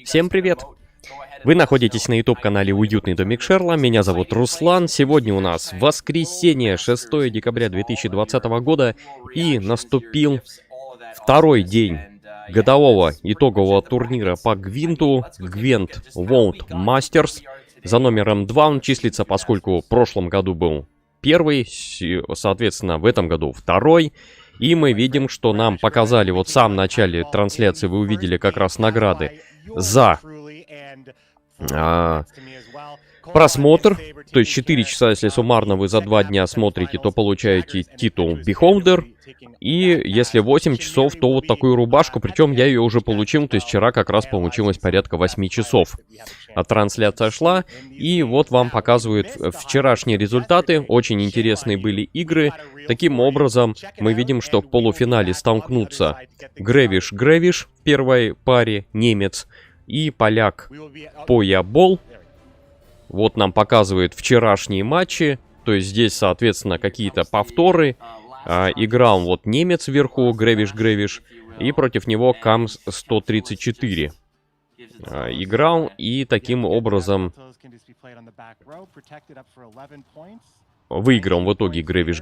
Всем привет! Вы находитесь на YouTube-канале Уютный домик SHERL'a, меня зовут Руслан. Сегодня у нас воскресенье, 6 декабря 2020 года, и наступил второй день годового итогового турнира по Гвинту, GWENT WORLD MASTERS. За номером 2 он числится, поскольку в прошлом году был первый, соответственно, в этом году второй. И мы видим, что нам показали, вот в самом начале трансляции вы увидели как раз награды за просмотр. То есть 4 часа, если суммарно вы за 2 дня смотрите, то получаете титул Beholder. И если 8 часов, то вот такую рубашку. Причем я ее уже получил, то есть вчера как раз получилось порядка 8 часов. А трансляция шла. И вот вам показывают вчерашние результаты. Очень интересные были игры. Таким образом, мы видим, что в полуфинале столкнутся Гревиш в первой паре, немец, и поляк Поябол. Вот нам показывают вчерашние матчи. То есть здесь, соответственно, какие-то повторы. Играл вот немец вверху, Гревиш, и против него КАМ-134. Играл, и таким образом выиграл в итоге Гревиш.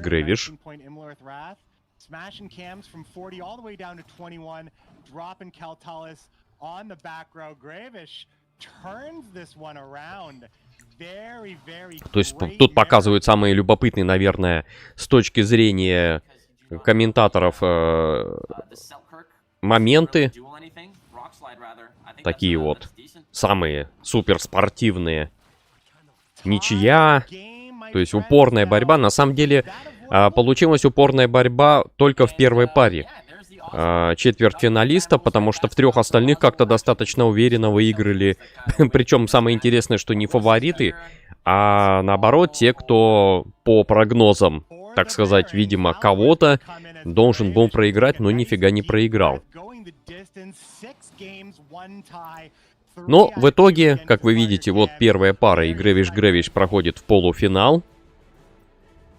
То есть тут показывают самые любопытные, наверное, с точки зрения комментаторов моменты. Такие вот самые суперспортивные. Ничья. То есть упорная борьба. На самом деле получилась упорная борьба только в первой паре. Четвертьфиналиста, потому что в 3 остальных как-то достаточно уверенно выиграли. Причем самое интересное, что не фавориты, а наоборот те, кто по прогнозам, так сказать, видимо, кого-то должен был проиграть, но нифига не проиграл. Но в итоге, как вы видите, вот первая пара, и Гревиш проходит в полуфинал.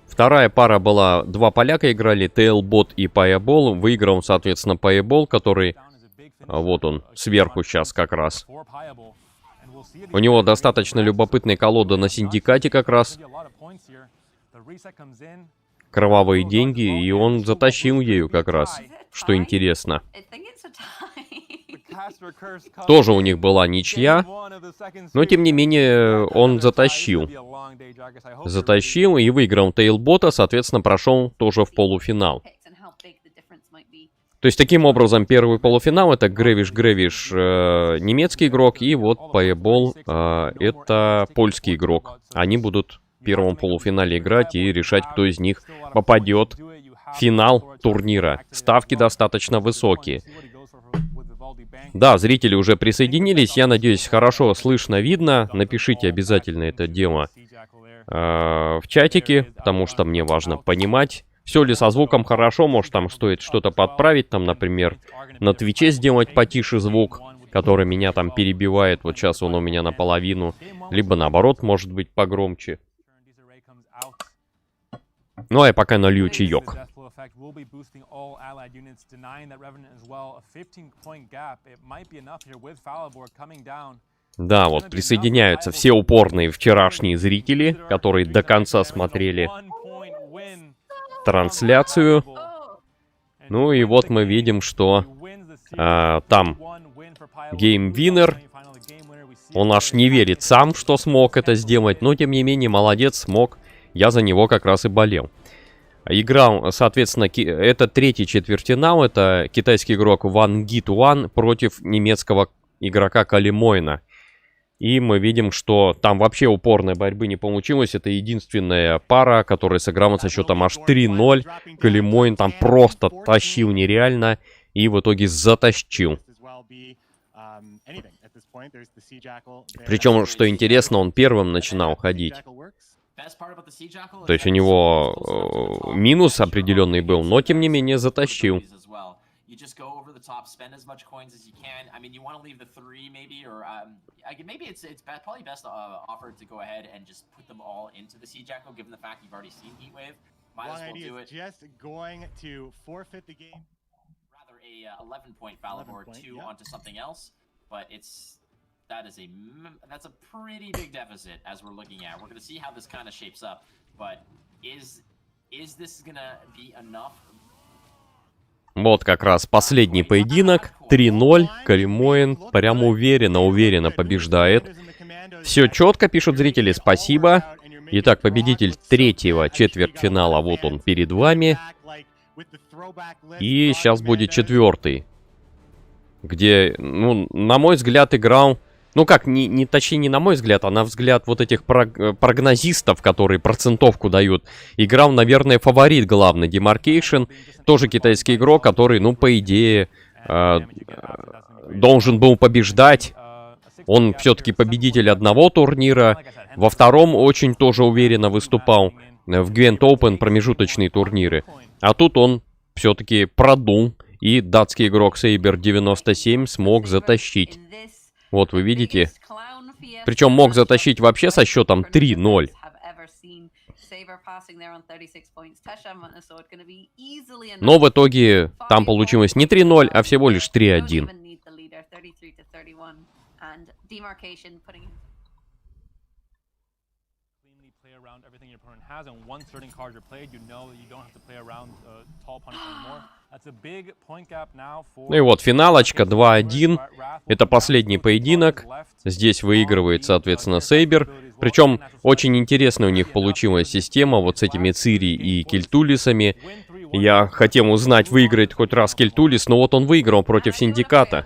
Вторая пара была, 2 поляка играли, Тейлбот и Поябол. Выиграл, соответственно, Поябол, который... Вот он, сверху сейчас как раз. У него достаточно любопытная колода на синдикате как раз. Кровавые деньги, и он затащил ею как раз, что интересно. Тоже у них была ничья, но тем не менее он затащил. Затащил и выиграл Тейлбота, соответственно, прошел тоже в полуфинал. То есть таким образом первый полуфинал это Гревиш немецкий игрок, и вот Поябол это польский игрок. Они будут в первом полуфинале играть и решать, кто из них попадет в финал турнира. Ставки достаточно высокие. Да, зрители уже присоединились, я надеюсь, хорошо слышно, видно. Напишите обязательно это дело в чатике, потому что мне важно понимать, все ли со звуком хорошо, может там стоит что-то подправить, там, например, на Твиче сделать потише звук, который меня там перебивает, вот сейчас он у меня наполовину, либо наоборот, может быть, погромче. Ну, а я пока налью чаек. Да, вот присоединяются все упорные вчерашние зрители, которые до конца смотрели трансляцию. Ну и вот мы видим, что там гейм-виннер. Он аж не верит сам, что смог это сделать, но тем не менее молодец, смог. Я за него как раз и болел. Играл, соответственно, это третий четвертьфинал, это китайский игрок Ван Гитуан против немецкого игрока Калимойна. И мы видим, что там вообще упорной борьбы не получилось. Это единственная пара, которая сыграла со счетом аж 3-0. Калимойн там просто тащил нереально и в итоге затащил. Причем, что интересно, он первым начинал ходить. То есть у него минус определенный был, но тем не менее затащил. you just go over the top, spend as much coins as you can. I mean, you want to leave the 3 maybe, or maybe it's probably best offer to go ahead and just put them all into the Sea Jackal, given the fact you've already seen Heatwave. Might as well do it. Just going to forfeit the game. Rather a 11-point Falivor 2 onto something else, but that's a pretty big deficit as we're looking at. We're going to see how this kind of shapes up, but is this gonna be enough? Вот как раз последний поединок. 3-0. Калимоин прям уверенно побеждает. Все четко, пишут зрители, спасибо. Итак, победитель третьего четвертьфинала, вот он перед вами. И сейчас будет четвертый. Где, ну, на мой взгляд, играл... Ну как, точнее не на мой взгляд, а на взгляд вот этих прогнозистов, которые процентовку дают. Играл, наверное, фаворит главный, Demarcation. Тоже китайский игрок, который, ну, по идее, должен был побеждать. Он все-таки победитель одного турнира. Во втором очень тоже уверенно выступал в GWENT Open, промежуточные турниры. А тут он все-таки продул. И датский игрок Saber 97 смог затащить. Вот вы видите. Причем мог затащить вообще со счетом 3-0. Но в итоге там получилось не 3-0, а всего лишь 3-1. Ну и вот, финалочка 2-1. Это последний поединок. Здесь выигрывает, соответственно, Сейбер. Причем очень интересная у них получилась система вот с этими Цири и Кельтулисами. Я хотел узнать, выиграет хоть раз Кельтулис, но вот он выиграл против Синдиката.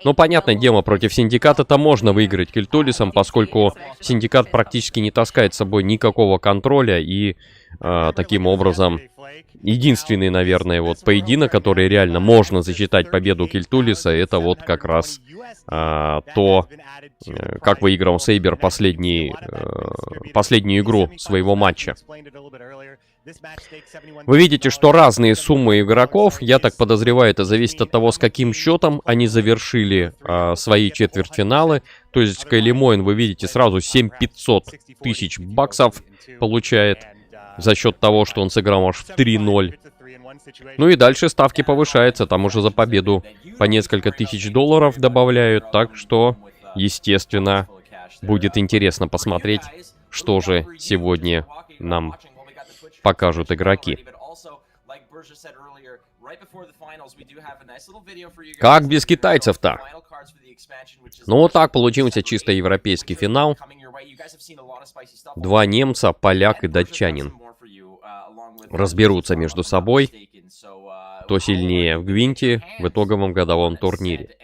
Ну, понятное дело, против Синдиката-то можно выиграть Кельтулисом, поскольку Синдикат практически не таскает с собой никакого контроля. И таким образом, единственный, наверное, вот поединок, который реально можно засчитать победу Кельтулиса, это вот как раз то, как выиграл Сейбер последнюю игру своего матча. Вы видите, что разные суммы игроков, я так подозреваю, это зависит от того, с каким счетом они завершили свои четвертьфиналы. То есть Калимоин, вы видите, сразу 7500 тысяч баксов получает за счет того, что он сыграл аж в 3-0. Ну и дальше ставки повышаются, там уже за победу по несколько тысяч долларов добавляют. Так что, естественно, будет интересно посмотреть, что же сегодня нам покажут игроки. Как без китайцев-то? Ну вот так получился чисто европейский финал. Два немца, поляк и датчанин разберутся между собой, кто сильнее в Гвинте в итоговом годовом турнире.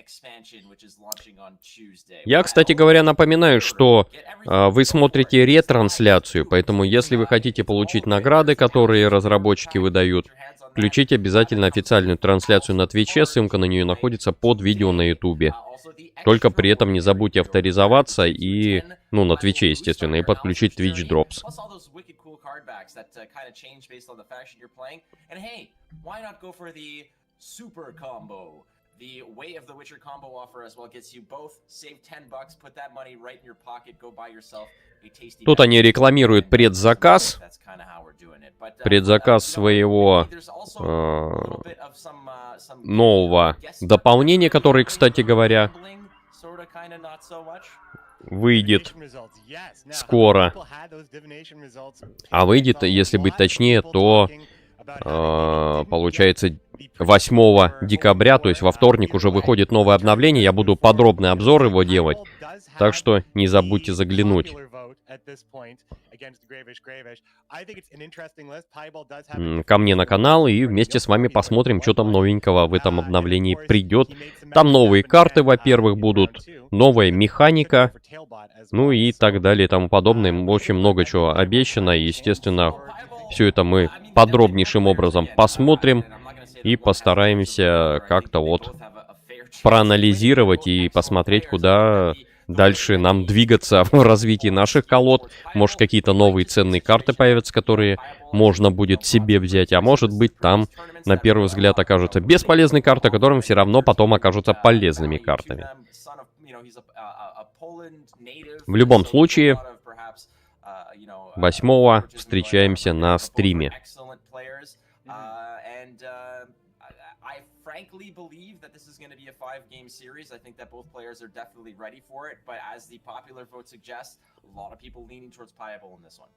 Я, кстати говоря, напоминаю, что вы смотрите ретрансляцию, поэтому если вы хотите получить награды, которые разработчики выдают, включите обязательно официальную трансляцию на Твиче, ссылка на нее находится под видео на Ютубе. Только при этом не забудьте авторизоваться и, ну, на Твиче, естественно, и подключить Twitch Drops. The Way of the Witcher combo offer as well gets you both. Save $10, put that money right in your pocket, go buy yourself a tasty. Тут они рекламируют предзаказ. Предзаказ своего нового дополнения, который, кстати говоря, выйдет скоро. А выйдет, если быть точнее, то получается 8 декабря, то есть во вторник уже выходит новое обновление. Я буду подробный обзор его делать, так что не забудьте заглянуть ко мне на канал и вместе с вами посмотрим, что там новенького в этом обновлении придет. Там новые карты, во-первых, будут, новая механика, ну и так далее и тому подобное. Очень много чего обещано, и, естественно, все это мы подробнейшим образом посмотрим и постараемся как-то вот проанализировать и посмотреть, куда дальше нам двигаться в развитии наших колод. Может, какие-то новые ценные карты появятся, которые можно будет себе взять. А может быть, там, на первый взгляд, окажутся бесполезные карты, которым все равно потом окажутся полезными картами. В любом случае, 8-го встречаемся на стриме. Frankly believe that this is going to be a 5-game series. I think that both players are definitely ready for it, but as the popular vote suggests, a lot of people leaning towards Piable in this one.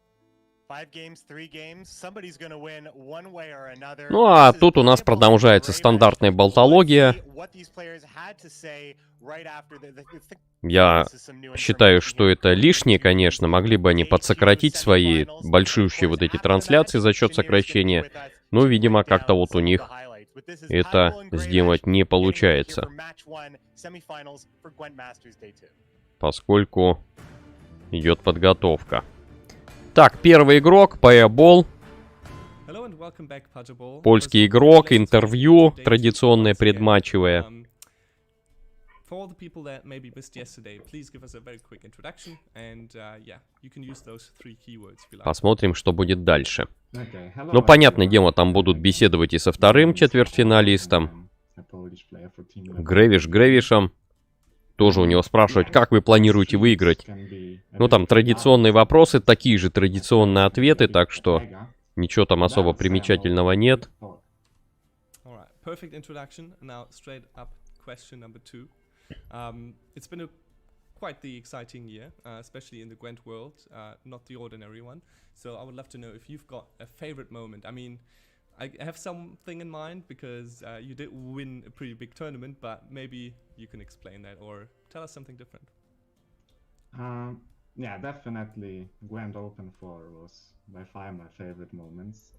5 games, 3 games, somebody's going to win one way or another. Ну а тут у нас продолжается стандартная болтология. Я считаю, что это лишнее, конечно. Могли бы они подсократить свои большущие вот эти трансляции за счет сокращения. Но, видимо, как-то вот у них это сделать не получается. Поскольку идет подготовка. Так, первый игрок, Payball. Польский игрок, интервью, традиционное предматчевое. Посмотрим, что будет дальше. Ну, понятное дело, там будут беседовать и со вторым четвертьфиналистом. Грэвишем. Тоже у него спрашивать, как вы планируете выиграть. Ну, там традиционные вопросы, такие же традиционные ответы, так что ничего там особо примечательного нет. It's been quite the exciting year, especially in the Gwent world, not the ordinary one. So I would love to know if you've got a favorite moment. I mean, I have something in mind because you did win a pretty big tournament, but maybe you can explain that or tell us something different. Yeah, definitely Gwent Open 4 was by far my favorite moments.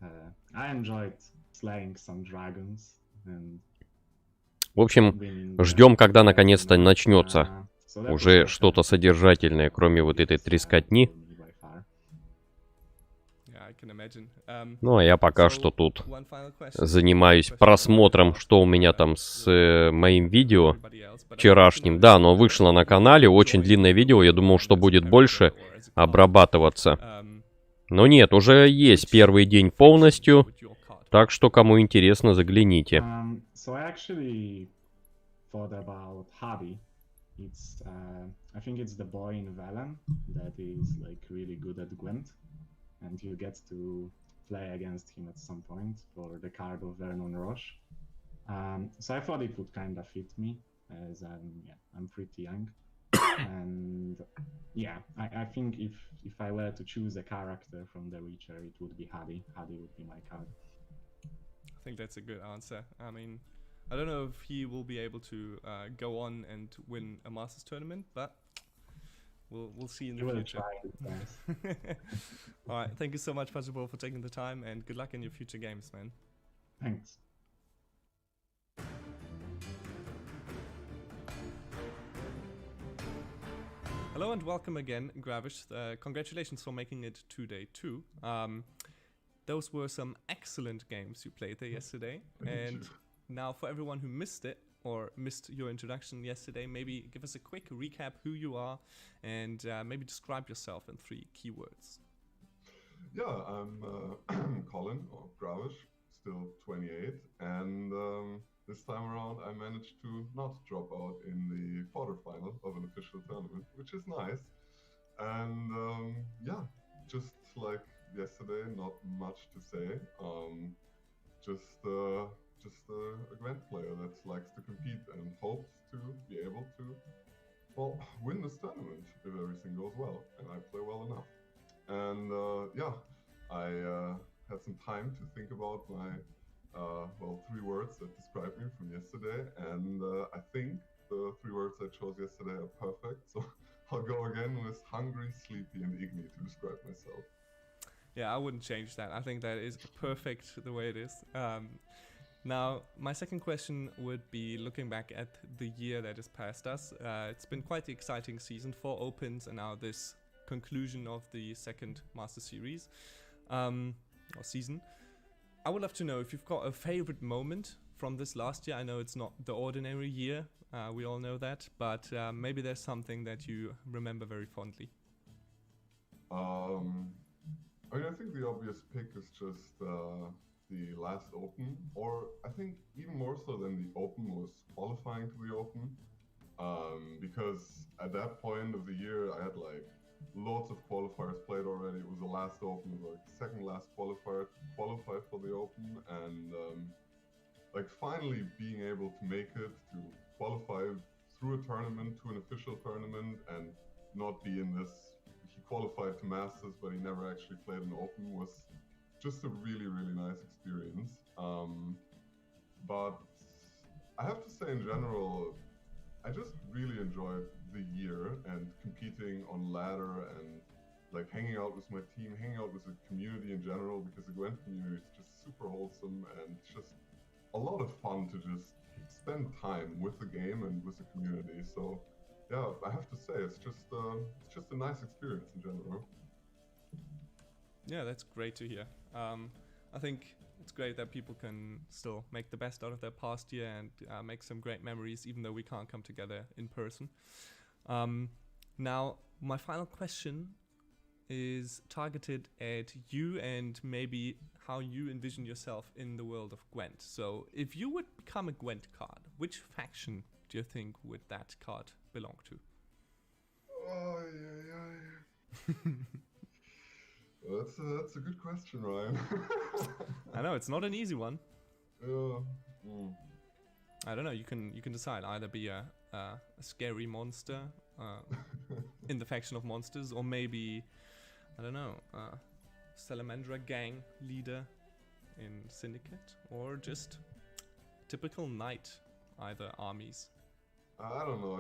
I enjoyed slaying some dragons and в общем, ждем, когда наконец-то начнется уже что-то содержательное, кроме вот этой трескотни. Ну, а я пока что тут занимаюсь просмотром, что у меня там с моим видео вчерашним. Да, оно вышло на канале, очень длинное видео, я думал, что будет больше обрабатываться. Но нет, уже есть первый день полностью, так что, кому интересно, загляните. So I actually thought about Hobby. It's, I think it's the boy in Valen that is like really good at Gwent, and you get to play against him at some point for the card of Vernon Roche. So I thought it would kind of fit me, as I'm pretty young, and yeah, I think if I were to choose a character from The Witcher, it would be Hadi. Hadi would be my card. I think that's a good answer. I mean, I don't know if he will be able to go on and win a Masters tournament, but we'll see in the future. All right, thank you so much, Patrick, for taking the time, and good luck in your future games, man. Thanks. Hello and welcome again, Gravish. Congratulations for making it to day 2. Those were some excellent games you played there yesterday. And now for everyone who missed it or missed your introduction yesterday, maybe give us a quick recap who you are and maybe describe yourself in 3 keywords. Yeah, I'm Colin, or Gravish, still 28, and this time around I managed to not drop out in the quarterfinal of an official tournament, which is nice. And yeah, just like yesterday, not much to say. Just a Gwent player that likes to compete and hopes to be able to, well, win this tournament if everything goes well and I play well enough. And yeah, I had some time to think about my, well, 3 words that describe me from yesterday, and I think the 3 words I chose yesterday are perfect. So I'll go again with hungry, sleepy, and igny to describe myself. Yeah, I wouldn't change that. I think that is perfect the way it is. Now, my second question would be looking back at the year that has passed us. It's been quite the exciting season, 4 opens and now this conclusion of the second Master Series or season. I would love to know if you've got a favorite moment from this last year? I know it's not the ordinary year, we all know that, but maybe there's something that you remember very fondly. I mean, I think the obvious pick is just the last Open, or I think even more so than the Open was qualifying to the Open, because at that point of the year I had like lots of qualifiers played already. It was the last Open, it was like second last qualifier to qualify for the Open, and like finally being able to make it, to qualify through a tournament to an official tournament and not be in this, he qualified to Masters but he never actually played an Open, was just a really, really nice experience. But I have to say in general, I just really enjoyed the year and competing on ladder and like hanging out with my team, hanging out with the community in general, because the Gwent community is just super wholesome and just a lot of fun to just spend time with the game and with the community. So yeah, I have to say it's just a nice experience in general. Yeah, that's great to hear. I think it's great that people can still make the best out of their past year and make some great memories, even though we can't come together in person. Now, my final question is targeted at you and maybe how you envision yourself in the world of Gwent. So, if you would become a Gwent card, which faction do you think would that card belong to? Oh, yeah. That's a good question, Ryan. I know, it's not an easy one. Yeah. I don't know, you can decide, either be a scary monster in the faction of monsters, or maybe, I don't know, Salamandra gang leader in Syndicate, or just typical knight, either armies. I don't know,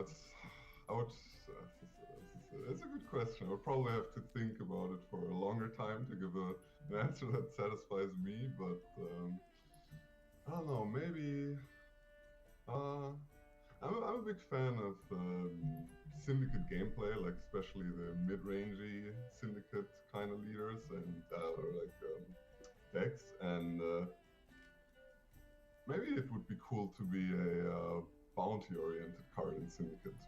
it's a good question. I would probably have to think about it for a longer time to give an answer that satisfies me, but I don't know, maybe I'm a big fan of Syndicate gameplay, like especially the mid-rangey Syndicate kind of leaders and decks, and maybe it would be cool to be a bounty-oriented card in Syndicate.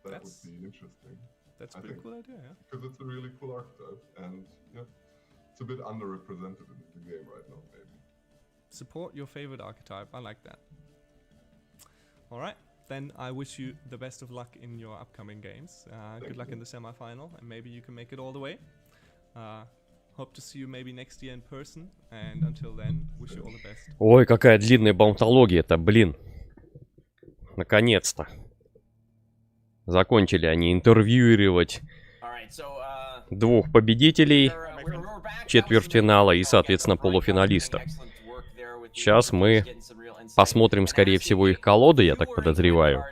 That would be interesting. That's a pretty cool idea, yeah. Because it's a really cool archetype, and yeah, it's a bit underrepresented in the game right now, maybe. Support your favorite archetype, I like that. Alright, then I wish you the best of luck in your upcoming games. Good luck in the semi-final, and maybe you can make it all the way. Hope to see you maybe next year in person, and until then, wish you all the best. Ой, какая длинная баунтология-то, блин. Наконец-то. Закончили они интервьюировать двух победителей четвертьфинала и, соответственно, полуфиналистов. Сейчас мы посмотрим, скорее всего, их колоды, я так подозреваю.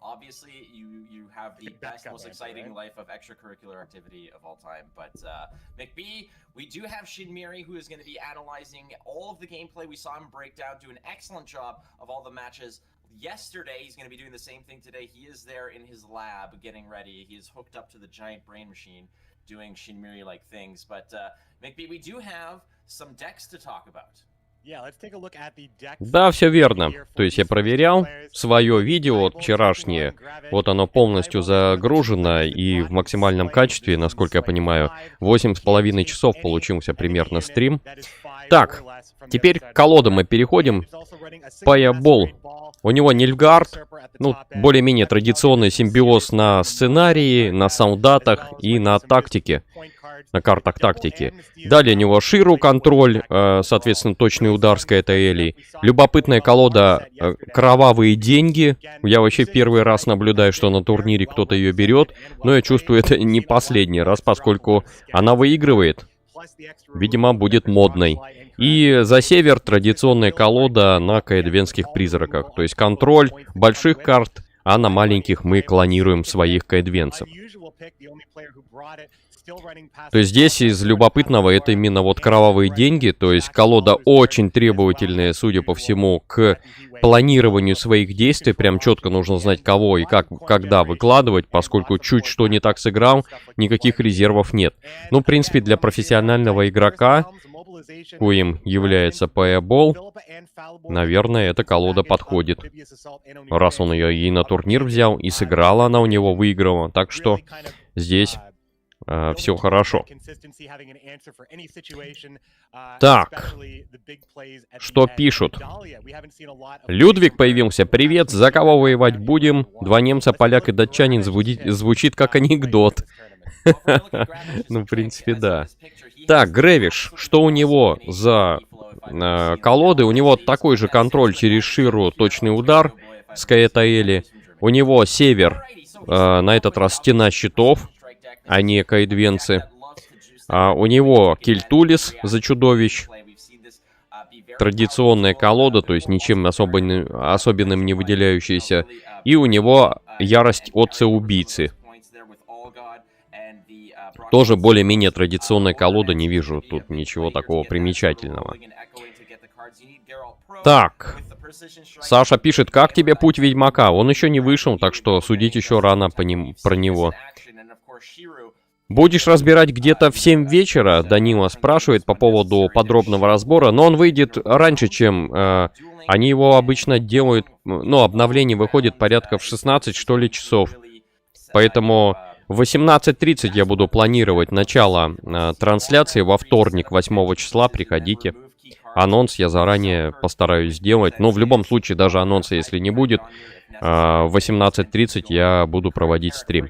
Obviously, you have the best, most exciting life of extracurricular activity of all time. But McBee, we do have Shinmiri, who is going to be analyzing all of the gameplay. We saw him break down, do an excellent job of all the matches yesterday. He's going to be doing the same thing today. He is there in his lab getting ready. He is hooked up to the giant brain machine doing Shinmiri-like things. But McBee, we do have some decks to talk about. Да, все верно. То есть я проверял свое видео вчерашнее. Вот оно полностью загружено и в максимальном качестве, насколько я понимаю. 8,5 часов получился примерно стрим. Так, теперь к колодам мы переходим. Fireball. У него Нильфгард, ну, более-менее традиционный симбиоз на сценарии, на солдатах и на тактике, на картах тактики. Далее у него Ширу контроль, соответственно, точный удар с КТЛ. Любопытная колода «Кровавые деньги». Я вообще первый раз наблюдаю, что на турнире кто-то ее берет, но я чувствую, это не последний раз, поскольку она выигрывает. Видимо, будет модной. И за север традиционная колода на каэдвенских призраках. То есть контроль больших карт, а на маленьких мы клонируем своих каэдвенцев. То есть здесь из любопытного это именно вот кровавые деньги. То есть колода очень требовательная, судя по всему, к планированию своих действий. Прям четко нужно знать, кого и как, когда выкладывать, поскольку чуть что не так сыграл, никаких резервов нет. Ну, в принципе, для профессионального игрока коим является Payable, наверное, эта колода подходит. Раз он ее и на турнир взял, и сыграла она у него, выиграла. Так что здесь все хорошо. Так, что пишут? Людвиг появился. Привет, за кого воевать будем? Два немца, поляк и датчанин звучит как анекдот. Ну, в принципе, да. Так, Грэвиш, что у него за колоды? У него такой же контроль через Ширу, точный удар с Каэтаэли. У него север, на этот раз стена щитов, а не каэдвенцы. У него Кельтулис за чудовищ. Традиционная колода, то есть ничем особенным не выделяющаяся. И у него ярость отца-убийцы. Тоже более-менее традиционная колода, не вижу тут ничего такого примечательного. Так, Саша пишет, как тебе путь Ведьмака? Он еще не вышел, так что судить еще рано про него. Будешь разбирать где-то в 7 вечера? Данила спрашивает по поводу подробного разбора, но он выйдет раньше, чем... они его обычно делают... Ну, обновление выходит порядка в 16, что ли, часов. Поэтому в 18:30 я буду планировать начало трансляции во вторник, 8 числа. Приходите. Анонс я заранее постараюсь сделать. Но в любом случае, даже анонса, если не будет, в 18:30 я буду проводить стрим.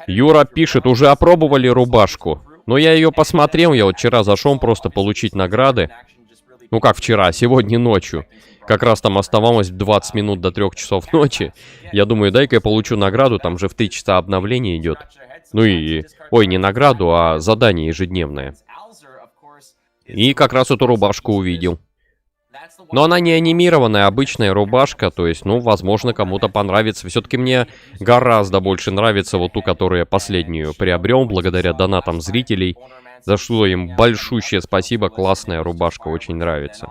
Юра пишет, уже опробовали рубашку. Но я ее посмотрел, я вот вчера зашел просто получить награды. Ну как вчера, сегодня ночью. Как раз там оставалось 20 минут до 3 часов ночи. Я думаю, дай-ка я получу награду, там же в 3 часа обновление идет. Ну и... Ой, не награду, а задание ежедневное. И как раз эту рубашку увидел. Но она не анимированная, обычная рубашка, то есть, ну, возможно, кому-то понравится. Все-таки мне гораздо больше нравится вот ту, которую я последнюю приобрел, благодаря донатам зрителей. За что им большущее спасибо, классная рубашка, очень нравится.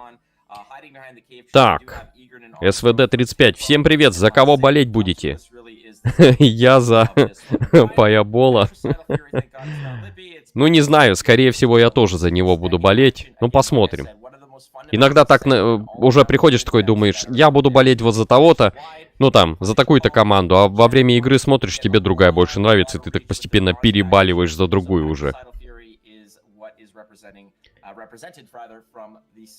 Так, СВД-35, всем привет, за кого болеть будете? Я за Payable. Ну, не знаю, скорее всего, я тоже за него буду болеть. Ну, посмотрим. Иногда так уже приходишь такой, думаешь, я буду болеть вот за того-то, ну там, за такую-то команду, а во время игры смотришь, тебе другая больше нравится, и ты так постепенно перебаливаешь за другую уже.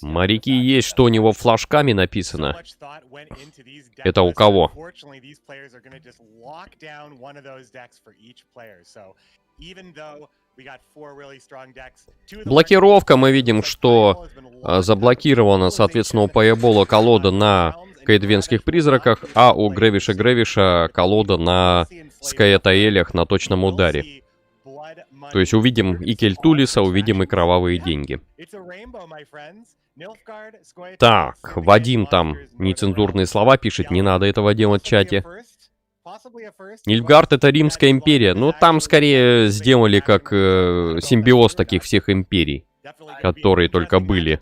Моряки есть, что у него флажками написано. Это у кого? Блокировка, мы видим, что заблокирована, соответственно, у Payable колода на каэдвенских призраках, а у Грэвиша колода на Скаэтаэлях на точном ударе. То есть увидим и Кельтулиса, увидим и кровавые деньги. Так, Вадим там нецензурные слова пишет, не надо этого делать в чате. Нильфгард — это Римская империя. Ну, там скорее сделали как симбиоз таких всех империй, которые только были.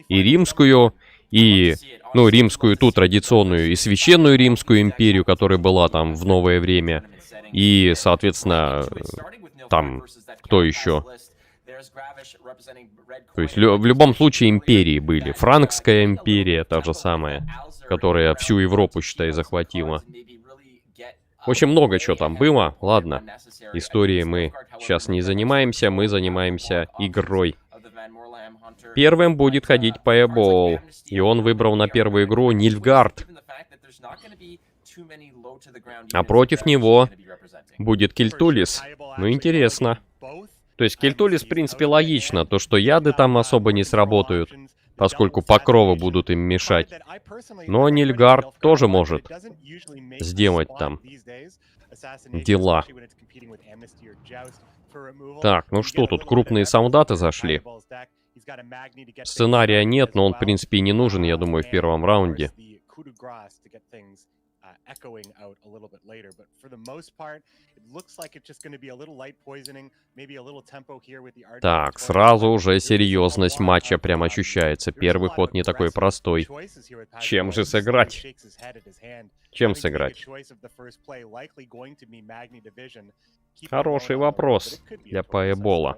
И Римскую, и, ну, Римскую, ту традиционную, и Священную Римскую империю, которая была там в новое время. И, соответственно, там, кто еще? То есть в любом случае империи были. Франкская империя, та же самая, которая всю Европу, считай, захватила. Очень много чего там было. Ладно, историей мы сейчас не занимаемся, мы занимаемся игрой. Первым будет ходить Payable, и он выбрал на первую игру Нильфгард. А против него будет Кельтулис. Ну, интересно. То есть Кельтулис, в принципе, логично. То, что яды там особо не сработают, поскольку покровы будут им мешать. Но Нильфгард тоже может сделать там дела. Так, ну что, тут крупные солдаты зашли. Сценария нет, но он, в принципе, и не нужен, я думаю, в первом раунде. Так, сразу уже серьезность матча прям ощущается. Первый ход не такой простой. Чем же сыграть? Чем сыграть? Хороший вопрос для Payable.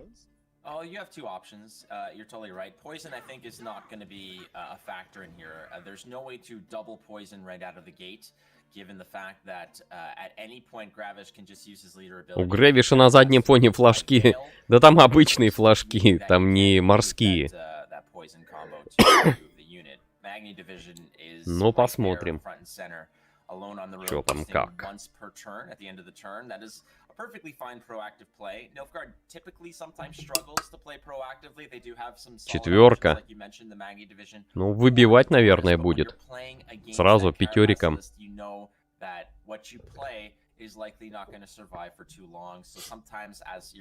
Well, you have two options. You're totally right. Poison, I think, is not going to be a factor in here. There's no way to double poison right out of the gate, given the fact that at any point Gravish can just use his leader ability. У Грэвиша на заднем фоне флажки. Да там обычные флажки, там не морские. Ну, посмотрим. Чё там как. Четверка. Ну, выбивать, наверное, будет. Сразу пятериком. Is likely not going to survive for too long. So sometimes as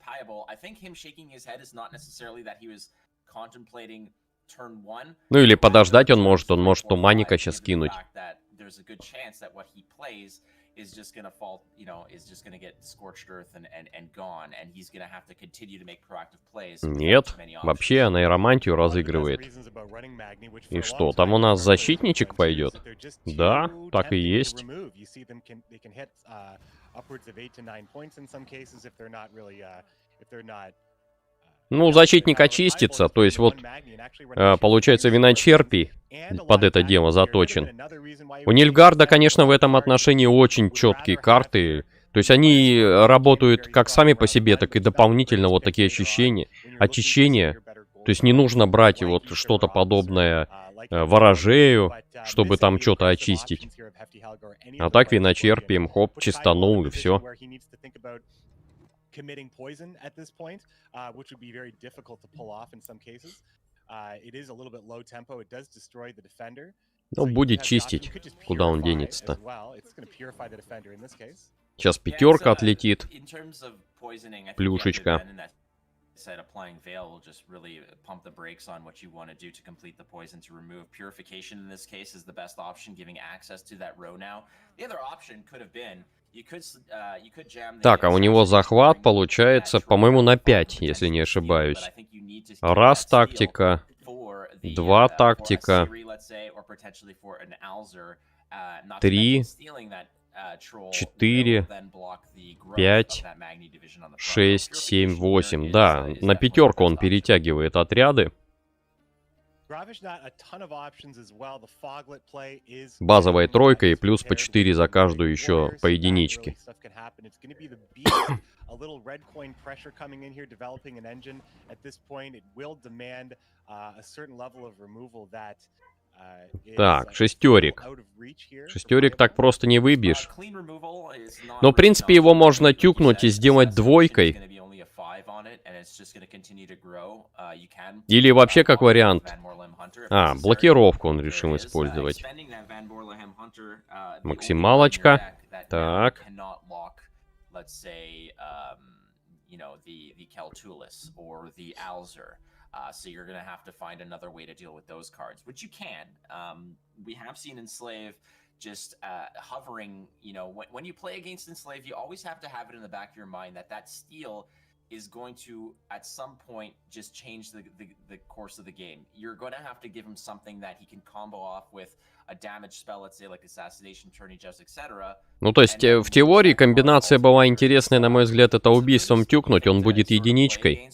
payable, I think him shaking his head is not necessarily that he was contemplating turn one. Ну или подождать он может туманника сейчас кинуть. There's a good chance that what he plays is just going to fall, you know, is just going to get scorched earth and gone, and he's going to have to continue to make proactive plays. Нет, вообще она иромантию разыгрывает. И что, там у нас защитничек пойдет? Да, так и есть. Ну, защитник очистится, то есть вот, получается, виночерпий под это дело заточен. У Нильфгарда, конечно, в этом отношении очень четкие карты. То есть они работают как сами по себе, так и дополнительно вот такие очищения. То есть не нужно брать вот что-то подобное ворожею, чтобы там что-то очистить. А так виночерпием, хоп, чистанул и все. Committing poison at this point, which would be very difficult to pull off in some cases. It is a little bit low tempo. It does destroy the defender. Ну, будет чистить. Куда он денется-то? Сейчас пятерка отлетит. Плюшечка. Said applying Veil will just really pump the brakes on what you want to do to complete the poison to remove. Purification in this case is the best option, giving access to that row now. The other option could have been you could jam. Так, а у него захват получается, по-моему, на 5, если не ошибаюсь. Раз тактика, два тактика, 3, 4, 5, 6, 7, 8. Да, на пятерку он перетягивает отряды. Базовая тройка и плюс по 4 за каждую еще по единичке. Так, шестерик. Шестерик так просто не выбьешь. Но, в принципе, его можно тюкнуть и сделать двойкой. Или вообще как вариант. А, блокировку он решил использовать. Максималочка. Так. So you're going to have to find another way to deal with those cards, which you can. We have seen Enslave just hovering, you know, when you play against Enslave, you always have to have it in the back of your mind that that steal is going to, at some point, just change the course of the game. You're going to have to give him something that he can combo off with a damage spell, let's say, like Assassination, Tourney Just, etc. Ну, то есть, в теории комбинация была интересная, на мой взгляд, это убийством тюкнуть, он будет единичкой.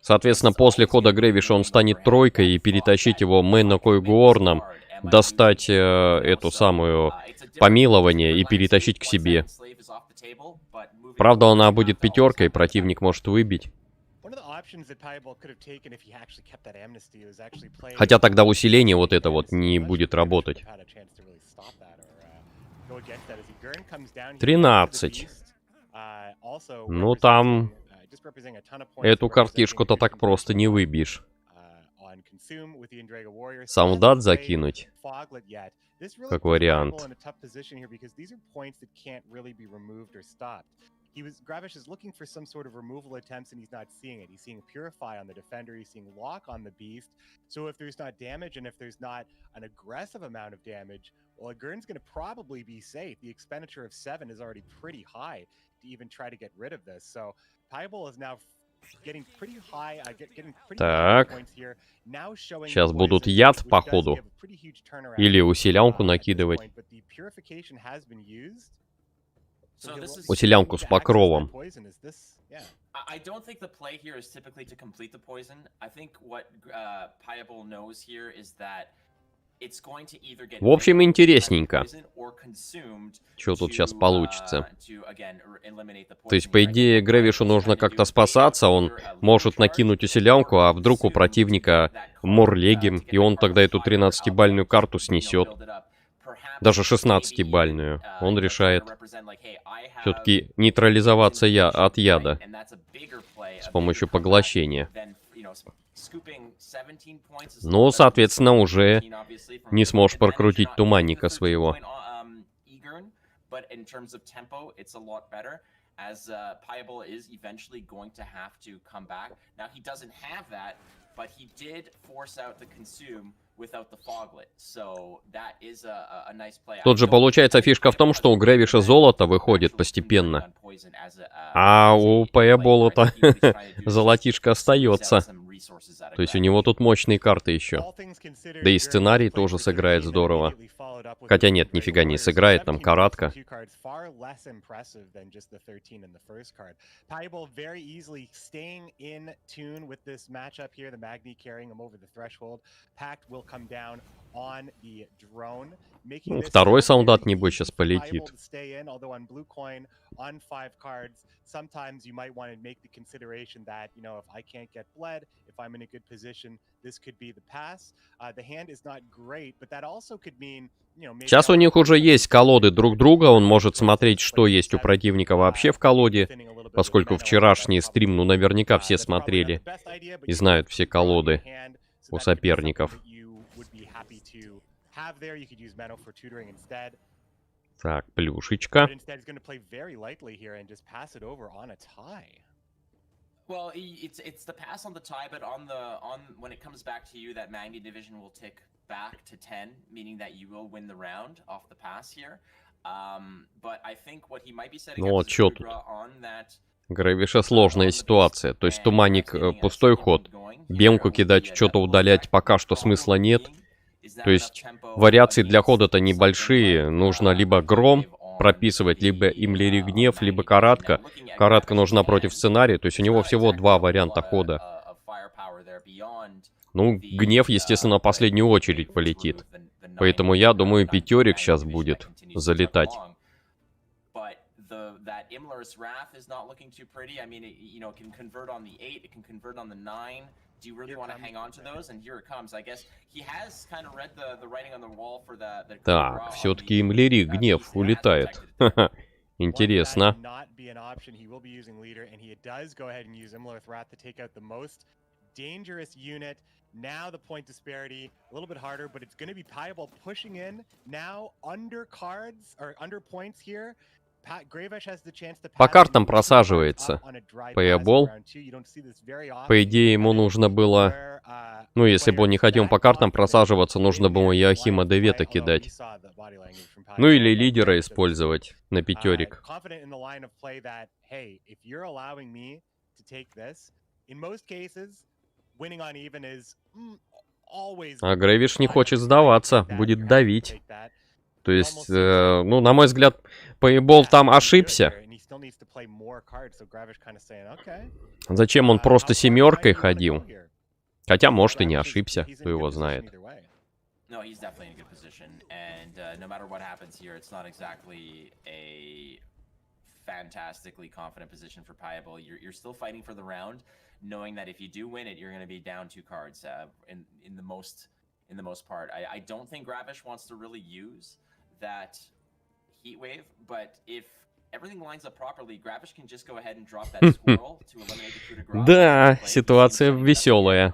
Соответственно, после хода Грэвиша он станет тройкой, и перетащить его Мэннокой Гуорном, достать эту самую помилование и перетащить к себе. Правда, она будет пятеркой, противник может выбить. Хотя тогда усиление вот это вот не будет работать. 13. Ну там эту картишку-то так просто не выбьешь. Солдат закинуть. Как вариант. Gravish is looking for some sort of removal attempts and he's not seeing it. He's seeing Purify on the defender, he's seeing Lock on the beast. So if there's not damage and if there's not an aggressive amount of damage, well, Gurn's going to probably be safe. The expenditure of 7 is already pretty high to even try to get rid of this. So Piebol is now getting pretty high, getting pretty high points here. Now showing сейчас будут яд, походу. Или усилянку накидывать. Усилянку с покровом. I don't think the play here is typically to complete the poison. I think what Piable knows here is that it's going to either get В общем, интересненько. poisoned or consumed Что тут to, сейчас получится? to, again, eliminate the То есть, poison по here. I идее, think what Грэвишу Piable's нужно trying to как-то do is спасаться, он either, может charge накинуть усилянку, а вдруг у противника мурлеги, и он тогда эту 13-бальную карту снесет. Даже 16-бальную. Он решает все-таки нейтрализоваться от яда с помощью поглощения. Ну, соответственно, уже не сможешь прокрутить туманника своего. As Piable is eventually going to have to come back. Now he doesn't have that, but he did force out the consume without the foglet. So that is a nice play. Тут же получается фишка в том, что у Грэвиша золото выходит постепенно, а у Пэйбола-то золотишко остается. То есть у него тут мощные карты еще. Да и сценарий тоже сыграет здорово. Хотя нет, нифига не сыграет, там каратка. Ну, второй солдат, небось, сейчас полетит. On 5 cards, sometimes you might want to make the consideration that, you know, if I can't get bled, if I'm in a good position, this could be the pass. The hand is not great, but that also could mean, you know, maybe... Сейчас у них уже есть колоды друг друга, он может смотреть, что есть у противника вообще в колоде, поскольку вчерашний стрим, ну, наверняка все смотрели и знают все колоды у соперников. Так, плюшечка. Well, it's the pass on the tie, but on when it comes back to you, that Magni division will tick back to 10, meaning that you will win the round off the pass here. But I think what he might be setting up is on that. Грэвиша сложная ситуация. То есть туманник пустой ход. Бемку кидать, что-то удалять пока что смысла нет. То есть вариации для хода-то небольшие. Нужно либо гром прописывать, либо имлери гнев, либо каратка. Каратка нужна против сценария. То есть у него всего два варианта хода. Ну, гнев, естественно, в последнюю очередь полетит. Поэтому я думаю, пятерик сейчас будет залетать. Do you really want to hang on to those? And here it comes. I guess he has kind of read the writing on the wall for the Так, все-таки имлери гнев улетает. Интересно. Now the point disparity a little bit harder, but it's going to be Piable pushing in now under cards or under points here. По картам просаживается. Пэйбол. По идее, ему нужно было... Ну, если бы он не хотел по картам просаживаться, нужно было Яохима Девета кидать. Ну, или лидера использовать на пятерик. А Грэвиш не хочет сдаваться, будет давить. То есть, ну, на мой взгляд, Пэйбол там ошибся. Зачем он просто семеркой ходил? Хотя, может, и не ошибся, кто его знает. In the most part, I don't think Gravish wants to really use that heat wave, but if everything lines up properly, Gravish can just go ahead and drop that squirrel to eliminate the coup de grace. Да, ситуация веселая.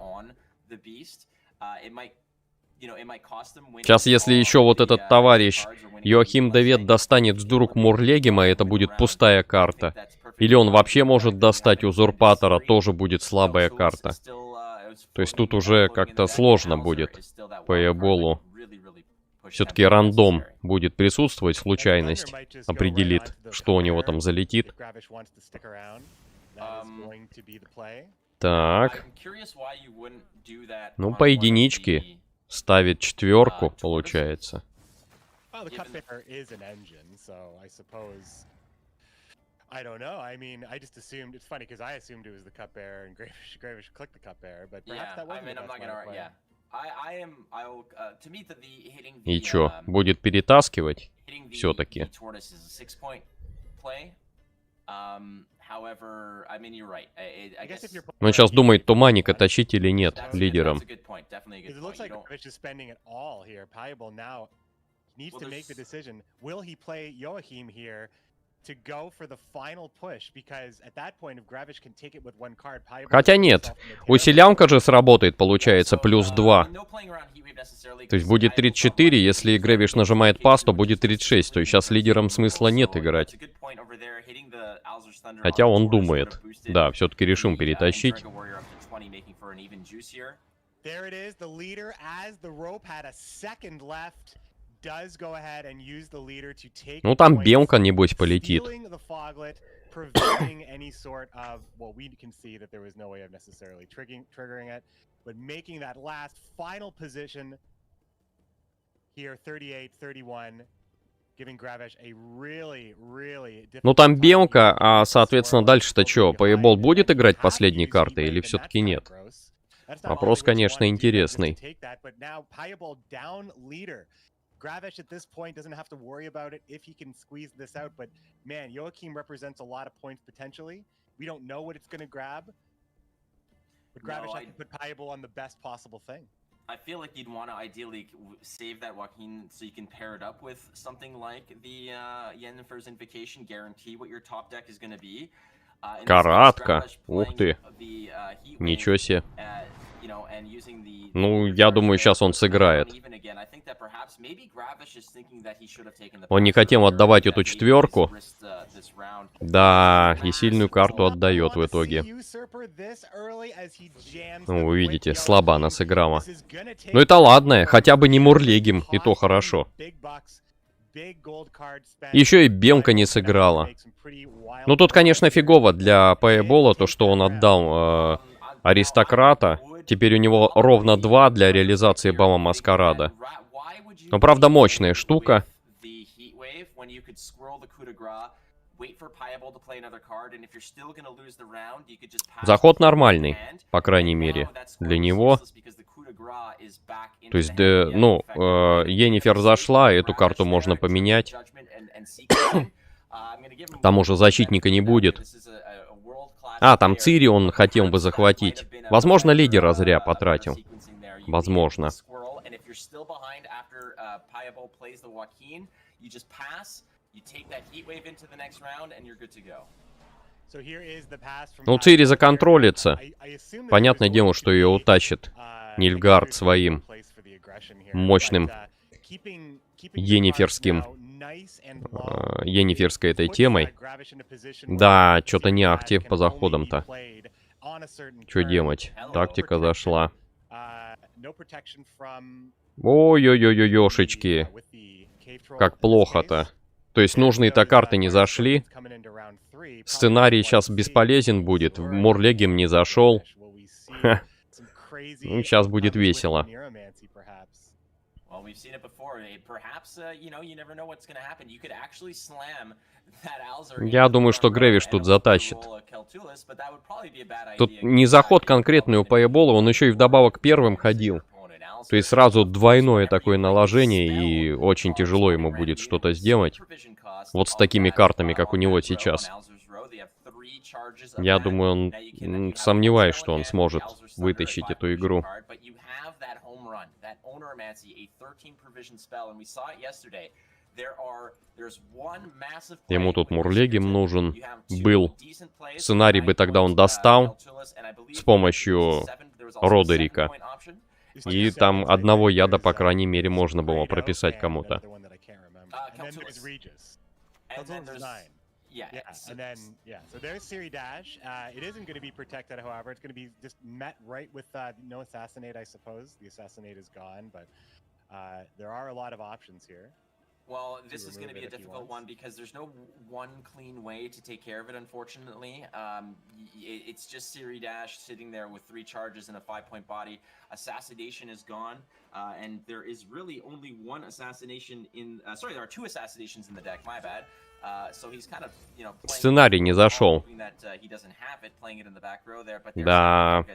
Сейчас, если еще вот этот товарищ Йоахим Девет достанет с рук Мурлегима, это будет пустая карта. Или он вообще может достать Узурпатора, тоже будет слабая карта. То есть тут уже как-то сложно будет Пэйболу. Все-таки рандом будет присутствовать, случайность определит, что у него там залетит. Так. Ну, по единичке ставит четверку, получается. I don't know. I mean, I just assumed it's funny because I assumed it was the cupbearer and Gravish clicked the cupbearer, but perhaps that wasn't. I'm not gonna. Yeah, I'll to me the hitting. И чё, будет перетаскивать? Все-таки. Он сейчас думает, Туманика тащить или нет лидером. Хотя нет, усилянка же сработает, получается, +2. То есть будет 34, если Грэвиш нажимает пас, то будет 36. То есть сейчас лидером смысла нет играть. Хотя он думает. Да, все-таки решим перетащить. Ну там белка, небось, полетит. Preventing any sort of, well, we can see that there was no way of necessarily triggering it, but making that last final position here, 38-31, giving Gravish a really difficult. Ну там белка, а соответственно дальше-то что? Payball будет играть последней картой или все-таки нет? Вопрос, конечно, интересный. Gravish at this point doesn't have to worry about it if he can squeeze this out, but man, Joachim represents a lot of points potentially. We don't know what it's going to grab, but Gravish has to put Payable on the best possible thing. I feel like you'd want to ideally save that Joaquin so you can pair it up with something like the Yennefer's Invocation, guarantee what your top deck is going to be. Каратка. Ух ты. Ничего себе. Ну, я думаю, сейчас он сыграет. Он не хотел отдавать эту четверку. Да, и сильную карту отдает в итоге. Ну, вы видите, слабо она сыграла. Ну, это ладно, хотя бы не Мурлегим, и то хорошо. Еще и белка не сыграла. Ну, тут, конечно, фигово для Payball то, что он отдал аристократа. Теперь у него ровно 2 для реализации Бала Маскарада. Но, правда, мощная штука. Заход нормальный, по крайней мере, для него. То есть, ну, Йеннифер зашла, эту карту можно поменять. Там уже защитника не будет. А, там Цири он хотел бы захватить. Возможно, лидера зря потратил. Возможно. Ну, Цири законтролится. Понятное дело, что ее утащит Нильфгард своим мощным Йенниферской этой темой. Да, что-то не ахти по заходам-то. Что делать? Тактика зашла. Ой-ой-ой-ой-ошечки. Как плохо-то. То есть нужные-то карты не зашли. Сценарий сейчас бесполезен будет. Мурлегим не зашел. Ха. Ну, сейчас будет весело. Я думаю, что Грэвиш тут затащит. Тут не заход конкретный у Payball, он еще и вдобавок первым ходил. То есть сразу двойное такое наложение, и очень тяжело ему будет что-то сделать. Вот с такими картами, как у него сейчас. Я думаю, он... Сомневаюсь, что он сможет вытащить эту игру. Ему тут Мурлегим нужен был. Сценарий бы тогда он достал с помощью Родерика. И там одного яда, по крайней мере, можно было прописать кому-то. Yeah, and then, so there's Siri Dash. It isn't going to be protected, however. It's going to be just met right with no Assassinate, I suppose. The Assassinate is gone, but there are a lot of options here. Well, this is going to be a difficult one because there's no one clean way to take care of it, unfortunately. It's just Siri Dash sitting there with 3 charges and a 5-point body. Assassination is gone, and there is really only one assassination in... sorry, there are 2 assassinations in the deck, my bad. Сценарий не зашел. Да.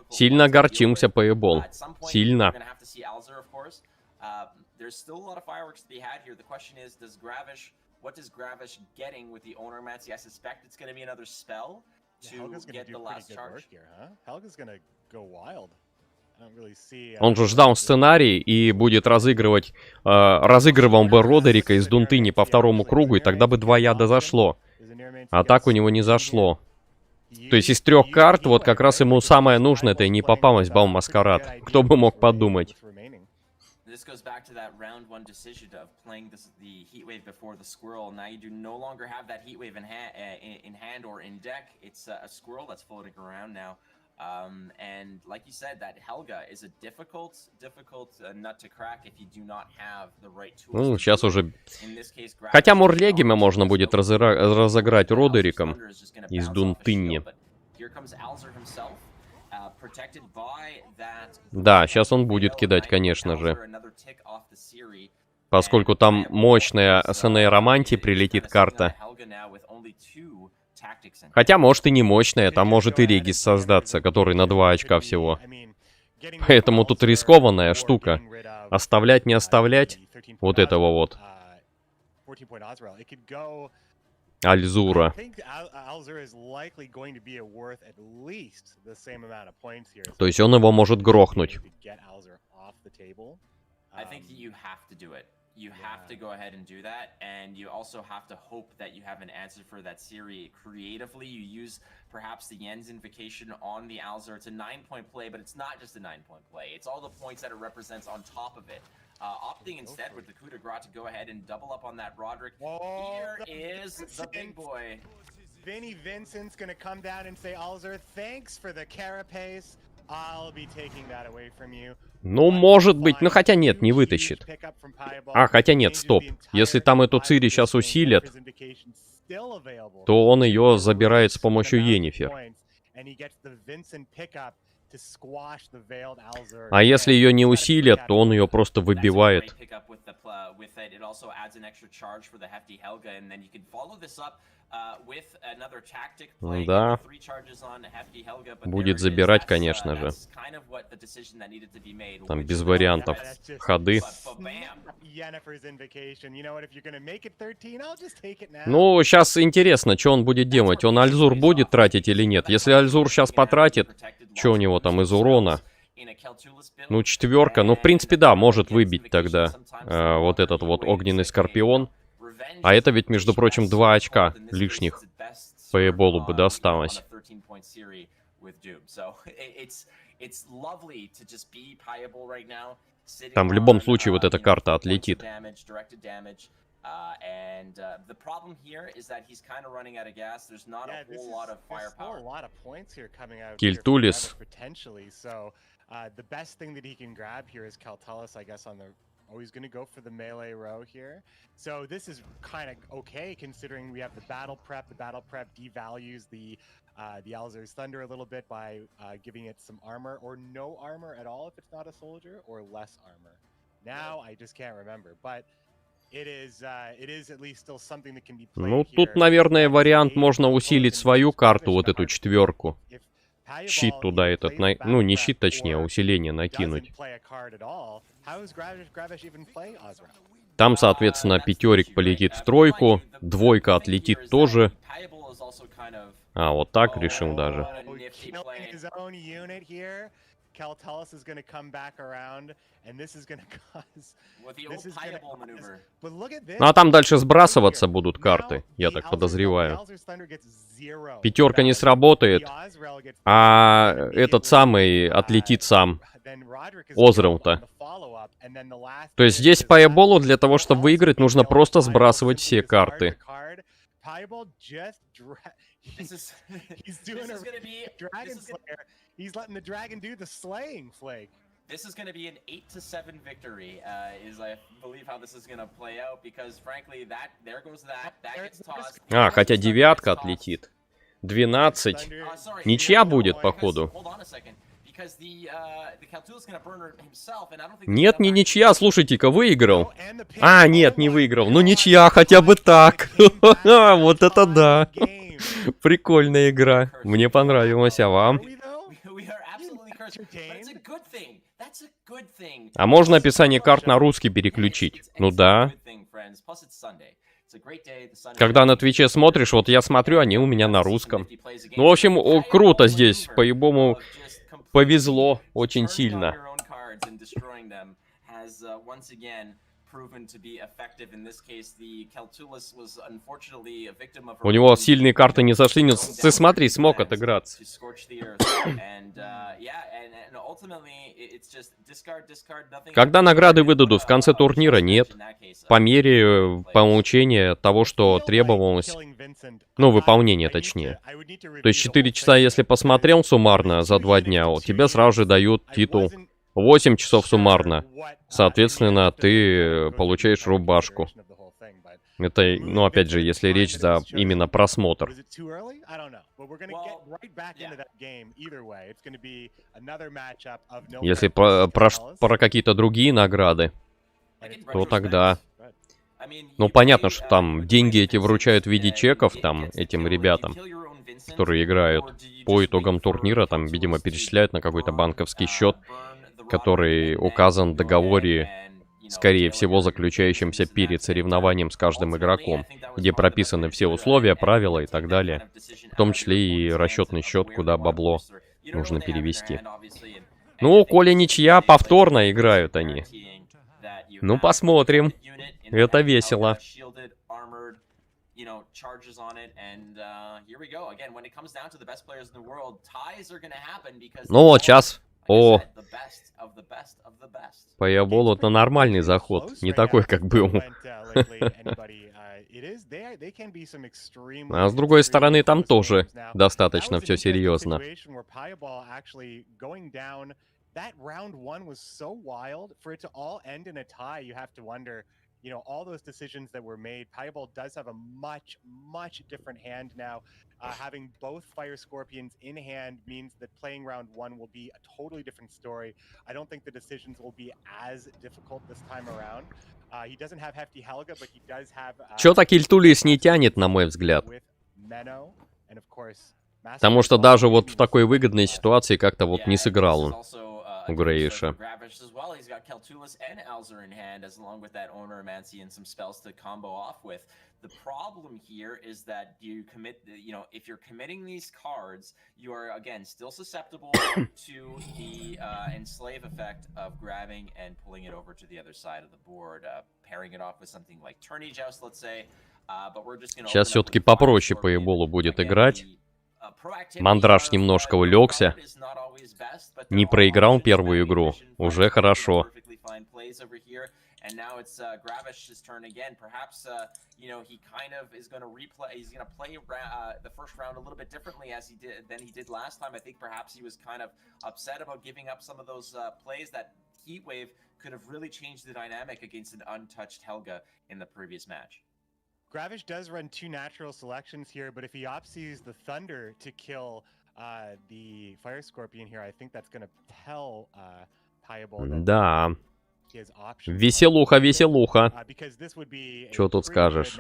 Сильно огорчился Payball. Сильно. What does Gravish getting with the Ownermancy? I suspect it's going to be another spell to get the last charge. Helga's gonna go wild. I don't really see. Он же ждал сценарий и будет разыгрывать... разыгрывал бы Родерика из Дунтыни по второму кругу, и тогда бы 2 яда зашло. А так у него не зашло. То есть из 3 карт, вот как раз ему самое нужное, это и не попалась Бал-Маскарад. Кто бы мог подумать. This goes back to that round 1 decision of playing the Heatwave before the Squirrel. Now you do no longer have that Heatwave in hand or in deck. It's a Squirrel that's floating around now. And like you said, that Helga is a difficult nut to crack if you do not have the right tools. Ну, сейчас уже... Хотя Мурлегима можно будет разыграть Родериком из Дунтыни. Да, сейчас он будет кидать, конечно же. Поскольку там мощная СН-романти прилетит карта. Хотя, может и не мощная, там может и Регис создаться, который на 2 очка всего. Поэтому тут рискованная штука. Оставлять, не оставлять вот этого вот. Альзура. То есть он его может грохнуть. You have to go ahead and do that, and you also have to hope that you have an answer for that Siri creatively. You use perhaps the Yen's Invocation on the Alzur. It's a 9-point play, but it's not just a 9-point play. It's all the points that it represents on top of it. Opting instead with the coup de grace to go ahead and double up on that Roderick. Here is the big boy. Vinny Vincent's gonna come down and say, Alzur, thanks for the carapace. I'll be taking that away from you. Ну, может быть. Ну, хотя нет, не вытащит. А, хотя нет, стоп. Если там эту Цири сейчас усилят, то он ее забирает с помощью Йеннифер. А если ее не усилят, то он ее просто выбивает. Да. Будет забирать, конечно же. Там без вариантов. Ходы. Ну, сейчас интересно, что он будет делать. Он Альзур будет тратить или нет? Если Альзур сейчас потратит, что у него там из урона? Ну, 4. Ну, в принципе, да, может выбить тогда вот этот вот огненный скорпион. А это ведь, между прочим, 2 очка лишних Payball'у бы досталось. Там в любом случае вот эта карта отлетит. Кильтулис. Oh, he's going to go for the melee row here. So this is kind of okay, considering we have the battle prep. The battle prep devalues the Alzur's Thunder a little bit by giving it some armor, or no armor at all if it's not a soldier, or less armor. Now I just can't remember, but it is at least still something that can be played. Ну, тут, наверное, вариант можно усилить свою карту, вот эту 4. Щит туда этот, ну не щит, точнее, а усиление накинуть. Там, соответственно, 5 полетит в 3, 2 отлетит тоже. А, вот так решил даже. Ну а там дальше сбрасываться будут карты, я так подозреваю. 5 не сработает, а этот самый отлетит сам. Озрел-то. То есть здесь Payball'у для того, чтобы выиграть, нужно просто сбрасывать все карты. This is going to be an 8-7 victory, is I believe how this is going to play out, because frankly, there goes that gets tossed. А, хотя 9 отлетит. 12. Ничья будет, походу. Нет, не ничья, слушайте-ка, выиграл. А, нет, не выиграл. Ну ничья, хотя бы так. Вот это да. Прикольная игра. Мне понравилась, а вам? А можно описание карт на русский переключить? Ну да. Когда на Твиче смотришь, вот я смотрю, они у меня на русском. Ну, в общем, круто здесь. По-любому повезло очень сильно. У него сильные карты не зашли, но ты смотри, смог отыграться. Когда награды выдадут? В конце турнира? Нет. По мере получения того, что требовалось. Ну, выполнения, точнее. То есть 4 часа, если посмотрел суммарно за 2 дня, вот, тебе сразу же дают титул. 8 часов суммарно. Соответственно, ты получаешь рубашку. Это, ну, опять же, если речь за именно просмотр. Если про какие-то другие награды, то тогда... Ну, понятно, что там деньги эти вручают в виде чеков, там, этим ребятам, которые играют. По итогам турнира, там, видимо, перечисляют на какой-то банковский счет, который указан в договоре, скорее всего, заключающемся перед соревнованием с каждым игроком, где прописаны все условия, правила и так далее, в том числе и расчетный счет, куда бабло нужно перевести. Ну, коли ничья, повторно играют они. Ну, посмотрим. Это весело. Ну вот сейчас. О, по Яболу это нормальный заход, не такой, как был. А с другой стороны, там тоже достаточно все серьезно. You know, all those decisions that were made, Piebald does have a much different hand now. Having both Fire Scorpions in hand means that playing round 1 will be a totally different story. I don't think the decisions will be as difficult this time around. He doesn't have Hefty Helga, but he does have... Чё-то Кильтулис не тянет, на мой взгляд. Потому что даже вот в такой выгодной ситуации как-то вот не сыграл он. У Грейша. The problem here is that you commit, you know, if you're committing these cards, you are again still susceptible to the enslave effect of grabbing and pulling it over to the other side of the board, pairing it off with something like Tourney Joust, let's say. But we're just going to... Сейчас все-таки попроще по Эболу будет играть. Мандраж немножко улегся. Не проиграл первую игру. Уже хорошо. And now it's Gravish's turn again. Perhaps, you know, he kind of is going to replay. He's going to play the first round a little bit differently than he did last time. I think perhaps he was kind of upset about giving up some of those plays. That heat wave could have really changed the dynamic against an untouched Helga in the previous match. Gravish does run 2 natural selections here, but if he opts to use the Thunder to kill the Fire Scorpion here, I think that's going to tell Piebald. Да. Веселуха, веселуха. Что тут скажешь?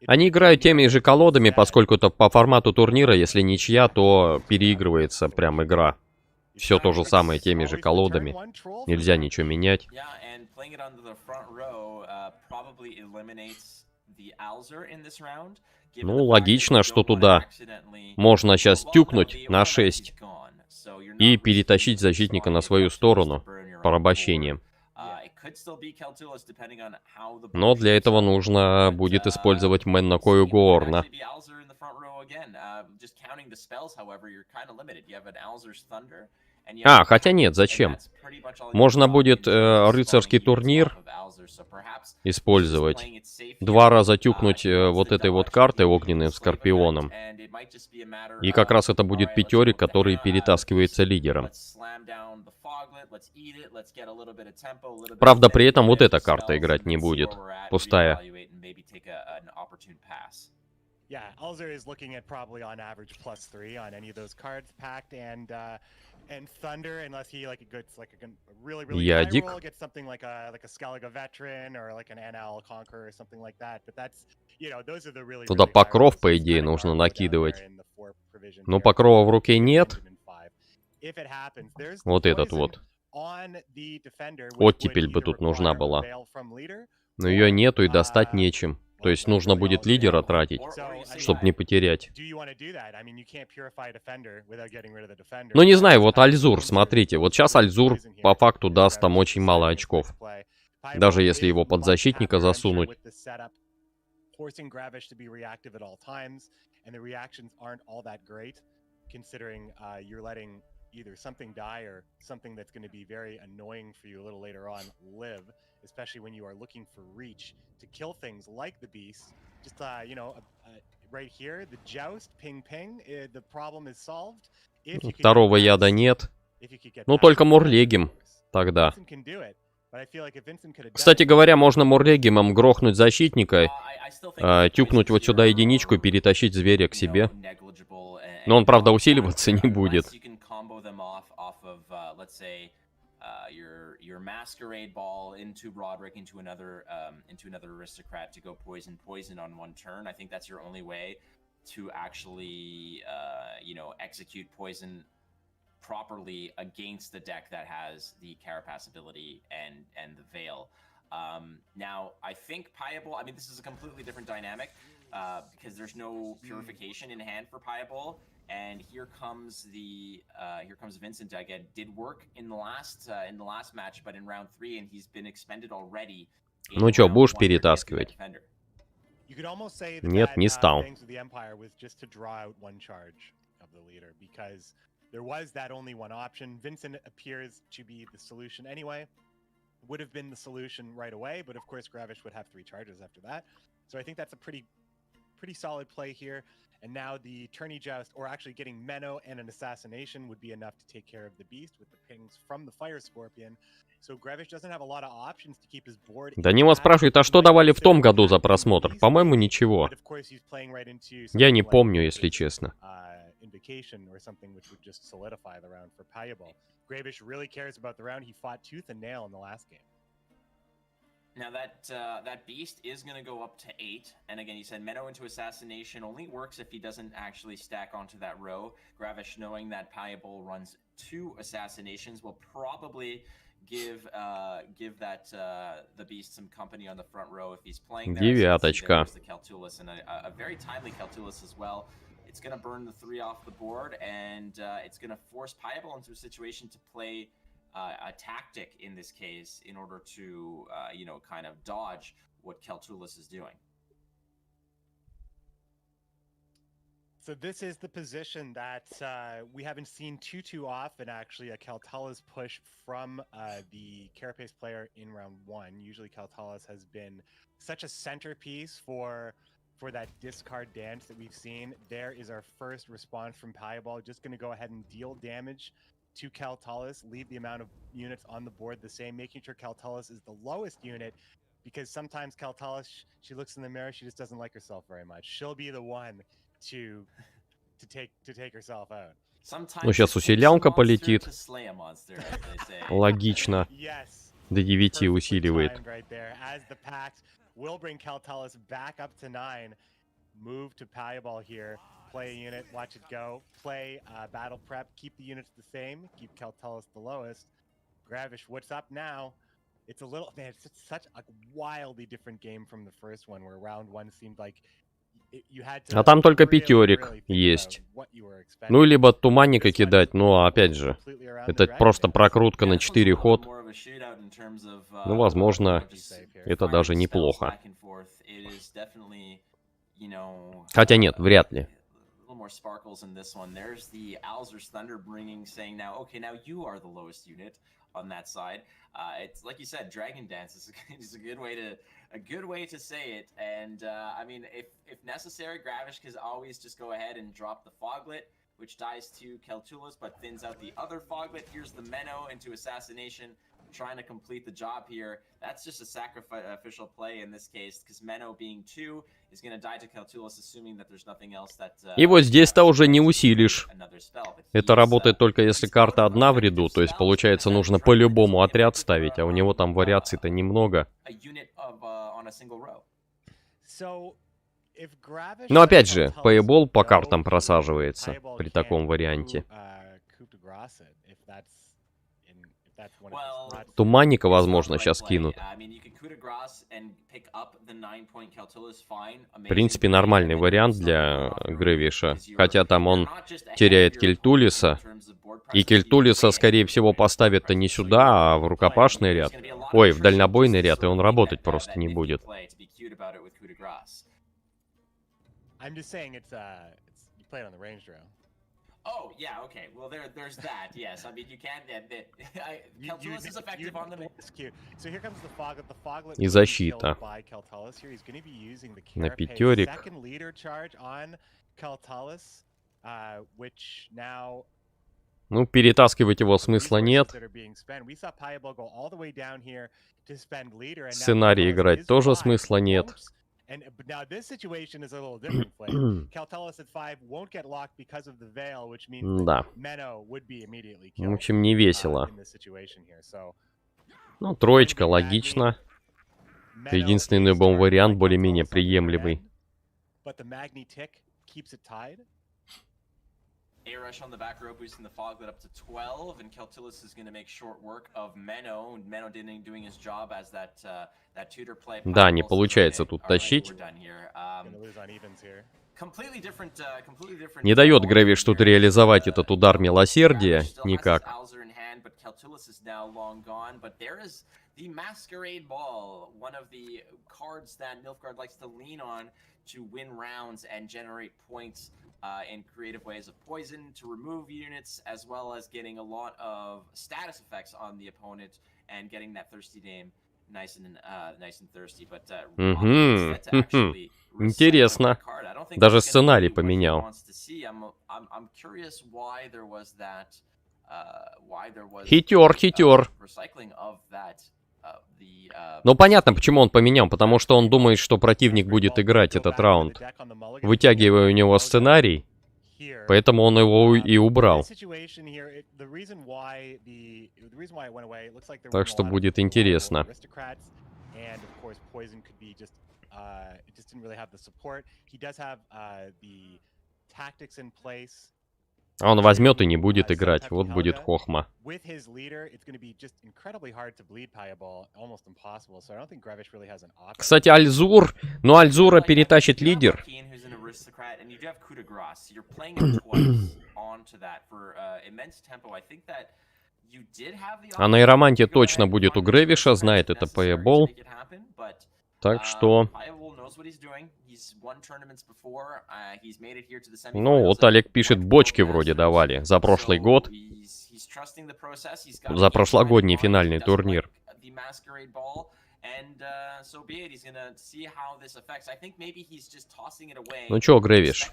Они играют теми же колодами, поскольку то по формату турнира, если ничья, то переигрывается прям игра. Все то же самое теми же колодами. Нельзя ничего менять. Ну, логично, что туда можно сейчас тюкнуть на 6 и перетащить защитника на свою сторону порабощением. Но для этого нужно будет использовать Меннакою Горна. А, хотя нет, зачем? Можно будет рыцарский турнир использовать. 2 раза тюкнуть вот этой вот картой огненным скорпионом. И как раз это будет пятерик, который перетаскивается лидером. Правда, при этом вот эта карта играть не будет. Пустая. Yeah, Alzer is looking at probably on average +3 on any of those cards packed, and Thunder, unless he like gets like a really high roll, gets something like a Skellige Veteran or like an NL Conqueror or something like that. But that's, you know, those are the really. Туда покров, по идее, нужно накидывать. Но покрова в руке нет. Вот этот вот. Оттепель бы тут нужна была. Но ее нету и достать нечем. То есть нужно будет лидера тратить, чтобы не потерять. Ну не знаю, вот Альзур, смотрите. Вот сейчас Альзур по факту даст там очень мало очков. Даже если его под защитника засунуть. Either something die or something that's going to be very annoying for you a little later on live, especially when you are looking for reach to kill things like the beast. Just you know, right here, the joust, ping, the problem is solved. Второго яда нет. Ну только Мурлегим тогда. Кстати говоря, можно Мурлегимом грохнуть защитника, тюкнуть вот сюда единичку и перетащить зверя к себе. Но он, правда, усиливаться не будет. Your masquerade ball into Broderick into another aristocrat to go poison on one turn. I think that's your only way to actually you know, execute poison properly against the deck that has the Carapace ability and the Veil. Now I think Pieball, I mean, this is a completely different dynamic because there's no purification in hand for Pieball. And here comes Vincent again. Did work in the last match, but in round 3, and he's been expended already. Ну чё, будешь перетаскивать? Нет, не стал. There was that only one option. Vincent appears to be the solution anyway. Would have been the solution right away, but of course Gravish would have 3 charges after that. So I think that's a pretty solid play here. And now the tourney joust, or actually getting Menno and an assassination, would be enough to take care of the beast with the pings from the fire scorpion. So Gravish doesn't have a lot of options to keep his board. Данила спрашивает, а что давали в том году за просмотр? По-моему, ничего. Я не помню, если честно. Invocation or something which would just solidify the round for Pieball. Gravish really cares about the round. He fought tooth and nail in the last game. Now that beast is going to go up to 8, and again, he said Menno into assassination only works if he doesn't actually stack onto that row. Gravish, knowing that Pieball runs 2 assassinations, will probably give that the beast some company on the front row if he's playing there. Девяточка. The Keltulis, and a very timely Keltulis as well. It's going to burn the 3 off the board, and it's going to force Pieball into a situation to play a tactic in this case in order to, you know, kind of dodge what Keltulis is doing. So this is the position that we haven't seen too often, actually, a Keltulis push from the Carapace player in round 1. Usually Keltulis has been such a centerpiece for that discard dance that we've seen. There is our first response from Pieball. Just going to go ahead and deal damage to Keltulis, leave the amount of units on the board the same, making sure Keltulis is the lowest unit, because sometimes Keltulis, she looks in the mirror, she just doesn't like herself very much. She'll be the one to take herself out. Ну, сейчас усилянка полетит. Логично. До 9 усиливает. Will bring Keltulis back up to 9. Move to Pieball here. Play a unit, watch it go. Play battle prep, keep the units the same. Keep Keltulis the lowest. Gravish, what's up now? It's a little, man, it's such a wildly different game from the first one, where round 1 seemed like you had to. А там только пятерик есть. Ну, либо туманника кидать, но опять же, это просто прокрутка на 4 ход. Ну, возможно, это даже неплохо. Хотя нет, вряд ли. more sparkles in this one. There's the Alzer's Thunder bringing, saying now, okay, now you are the lowest unit on that side. It's like you said, Dragon Dance is a good way to say it. And I mean, if necessary, Gravish can always just go ahead and drop the Foglet, which dies to Keltulis, but thins out the other Foglet. Here's the Menno into Assassination, trying to complete the job here. That's just a sacrificial play in this case, because Menno being 2 is going to die to Keltulis, assuming that there's nothing else that... И вот здесь-то уже не усилишь. Это работает только если карта одна в ряду, то есть получается нужно по-любому отряд ставить, а у него там вариаций-то немного. Но опять же, пейбол по картам просаживается при таком варианте. Туманника, возможно, сейчас кинут. В принципе, нормальный вариант для Грэвиша. Хотя там он теряет Кельтулиса. И Кельтулиса, скорее всего, поставят-то не сюда, а в рукопашный ряд. Ой, в дальнобойный ряд, и он работать просто не будет. Oh, yeah, okay. Well, there's that, yes. I mean, you can't... Keltulis is effective on the... So here comes the Foglet. The Foglet И защита. На пятерик. Ну, перетаскивать его смысла нет. Сценарий играть тоже смысла нет. Now this situation is a little different. Keltulis at 5 won't get locked because of the veil, which means Menno would be immediately killed. В общем, не весело. Ну, троечка, логично. Единственный бомб-вариант более-менее приемлемый. A-Rush on the back row, boosting the Foglet up to 12, and Keltulis is going to make short work of Menno. Menno doing his job as that tutor play. Да, не получается тут тащить. Не дает Грэвиш тут реализовать этот удар милосердия никак. The Masquerade Ball, one of the cards that Nilfgaard likes to lean on to win rounds and generate points in creative ways of poison, to remove units, as well as getting a lot of status effects on the opponent and getting that Thirsty Dame nice and thirsty. But интересно. Даже сценарий поменял. Хитер. Ну, понятно, почему он поменял. Потому что он думает, что противник будет играть этот раунд, вытягивая у него сценарий. Поэтому он его и убрал. Так что будет интересно. А он возьмет и не будет играть. Вот будет хохма. Кстати, Альзур. Ну, Альзура перетащит лидер. А на Иероманте точно будет у Грэвиша. Знает это пейбол. Так что... Ну, вот Олег пишет, бочки вроде давали за прошлый год. За прошлогодний финальный турнир. Ну чё, Грэвиш?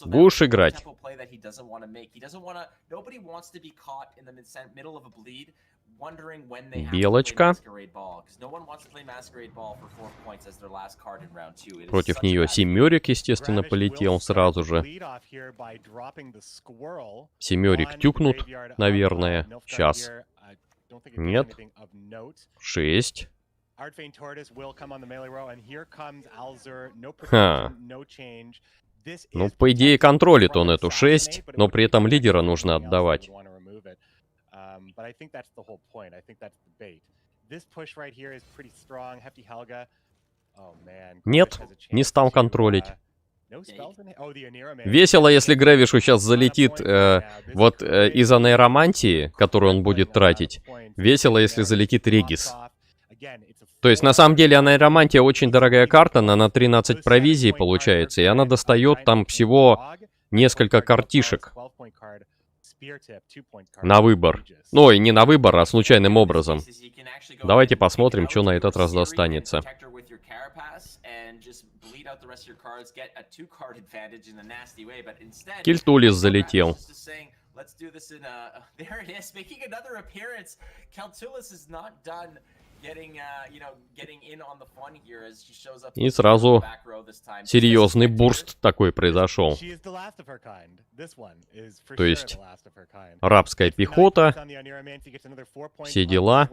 Будешь играть? Белочка. Против нее семерик, естественно, полетел сразу же. Семерик тюкнут, наверное. Сейчас. Нет. 6. Ха. Ну, по идее, контролит он эту 6, но при этом лидера нужно отдавать. Нет, не стал контролить. Весело, если Грэвишу сейчас залетит вот из-за нейромантии, которую он будет тратить. Весело, если залетит Регис. То есть, на самом деле, Анайромантия очень дорогая карта, она на 13 провизий получается, и она достает там всего несколько картишек на выбор. Ну, и не на выбор, а случайным образом. Давайте посмотрим, что на этот раз достанется. Кильтулис залетел. И сразу серьезный бурст такой произошел. То есть рабская пехота, все дела.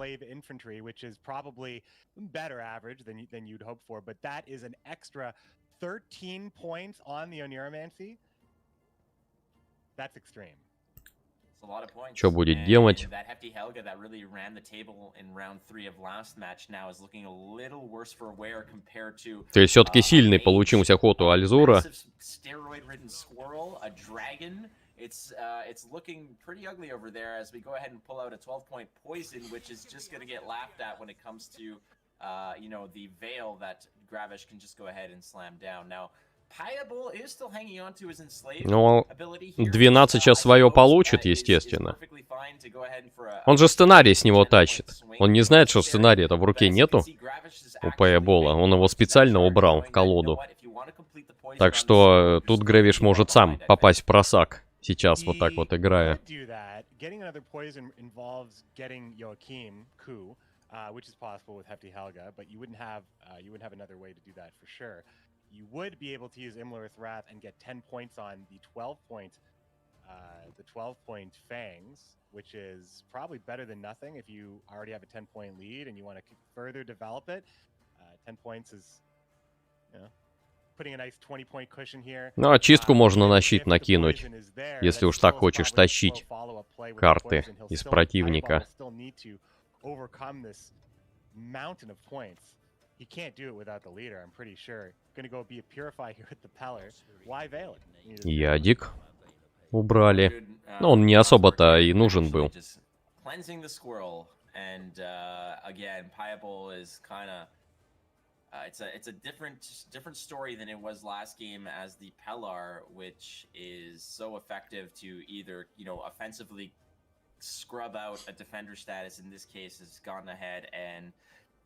Что будет делать? То есть все-таки сильный получился ход у Альзура. It's looking pretty ugly over there as we go ahead and pull out a 12-point poison, which is just going to get laughed at when it comes to, you know, the veil that Gravish can just go ahead and slam down. Now, Piable is still hanging on to his enslaved ability here. 12 сейчас свое получит, естественно. Он же сценарий с него тащит. Он не знает, что сценария-то в руке нету у Паябола. Он его специально убрал в колоду. Так что тут Грэвиш может сам попасть в просак. Сейчас вот так вот играя. You would be able to use Imlerith Wrath and get 10 points on the 12-point Fangs, which is probably better than nothing if you already have a 10-point lead and you want to further develop it. 10 points is, you know, putting a nice 20-point cushion here. Ну, очистку можно на щит накинуть, если уж так хочешь тащить карты из противника. He can't do it without the leader, I'm pretty sure. Gonna go be a purify here with the Peller. Why veil it? Ядик убрали. Но он не особо-то и нужен был. Cleansing the squirrel, and again, Piable is kind of it's a different story than it was last game as the Pellar, which is so effective to either, you know, offensively scrub out a defender status. In this case, has gone ahead and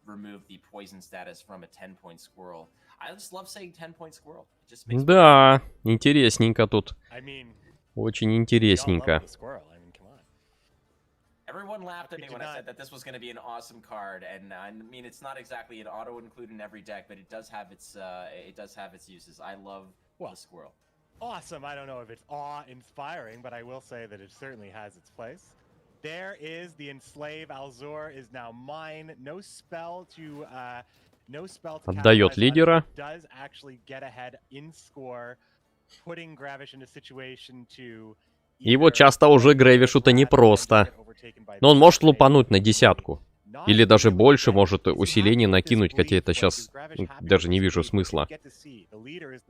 remove the poison status from a 10-point squirrel. I just love saying 10-point squirrel. It just makes Да, интересненько тут. Очень интересненько. Everyone laughed at me when I said that this was going to be an awesome card, and I mean it's not exactly an auto include in every deck, but it does have its uses. I love the squirrel. Awesome. I don't know if it's awe-inspiring, but I will say that it certainly has its place. There is the enslave. Alzur is now mine. No spell to отдает лидера. Does actually get ahead in score, putting Gravish in a situation to. И вот часто уже Грэвишу-то непросто. Но он может лупануть на десятку. Или даже больше может усиление накинуть, хотя это сейчас даже не вижу смысла.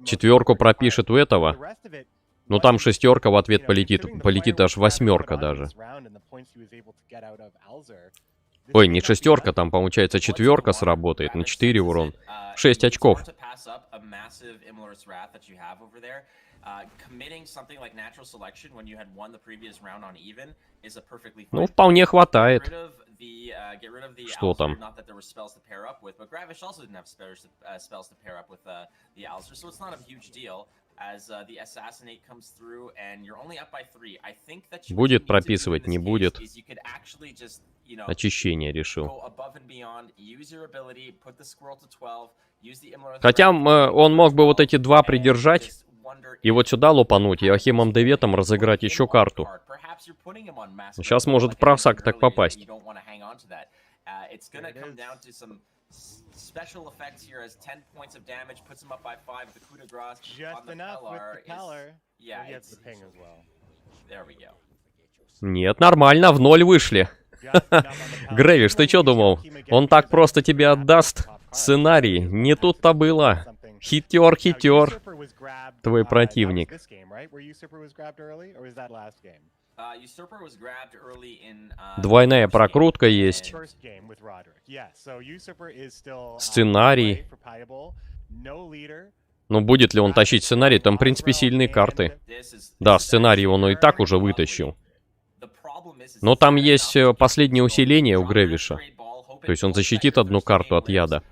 Четверку пропишет у этого. Ну там шестерка в ответ полетит. Полетит аж восьмерка даже. Ой, не шестерка, там получается четверка сработает на 4 урон. 6 очков. Ну, вполне хватает. Что там? Будет прописывать, не будет. Очищение решил. Хотя он мог бы вот эти два придержать и вот сюда лупануть, и Ахимом Деветом разыграть еще карту. Сейчас может в просак так попасть. Special effects here as 10 points of damage puts him up by 5 with the coup de grace on the Pellar. Yeah, it's the ping as well. There we go. Нет, нормально, в 0 вышли. Грэвиш, ты что думал? Он так просто тебе отдаст сценарий? Не тут-то было. Хитер, хитер. Твой противник. Двойная прокрутка есть. Сценарий. Но будет ли он тащить сценарий? Там, в принципе, сильные карты. Да, сценарий он и так уже вытащил. Но там есть последнее усиление у Грэвиша. То есть он защитит одну карту от яда.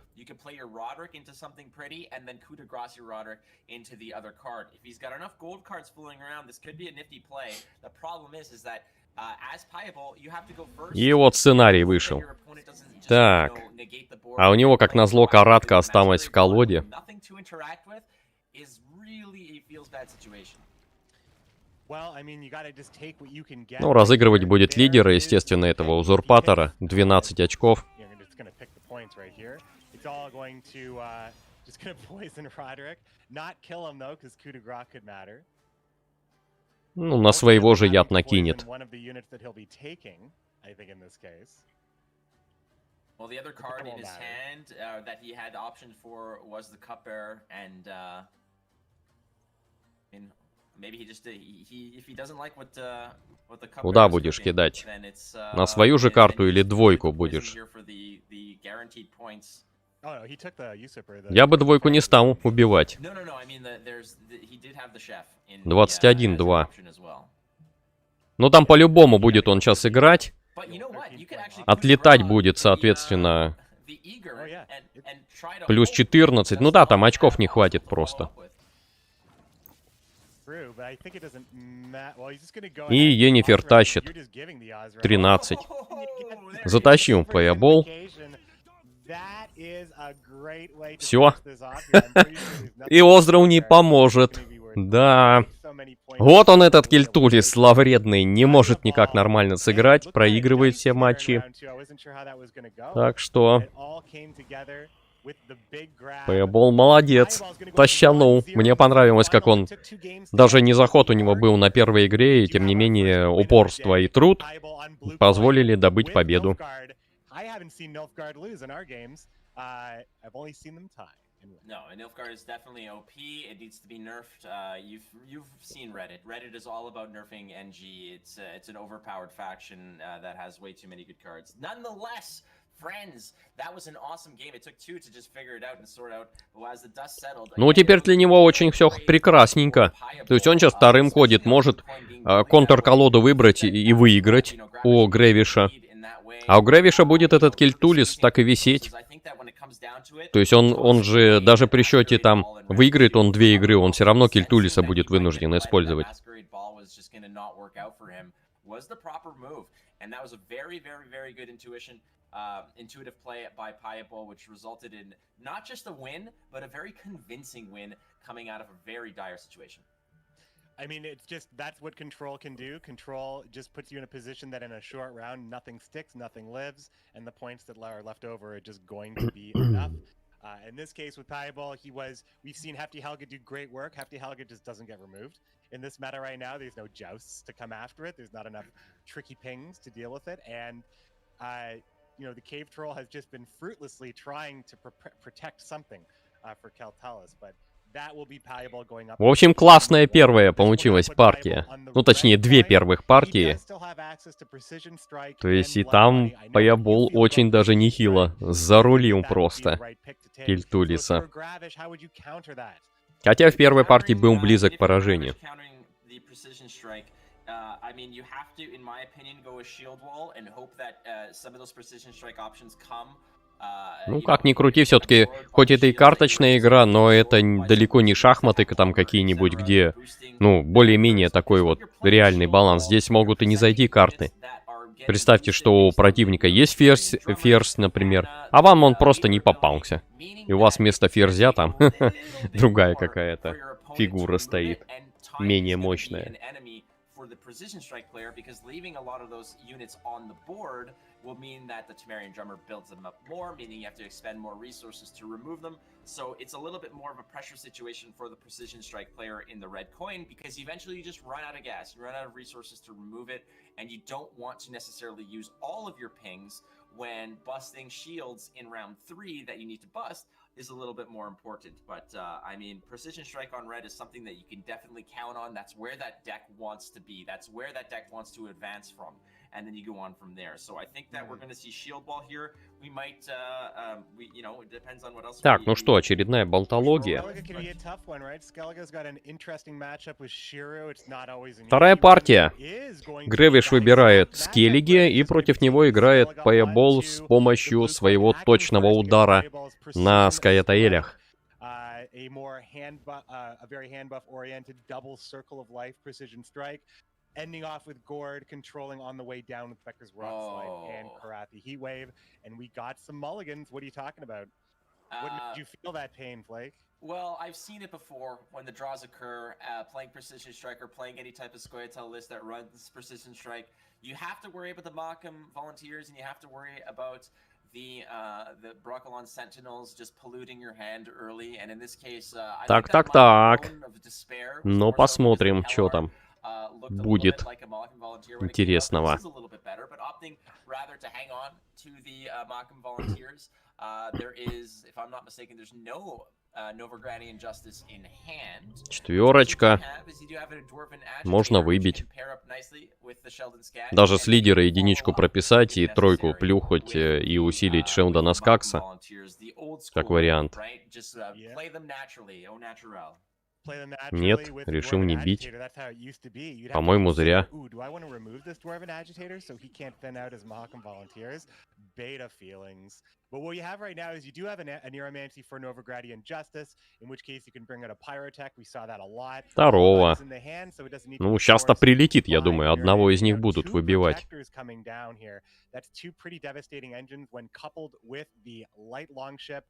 И вот сценарий вышел. Так. А у него, как назло, каратка осталась в колоде. Ну, разыгрывать будет лидера, естественно, этого узурпатора. 12 очков. Ну, на своего же яд накинет. Well, the other card in his hand that he had option for was the cupbearer, and maybe he just if he doesn't like what the cupbearer. Куда будешь кидать? На свою же карту или двойку будешь? Я бы двойку не стал убивать. 21-2. Ну там по-любому будет он сейчас играть. Отлетать будет, соответственно, плюс 14. Ну да, там очков не хватит просто. И Йеннифер тащит. 13. Затащил плейбол. Все. И Оздров не поможет. Да. Вот он, этот Кельтулис зловредный, не может никак нормально сыграть, проигрывает все матчи. Так что... Плейбол молодец, тащанул. Мне понравилось, как он... Даже не заход у него был на первой игре, и тем не менее упорство и труд позволили добыть победу. No, and Nilfgaard is definitely OP. It needs to be nerfed. You've seen Reddit. Reddit is all about nerfing NG. It's an overpowered faction that has way too many good cards. Nonetheless, friends, that was an awesome game. It took two to just figure it out and sort out. But as the dust settled, ну, теперь для него очень все прекрасненько. То есть он сейчас вторым ходит, может контр-колоду выбрать и выиграть у Грэвиша. А у Грэвиша будет этот Кельтулис так и висеть. То есть он же даже при счете там выиграет он 2 игры, он все равно Кельтулиса будет вынужден использовать. Intuitive play by Piebol, which resulted in not just a win, but a very convincing win coming out of a very dire situation. I mean, it's just, that's what Control can do. Control just puts you in a position that in a short round, nothing sticks, nothing lives, and the points that are left over are just going to be enough. In this case with Piebol, we've seen Hefty Helga do great work. Hefty Helga just doesn't get removed. In this meta right now, there's no jousts to come after it. There's not enough tricky pings to deal with it. And, you know, the Cave Troll has just been fruitlessly trying to protect something for Keltalis, but в общем, классная первая получилась партия. Ну, точнее, 2 первых партии. То есть и там Piebol очень даже нехило зарулил просто Кельтулиса. Хотя в первой партии был близок к поражению. I mean, you have to, in my opinion, go a shield wall and hope that some of those precision strike options come. Ну, как ни крути, все-таки, хоть это и карточная игра, но это далеко не шахматы там какие-нибудь, где, ну, более-менее такой вот реальный баланс. Здесь могут и не зайти карты. Представьте, что у противника есть ферзь, например, а вам он просто не попался. И у вас вместо ферзя там другая какая-то фигура стоит, менее мощная. The precision strike player, because leaving a lot of those units on the board will mean that the Temerian drummer builds them up more, meaning you have to expend more resources to remove them. So it's a little bit more of a pressure situation for the precision strike player in the red coin, because eventually you just run out of gas, you run out of resources to remove it, and you don't want to necessarily use all of your pings when busting shields in round 3 that you need to bust is a little bit more important. But, I mean, Precision Strike on red is something that you can definitely count on. That's where that deck wants to be. That's where that deck wants to advance from. and then you go on from there. So I think that we're going to see shield wall here. We might, you know, it depends on what else. Так, ну что, очередная болтология. Вторая партия. Грэвиш выбирает Скеллиги и против него играет Payable с помощью своего точного удара на Скаятаэлях. A very hand buff oriented double circle of life precision strike, ending off with Gord controlling on the way down with Becker's Rock Slide and Karathi Heat Wave, and we got some mulligans. What are you talking about? What made you feel that pain, Flake? Well, I've seen it before when the draws occur, playing Precision Strike or playing any type of Scoia'tael list that runs Precision Strike. You have to worry about the Markham Volunteers, and you have to worry about the Broccolon Sentinels just polluting your hand early, and in this case, Так. Ну, посмотрим, что там будет интересного. Четверочка. Можно выбить. Даже с лидера единичку прописать и тройку плюхать и усилить Шелдона Скакса. Как вариант. Нет, решил не бить. По-моему, зря. But what you have right now is you do have a Neuromancy for Novigradian Justice, in which case you can bring out a Pyrotech. We saw that a lot. Второго. Ну, сейчас-то прилетит, я думаю. Одного из них будут выбивать. That's two pretty devastating engines when coupled with the light longship,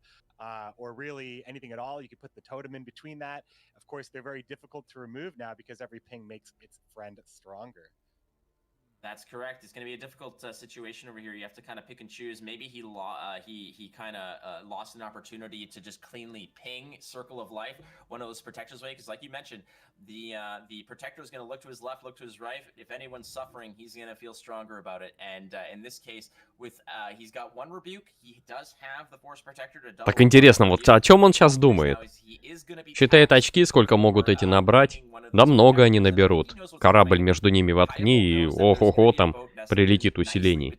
or really anything at all. You could put the totem in between that. Of course, they're very difficult to remove now because every ping makes its friend stronger. That's correct. It's going to be a difficult situation over here. You have to kind of pick and choose. Maybe he kind of lost an opportunity to just cleanly ping Circle of Life, one of those protectors away. Because like you mentioned, the protector is going to look to his left, look to his right. If anyone's suffering, he's going to feel stronger about it. And in this case, with he's got one rebuke, he does have the force protector to double. Так интересно, вот о чем он сейчас думает? Считает очки, сколько могут эти набрать? Да много они наберут. Корабль между ними воткни, и ого-го, там прилетит усилений.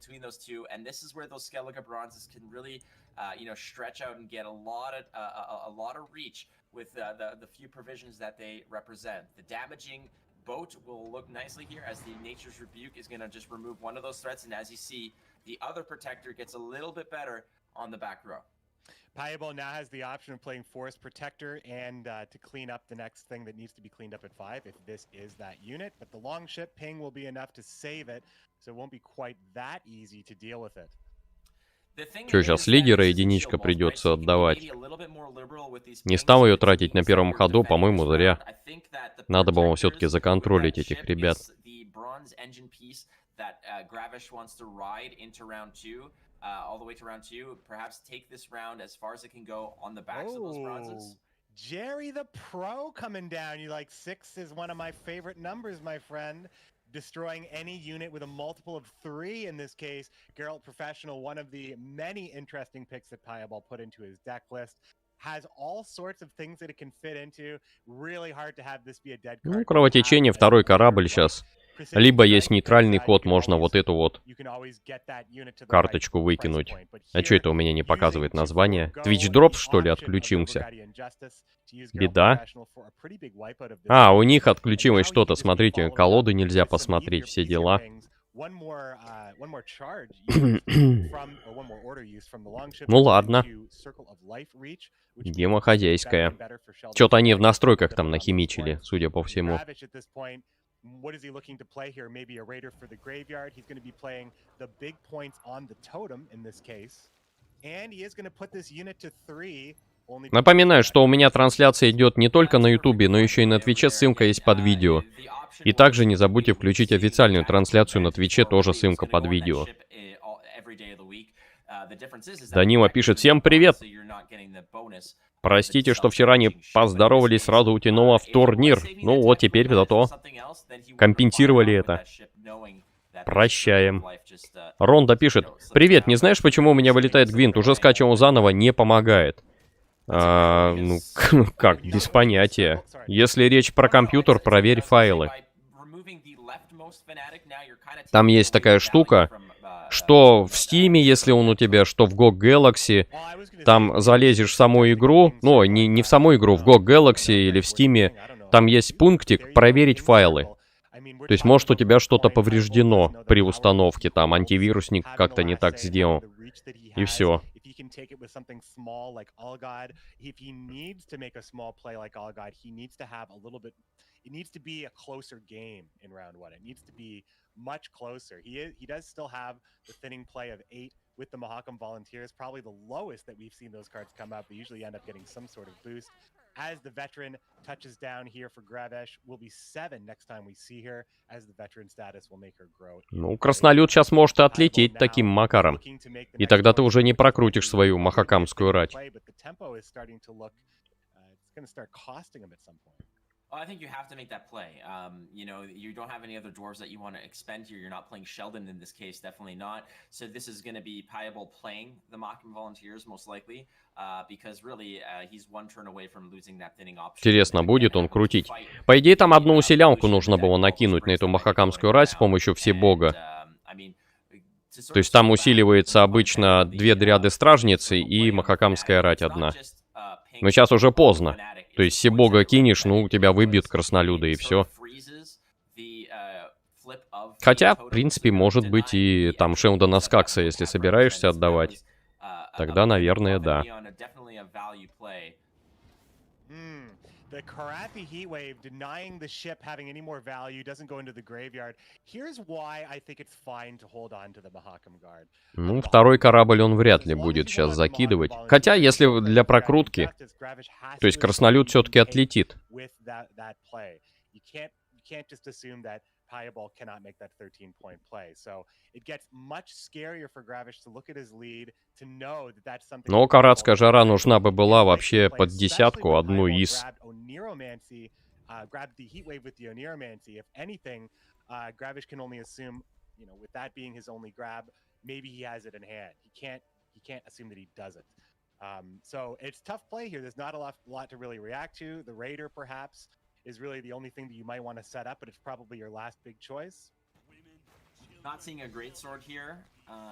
Boat will look nicely here as the Nature's Rebuke is going to just remove one of those threats, and as you see, the other protector gets a little bit better on the back row. Payable now has the option of playing Forest Protector and to clean up the next thing that needs to be cleaned up at 5 if this is that unit, but the Longship ping will be enough to save it, so it won't be quite that easy to deal with it. Что, сейчас лидера единичка придется отдавать? Не стал ее тратить на первом ходу, по-моему, зря. Надо было все-таки законтролить этих ребят. Jerry the Pro coming down. You like 6 is one of my favorite numbers, my friend. Destroying any unit with a multiple of 3 in this case. Geralt Professional, one of the many interesting picks that Payable put into his deck list. Has all sorts of things that it can fit into. Really hard to have this be a dead card. Ну, кровотечение, второй корабль сейчас. Либо есть нейтральный ход, можно вот эту вот карточку выкинуть. А что это у меня не показывает название? Twitch Drop, что ли, отключился? Беда. А, у них отключилось что-то, смотрите, колоды нельзя посмотреть, все дела. Ну ладно. Дема хозяйская. Что-то они в настройках там нахимичили, судя по всему. What is he looking to play here? Maybe a raider for the graveyard. He's going to be playing the big points on the totem in this case. And he is going to put this unit to 3. Напоминаю, что у меня трансляция идет не только на Ютубе, но еще и на Твиче, ссылка есть под видео. И также не забудьте включить официальную трансляцию на Твиче, тоже ссылка под видео. Данила пишет: всем привет! Простите, что вчера не поздоровались, сразу утянуло в турнир. Ну вот, теперь зато компенсировали это. Прощаем. Ронда пишет: привет, не знаешь, почему у меня вылетает Гвинт? Уже скачивал заново, не помогает. Ну, как, без понятия. Если речь про компьютер, проверь файлы. Там есть такая штука, что в Стиме, если он у тебя, что в GOG Galaxy, там залезешь в саму игру, ну, не в саму игру, в GOG Galaxy или в Стиме, там есть пунктик «Проверить файлы». То есть, может, у тебя что-то повреждено при установке, там, антивирусник как-то не так сделал, и все. Much closer. He does still have the thinning play of 8 with the Mahakam Volunteers, probably the lowest that we've seen those cards come up. They usually end up getting some sort of boost. As the veteran touches down here for Gravesh, will be 7 next time we see her, as the veteran status will make her grow. Ну, краснолюд сейчас может отлететь таким макаром. И тогда ты уже не прокрутишь свою махакамскую рать. Well, I think you have to make that play. You know, you don't have any other dwarves that you want to expend here. You're not playing Sheldon in this case, definitely not. So this is going to be Piable playing the Mahakam Volunteers, most likely, because really he's one turn away from losing that thinning option. Интересно, будет он крутить? По идее, там одну усилянку нужно было накинуть на эту махакамскую рать с помощью всебога. То есть там усиливается обычно 2 дряды стражницы и махакамская рать одна. Но сейчас уже поздно. То есть, если бога кинешь, ну, тебя выбьют краснолюды, и все. Хотя, в принципе, может быть и там Шелдона Скакса, если собираешься отдавать. Тогда, наверное, да. The Karathi Heatwave denying the ship having any more value doesn't go into the graveyard. Here's why I think it's fine to hold on to the Mahakam Guard. Ну, второй корабль он вряд ли будет сейчас закидывать. Хотя, если для прокрутки, то есть краснолюд все-таки отлетит. Piable cannot make that 13-point play. So it gets much scarier for Gravish to look at his lead, to know that that's something. Но каратская жара нужна бы была вообще под десятку, одну из. Grab the Heatwave with the Oniromancy. If anything, Gravish can only assume, you know, with that being his only grab, maybe he has it in hand. He can't assume that he doesn't. So it's tough play here. There's not a lot to really react to. The Raider, perhaps, is really the only thing that you might want to set up, but it's probably your last big choice. Not seeing a great sword here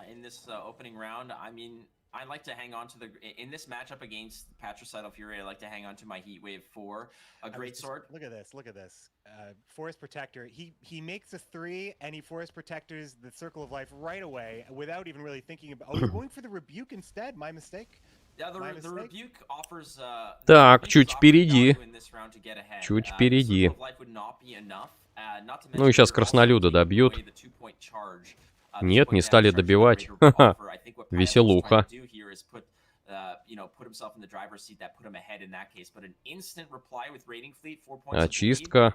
in this opening round. I mean, I like to hang on to in this matchup against Patricidal Fury, I like to hang on to my Heatwave for a great sword. Look at this. Forest Protector, he makes a 3 and he Forest Protectors the Circle of Life right away without even really thinking about, oh, he's going for the Rebuke instead, my mistake. Yeah, the Rebuke offers, так, чуть впереди. Чуть впереди. Ну и сейчас краснолюда добьют. Нет, не стали добивать. Ха-ха. Веселуха. Очистка.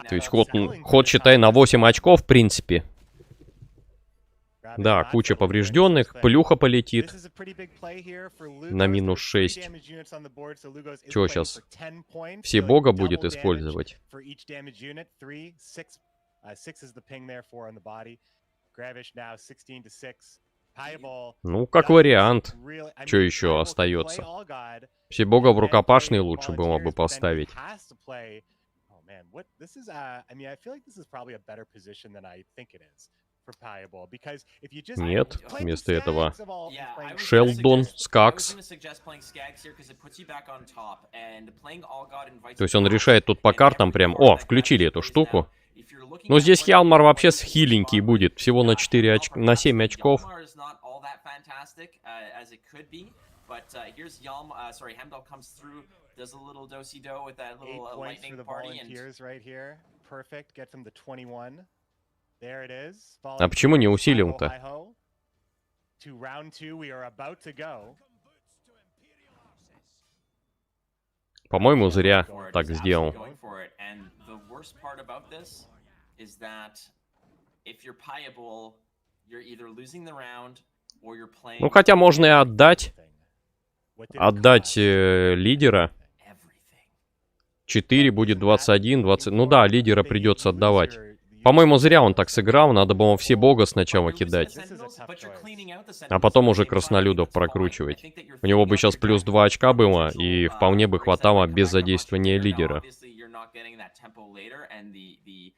То есть ход считай на 8 очков, в принципе. Да, куча поврежденных, плюха полетит на минус 6. Чё сейчас? Все бога будет использовать? Ну, как вариант. Что еще остается? Все бога в рукопашный лучше было бы поставить. Нет, вместо этого Шелдон, Скакс. То есть он решает тут по картам прям... О, включили эту штуку. Но здесь Хьялмар вообще хиленький будет. Всего на 7 очков. А почему не усилил-то? По-моему, зря так сделал. Ну, хотя можно и отдать. Отдать лидера. 4 будет 21, 20... Ну да, лидера придется отдавать. По-моему, зря он так сыграл, надо было все бога сначала кидать. А потом уже краснолюдов прокручивать. У него бы сейчас плюс 2 очка было, и вполне бы хватало без задействования лидера. not getting that tempo later and the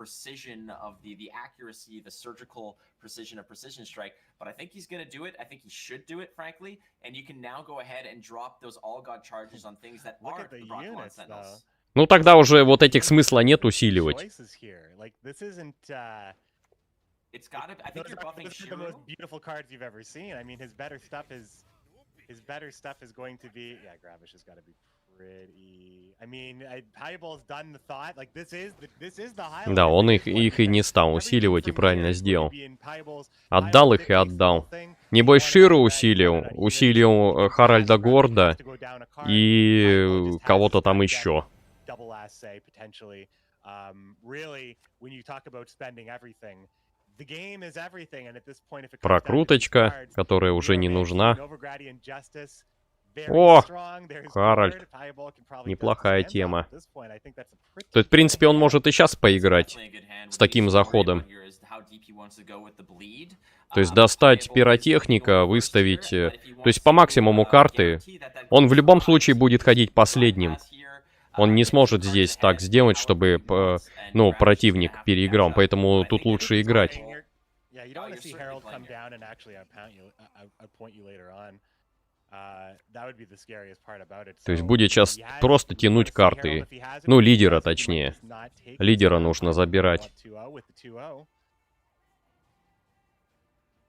precision of the accuracy, the surgical precision of precision strike. But I think he's going to do it. I think he should do it, frankly. And you can now go ahead and drop those all god charges on things that Look aren't at the the Broncolon units, Sentinels. Ну тогда уже вот этих смысла нет усиливать. Choices here. Like, this isn't, It's got to. I think you're buffing those are the Shiru. most beautiful cards you've ever seen. I mean, his better stuff is going to be. Yeah, Gravish has got to be pretty. I mean, Pieball's done the thought. Like, this is the highlight. Да, он их и не стал усиливать и правильно сделал. Отдал их и отдал. Небось Ширу усилил Харальда Горда и кого-то там еще. Прокруточка, которая уже не нужна. О, Харальд. Неплохая тема. То есть, в принципе, он может и сейчас поиграть с таким заходом. То есть достать пиротехника, выставить... То есть по максимуму карты. Он в любом случае будет ходить последним. Он не сможет здесь так сделать, чтобы, ну, противник переиграл. Поэтому тут лучше играть. То есть будет сейчас просто тянуть карты. Ну, лидера точнее. Лидера нужно забирать.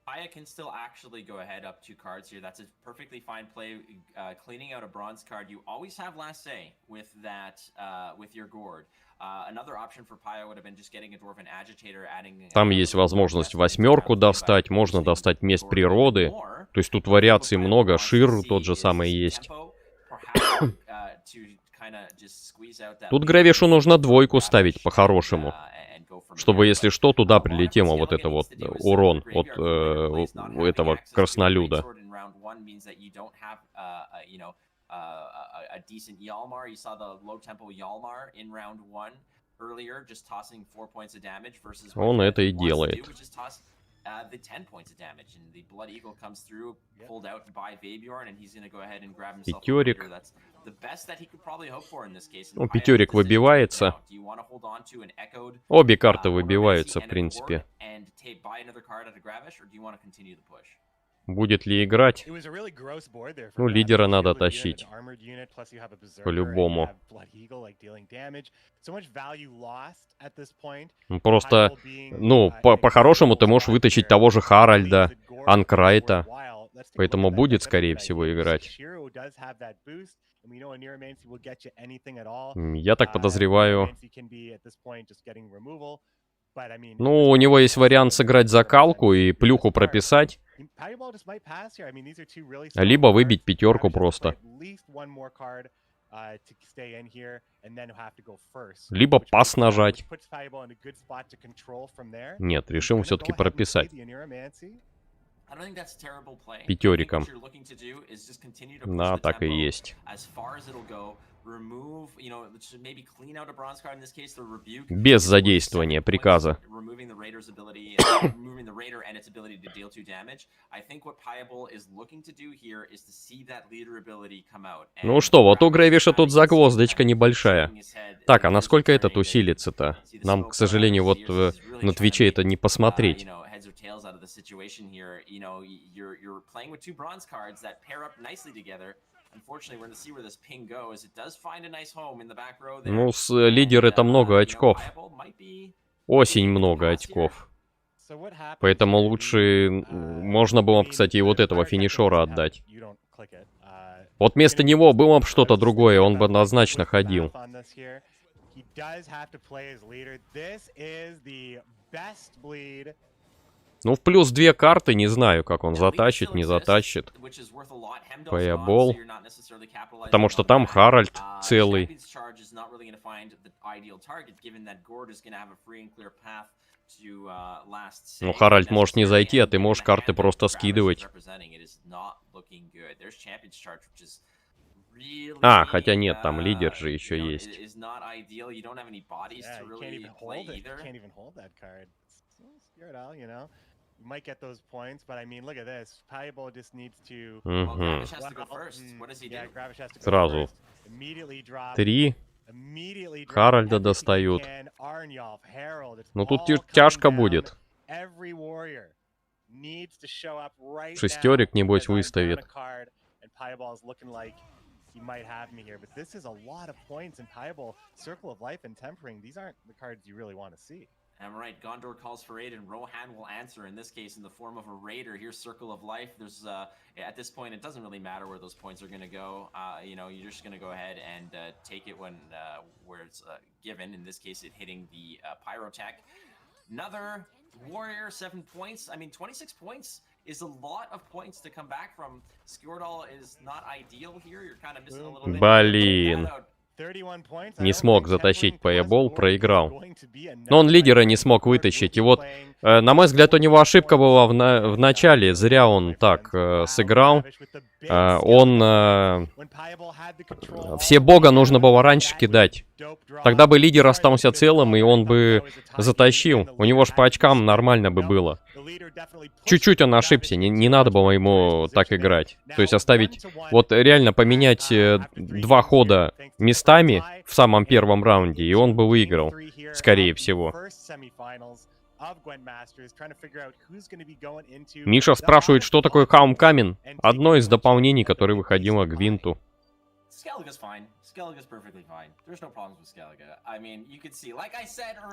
Aya can still actually go ahead up 2 cards here. That's a perfectly fine play. Cleaning out a bronze card. You always have last say with that, with your gourd. Another option for Paya would have been just getting a dwarven agitator, adding. Там есть возможность 8 достать, можно достать месть природы. То есть тут вариаций много. Шир тот же самый есть. Тут Гравишу нужно 2 ставить по-хорошему. Чтобы, если что, туда прилетело вот это вот урон от этого краснолюда. Он это и делает. The 10 points of damage, and the Blood Eagle comes through, pulled out by Vebjorn, and he's going to go ahead and grab himself. Пятерик. That's the best that he could probably hope for in this case. Ну, пятерик выбивается. Обе карты выбиваются, в принципе. Будет ли играть? Ну, лидера надо тащить. По-любому. Просто, ну, по-хорошему ты можешь вытащить того же Харальда, Анкрайта. Поэтому будет, скорее всего, играть. Я так подозреваю. Ну, у него есть вариант сыграть закалку и плюху прописать. Либо выбить 5 просто. Либо пас нажать. Нет, решил все-таки прописать. 5. Да, так и есть. Без задействования приказа. Ну что, вот у Грэвиша тут загвоздочка небольшая. Так, а насколько этот усилится-то? Нам, к сожалению, вот на Твиче это не посмотреть. Ну, с лидер это много очков. Очень много очков. Поэтому лучше... Можно было бы, кстати, и вот этого финишера отдать. Вот вместо него было бы что-то другое, он бы однозначно ходил. Ну, в плюс 2 карты, не знаю, как он затащит, не затащит. Фаербол. Потому что там Харальд целый. Ну, Харальд может не зайти, а ты можешь карты просто скидывать. А, хотя нет, там лидер же еще есть. Might get those points, but I mean, look at this. Pieball just needs to. Сразу. 3. Харальда достают. Ну тут тяжко будет. Шестерик, небось, выставит. He might have me here, but this is a lot of points in Pieball. Circle of Life and Tempering, these aren't the cards you really want to see. I'm right, Gondor calls for aid and Rohan will answer, in this case in the form of a Raider. Here's Circle of Life. There's, at this point, it doesn't really matter where those points are going to go. You know, you're just going to go ahead and take it when where it's given. In this case, it hitting the Pyrotech. Another Warrior, 7 points. I mean, 26 points is a lot of points to come back from. Skjordal is not ideal here. You're kind of missing a little bit. Блин. Не смог затащить Payable, проиграл. Но он лидера не смог вытащить. И вот, на мой взгляд, у него ошибка была в начале. Зря он так сыграл. Все бога нужно было раньше кидать. Тогда бы лидер остался целым, и он бы затащил. У него ж по очкам нормально бы было. Чуть-чуть он ошибся, не надо было ему так играть. То есть оставить, вот реально поменять 2 хода местами в самом первом раунде, и он бы выиграл, скорее всего. Миша спрашивает, что такое Homecoming? Одно из дополнений, которое выходило к Гвинту.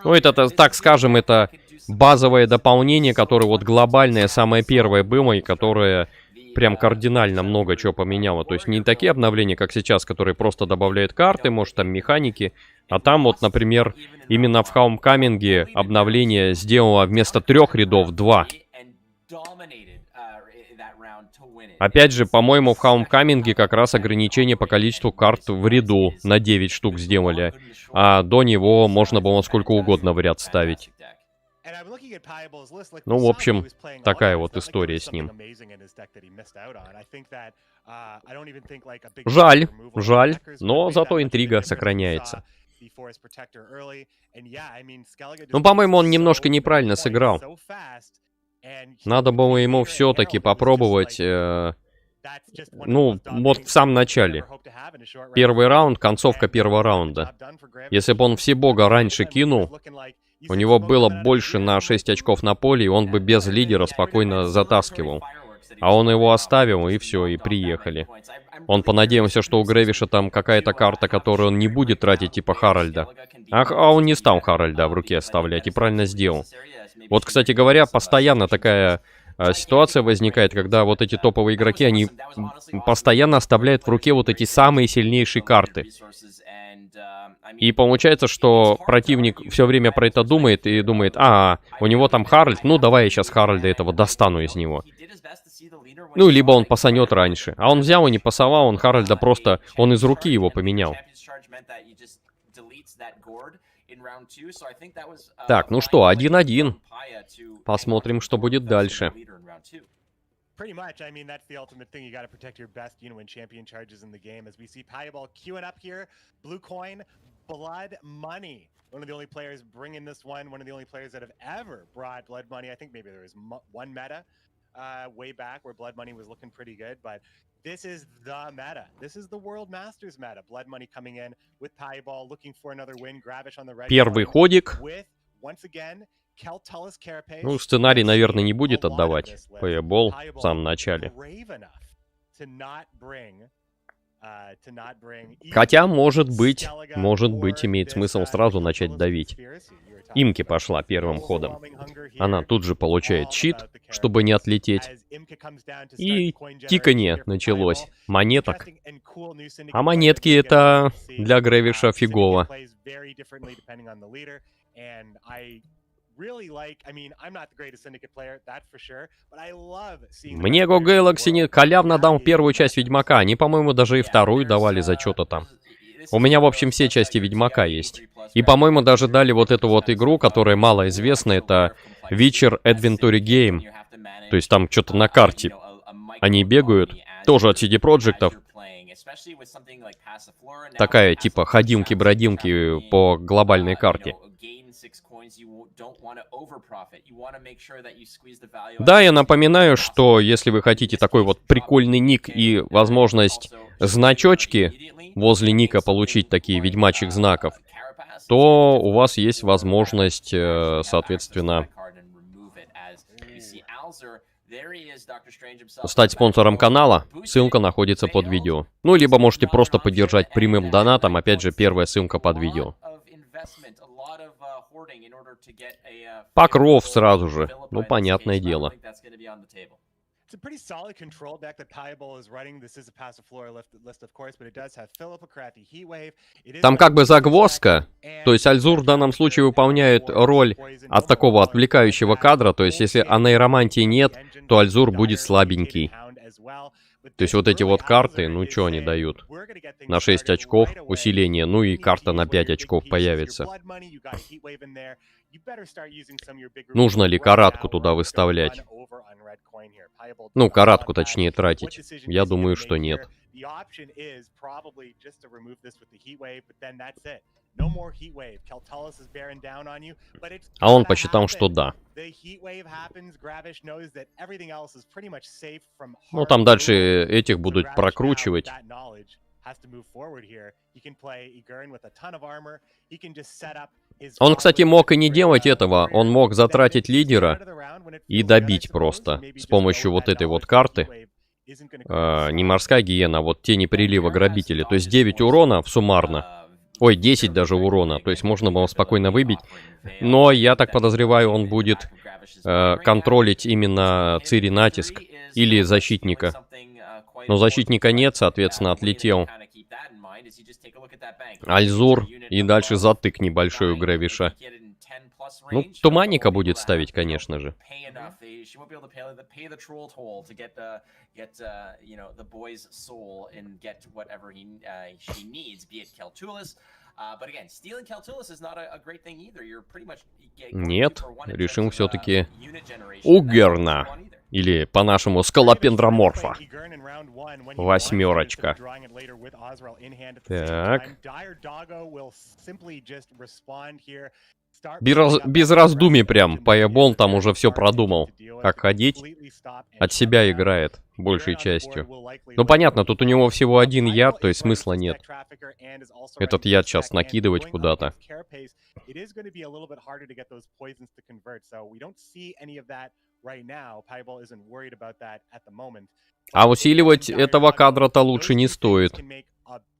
Ну, это, так скажем, это базовое дополнение, которое вот глобальное, самое первое было, и которое прям кардинально много чего поменяло. То есть не такие обновления, как сейчас, которые просто добавляют карты, может, там механики. А там вот, например, именно в Homecoming обновление сделало вместо 3 рядов 2. Опять же, по-моему, в Homecoming как раз ограничение по количеству карт в ряду на 9 штук сделали. А до него можно было сколько угодно в ряд ставить. Ну, в общем, такая вот история с ним. Жаль, жаль, но зато интрига сохраняется. Ну, по-моему, он немножко неправильно сыграл. Надо было ему все-таки попробовать, ну, вот в самом начале. Первый раунд, концовка первого раунда. Если бы он все бога раньше кинул, у него было больше на 6 очков на поле, и он бы без лидера спокойно затаскивал. А он его оставил, и все, и приехали. Он понадеялся, что у Грэвиша там какая-то карта, которую он не будет тратить, типа Харальда. А он не стал Харальда в руке оставлять, и правильно сделал. Вот, кстати говоря, постоянно такая ситуация возникает, когда вот эти топовые игроки, они постоянно оставляют в руке вот эти самые сильнейшие карты. И получается, что противник все время про это думает и думает, у него там Харальд, ну давай я сейчас Харальда этого достану из него. Ну, либо он пасанет раньше. А он взял и не пасовал, он Харальда просто, он из руки его поменял. Так, ну что, 1-1. Посмотрим, что будет дальше. Pretty much, I mean, that's the ultimate thing. You got to protect your best, you know, when champion charges in the game. As we see Pieball queuing up here, blue coin, blood money. One of the only players bringing this one. One of the only players that have ever brought blood money. I think maybe there was one meta way back where blood money was looking pretty good, but this is the meta. This is the World Masters meta. Blood money coming in with Pieball, looking for another win. Gravish on the red. Первый ходик. With once again. Ну, сценарий, наверное, не будет отдавать Payable в самом начале. Хотя, может быть, имеет смысл сразу начать давить. Имки пошла первым ходом. Она тут же получает щит, чтобы не отлететь. И тиканье началось. Монеток. А монетки это для Грэвиша фигово. Мне Go Galaxy халявно дал первую часть Ведьмака. Они, по-моему, даже и вторую давали за что-то там. У меня, в общем, все части Ведьмака есть. И, по-моему, даже дали вот эту вот игру, которая малоизвестна. Это Witcher Adventure Game. То есть там что-то на карте. Они бегают. Тоже от CD Projekt'ов. Такая, типа, ходилки-бродилки по глобальной карте. Да, я напоминаю, что если вы хотите такой вот прикольный ник и возможность значочки возле ника получить, такие ведьмачьих знаков, то у вас есть возможность, соответственно, стать спонсором канала. Ссылка находится под видео. Ну, либо можете просто поддержать прямым донатом. Опять же, первая ссылка под видео. Покров сразу же. Ну, понятное дело. It's a pretty solid control deck that Pieball is running. This is a passive floor list, of course, but it does have Philip, a crafty Heatwave. Там как бы загвоздка. То есть Альзур в данном случае выполняет роль от такого отвлекающего кадра. То есть если анейромантии нет, то Альзур будет слабенький. То есть вот эти вот карты, ну что они дают? На 6 очков усиление, ну и карта на 5 очков появится. Нужно ли каратку туда выставлять? Ну, каратку точнее тратить. Я думаю, что нет. А он посчитал, что да. Ну, там дальше этих будут прокручивать. Он, кстати, мог и не делать этого. Он мог затратить лидера и добить просто с помощью вот этой вот карты. Не морская гиена, а вот тени прилива грабители. То есть 9 урона суммарно. Ой, 10 даже урона. То есть можно было спокойно выбить. Но я так подозреваю, он будет контролить именно Цири натиск или защитника. Но защитника нет, соответственно, отлетел Альзур и дальше затык небольшой у Грэвиша. Ну, туманника будет ставить, конечно же. Нет, решим все-таки Угерна. Или по-нашему скалопендроморфа. 8. Так. Без раздумий прям. Пайебол там уже все продумал. Как ходить. От себя играет, большей частью. Ну понятно, тут у него всего один яд, то есть смысла нет. Этот яд сейчас накидывать куда-то. А усиливать этого кадра-то лучше не стоит.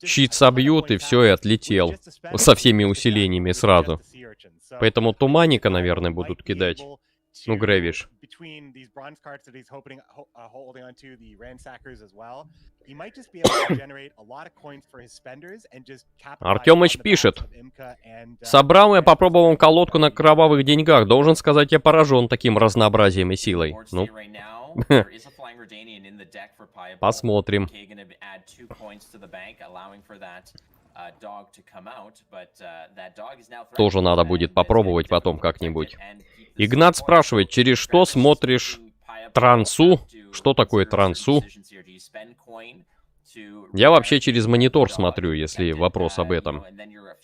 Щит собьют, и все, и отлетел. Со всеми усилениями сразу. Поэтому туманника, наверное, будут кидать. Ну, Грэвиш. Артемыч пишет. Собрал я, попробовал колодку на кровавых деньгах. Должен сказать, я поражен таким разнообразием и силой. Ну, посмотрим. Тоже надо будет попробовать потом как-нибудь. Игнат спрашивает, через что смотришь трансу? Что такое трансу? Я вообще через монитор смотрю, если вопрос об этом.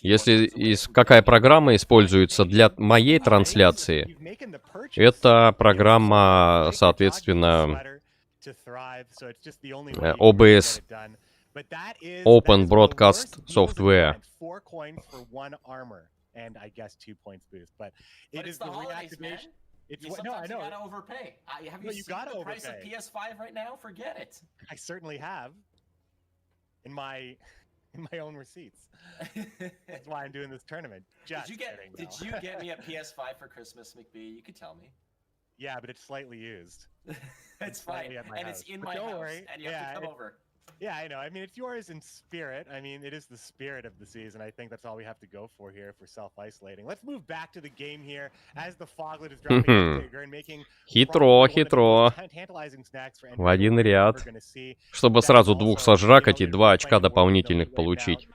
Если какая программа используется для моей трансляции, это программа, соответственно, OBS. Open Broadcast Software. And I guess 2 points boost, but it is the reactivation. It's what? No, I know. You gotta overpay. Have you seen the price of PS5 right now? Forget it. I certainly have. In my own receipts. That's why I'm doing this tournament. Just kidding. Did you get me a PS5 for Christmas, McBee? You could tell me. Yeah, but it's slightly used. It's fine, and it's in my house, and you have to come over. Yeah, I know. I mean, it's yours in spirit. I mean, it is the spirit of the season. I think that's all we have to go for here for self-isolating. Let's move back to the game here as the Foglet is dropping bigger and making хитро. В один ряд. Чтобы сразу двух сожракать и 2 очка дополнительных получить.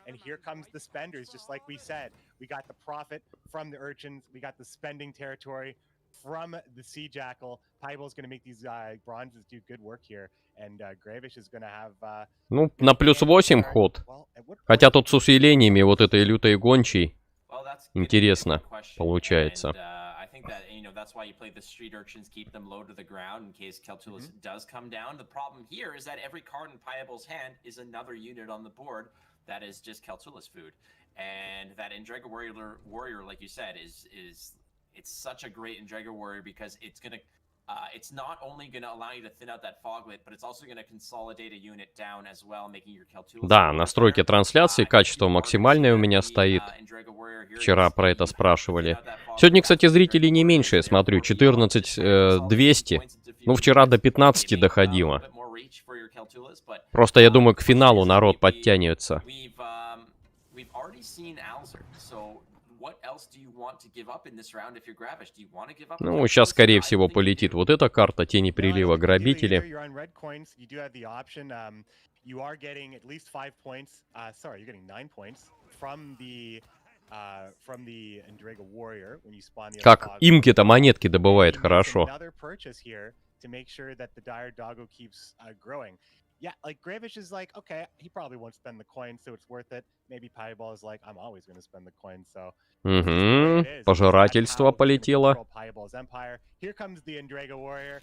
And here comes the spenders, just like we said. We got the profit from the urchins. We got the spending territory from the Sea Jackal. Pieball's going to make these bronzes do good work here. And Gravish is going to have... Ну, на плюс 8 ход. Хотя тут с усилениями вот этой лютой гончей. Интересно получается. that's why you play the street urchins, keep them low to the ground in case Keltulis does come down. The problem here is that every card in Piable's hand is another unit on the board that is just Keltulis food. And that Endrega warrior, like you said, is it's such a great Endrega warrior because it's gonna it's not only gonna allow you to thin out that foglet, but it's also gonna consolidate a unit down as well, making your Keltulis. Да, настройки трансляции, качество максимальное у меня стоит. Вчера про это спрашивали. Сегодня, кстати, зрителей не меньше, я смотрю, 14 200. Ну, вчера до 15 доходило. Просто, я думаю, к финалу народ подтянется. Ну, сейчас, скорее всего, полетит вот эта карта Тени Прилива, Грабители. Как имки-то монетки добывает хорошо. Yeah, like Gravish is like, okay, he probably won't spend the coin, so it's worth it. Maybe Pieball is like, I'm always going to spend the coin, so. Угу, пожирательство полетело. Here comes the Endrega warrior.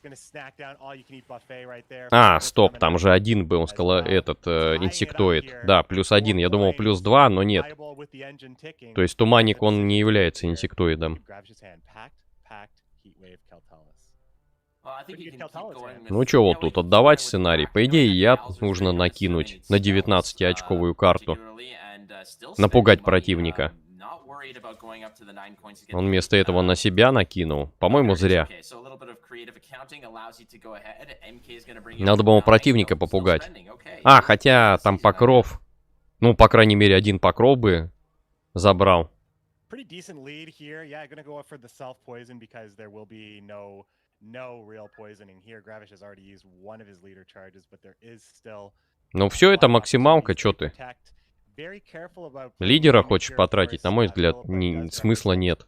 Gonna snack down all you can eat buffet right there. А, стоп, там же один был, сказал этот инсектоид. Да, +1. Я думал +2, но нет. То есть туманник, он не является инсектоидом. Ну чё вот тут, отдавать сценарий? По идее, яд нужно накинуть на 19-очковую карту. Напугать противника. Он вместо этого на себя накинул. По-моему, зря. Надо было противника попугать. А, хотя там покров. Ну, по крайней мере, один покров бы забрал. Ну все, это максималка, чё ты? Лидера хочешь потратить? На мой взгляд, смысла нет.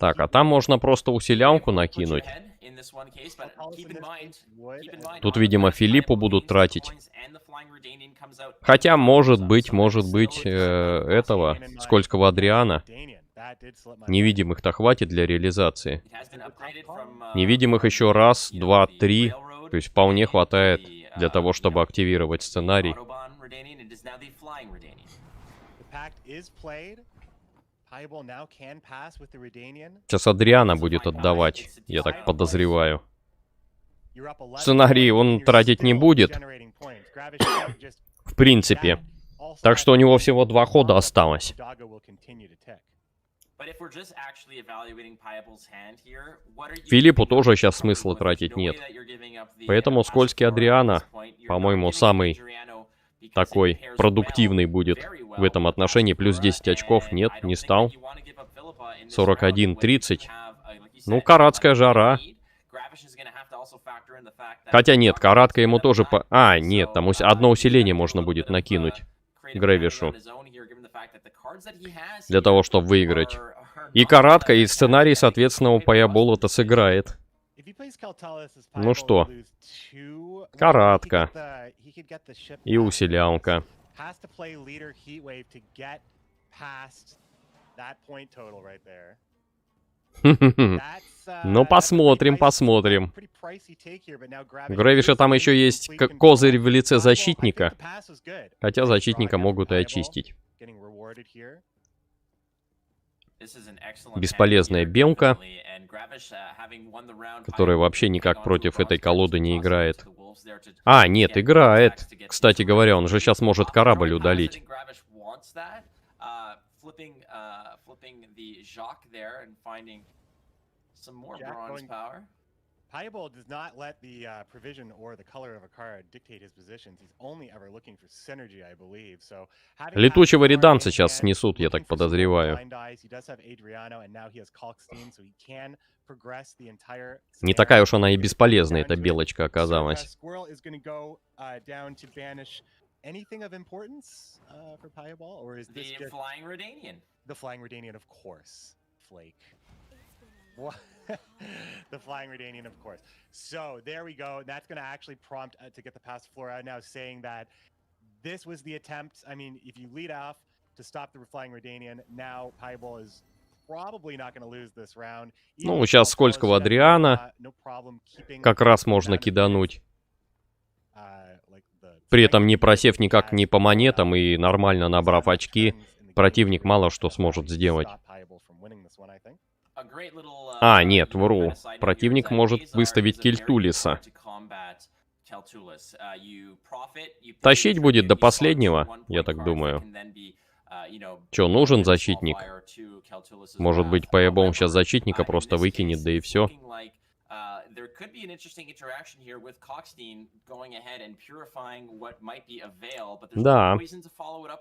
Так, а там можно просто усилянку накинуть. Тут, видимо, Филиппу будут тратить. Хотя, может быть, этого, скользкого Адриана. Невидимых-то хватит для реализации. Невидимых еще раз, два, три. То есть вполне хватает для того, чтобы активировать сценарий. Сейчас Адриана будет отдавать, я так подозреваю. Сценарий он тратить не будет. В принципе. Так что у него всего 2 хода осталось. Филиппу тоже сейчас смысла тратить нет. Поэтому скользкий Адриана, по-моему, самый такой продуктивный будет в этом отношении. Плюс 10 очков. Нет, не стал. 41-30. Ну, каратская жара. Хотя нет, каратка ему тоже по... А, нет, там одно усиление можно будет накинуть Грэвишу. Для того, чтобы выиграть. И каратка, и сценарий, соответственно, у Паябола-то сыграет. Ну что? Каратка. И усилянка. Ну, посмотрим. У Грэвиша там еще есть козырь в лице защитника. Хотя защитника могут и очистить. Бесполезная белка, которая вообще никак против этой колоды не играет. А, нет, играет. Кстати говоря, он же сейчас может корабль удалить. Piebald does not let the provision or the color of a card dictate his positions. He's only ever looking for synergy, I believe. So летучего реданца сейчас снесут, я так подозреваю. Не такая уж она и бесполезная, эта белочка оказалась. Anything of importance for Piebald, or is this just the Flying Redanian, of course, Flake? The flying Redanian, of course. So there we go. That's going to actually prompt to get the pass floor out now, saying that this was the attempt. I mean, if you lead off to stop the flying Redanian, now Pieball is probably not going to lose this round. Ну, сейчас скользкого Адриана как раз можно кидануть. При этом не просев никак ни по монетам и нормально набрав очки, противник мало что сможет сделать. А, нет, вру. Противник может выставить Кельтулиса. Тащить будет до последнего, я так думаю. Чё, нужен защитник? Может быть, Пайебол сейчас защитника просто выкинет, да и все. Да.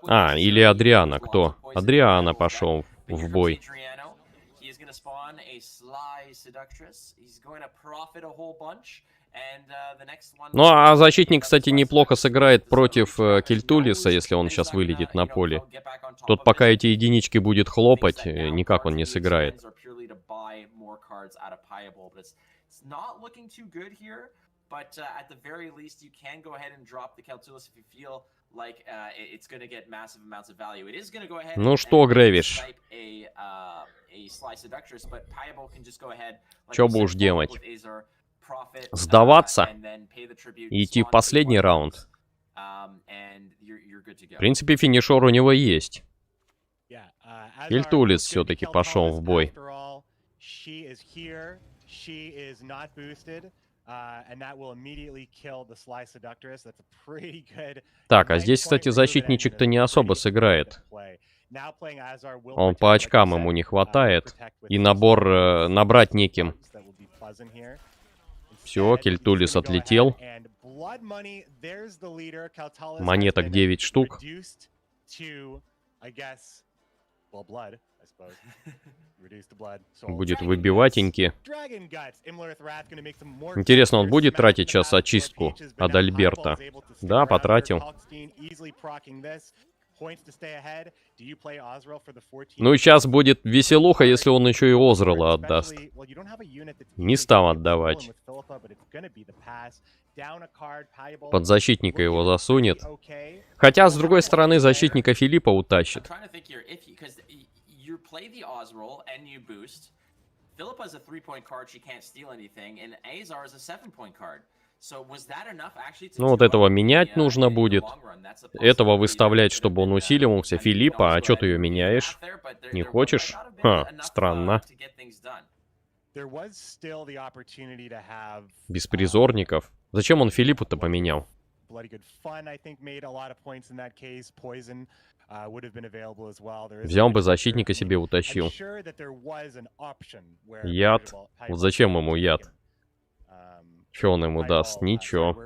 А, или Адриана. Кто? Адриана пошел в бой. Ну, а защитник, кстати, неплохо сыграет против Кельтулиса, если он сейчас вылетит на поле. Тот пока эти единички будет хлопать, никак он не сыграет. Ну что, Грэвиш? Чё будешь делать? Сдаваться и идти в последний раунд. В принципе, финишер у него есть. Кельтулис все-таки пошел в бой. Так, а здесь, кстати, защитничек-то не особо сыграет. Он по очкам ему не хватает. И набор набрать неким. Все, Кельтулис отлетел. Монеток 9 штук. Будет выбиватеньки. Интересно, он будет тратить сейчас очистку от Альберта? Да, потратил. Ну и сейчас будет веселуха, если он еще и Озрела отдаст. Не стал отдавать. Под защитника его засунет. Хотя, с другой стороны, защитника Филиппа утащит. Ну вот этого менять нужно будет. Этого выставлять, чтобы он усиливался. Филиппа, а что ты ее меняешь? Не хочешь? Ха, странно. Беспризорников. Зачем он Филиппу-то поменял? Взял бы защитника себе утащил. Яд. Вот зачем ему яд? Что он ему даст? Ничего.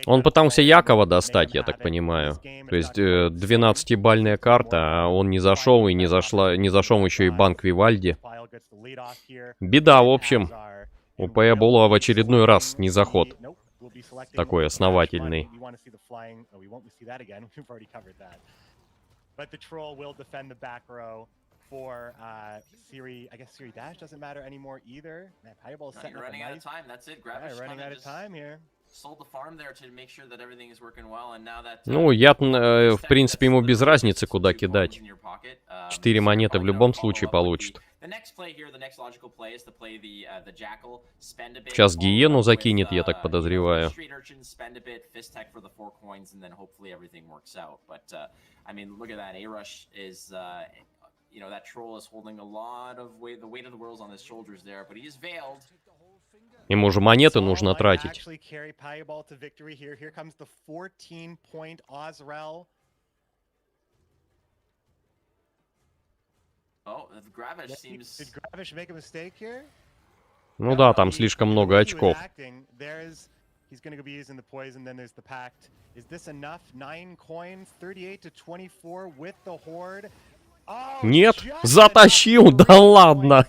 Он пытался Якова достать, я так понимаю. То есть 12-бальная карта, а он не зашел, и не зашел еще и банк Вивальди. Беда, в общем. У Пайебола в очередной раз не заход. Такой основательный. But the troll will defend the back row for Siri. I guess Siri Dash doesn't matter anymore either. Man, Pieball's setting up a nice... You're running out of time. That's it. Gravish running out of time here. Sold the farm there to make sure that everything is working well, and now that. Ну, я, в принципе, ему без разницы, куда кидать. 4 монеты в любом случае получит. Сейчас Гиену закинет, я так подозреваю. Ему же монеты нужно тратить. Ну да, там слишком много очков. Нет, затащил, да ладно.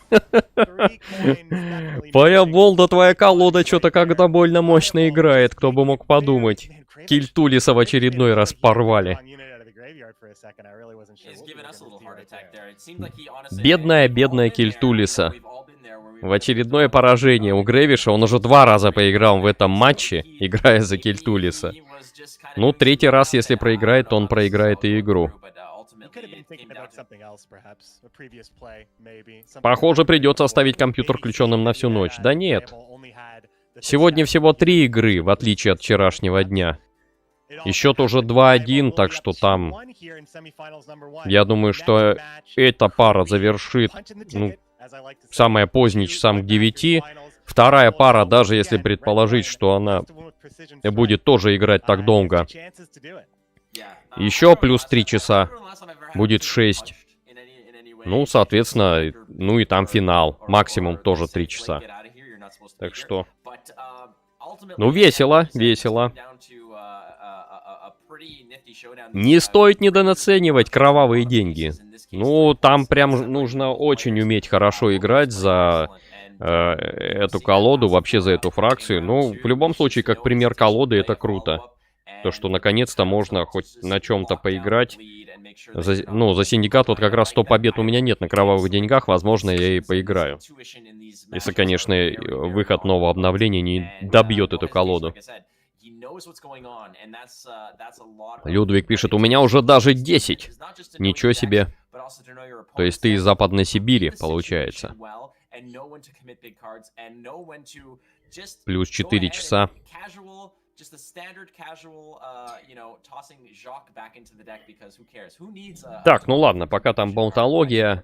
Пайебол, да твоя колода что-то как-то больно мощно играет, кто бы мог подумать. Кельтулиса в очередной раз порвали. Бедная Кельтулиса. В очередное поражение у Грэвиша. Он уже 2 раза поиграл в этом матче, играя за Кельтулиса. Ну, 3-й раз, если проиграет, то он проиграет и игру. Похоже, придется оставить компьютер включенным на всю ночь. Да нет. Сегодня всего 3 игры, в отличие от вчерашнего дня. И счет уже 2-1, так что там... Я думаю, что эта пара завершит, ну, самое позднее часам к 9. Вторая пара, даже если предположить, что она будет тоже играть так долго, еще плюс 3 часа, будет 6. Ну, соответственно, ну и там финал. Максимум тоже 3 часа. Так что... Ну, весело, весело. Не стоит недооценивать кровавые деньги. Ну, там прям нужно очень уметь хорошо играть за эту колоду, вообще за эту фракцию. Ну, в любом случае, как пример колоды, это круто. То, что наконец-то можно хоть на чем-то поиграть. За синдикат вот как раз 100 побед у меня нет на кровавых деньгах, возможно, я и поиграю. Если, конечно, выход нового обновления не добьет эту колоду. Людвиг пишет, у меня уже даже 10. Ничего себе. То есть ты из Западной Сибири, получается. Плюс 4 часа. Так, ну ладно, пока там болтология,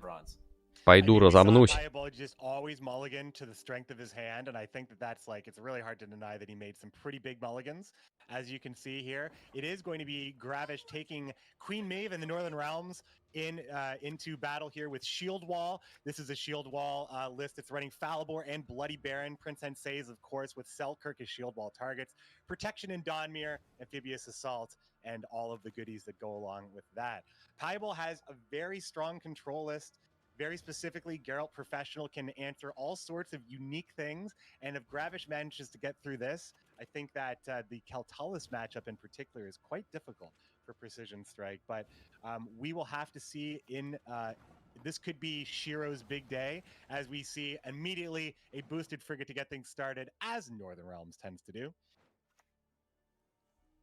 пойду разомнусь. As you can see here, it is going to be Gravish taking Queen Maeve in the Northern Realms into battle here with Shield Wall. This is a Shield Wall list that's running Falibor and Bloody Baron, Prince Henseis, of course, with Selkirk as Shield Wall targets, Protection in Dawnmere, Amphibious Assault, and all of the goodies that go along with that. Piebol has a very strong control list. Very specifically, Geralt Professional can answer all sorts of unique things, and if Gravish manages to get through this, I think that the Keltalis matchup in particular is quite difficult for Precision Strike, but we will have to see in... this could be Shiro's big day, as we see immediately a boosted frigate to get things started, as Northern Realms tends to do.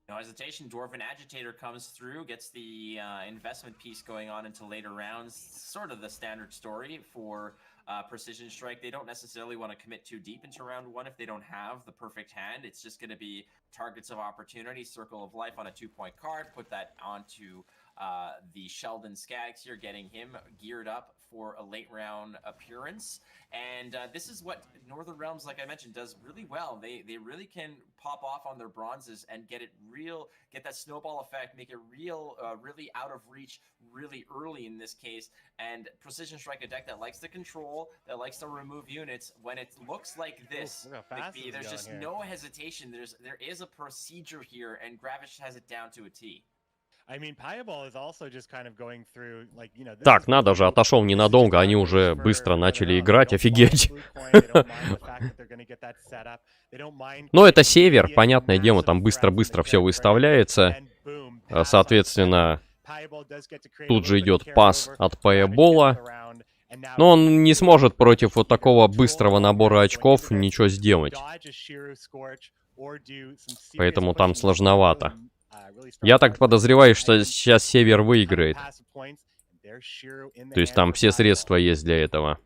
No hesitation, Dwarven Agitator comes through, gets the investment piece going on into later rounds. Sort of the standard story for Precision Strike. They don't necessarily want to commit too deep into round 1 if they don't have the perfect hand. It's just going to be targets of opportunity, Circle of Life on a 2-point card. Put that onto the Sheldon Skaggs here, getting him geared up for a late round appearance. And this is what Northern Realms, like I mentioned, does really well. They really can pop off on their bronzes and get that snowball effect, make it really out of reach really early in this case. And Precision Strike, a deck that likes to control, that likes to remove units. When it looks like this, there's just no hesitation. There is a procedure here, and Gravish has it down to a T. Так, надо же, отошел ненадолго, они уже быстро начали играть, офигеть. Но это север, понятное дело, там быстро-быстро все выставляется. Соответственно, тут же идет пас от Пайебола. Но он не сможет против вот такого быстрого набора очков ничего сделать. Поэтому там сложновато. Я так подозреваю, что сейчас Север выиграет. То есть там все средства есть для этого.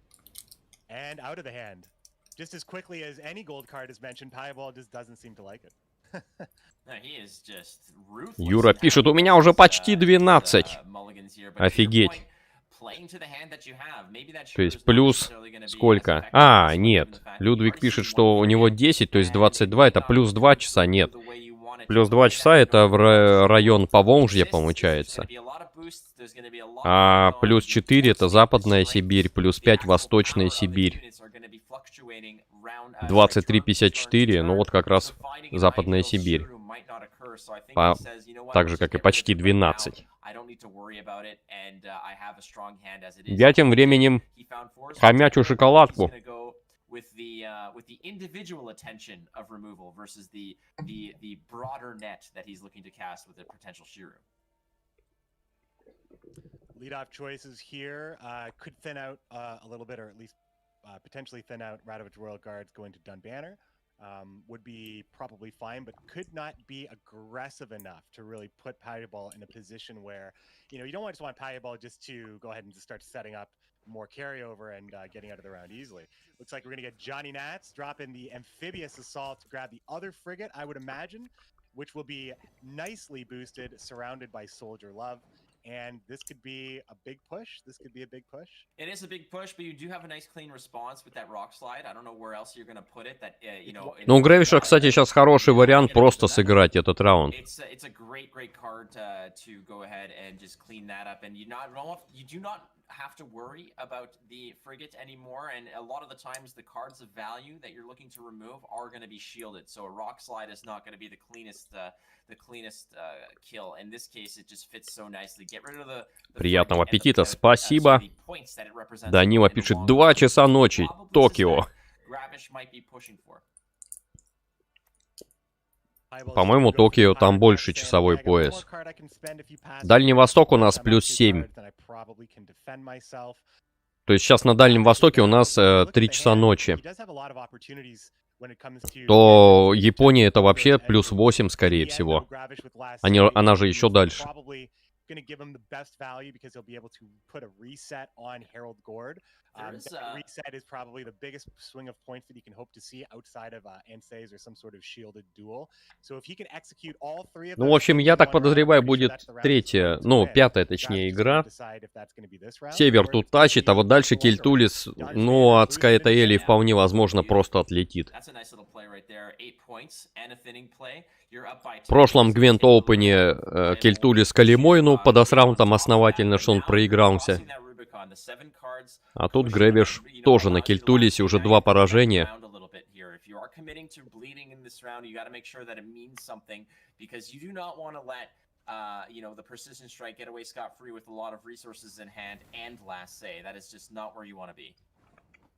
Юра пишет, у меня уже почти 12. Офигеть. То есть плюс сколько? А, нет. Людвиг пишет, что у него 10, то есть 22. Это плюс 2 часа? Нет. Плюс 2 часа это в район Поволжья получается. А плюс 4 это Западная Сибирь, плюс 5 Восточная Сибирь. 23-54, ну вот как раз Западная Сибирь. Так же, как и почти 12. Я тем временем хомячу шоколадку. With the individual attention of removal versus the broader net that he's looking to cast with a potential Shiru. Leadoff choices here could thin out a little bit, or at least potentially thin out Radovich Royal Guards going to Dun Banner. Would be probably fine, but could not be aggressive enough to really put Payaball in a position where, you know, you don't just want Payaball just to go ahead and just start setting up more carryover and getting out of the round easily. Looks like we're going to get Johnny Nats dropping the Amphibious Assault to grab the other frigate, I would imagine, which will be nicely boosted, surrounded by Soldier Love. And this could be a big push. This could be a big push. It is a big push, but you do have a nice clean response with that rock slide. I don't know where else you're going to put it. That you know. Ну, у Грэвиша, кстати, сейчас хороший вариант просто сыграть этот раунд. It's a great card to go ahead and just clean that up, and you do not have to worry about the frigate anymore. And a lot of the times, the cards of value that you're looking to remove are going to be shielded. So a rock slide is not going to be the cleanest kill. In this case, it just fits so nicely. Get rid of the Приятного аппетита, спасибо. Данила пишет 2 часа ночи, Токио. По-моему, Токио там больше часовой пояс. Дальний Восток у нас плюс 7. То есть сейчас на Дальнем Востоке у нас 3 часа ночи. То Япония это вообще плюс 8, скорее всего. Она же еще дальше. Going to give him the best value because he'll be able to put a reset on Harold Gord. That reset is probably the biggest swing of points that he can hope to see outside of Ansays or some sort of shielded duel. So if he can execute all three of them... Ну, в общем, я так подозреваю, будет третья, ну, пятая, точнее, игра. Север тут тащит, а вот дальше Кельтулис, ну, от Скайта Эли вполне возможно просто отлетит. В прошлом Гвент Оупене Кельтулис Калимойну подосрал там основательно, что он проигрался. А тут Грэвиш тоже на Кельтулисе, уже 2 поражения. You know, the persistent strike get away scot-free with a lot of resources in hand and last say. That is just not where you want to be.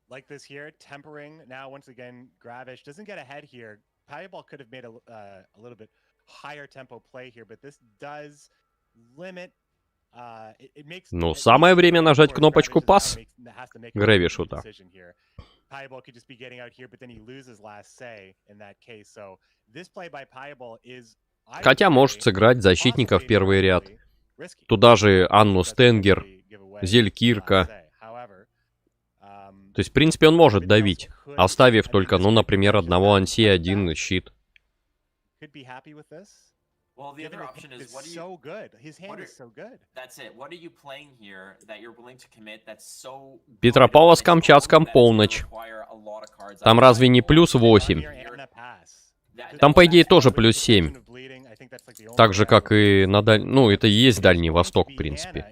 Like this here, tempering. Now, once again, Gravish doesn't get ahead here. Payaball could have made a little bit higher tempo play here, but this does limit. It makes. Ну, самое время нажать кнопочку пас Грэвишу-то. Payaball could just be getting out here, but then he loses last say in that case. So this play by Payaball is. Хотя может сыграть защитников в первый ряд. Туда же Анну Стенгер, Зелькирка. То есть, в принципе, он может давить, оставив только, ну, например, одного Анси и один щит. Петропавловск с Камчатском полночь. Там разве не плюс 8? Там, по идее, тоже плюс 7. Так же, как и на Ну, это и есть Дальний Восток, в принципе.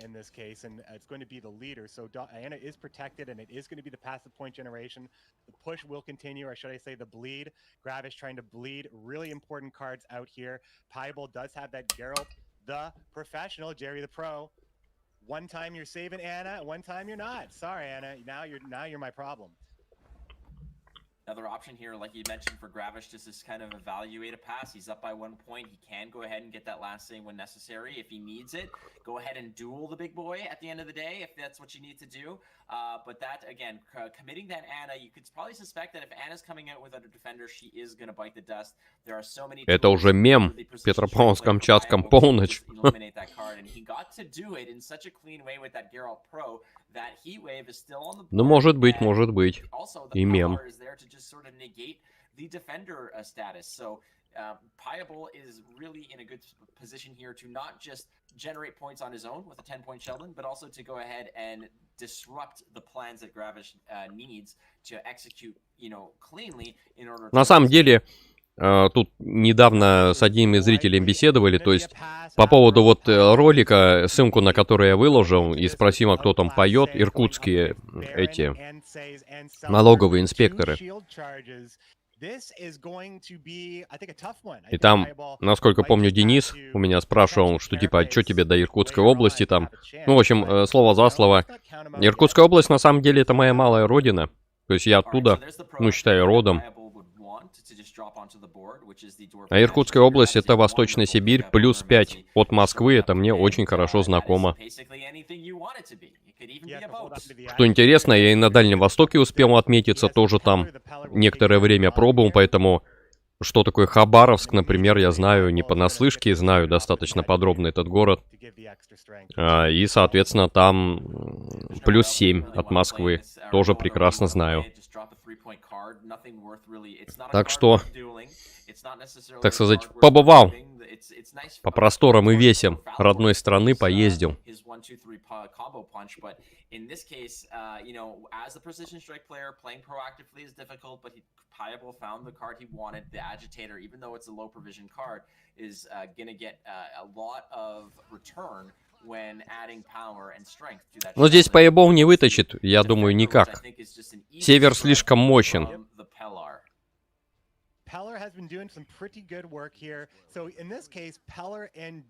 Another option here, like you mentioned, for Gravish, just is kind of evaluate a pass. He's up by 1 point. He can go ahead and get that last save when necessary. If he needs it, go ahead and duel the big boy at the end of the day, if that's what you need to do. But that, again, committing that Anna, you could probably suspect that if Anna's coming out with other defender, she is going to bite the dust. There are so many... Это уже мем. Петропавловск с Камчатском полночь. Ну, может быть. И мем. Sort of negate the defender status. So Payaball is really in a good position here to not just generate points on his own with a 10-point Sheldon, but also to go ahead and disrupt the plans that Gravish needs to execute, you know, cleanly in order to... На самом деле, тут недавно с одним из зрителей беседовали, то есть по поводу вот ролика, ссылку на который я выложил, и спросил, кто там поет, иркутские эти налоговые инспекторы. И там, насколько помню, Денис у меня спрашивал, что типа, а что тебе до Иркутской области там? Ну, в общем, слово за слово. Иркутская область, на самом деле, это моя малая родина. То есть я оттуда, ну, считаю, родом. А Иркутская область — это Восточная Сибирь, плюс 5 от Москвы, это мне очень хорошо знакомо. Что интересно, я и на Дальнем Востоке успел отметиться, тоже там некоторое время пробовал, поэтому что такое Хабаровск, например, я знаю не понаслышке, знаю достаточно подробно этот город. И, соответственно, там плюс 7 от Москвы, тоже прекрасно знаю. Так что, так сказать, побывал по просторам и весям родной страны, поездил. Но здесь поебов не вытащит, я думаю, никак. Север слишком мощен. Peller has been doing some pretty good work here. So in this case, Peller and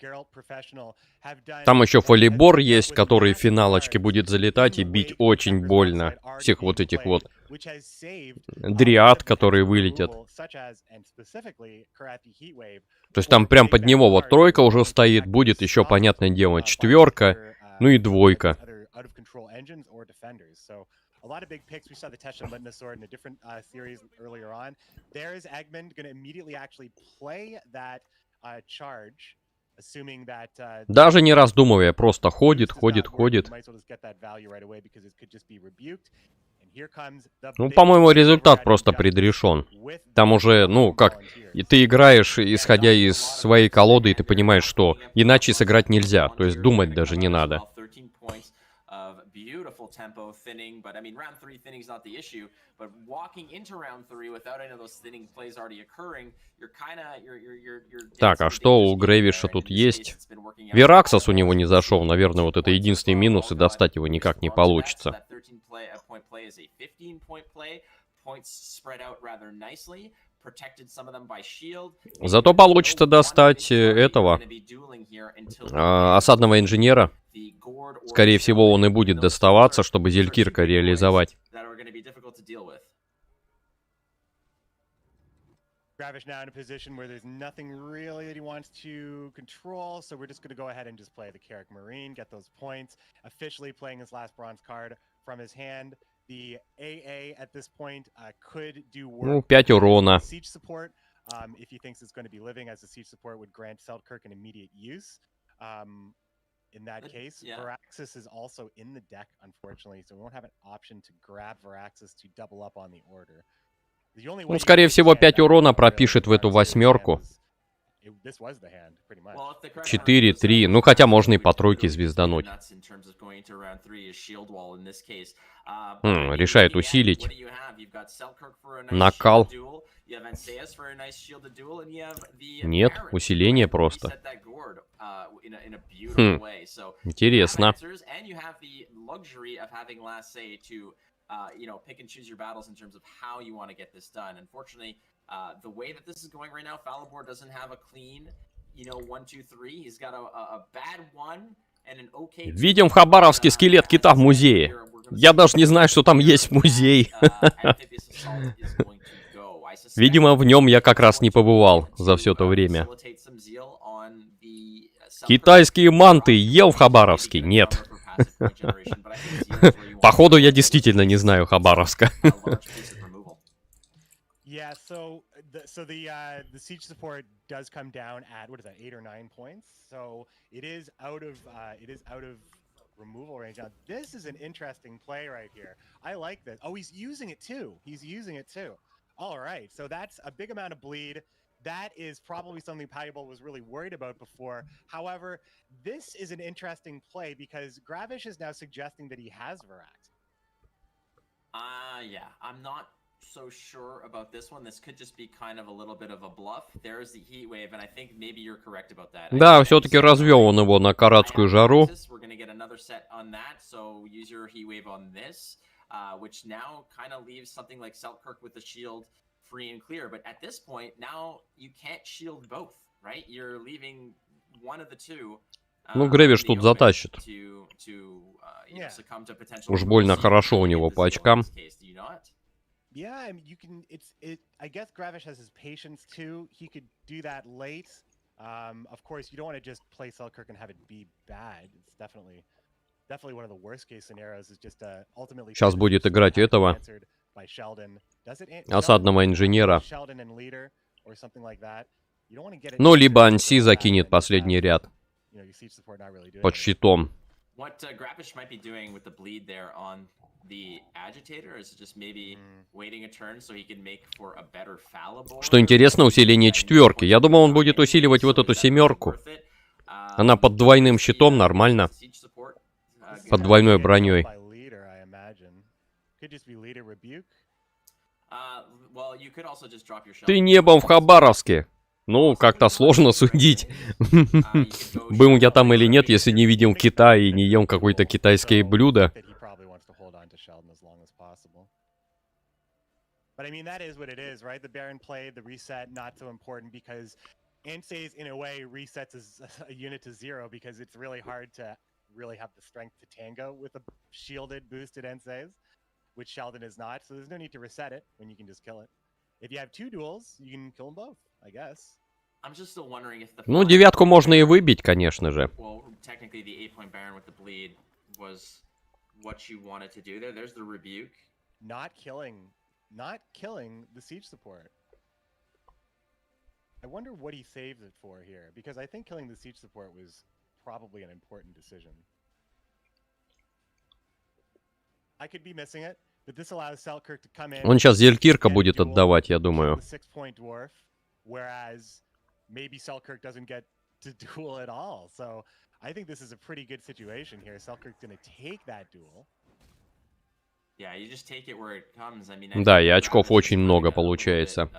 Geralt Professional have done... Там еще фолибор есть, который в финалочке будет залетать и бить очень больно. Всех вот этих вот дриад, которые вылетят. То есть там прям под него вот тройка уже стоит, будет еще, понятное дело, четверка, ну и двойка. A lot of big picks. We saw the Tesh and Litnosaur in a different series earlier on. There is Eggman going to immediately actually play that charge, assuming that... Даже не раздумывая, просто ходит. Ну, по-моему, результат просто предрешен. Там уже, ну, как, и ты играешь, исходя из своей колоды, и ты понимаешь, что иначе сыграть нельзя. То есть думать даже не надо. Tempo thinning, but I mean round 3 thinning is not the issue, but walking into round 3 without any of those thinning plays already occurring, you're kind of you're Так, а что у Грэвиша тут есть? Вераксос у него не зашел, наверное, вот это единственный минус, и достать его никак не получится. Зато получится достать этого осадного инженера. Скорее всего, он и будет доставаться, чтобы Зелькирка реализовать. Gravish now in a position where there's nothing really that he wants to control, so we're just going to go ahead and just play the Carrick Marine, get those points, officially playing his last bronze card from his hand. The AA at this point could do work. Ну, 5 урона. Siege support, if he thinks it's going to be living, as the siege support would grant Selkirk an immediate use. In that case, Varaxis is also in the deck, unfortunately, so we won't have an option to grab Varaxis to double up on the order. Ну, скорее всего, 5 урона пропишет в эту восьмерку. 4, 3, ну хотя можно и по тройке звездануть. Решает усилить. Накал. Нет, усиление просто. Интересно. You know, pick and choose your battles in terms of how you want to get this done. Unfortunately, the way that this is going right now, Falibor doesn't have a clean, you know, 1, 2, 3. He's got a bad 1 and an okay. Видим в Хабаровске скелет кита в музее. Я даже не знаю, что там есть музей. Видимо, в нем я как раз не побывал за все то время. Китайские манты ел в Хабаровске? Нет. Походу, я действительно не знаю Хабаровска. Yeah, so the siege support does come down at, what is that, 8 or 9 points. So it is out of removal range. Now this is an interesting play right here. I like this. Oh, he's using it too. All right, so that's a big amount of bleed. That is probably something Payable was really worried about before. However, this is an interesting play because Gravish is now suggesting that he has Varax. Yeah, I'm not so sure about this one. This could just be kind of a little bit of a bluff. There's the heat wave, and I think maybe you're correct about that. Да, все-таки развел он его на каратскую жару. We're going to get another set on that, so use your heat wave on this, which now kind of leaves something like Selkirk with the shield free and clear, but at this point now you can't shield both, right? You're leaving one of the two. Ну, Грэвиш тут затащит. Уж больно хорошо у него по очкам. Yeah, I mean, you can. I guess Gravish has his patience too. He could do that late. Of course, you don't want to just play Selkirk and have it be bad. It's definitely one of the worst case scenarios. Is just ultimately. Сейчас будет играть этого осадного инженера. Ну, либо Анси закинет последний ряд под щитом. Что интересно, усиление четверки. Я думал, он будет усиливать вот эту семерку. Она под двойным щитом, нормально. Под двойной броней. Ты небом в Хабаровске. Ну, как-то сложно судить. Был я там или нет, если не видел Китай и не ел какое-то китайское блюдо. But I mean, that is what it is, right? The Baron played, the reset, not so important because Ansei's, in a way, resets a unit to 0 because it's really hard to really have the strength to tango with a shielded, boosted Ansei's, which Sheldon is not. So there's no need to reset it when you can just kill it. If you have 2 duels, you can kill them both, I guess. I'm just still wondering if the Ну, девятку можно и выбить, конечно же. Well, technically, the 8-point Baron with the bleed was what you wanted to do there. There's the rebuke. Not killing the siege support. I wonder what he saved it for here, because I think killing the siege support was probably an important decision. I could be missing it, but this allows Selkirk to come in. Он сейчас Зелькирка будет отдавать, я думаю. Whereas maybe Selkirk doesn't get to duel at all. So I think this is a pretty good situation here. Selkirk's going to take that duel. Да, и очков очень много получается.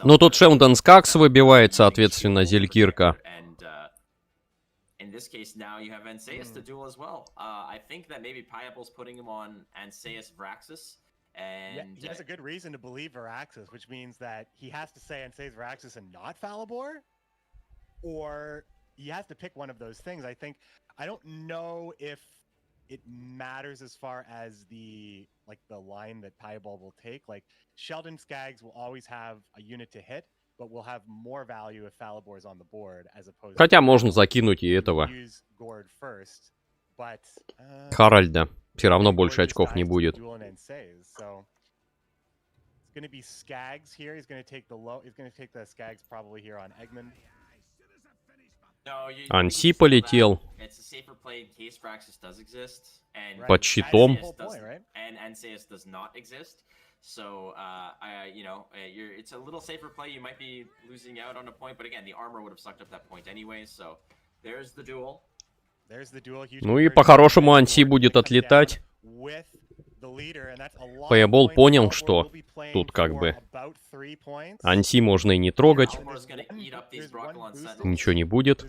Ну, тут Шелдон Скакс выбивает, соответственно, Зелькирка. Yeah, he has a good reason to believe Veraxis, which means that he has to say Ansei's Veraxis and not Falibor, or he has to pick one of those things. I don't know if it matters as far as the line that Piebald will take. Like Sheldon Skaggs will always have a unit to hit, but will have more value if Falibor is on the board as opposed. Хотя можно закинуть и этого Харальда. Все равно больше очков не будет. Анси полетел. Под щитом. So, you know, it's a little safer play. You might be losing out on a point, but again, the armor would have sucked up that point anyway. So, there's the duel. Ну и по-хорошему Анси будет отлетать. Пейбол понял, что тут как бы Анси можно и не трогать. Ничего не будет.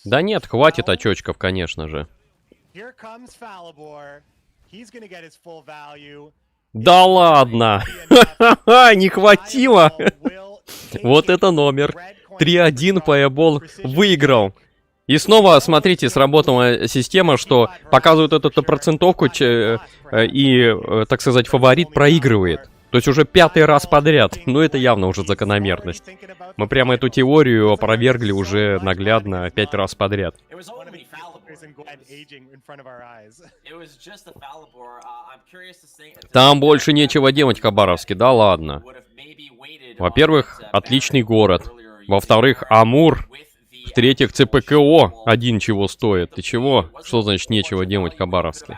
Да нет, хватит очочков, конечно же. Да ладно! Не хватило! Вот это номер. 3-1 Пейбол выиграл. И снова, смотрите, сработала система, что показывают эту процентовку, и, так сказать, фаворит проигрывает. То есть уже 5-й раз подряд. Ну, это явно уже закономерность. Мы прямо эту теорию опровергли уже наглядно 5 раз подряд. Там больше нечего делать в Хабаровске, да ладно. Во-первых, отличный город. Во-вторых, Амур. В-третьих, ЦПКО один чего стоит. Ты чего? Что значит нечего делать в Хабаровске?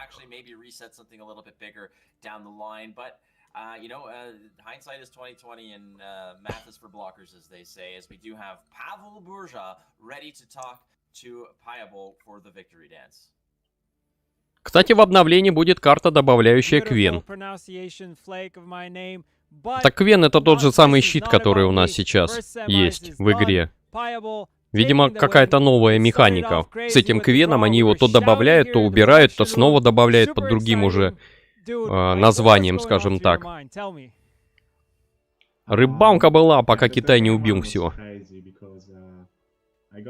You know, hindsight is 20/20 and math is for blockers, as they say, as we do have Pavel Burja ready to talk to Piebol for the victory dance. Кстати, в обновлении будет карта, добавляющая Квен. Так Квен — это тот же самый щит, который у нас сейчас есть в игре. Видимо, какая-то новая механика. С этим Квеном они его то добавляют, то убирают, то снова добавляют под другим уже названием, скажем так. Рыбалка была, пока Китай не убил все.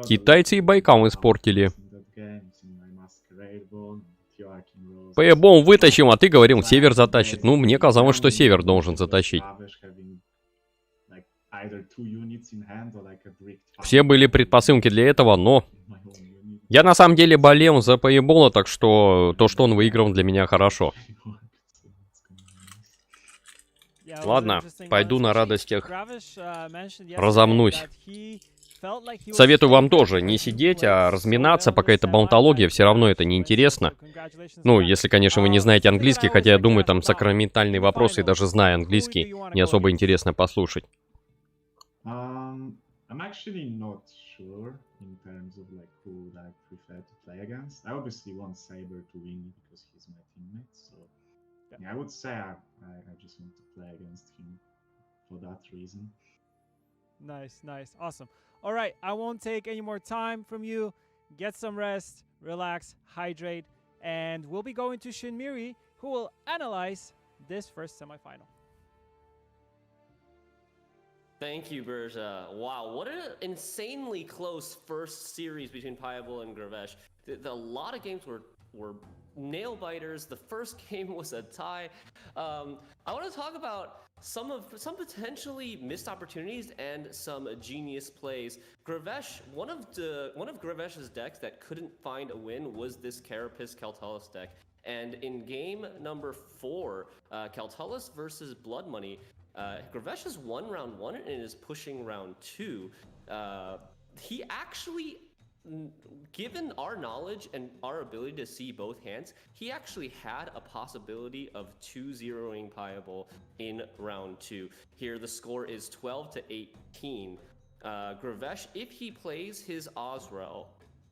Китайцы и Байкал испортили. Поебом вытащим, а ты говорил, север затащит. Ну, мне казалось, что север должен затащить. Все были предпосылки для этого, но... Я на самом деле болел за поебола, так что то, что он выиграл, для меня хорошо. Ладно, пойду на радостях разомнусь. Советую вам тоже не сидеть, а разминаться, пока это болтология, все равно это неинтересно. Ну, если, конечно, вы не знаете английский, хотя я думаю, там сакраментальные вопросы, даже зная английский, не особо интересно послушать. I'm actually not sure in terms of like who I prefer to play against. I obviously want Saber to win because he's my teammate. So yeah, I would say I just want to play against him for that reason. Nice, nice, awesome. All right, I won't take any more time from you. Get some rest, relax, hydrate, and we'll be going to Shinmiri, who will analyze this first semifinal. Thank you, Berja. Wow, what an insanely close first series between Payable and Gravesh. A lot of games were nail biters. The first game was a tie. I want to talk about some potentially missed opportunities and some genius plays. Gravesh, one of Gravesh's decks that couldn't find a win was this Carapace Kaltullus deck. And in game number 4, Kaltullus versus Blood Money, Gravesh has won round 1 and is pushing round 2. He actually, given our knowledge and our ability to see both hands, he actually had a possibility of 2-0ing Payable in round 2. Here the score is 12-18. Gravesh, if he plays his Osrel,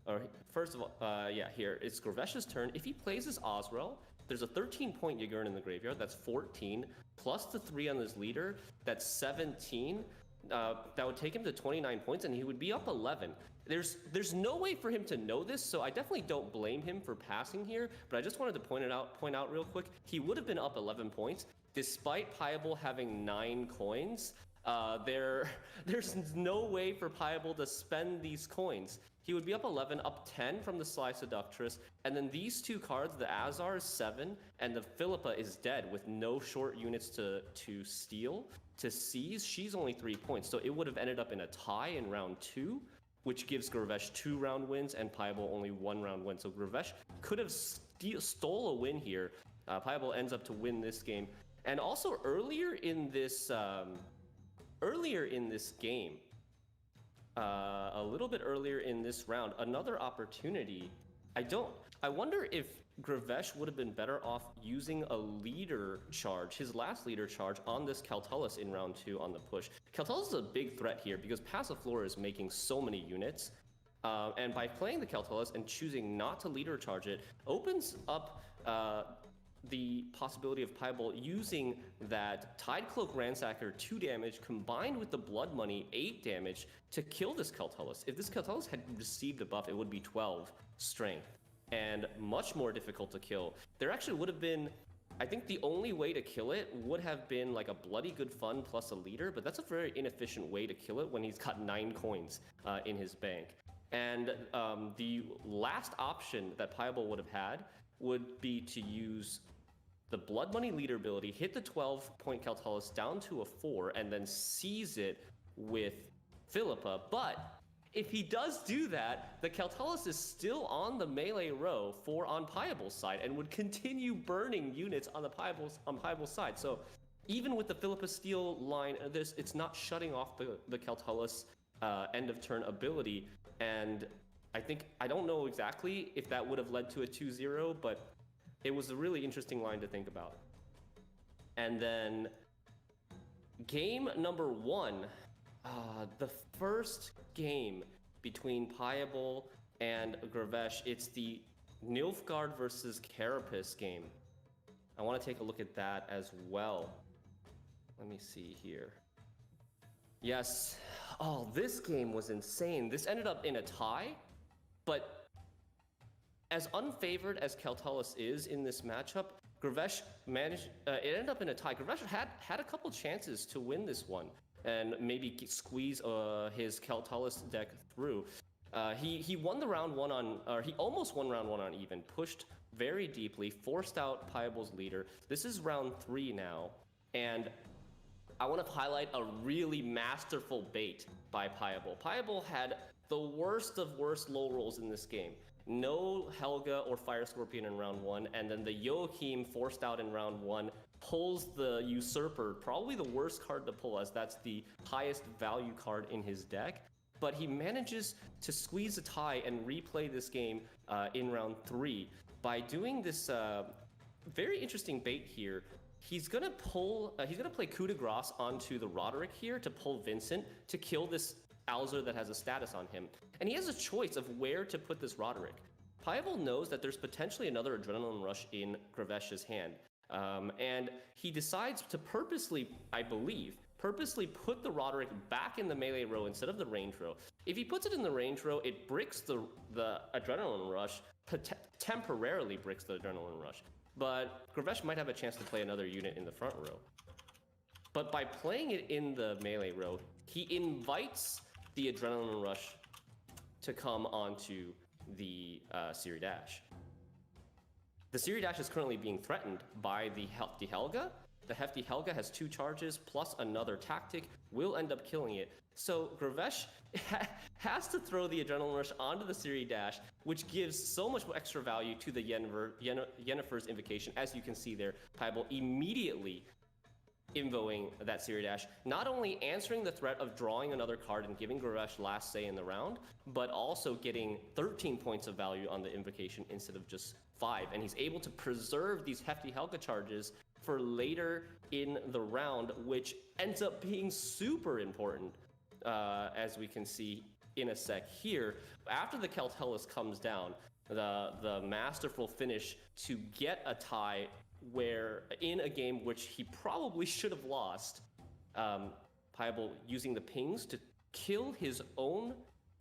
or first of all, yeah, here it's Gravesh's turn. If he plays his Osrel, there's a 13-point Yagurn in the graveyard. That's 14. Plus the 3 on his leader, that's 17. That would take him to 29 points, and he would be up 11. There's no way for him to know this, so I definitely don't blame him for passing here. But I just wanted to point out real quick. He would have been up 11 points, despite Payable having 9 coins. There's no way for Payable to spend these coins. He would be up 11, up 10 from the Sly Seductress, and then these 2 cards, the Azar is 7, and the Philippa is dead with no short units to steal, to seize. She's only 3 points, so it would have ended up in a tie in round 2, which gives Gravesh 2 round wins and Payable only 1 round win. So Gravesh could have stole a win here. Payable ends up to win this game. And also earlier in this game, a little bit earlier in this round, another opportunity. I wonder if Gravesh would have been better off using a leader charge, his last leader charge, on this Kaltullus in round 2 on the push. Kaltullus is a big threat here because Passiflora is making so many units. And by playing the Kaltullus and choosing not to leader charge it, opens up the possibility of Payable using that Tidecloak Ransacker 2 damage combined with the Blood Money 8 damage to kill this Kaltullus. If this Kaltullus had received a buff, it would be 12 strength and much more difficult to kill. There actually would have been, I think the only way to kill it would have been like a Bloody Good Fun plus a leader, but that's a very inefficient way to kill it when he's got 9 coins in his bank. And the last option that Payable would have had would be to use the Blood Money leader ability, hit the 12-point Kaltullus down to a 4, and then seize it with Philippa. But if he does do that, the Kaltullus is still on the melee row on Payable's side and would continue burning units on Payable's side. So even with the Philippa Steel line, it's not shutting off the Kaltullus end of turn ability. And I don't know exactly if that would have led to a 2-0, but it was a really interesting line to think about. And then game number 1, the first game between Payable and Gravesh, it's the Nilfgaard versus Carapace game. I want to take a look at that as well. Let me see here. Yes. Oh, this game was insane. This ended up in a tie, but as unfavored as Kaltullus is in this matchup, Gravesh managed, it ended up in a tie. Gravesh had a couple chances to win this one and maybe squeeze his Keltalis deck through. He won the round one on, or he almost won round one on even, pushed very deeply, forced out Piable's leader. This is round 3 now, and I want to highlight a really masterful bait by Piable. Piable had the worst of worst low rolls in this game. No Helga or Fire Scorpion in round 1, and then the Joachim forced out in round 1 pulls the Usurper, probably the worst card to pull, as that's the highest value card in his deck. But he manages to squeeze a tie and replay this game in round 3 by doing this very interesting bait here. He's gonna play coup de grace onto the Roderick here to pull Vincent to kill this Alzer that has a status on him. And he has a choice of where to put this Roderick. Piable knows that there's potentially another Adrenaline Rush in Gravesh's hand. And he decides to purposely, I believe, put the Roderick back in the melee row instead of the range row. If he puts it in the range row, it bricks the Adrenaline Rush, temporarily bricks the Adrenaline Rush. But Gravesh might have a chance to play another unit in the front row. But by playing it in the melee row, he invites the Adrenaline Rush to come onto the Siri Dash. The Siri Dash is currently being threatened by the Hefty Helga. The Hefty Helga has 2 charges plus another tactic, will end up killing it. So Gravesh has to throw the Adrenaline Rush onto the Siri Dash, which gives so much extra value to the Yennefer's Invocation. As you can see there, Piable immediately invoing that Siri Dash, not only answering the threat of drawing another card and giving Gravesh last say in the round, but also getting 13 points of value on the Invocation instead of just 5. And he's able to preserve these Hefty Helga charges for later in the round, which ends up being super important, as we can see in a sec here. After the Keltalis comes down, the masterful finish to get a tie where in a game which he probably should have lost, Piable using the pings to kill his own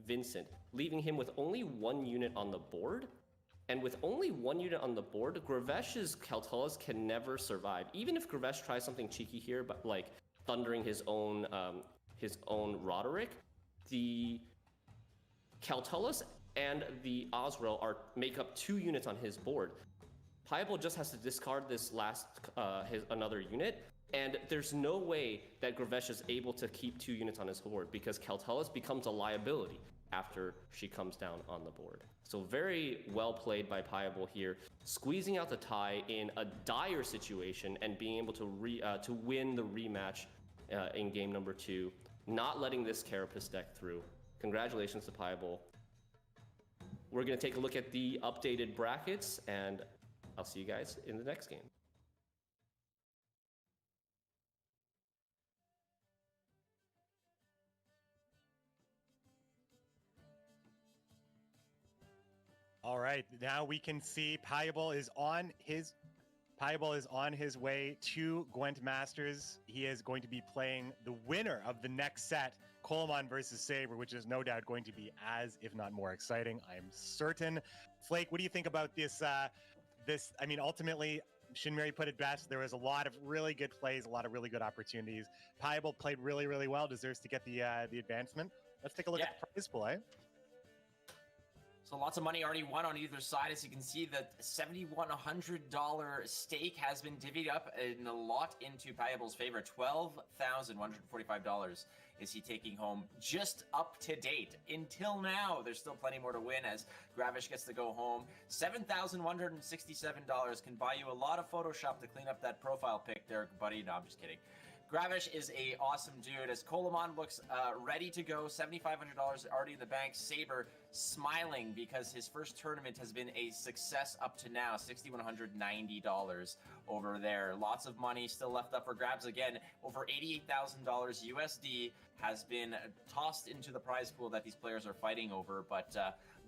Vincent, leaving him with only 1 unit on the board. And with only 1 unit on the board, Gravesh's Keltalis can never survive. Even if Gravesh tries something cheeky here, but like thundering his own Roderick, the Keltalis and the Osrel make up 2 units on his board. Piable just has to discard this last another unit, and there's no way that Gravesh is able to keep 2 units on his board because Keltalis becomes a liability after she comes down on the board. So very well played by Piable here, squeezing out the tie in a dire situation and being able to win the rematch in game number 2, not letting this Carapace deck through. Congratulations to Piable. We're gonna take a look at the updated brackets, and I'll see you guys in the next game. All right, now we can see Piable is on his way to Gwent Masters. He is going to be playing the winner of the next set, Coleman versus Saber, which is no doubt going to be as, if not more exciting, I'm certain. Flake, what do you think about this? I mean, ultimately, Shinmiri put it best. There was a lot of really good plays, a lot of really good opportunities. Piable played really, really well, deserves to get the advancement. Let's take a look at the prize pool, eh? So lots of money already won on either side. As you can see, the $7,100 stake has been divvied up in a lot into Piable's favor. $12,145 is he taking home just up to date. Until now, there's still plenty more to win as Gravesh gets to go home. $7,167 can buy you a lot of Photoshop to clean up that profile pic there, buddy. No, I'm just kidding. Gravesh is a awesome dude as Coleman looks ready to go. $7,500 already in the bank. Saber smiling because his first tournament has been a success up to now. $6,190 over there. Lots of money still left up for grabs. Again, over $88,000 USD has been tossed into the prize pool that these players are fighting over. But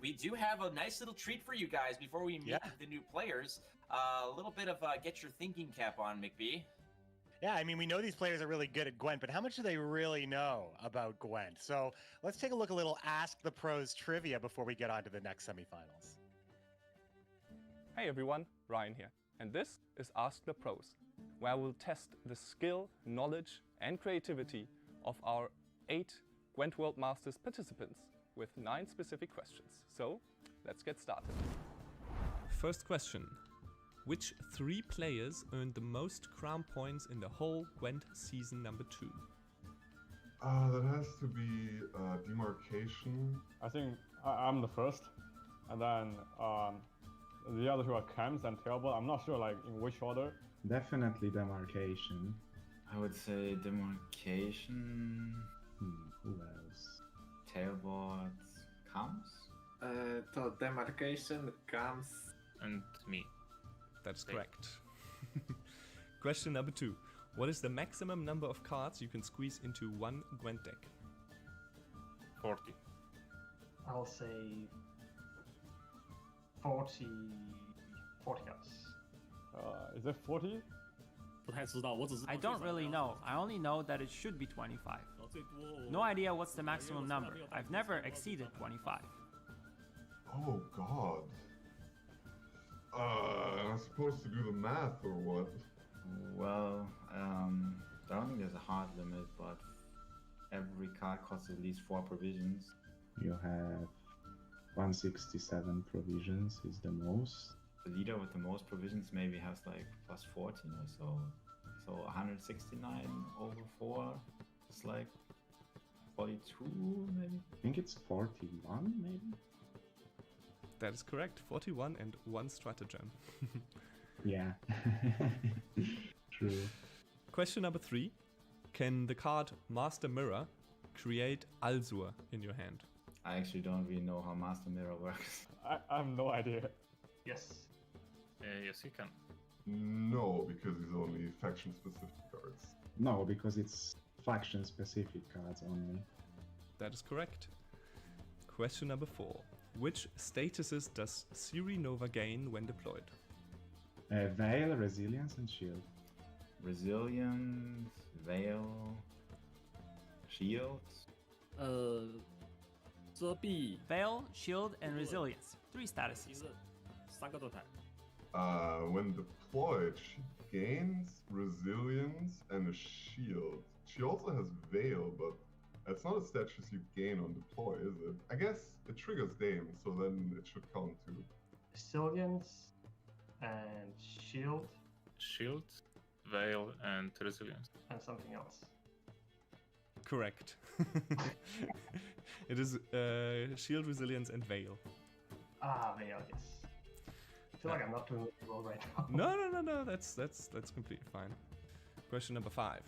we do have a nice little treat for you guys before we meet the new players. A little bit of get your thinking cap on, McBee. Yeah, I mean, we know these players are really good at Gwent, but how much do they really know about Gwent? So let's take a look a little Ask the Pros trivia before we get on to the next semifinals. Hey everyone, Ryan here. and this is Ask the Pros, where we'll test the skill, knowledge and creativity of our 8 Gwent World Masters participants with 9 specific questions. So, let's get started. First question. Which 3 players earned the most crown points in the whole Gwent season number 2? That has to be demarcation. I think I'm the first, and then the other 2 are Camps and Tailbot. I'm not sure like in which order. Definitely demarcation. I would say demarcation, Who else? tailbot, comes. To demarcation comes. And me. That's correct. Question number 2. What is the maximum number of cards you can squeeze into one Gwent deck? 40. I'll say 40 cards. Is it 40? I don't really know. I only know that it should be 25. No idea what's the maximum number. I've never exceeded 25. Oh god. I'm supposed to do the math or what? Well, I don't think there's a hard limit, but every card costs at least 4 provisions. You have 167 provisions is the most. The leader with the most provisions maybe has like plus 14 or so. So 169 over 4 is like 42 maybe? I think it's 41 maybe? That is correct. 41 and 1 stratagem. Yeah. True. Question number 3. Can the card Master Mirror create Alzur in your hand? I actually don't really know how Master Mirror works. I have no idea. Yes. Yes, you can. No, because it's only faction specific cards. No, because it's faction specific cards only. That is correct. Question number 4. Which statuses does Siri Nova gain when deployed? Veil, Resilience and Shield. Resilience, Veil, Shield. Veil, Shield, and Resilience. 3 statuses. When deployed, she gains resilience and a shield. She also has Veil, but that's not a status you gain on deploy, is it? I guess it triggers Dame, so then it should count too. Resilience and shield Shield, Veil, and Resilience. and something else. Correct. It is Shield, Resilience, and Veil. Veil, yes. I feel like I'm not doing it well right No, now. that's completely fine. Question number 5.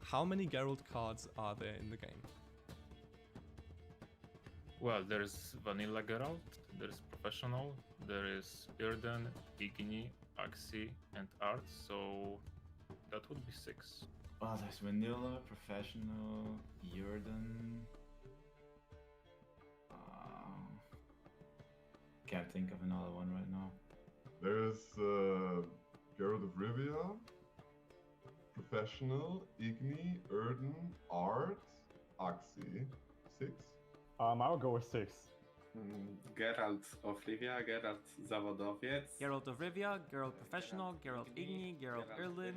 How many Geralt cards are there in the game? Well, there's Vanilla Geralt, there's Professional, there is Irden, Igni, Axi, and Art, so that would be 6. Well, there's Vanilla, Professional, Irden. Can't think of another one right now. There's Geralt of Rivia, Professional, Igni, Erden, Art, Axi. 6? I'll go with 6. Geralt of Rivia, Geralt Zawodowiec. Geralt of Rivia, Geralt Professional, Geralt Igni, Geralt Erlin,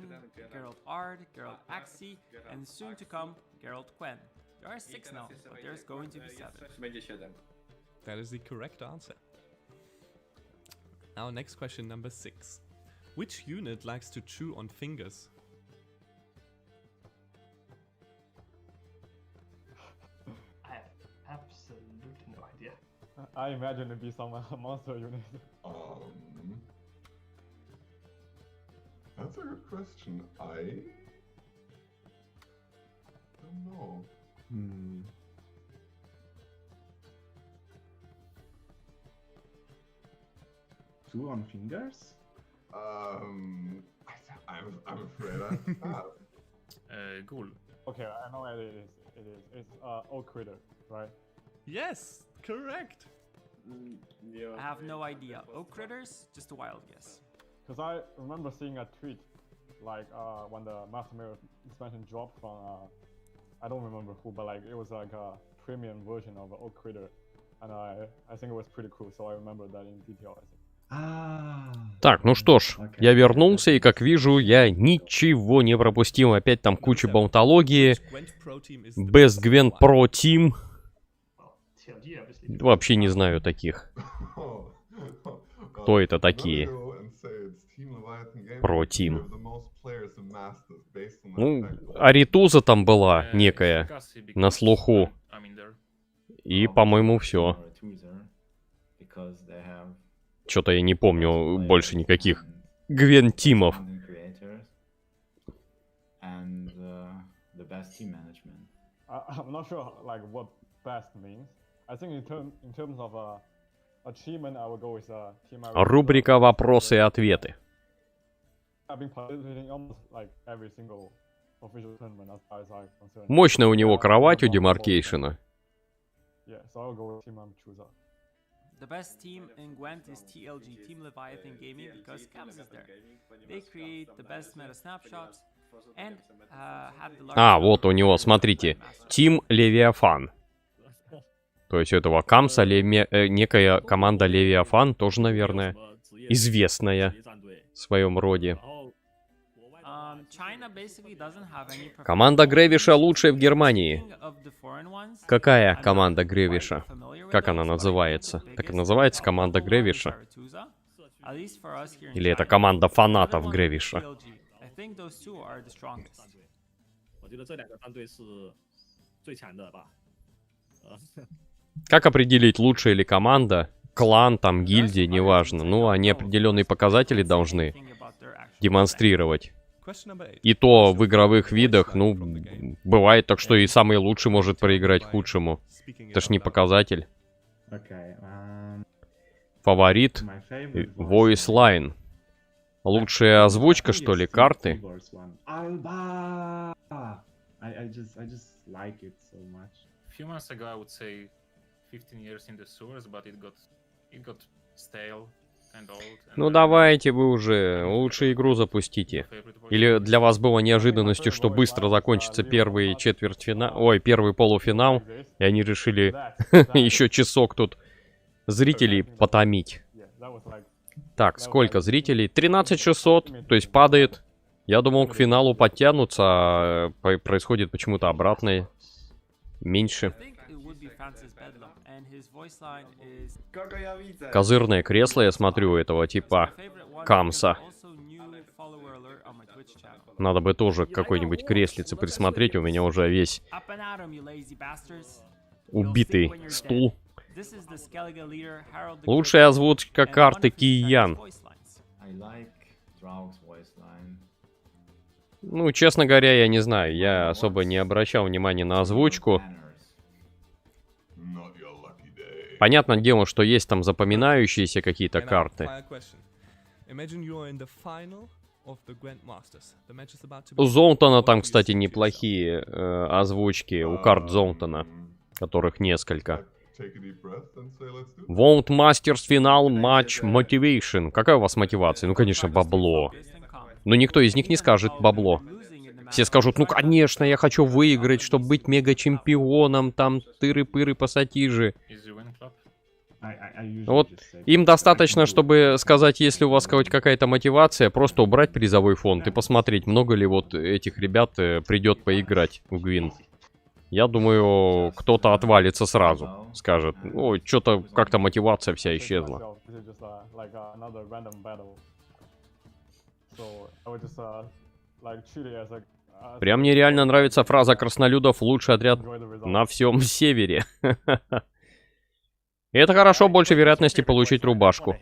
Geralt Ard, Geralt Axi, and soon to come, Geralt Gwen. There are 6 now, but there's going to be 7. Będzie 7. That is the correct answer. Now, next question, number 6. Which unit likes to chew on fingers? I have absolutely no idea. I imagine it'd be some monster unit. That's a good question. I don't know. Two on fingers? I'm afraid I have. Ghoul. Okay, I know what it is. It's Oak Critter, right? Yes, correct. I have no idea. Oak critters? Just a wild guess. Because I remember seeing a tweet, like when the Master Mirror expansion dropped from, I don't remember who, but like it was like a premium version of Oak Critter, and I think it was pretty cool. So I remember that in detail. I think. Так, ну что ж, я вернулся, и как вижу, я ничего не пропустил. Опять там куча болтологии. Best Gwent Pro Team. Вообще не знаю таких. Кто это такие? Pro Team. Ну, Аритуза там была некая на слуху. И, по-моему, все. Что-то я не помню больше никаких Гвент-тимов. I'm not sure like what best means. I think in terms of achievement, I would go with team. Рубрика «Вопросы и ответы». I've been participating almost like every single official tournament as far as I'm concerned. Мощная у него кровать у Демаркейшена. Yeah, so I'll go with team chooser. The best team in Gwent is TLG, Team Leviathan Gaming, because Cams is there. They create the best meta snapshots and have the largest... Вот у него, смотрите, Team Левиафан. То есть у этого Камса некая команда Левиафан, тоже, наверное, известная в своем роде. Команда Грэвиша лучшая в Германии. Какая команда Грэвиша? Как она называется? Так и называется команда Грэвиша? Или это команда фанатов Грэвиша? Как определить, лучшая ли команда? Клан, там, гильдия, неважно. Ну, они определенные показатели должны демонстрировать. И то в игровых видах, ну, бывает так, что и самый лучший может проиграть худшему. Это ж не показатель. Фаворит Voice Line. Лучшая озвучка, что ли, карты? Few months ago, I would say 15 years in the sewers, but it got stale and old. Ну давайте вы уже лучшую игру запустите. Или для вас было неожиданностью, что быстро закончится первый первый полуфинал, и они решили еще часок тут зрителей потомить. Так, сколько зрителей? 13600, то есть падает. Я думал, к финалу подтянутся, а происходит почему-то обратное. Меньше. Козырное кресло, я смотрю, у этого типа Камса. Надо бы тоже какой-нибудь креслице присмотреть, у меня уже весь убитый стул. Лучшая озвучка карты Киян. Ну, честно говоря, я не знаю. Я особо не обращал внимания на озвучку. Понятное дело, что есть там запоминающиеся какие-то карты. У Золтана там, кстати, неплохие озвучки. У карт Золтана, которых несколько. World Masters финал матч Motivation. Какая у вас мотивация? Ну, конечно, бабло. Но никто из них не скажет бабло. Все скажут, ну, конечно, я хочу выиграть, чтобы быть мега-чемпионом, там, тыры-пыры, пассатижи. Вот им достаточно, чтобы сказать, если у вас хоть какая-то мотивация, просто убрать призовой фонд и посмотреть, много ли вот этих ребят придет поиграть в Гвинт. Я думаю, кто-то отвалится сразу, скажет, ой, что-то как-то мотивация вся исчезла. Прям мне реально нравится фраза краснолюдов «Лучший отряд на всем севере». И это хорошо, больше вероятности получить рубашку.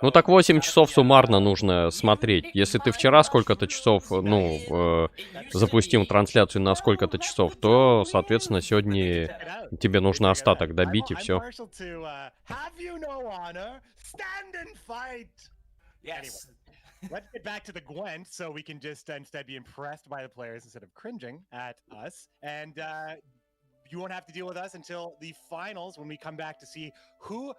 Ну так 8 часов суммарно нужно смотреть. Если ты вчера сколько-то часов, ну, запустил трансляцию на сколько-то часов, то, соответственно, сегодня тебе нужно остаток добить и все. Let's get back to the Gwent so we can just instead be impressed by the players instead of cringing at us. And you won't have to deal with us until the finals when we come back to see who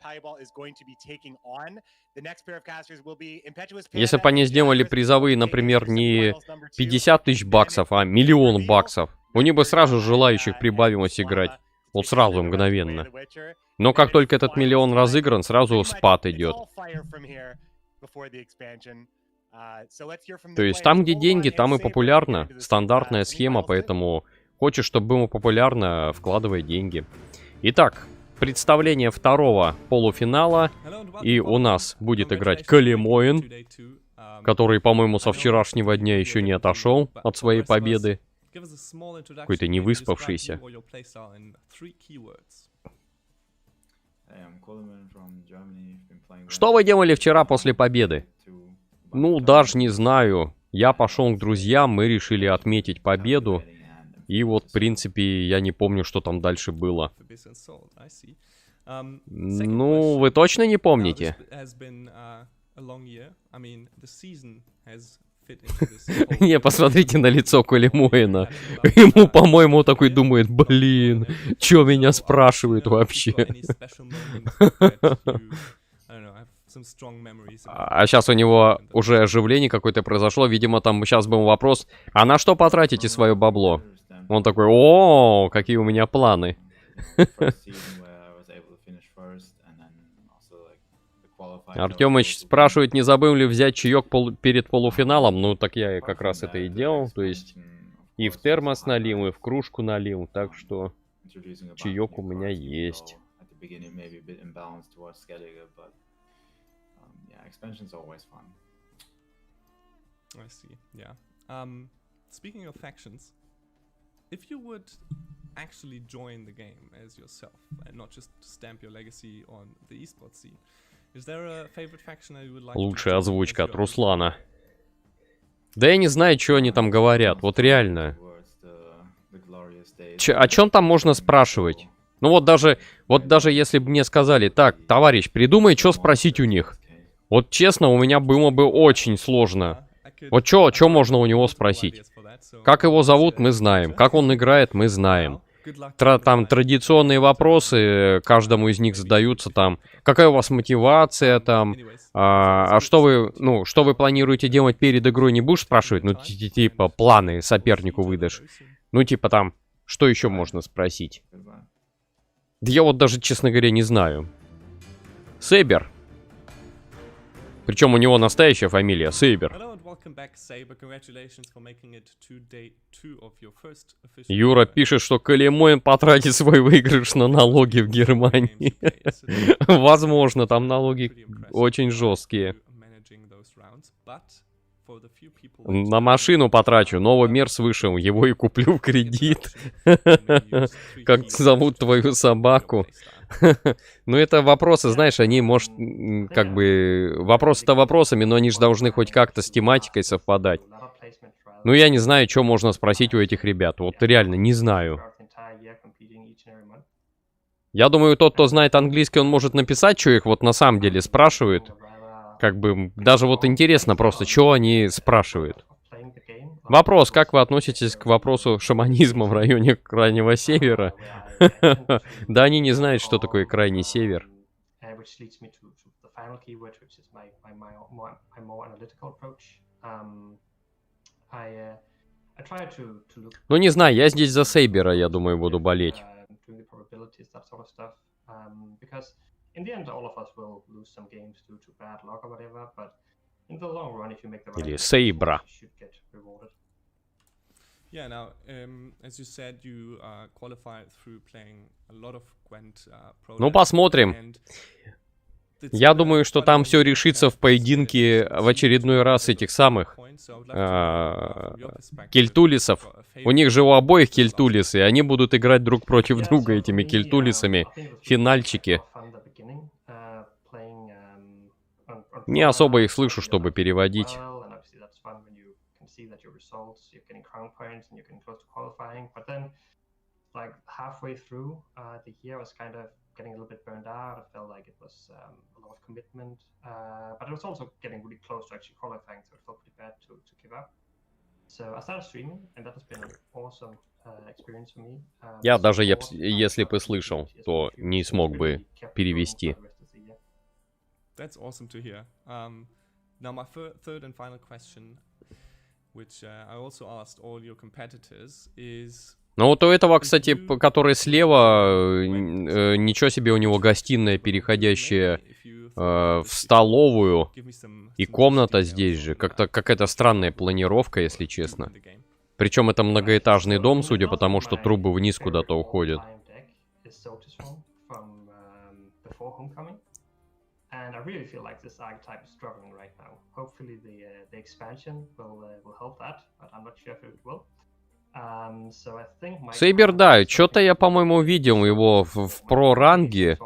Pyball is going to be taking on. The next pair of casters will be Impetuous. Если бы они сделали призовые, например, не 50 тысяч баксов, а миллион баксов, у них бы сразу желающих прибавилось играть. Вот сразу, мгновенно. Но как только этот миллион разыгран, сразу спад идет. То есть там, где деньги, там и популярно. Стандартная схема, поэтому хочешь, чтобы было популярно, вкладывай деньги. Итак, представление второго полуфинала. И у нас будет играть Калимоин, который, по-моему, со вчерашнего дня еще не отошел от своей победы. Какой-то невыспавшийся. Что вы делали вчера после победы? Ну, даже не знаю. Я пошел к друзьям, мы решили отметить победу. И вот, в принципе, я не помню, что там дальше было. Ну, вы точно не помните? Не, посмотрите на лицо Калимоина. Ему, по-моему, такой думает, блин, чё меня спрашивают вообще? А сейчас у него уже оживление какое-то произошло. Видимо, там сейчас был вопрос, а на что потратите свое бабло? Он такой, о, какие у меня планы. Артемыч спрашивает, не забыл ли взять чаек перед полуфиналом. Ну, так я как раз это и делал. То есть и в термос налил, и в кружку налил. Так что чаек у меня есть. I see, yeah. Speaking of factions, if you would actually join the game as yourself and not just stamp your legacy on the esports scene, is there a favorite faction that you would like? Лучшая озвучка от Руслана. Да я не знаю, что они там говорят. Вот реально. О чем там можно спрашивать? Ну вот даже если бы мне сказали, так, товарищ, придумай, что спросить у них. Вот честно, у меня было бы очень сложно. Вот что можно у него спросить? Как его зовут, мы знаем. Как он играет, мы знаем. Там традиционные вопросы, каждому из них задаются там. Какая у вас мотивация там? А что вы планируете делать перед игрой, не будешь спрашивать? Ну, типа, планы сопернику выдашь. Ну, типа там, что еще можно спросить? Да я вот даже, честно говоря, не знаю. Сейбер. Причем у него настоящая фамилия Сейбер. Юра пишет, что Калимоин потратит свой выигрыш на налоги в Германии. Возможно, там налоги очень жесткие. На машину потрачу, новый Мерс вышел, его и куплю в кредит. Как зовут твою собаку? Ну, это вопросы, знаешь, они, может, как бы... Вопросы-то вопросами, но они же должны хоть как-то с тематикой совпадать. Ну, я не знаю, что можно спросить у этих ребят. Вот реально, не знаю. Я думаю, тот, кто знает английский, он может написать, что их вот на самом деле спрашивают. Как бы, даже вот интересно просто, что они спрашивают. Вопрос, как вы относитесь к вопросу шаманизма в районе Крайнего Севера? Да они не знают, что такое Крайний Север. Ну не знаю, я здесь за Сейбера, я думаю, буду болеть. Или Сейбра. Yeah, now, as you said, you qualified through playing a lot of GWENT Pro. Ну, посмотрим. Я думаю, что там все решится в поединке в очередной раз этих самых кельтулисов. У них же у обоих кельтулисы, и они будут играть друг против друга этими кельтулисами. Финальчики. Не особо их слышу, чтобы переводить. Getting a little bit burned out. I felt like it was a lot of commitment, but it was also getting really close to actually qualifying, so it felt pretty bad to give up. So I started streaming, and that has been an awesome experience for me. Я даже если бы слышал, то не смог бы перевести. That's awesome to hear. Now my third and final question, which I also asked all your competitors, is Но вот у этого, кстати, который слева, ничего себе, у него гостиная, переходящая в столовую. И комната здесь же. Как-то какая-то странная планировка, если честно. Причем это многоэтажный дом, судя по тому, что трубы вниз куда-то уходят. And I really feel like this archetype is struggling right now. Hopefully the expansion will help that, but I'm not sure if it will. So I think my Сейбер, да, что-то я, по-моему, видел его в про-ранге.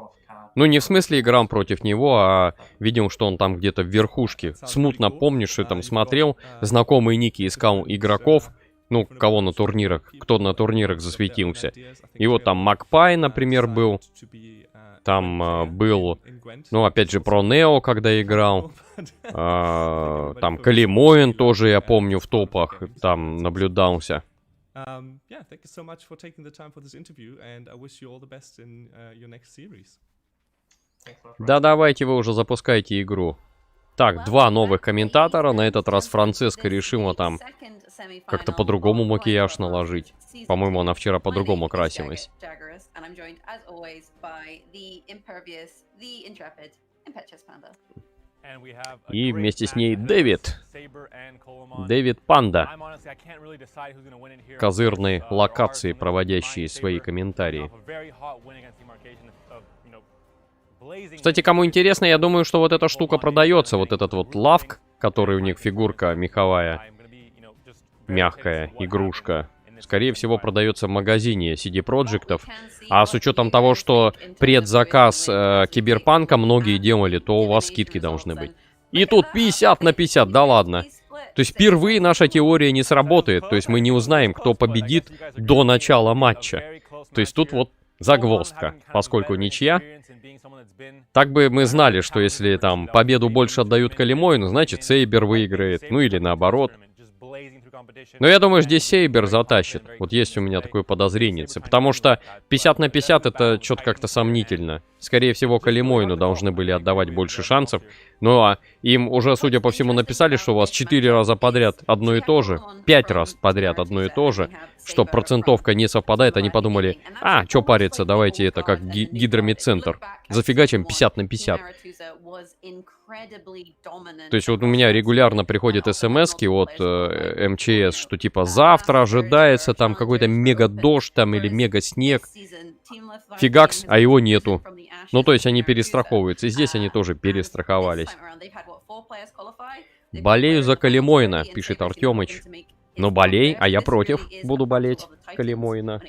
Ну, не в смысле играл против него, а видел, что он там где-то в верхушке. Смутно помню, что я там смотрел, знакомые ники искал игроков, ну, кого на турнирах, кто на турнирах засветился. И вот там Макпай, например, был. Там был, ну, опять же, про Нео, когда играл. Там Калимоин тоже, я помню, в топах там наблюдался. Да, давайте вы уже запускайте игру. Так, 2 новых комментатора. На этот раз Францеска решила там как-то по-другому макияж наложить. По-моему, она вчера по-другому красилась. И вместе с ней Дэвид. Дэвид Панда. Козырной локации, проводящие свои комментарии. Кстати, кому интересно, я думаю, что вот эта штука продается. Вот этот вот лавк, который у них фигурка меховая. Мягкая игрушка. Скорее всего, продается в магазине CD Projekt'ов. А с учетом того, что предзаказ Киберпанка многие делали, то у вас скидки должны быть. И тут 50 на 50, да ладно. То есть впервые наша теория не сработает. То есть мы не узнаем, кто победит до начала матча. То есть тут вот загвоздка, поскольку ничья. Так бы мы знали, что если там победу больше отдают Калимоину, значит Сейбер выиграет. Ну или наоборот. Но я думаю, здесь Сейбер затащит. Вот есть у меня такое подозрение. Потому что 50 на 50 это что-то как-то сомнительно. Скорее всего, Калимоину должны были отдавать больше шансов. Ну а им уже, судя по всему, написали, что у вас 4 раза подряд одно и то же. 5 раз подряд одно и то же. Что процентовка не совпадает. Они подумали, а, что париться, давайте это как гидромедцентр. Зафигачим 50 на 50. То есть вот у меня регулярно приходят смски от МЧС, что типа завтра ожидается там какой-то мега-дождь там или мега-снег. Фигакс, а его нету. Ну то есть они перестраховываются. И здесь они тоже перестраховались. Болею за Калимоина, пишет Артемыч. Но болей, а я против. Буду болеть Калимоина.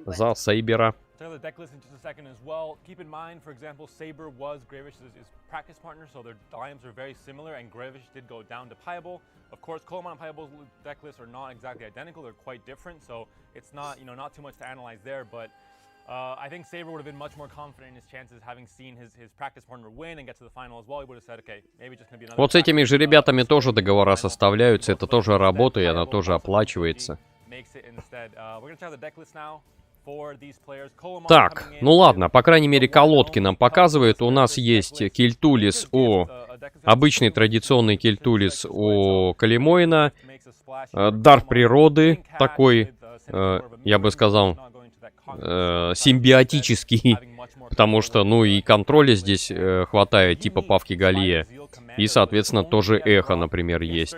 За Сейбера. The deck list in just a second as well. Keep in mind, for example, Saber was Gravish's practice partner, so their dimes are very similar, and Gravish did go down to Piable. Of course, Coleman and Piable's deck lists are not exactly identical; they're quite different, so it's not, you know, not too much to analyze there. But I think Saber would have been much more confident in his chances, having seen his practice partner win and get to the final as well. He would have said, okay, maybe just gonna be another. Вот с этими же ребятами тоже договора составляются, это тоже работа, и она тоже оплачивается. Так, ну ладно, по крайней мере колодки нам показывают. У нас есть Кельтулис у... Обычный традиционный Кельтулис у Калимоина. Дар природы, такой, я бы сказал, симбиотический. Потому что, ну и контроля здесь хватает, типа Павки Галия. И, соответственно, тоже эхо, например, есть.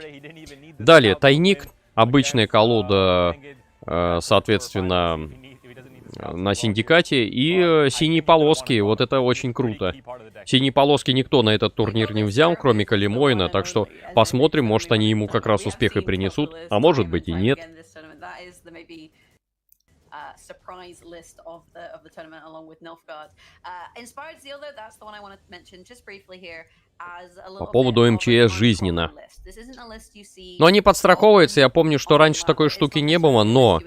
Далее, тайник. Обычная колода, соответственно... на синдикате, и синие полоски, вот это очень круто. Синие полоски никто на этот турнир не взял, кроме Калимоина, так что посмотрим, может они ему как раз успех и принесут, а может быть и нет. Surprise list of the tournament along with Nilfgaard. Inspired Zeal, though, that's the one I want to mention just briefly here. По поводу МЧС жизненно. Но они подстраховываются, я помню, что раньше такой штуки не было, но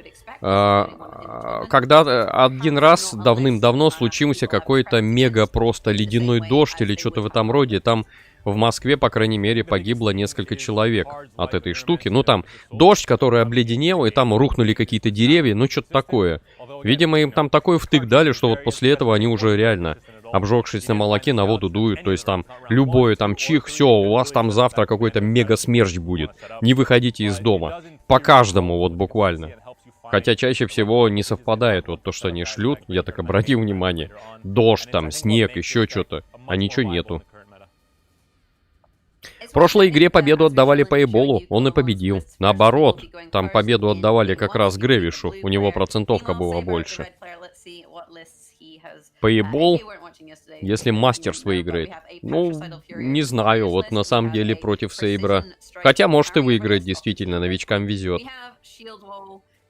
когда один раз давным-давно случился какой-то мега просто ледяной дождь или что-то в этом роде, там в Москве, по крайней мере, погибло несколько человек от этой штуки. Ну там дождь, который обледенел, и там рухнули какие-то деревья, ну что-то такое. Видимо, им там такой втык дали, что вот после этого они уже реально, обжегшись на молоке, на воду дуют. То есть там любое там чих, все, у вас там завтра какой-то мега смерч будет. Не выходите из дома. По каждому вот буквально. Хотя чаще всего не совпадает вот то, что они шлют. Я так обратил внимание. Дождь, там, снег, еще что-то. А ничего нету. В прошлой игре победу отдавали Пейболу, он и победил. Наоборот, там победу отдавали как раз Грэвишу, у него процентовка была больше. Пейбол, если Мастерс выиграет, ну, не знаю, вот на самом деле против Сейбра. Хотя, может и выиграет, действительно, новичкам везет.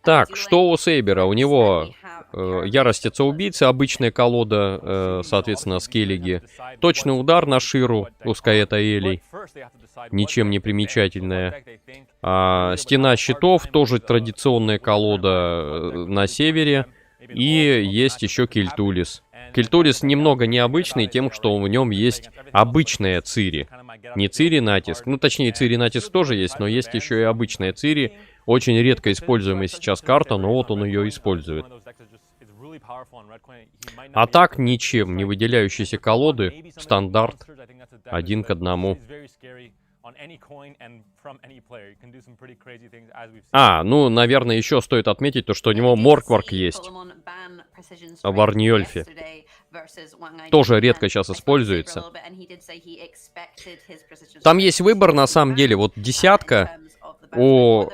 Так, что у Сейбера? У него Яростица убийцы, обычная колода, соответственно, скеллиги. Точный удар на Ширу, пускай это Элей. Ничем не примечательная. Стена щитов, тоже традиционная колода на севере. И есть еще Кильтулис. Кильтулис немного необычный тем, что в нем есть обычная Цири. Не Цири натиск, ну точнее Цири натиск тоже есть, но есть еще и обычная Цири. Очень редко используемая сейчас карта, но вот он ее использует. А так ничем не выделяющиеся колоды, стандарт, 1 к 1. Ну, наверное, еще стоит отметить то, что у него Моркварк есть. В Арниольфе. Тоже редко сейчас используется. Там есть выбор, на самом деле, вот десятка у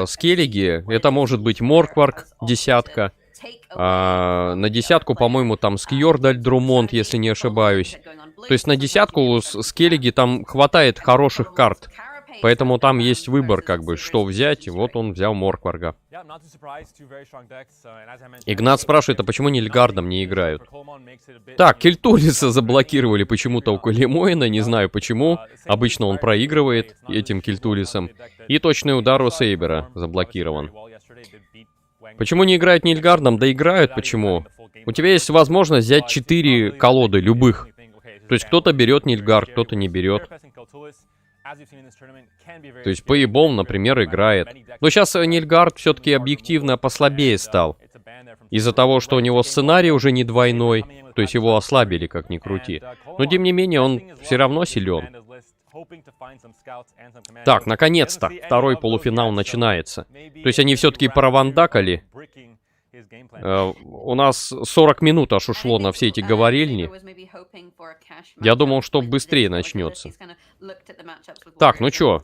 скеллиги, это может быть Моркварк, десятка. На десятку, по-моему, там Скьордаль Друмонт, если не ошибаюсь. То есть на десятку у скеллиги там хватает хороших карт. Поэтому там есть выбор, как бы, что взять. Вот он взял Моркварга. Игнат спрашивает, а почему Нильгардом не играют? Так, Кильтулиса заблокировали почему-то у Калимоина, не знаю почему. Обычно он проигрывает этим Кильтулисом. И точный удар у Сейбера заблокирован. Почему не играют Нильгардом? Да играют, почему? У тебя есть возможность взять 4 колоды, любых. То есть кто-то берет Нильгард, кто-то не берет. То есть Пейбол, например, играет. Но сейчас Нильгард все-таки объективно послабее стал. Из-за того, что у него сценарий уже не двойной, то есть его ослабили, как ни крути. Но тем не менее, он все равно силен. Так, наконец-то, второй полуфинал начинается. То есть они все-таки провандакали. У нас 40 минут аж ушло на все эти говорильни. Я думал, что быстрее начнется. Так, ну чё?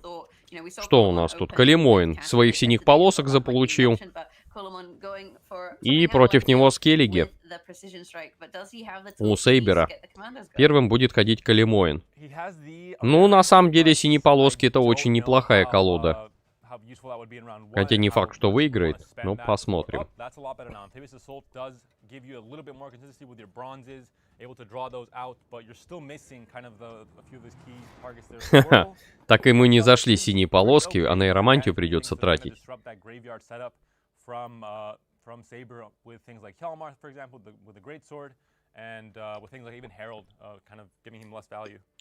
Что у нас тут? Калимоин своих синих полосок заполучил. И против него скеллиги. У Сейбера. Первым будет ходить Калимоин. Ну, на самом деле, синие полоски это очень неплохая колода. Хотя не факт, что выиграет, но посмотрим. Так ему не зашли синие полоски, а на иеромантию придется тратить.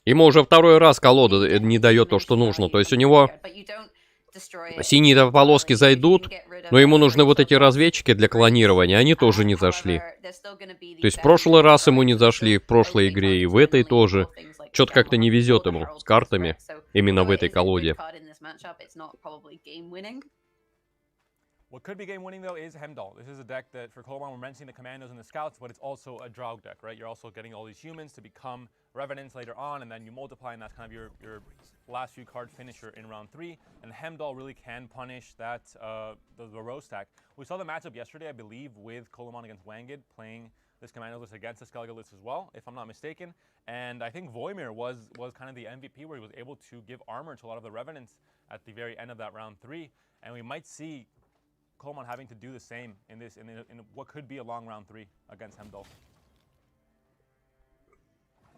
Ему уже второй раз колода не дает то, что нужно. То есть у него синие полоски зайдут, но ему нужны вот эти разведчики для клонирования, они тоже не зашли. То есть в прошлый раз ему не зашли, в прошлой игре и в этой тоже. Что-то как-то не везет ему с картами, именно в этой колоде. What could be game winning though is Hemdall. This is a deck that for Koloman we're mentioning the commandos and the scouts, but it's also a Draug deck, right? You're also getting all these humans to become revenants later on, and then you multiply, and that's kind of your last few card finisher in round 3. And Hemdall really can punish that the row stack. We saw the matchup yesterday, I believe, with Koloman against Wangid playing this commando list against the Skellige list as well, if I'm not mistaken. And I think Voimir was kind of the MVP where he was able to give armor to a lot of the revenants at the very end of that round 3, and we might see Coleman having to do the same in what could be a long round 3 against Hemdall.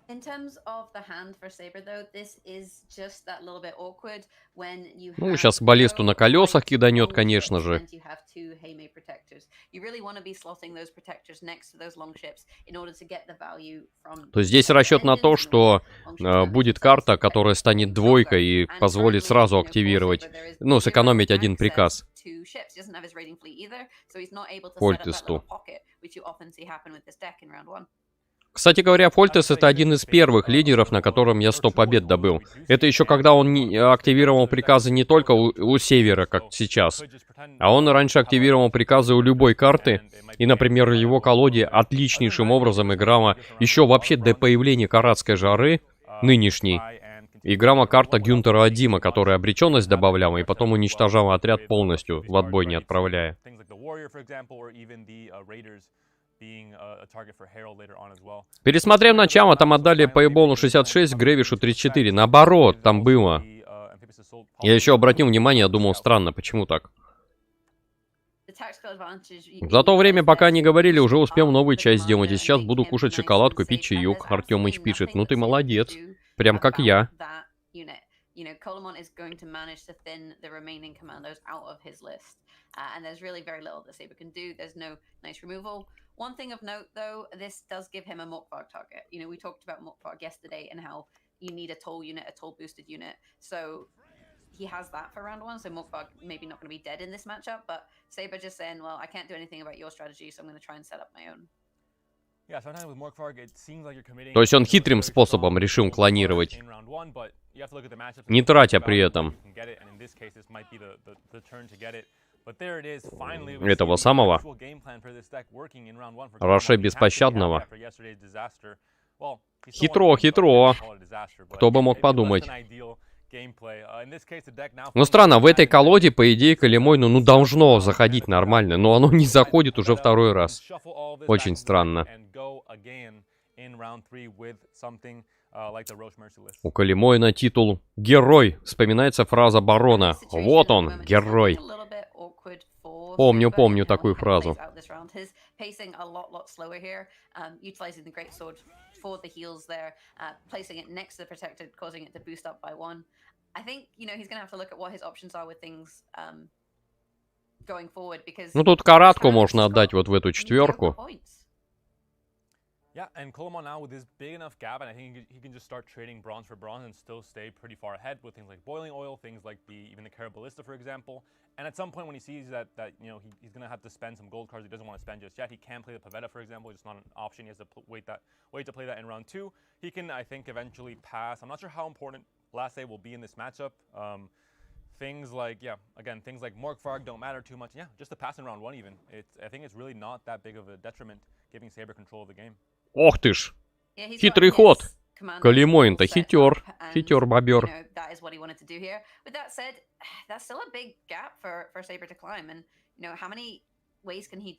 In terms of the hand for Saber, though, this is just that little bit awkward when you Ну, сейчас баллисту на колесах киданет, конечно же. То есть здесь расчет на то, что будет карта, которая станет двойкой и позволит сразу активировать, ну, сэкономить один приказ. Польтесту. Кстати говоря, Фольтес — это один из первых лидеров, на котором я 100 побед добыл. Это еще когда он активировал приказы не только у Севера, как сейчас, а он раньше активировал приказы у любой карты, и, например, в его колоде отличнейшим образом играла еще вообще до появления Каратской жары, нынешней, играла карта Гюнтера Адима, которая обреченность добавляла и потом уничтожала отряд полностью, в отбой не отправляя. Пересмотрев начало, там отдали Пейболу 66, Грэвишу 34. Наоборот, там было. Я еще обратил внимание, думал, странно, почему так. За то время, пока они говорили, уже успел новую часть сделать. И сейчас буду кушать шоколадку, пить чаек. Артемыч пишет, ну ты молодец. Прям как я. You know, Colemon is going to manage to thin the remaining commandos out of his list. And there's really very little that Saber can do. There's no nice removal. One thing of note, though, this does give him a Mokvarg target. You know, we talked about Mokvarg yesterday and how you need a toll unit, a toll boosted unit. So he has that for round one. So Mokvarg maybe not going to be dead in this matchup. But Saber just saying, well, I can't do anything about your strategy, so I'm going to try and set up my own. То есть он хитрым способом решил клонировать, не тратя при этом этого самого Роше Беспощадного. Хитро, хитро. Кто бы мог подумать. Ну странно, в этой колоде, по идее, Калимой, ну должно заходить нормально, но оно не заходит уже второй раз. Очень странно. У Калимойна титул «Герой». Вспоминается фраза барона. Вот он, герой. Помню такую фразу. For the heals there, placing it next to the protected, causing it to boost up by 1. I think, you know, he's going to have to look at what his options are with things going forward, because... Ну тут каратку можно отдать вот в эту четверку. Yeah, and Colemon now with this big enough gap, and I think he can just start trading bronze for bronze and still stay pretty far ahead with things like boiling oil, things like even the Caraballista, for example. And at some point when he sees that you know he's gonna have to spend some gold cards he doesn't want to spend just yet, he can play the Pavetta, for example. It's not an option. He has to wait to play that in round 2. He can, I think, eventually pass. I'm not sure how important last day will be in this matchup. Things like, yeah, again, things like Morkvarg don't matter too much. Yeah, just to pass in round 1 even. I think it's really not that big of a detriment giving Saber control of the game. Ох ты ж, хитрый ход. Калимойн-то хитер, хитер бобер.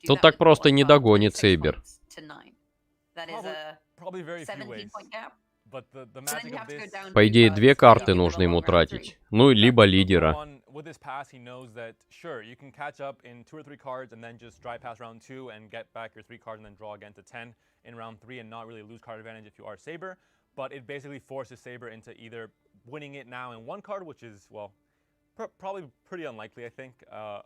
Тут так просто не догонит Сейбер. По идее, 2 карты нужно ему тратить. Ну, либо лидера. With this pass, he knows that, sure, you can catch up in 2 or 3 cards and then just dry pass round 2 and get back your 3 cards and then draw again to 10 in round 3 and not really lose card advantage if you are Saber. But it basically forces Saber into either winning it now in 1 card, which is, well, probably pretty unlikely, I think,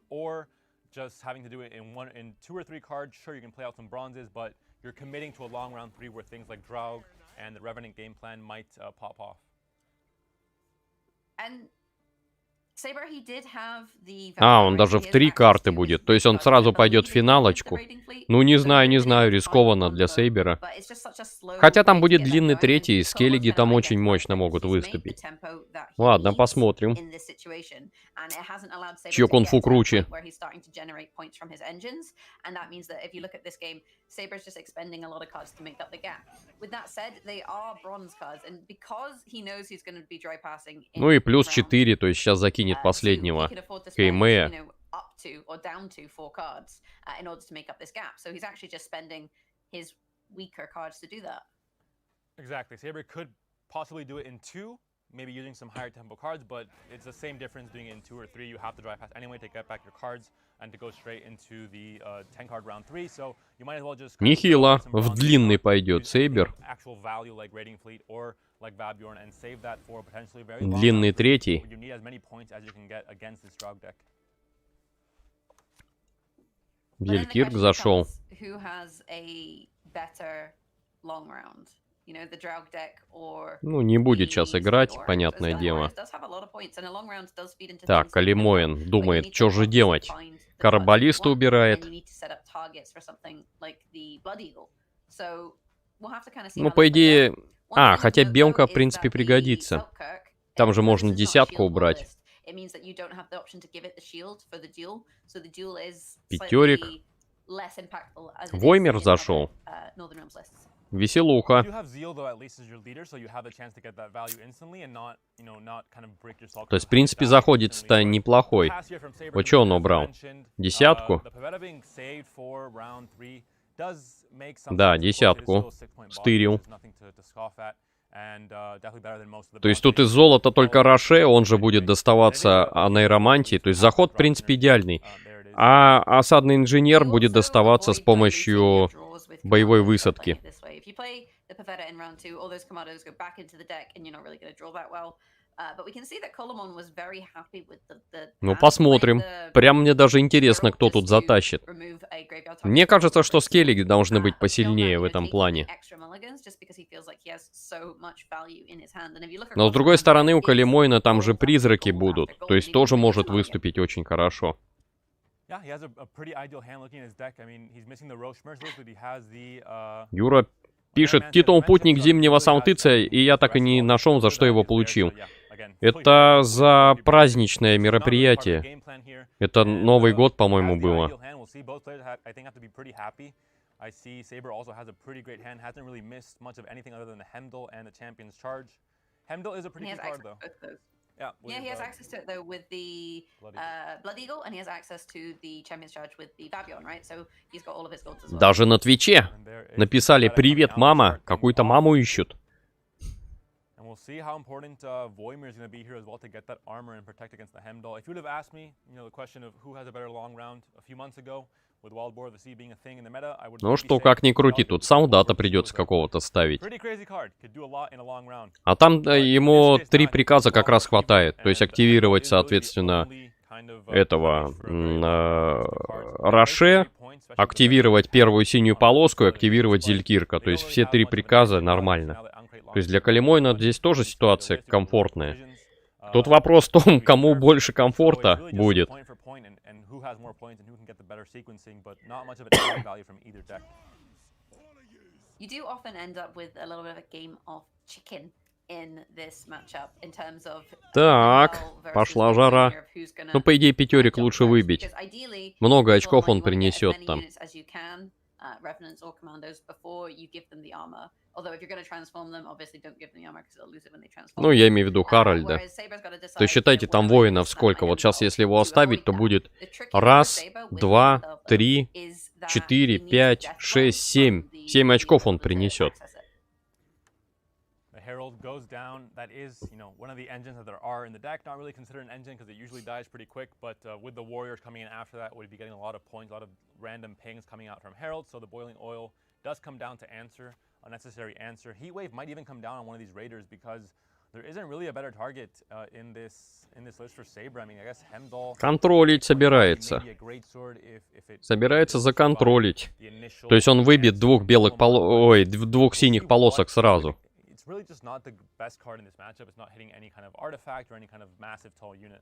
or just having to do it in 2 or 3 cards. Sure, you can play out some bronzes, but you're committing to a long round 3 where things like Draug and the Revenant game plan might pop off. And А, он даже в 3 карты будет. То есть он сразу пойдет в финалочку. Ну, не знаю, рискованно для Сейбера. Хотя там будет длинный 3-й, и скеллиги там очень мощно могут выступить. Ладно, посмотрим. Чье кунг-фу круче? Ну и плюс 4, то есть сейчас закинет последнего Кеймея. Exactly. Saber could possibly do it in 2, maybe using some higher tempo cards, but it's the same difference doing it in 2 or 3. You have to dry pass anyway to get back your cards and to go straight into the 10 card round 3. So you might as well just нехило, в длинный пойдет Сейбер. Actual value like Raiding Fleet or like Vabjorn and save that for potentially very длинный 3-й. You need as many points as you can get against this Draug deck. Велькирк зашел. Who has a better long round? You know, the Draug deck or Ну, не будет сейчас играть, понятное дело. Так, Калимоин думает, что же делать. Карабалиста убирает. Ну, по идее... А, хотя белка, в принципе, пригодится. Там же можно десятку убрать. Пятерик. Воймер зашел. Веселуха. То есть, в принципе, заходится-то неплохой. Вот что он убрал? Десятку? Да, десятку. Стырил. То есть тут из золота только Роше, он же будет доставаться нейромантии. То есть заход, в принципе, идеальный. А осадный инженер будет доставаться с помощью боевой высадки. Ну, посмотрим. Прям мне даже интересно, кто тут затащит. Мне кажется, что скеллиги должны быть посильнее в этом плане. Но с другой стороны, у Калимойна там же призраки будут. То есть тоже может выступить очень хорошо. Юра пишет: титул «Путник зимнего Салтыца», и я так и не нашел, за что его получил. Это за праздничное мероприятие. Это Новый год, по-моему, было. Yeah, he has access to it though with the Blood Eagle, and he has access to the Champion's Charge with the Vabion, right? So he's got all of his golds as well. Даже на Твиче написали: «Привет, мама». Какую-то маму ищут. We'll see how important Voimir is going to be here as well to get that armor and protect against the Hemdall. If you would have asked me, you know, the question of who has a better long round a few months ago, with Wild Boar of the Sea being a thing in the meta, I would. Ну что, как ни крути, тут солдата придется какого-то ставить. А там ему 3 приказа как раз хватает. То есть активировать, соответственно, этого Роше, активировать первую синюю полоску и активировать Зелькирка. То есть все 3 приказа нормально. То есть для Калимойна здесь тоже ситуация комфортная. Тут вопрос в том, кому больше комфорта будет. Так, пошла жара. Ну, по идее, пятерик лучше выбить. Много очков он принесет там. Ну, я имею в виду Харальда. То есть считайте, там воинов сколько. Вот сейчас, если его оставить, то будет 1, 2, 3, 4, 5, 6, 7. 7 очков он принесет. Herald goes down. That is, you know, one of the engines that there are in the deck. Not really considered an engine because it usually dies pretty quick, but with the warriors coming in after that, we'd be getting a lot of points, a lot of random pings coming out from Herald, so the boiling oil does come down to answer, a necessary answer. Heatwave might even come down on one of these raiders because there isn't really a better target in this list for Saber. I mean, I guess Hemdall... Контролить собирается. Собирается законтролить. То есть он выбьет 2 белых ой, 2 синих полосок сразу. Really just not the best card in this matchup. It's not hitting any kind of artifact or any kind of massive tall unit.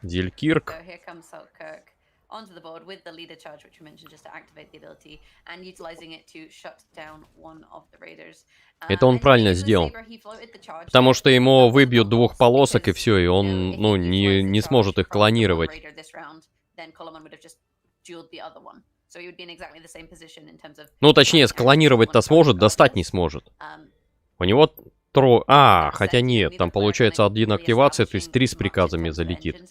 Зелькирк. So here comes Saltkirk onto the board with the leader charge, which we mentioned, just to activate the ability and utilizing it to shut down one of the raiders. Это он правильно сделал. Потому что ему выбьют 2 полосок и все, и он, ну, не сможет их клонировать. Ну, точнее, склонировать-то сможет, достать не сможет. У него хотя нет, там получается 1 активация, то есть 3 с приказами залетит.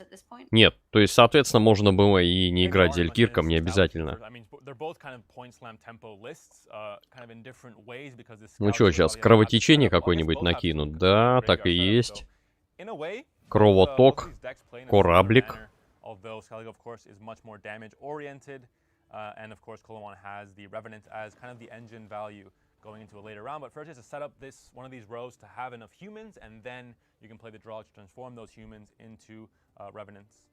Нет, то есть, соответственно, можно было и не играть Зелькирком, не обязательно. Ну что, сейчас кровотечение какое-нибудь накинут? Да, так и есть. Кровоток, кораблик. And of course, Colomon has the Revenant as kind of the engine value going into a later round. But first, is to set up one of these rows to have enough humans, and then you can play the draw to transform those humans into Revenants.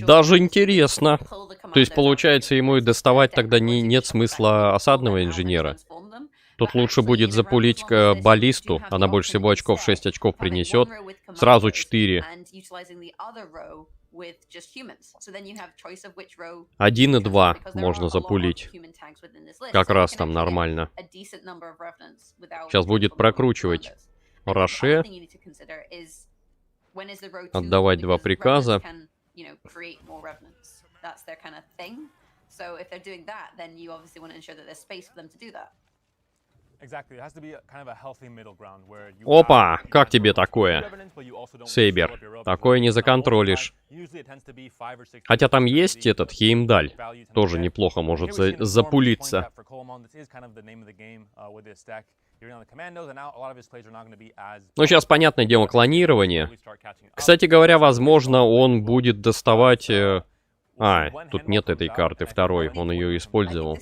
Даже интересно. То есть, получается, ему и доставать тогда нет смысла осадного инженера. Тут лучше будет запулить баллисту. Она больше всего очков, 6 очков принесет. Сразу 4. 1 и 2 можно запулить. Как раз там нормально. Сейчас будет прокручивать Роше. Отдавать 2 приказа. Опа! Как тебе такое? Сейбер. Такое не законтролишь. Хотя там есть этот Хеймдаль. Тоже неплохо может запулиться. Ну, сейчас, понятное дело, клонирование. Кстати говоря, возможно, он будет доставать... тут нет этой карты второй, он ее использовал.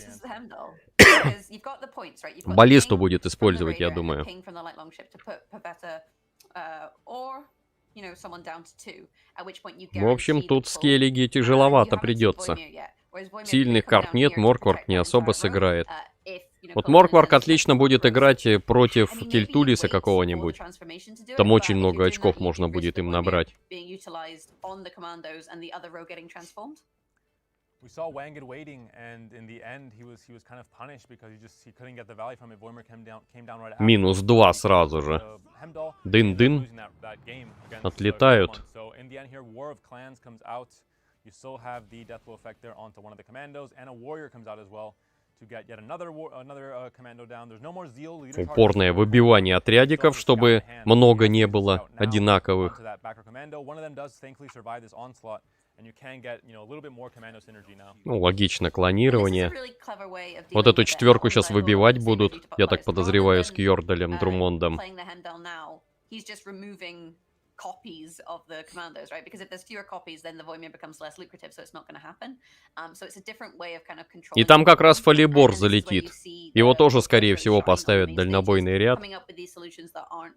Баллисту будет использовать, я думаю. В общем, тут скеллиги тяжеловато придется. Сильных карт нет, Моркварк не особо сыграет. Вот Моркварк отлично будет играть против Кельтулиса какого-нибудь. Там очень много очков можно будет им набрать. We saw Wanged waiting, and in the end, he was kind of punished because he couldn't get the value from it. Voimer came down right after. Минус 2 сразу же. Дын-дын. Отлетают. So in the end here, War of Clans comes out. You still have the Deathblow effect there onto one of the commandos, and a warrior comes out as well to get yet another commando down. There's no more zeal. Упорное выбивание отрядиков, чтобы много не было одинаковых. Ну, логично, клонирование. Вот эту 4 сейчас выбивать будут, я так подозреваю, с Кьордалем, Друмондом. И там как раз Фалибор залетит. Его тоже, скорее всего, поставят в дальнобойный ряд,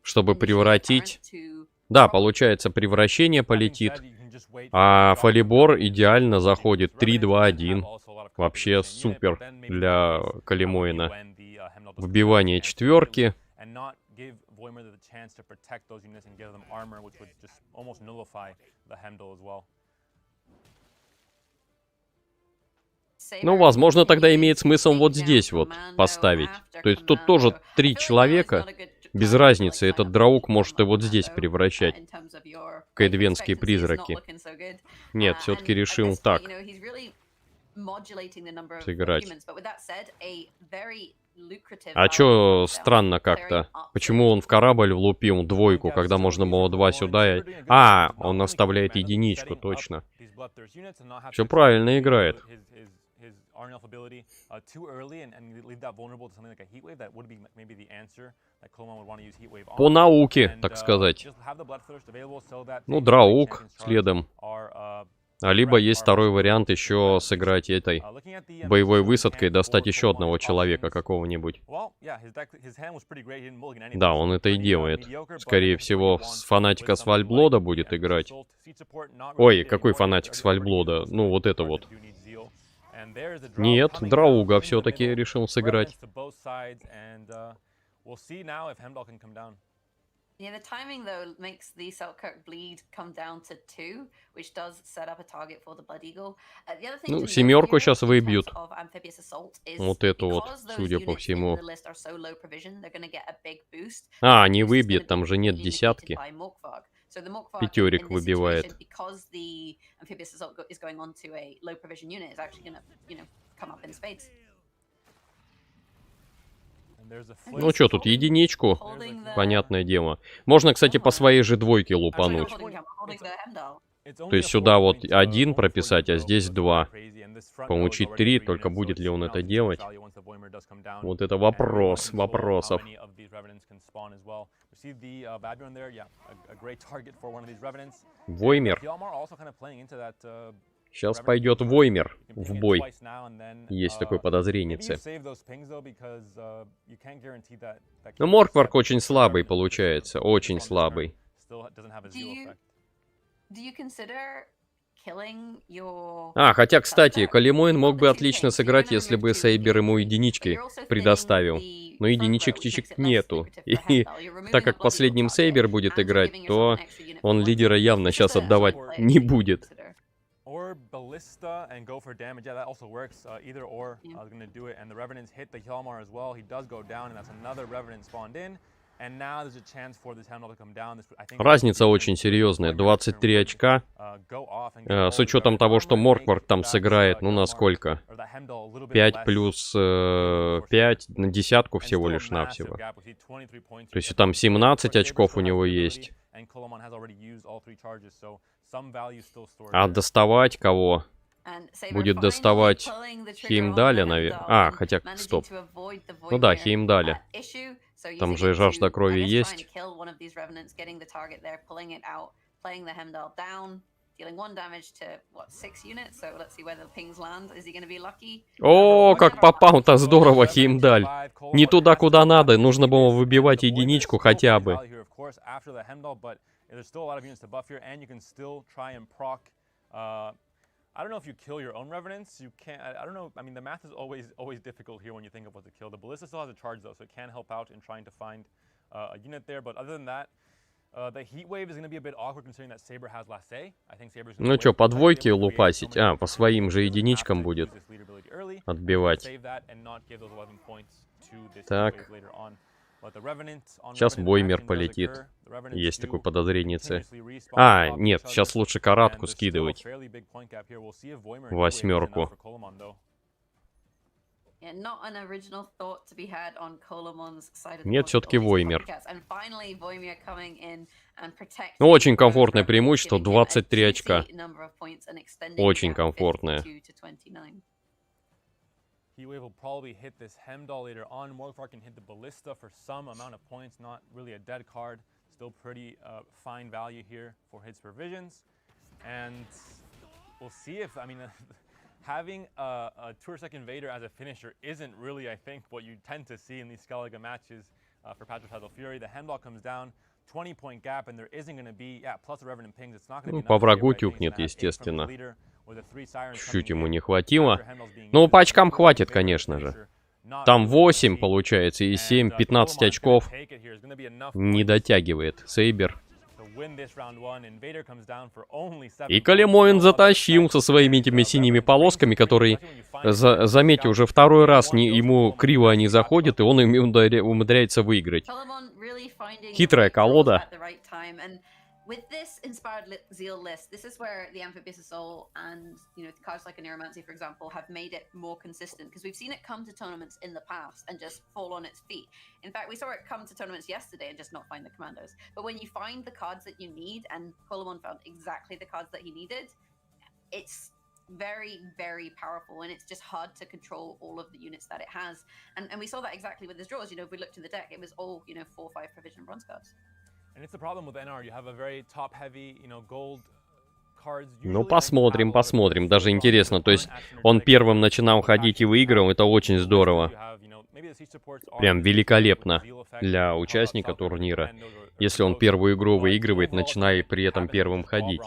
чтобы превратить... Да, получается, превращение полетит. А Фалибор идеально заходит. 3-2-1. Вообще супер для Калимоина. Вбивание 4. Ну, возможно, тогда имеет смысл вот здесь вот поставить. То есть тут тоже 3 человека. Без разницы, этот драук может и вот здесь превращать. Кайдвенские призраки. Нет, все-таки решил так сыграть. А чё странно как-то? Почему он в корабль влупил 2, когда можно было 2 сюда? Он оставляет 1, точно. Все правильно играет. По науке, так сказать. Ну, драук следом. А либо есть второй вариант еще сыграть этой боевой высадкой, достать еще одного человека какого-нибудь. Да, он это и делает. Скорее всего, фанатика с Вальблода будет играть. Ой, какой фанатик с Вальблода? Ну, вот это вот. Нет, Драуга все-таки решил сыграть. Yeah, the timing though makes the Selkirk bleed come down to 2, which does set up a target for the Blood Eagle. The other thing Ну, 7 сейчас выбьют. Вот эту вот, судя по всему. Не выбьет, там же нет 10. 5 выбивает. Ну что, тут 1, понятное дело. Можно, кстати, по своей же 2 лупануть. То есть сюда вот 1 прописать, а здесь 2. Получить 3, только будет ли он это делать? Вот это вопрос вопросов. Воймер. Сейчас пойдет Воймер в бой. Есть такой подозренец. Но Моркварк очень слабый получается. Очень слабый. Хотя, кстати, Калимоин мог бы отлично сыграть, если бы Сейбер ему 1 предоставил. Но 1 нету. И так как последним Сейбер будет играть, то он лидера явно сейчас отдавать не будет. Or Ballista and go for damage. Yeah, that also works. Either or, I was gonna do it. And the Revenants hit the Hjalmar as well. He does go down, and that's another Revenant spawned in. And now there's a chance for this Heimdall to come down. I think Разница очень серьезная. 23 очка. С учетом того, что Моркварк там сыграет, ну на сколько? 5 плюс 5, на десятку всего лишь навсего. То есть там 17 очков у него есть. А доставать кого? Будет доставать Хеймдаля, наверное. А, хотя, стоп. Ну да, Хеймдаля. Там же жажда крови есть. О, как попал-то здорово, Хеймдаль. Не туда, куда надо. Нужно было выбивать единичку хотя бы. I don't know if you kill your own Revenants. You can't. I don't know. I mean, the math is always difficult here when you think of what to kill. The Ballista still has a charge though, so it can help out in trying to find a unit there. But other than that, the Heat Wave is going to be a bit awkward considering that Saber has Lassé. I think Saber's. Ну что, по двойке лупасить? А, по своим же единичкам будет отбивать. Так. Сейчас Воймер полетит. Есть такое подозрение. А, нет, сейчас лучше каратку скидывать. Восьмерку. Нет, все-таки Воймер. Ну, очень комфортное преимущество, 23 очка. Очень комфортное. Heatwave will probably hit this Heimdall later on. Morgthar can hit the Ballista for some amount of points. Not really a dead card. Still pretty fine value here for his provisions. And we'll see if, I mean, having a Tursek Invader as a finisher isn't really, I think, what you tend to see in these Skellige matches for Patriciidal Fury. The Heimdall comes down, 20-point gap, and there isn't going to be, yeah, plus the Revenant pings. It's not going to be по врагу тюкнет, естественно. Чуть ему не хватило. Ну, по очкам хватит, конечно же. Там 8, получается, и 7, 15 очков. Не дотягивает Сейбер. И Калимоин затащил со своими этими синими полосками, которые, заметьте, уже второй раз ему криво они заходят, и он им умудряется выиграть. Хитрая колода. With this inspired zeal list, this is where the Amphibious Soul and, you know, cards like a Neuromancy, for example, have made it more consistent, because we've seen it come to tournaments in the past and just fall on its feet. In fact, we saw it come to tournaments yesterday and just not find the commandos. But when you find the cards that you need, and Colamon found exactly the cards that he needed, it's very, very powerful, and it's just hard to control all of the units that it has. And we saw that exactly with his draws. You know, if we looked at the deck, it was all, you know, 4 or 5 provision bronze cards. And it's the problem with NR. You have a very top-heavy, you know, gold cards. Ну, посмотрим, посмотрим. Даже интересно. То есть он первым начинал ходить и выиграл. Это очень здорово. Прям великолепно для участника турнира. Если он первую игру выигрывает, начиная при этом первым ходить.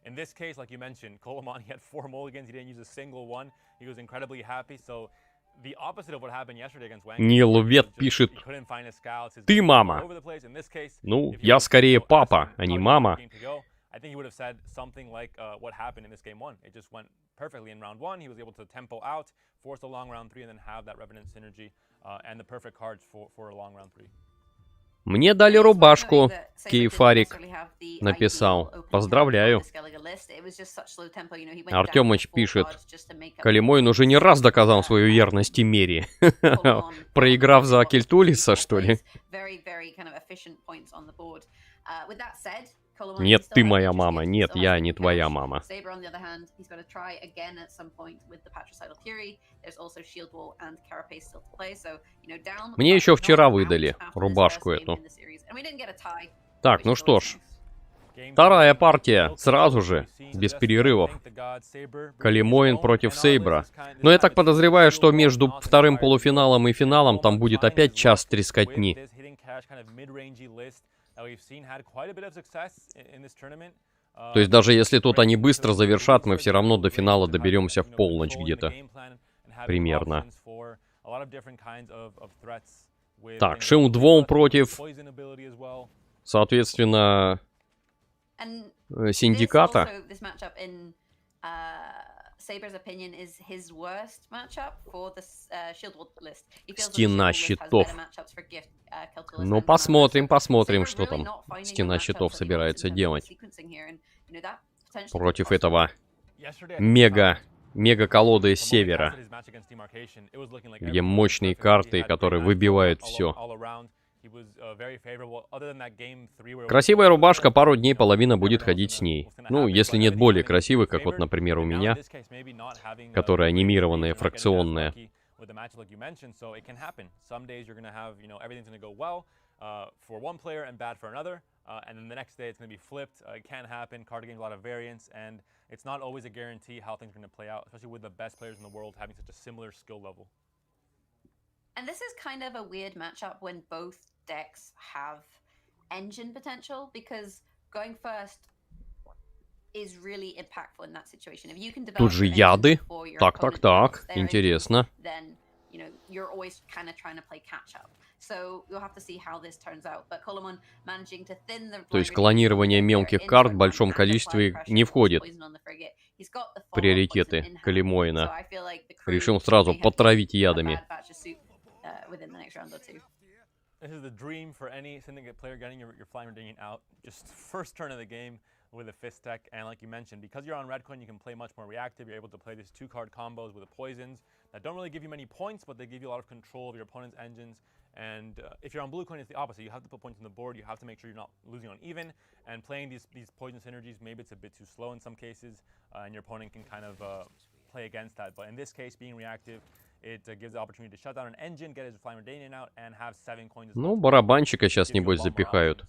In this case, like you mentioned, Colamon, he had 4 mulligans, he didn't use a single one. He was incredibly happy, so the opposite of what happened yesterday against Wang. Нил Вет пишет: «Ты мама». Ну, я скорее папа, а не мама. I think he would have said something like what happened in this game 1. It just went perfectly in round 1. He was able to tempo out, force a long round 3, and then have that Revenant synergy and the perfect cards for a long round 3. Мне дали рубашку, Кейфарик написал. Поздравляю. Артемыч пишет: Калимоин уже не раз доказал свою верность Тимери. Проиграв за Кельтулиса, что ли? Нет, ты моя мама. Нет, я не твоя мама. Мне еще вчера выдали рубашку эту. Так, ну что ж. Вторая партия. Сразу же. Без перерывов. Калимоин против Сейбра. Но я так подозреваю, что между вторым полуфиналом и финалом там будет опять час трескотни. То есть даже если тут они быстро завершат, мы все равно до финала доберемся в полночь где-то. Примерно. Так, Shield 2 против, соответственно, Синдиката. Стена щитов. Ну, посмотрим, посмотрим, что там Стена щитов собирается делать против этого мега-колоды с севера, где мощные карты, которые выбивают все. Красивая рубашка, пару дней половина будет ходить с ней. Ну, если нет более красивой, как вот, например, у меня, которая анимированная, фракционная. And then the next day it's going to be flipped. It can happen. Card games, a lot of variance, and it's not always a guarantee how things are going to play out, especially with the best players in the world having such a similar skill level. And this is kind of a weird matchup when both decks have engine potential, because going first is really impactful in that situation. If you can develop Тут же яды. Так, интересно. Then, you know, you're always kind of trying to play catch up. So you'll have to see how this turns out. But Colomon managing to thin the... То есть клонирование мелких карт в большом количестве не входит в приоритеты Калимоина. Решил сразу потравить ядами. This is the dream for any Syndicate player getting your Flying Redanian out. Just first turn of the game with a fist deck, and like you mentioned, because you're on red coin, you can play much more reactive. You're able to play these 2-card combos with the poisons that don't really give you many points, but they give you a lot of control of your opponent's engines. And if you're on blue coin, it's the opposite. You have to put points on the board. You have to make sure you're not losing on even. And playing these poison synergies, maybe it's a bit too slow in some cases, and your opponent can kind of play against that. But in this case, being reactive, it gives the opportunity to shut down an engine, get his Flying Redanian out, and have 7 coins. Ну, барабанщика сейчас, небось, запихают.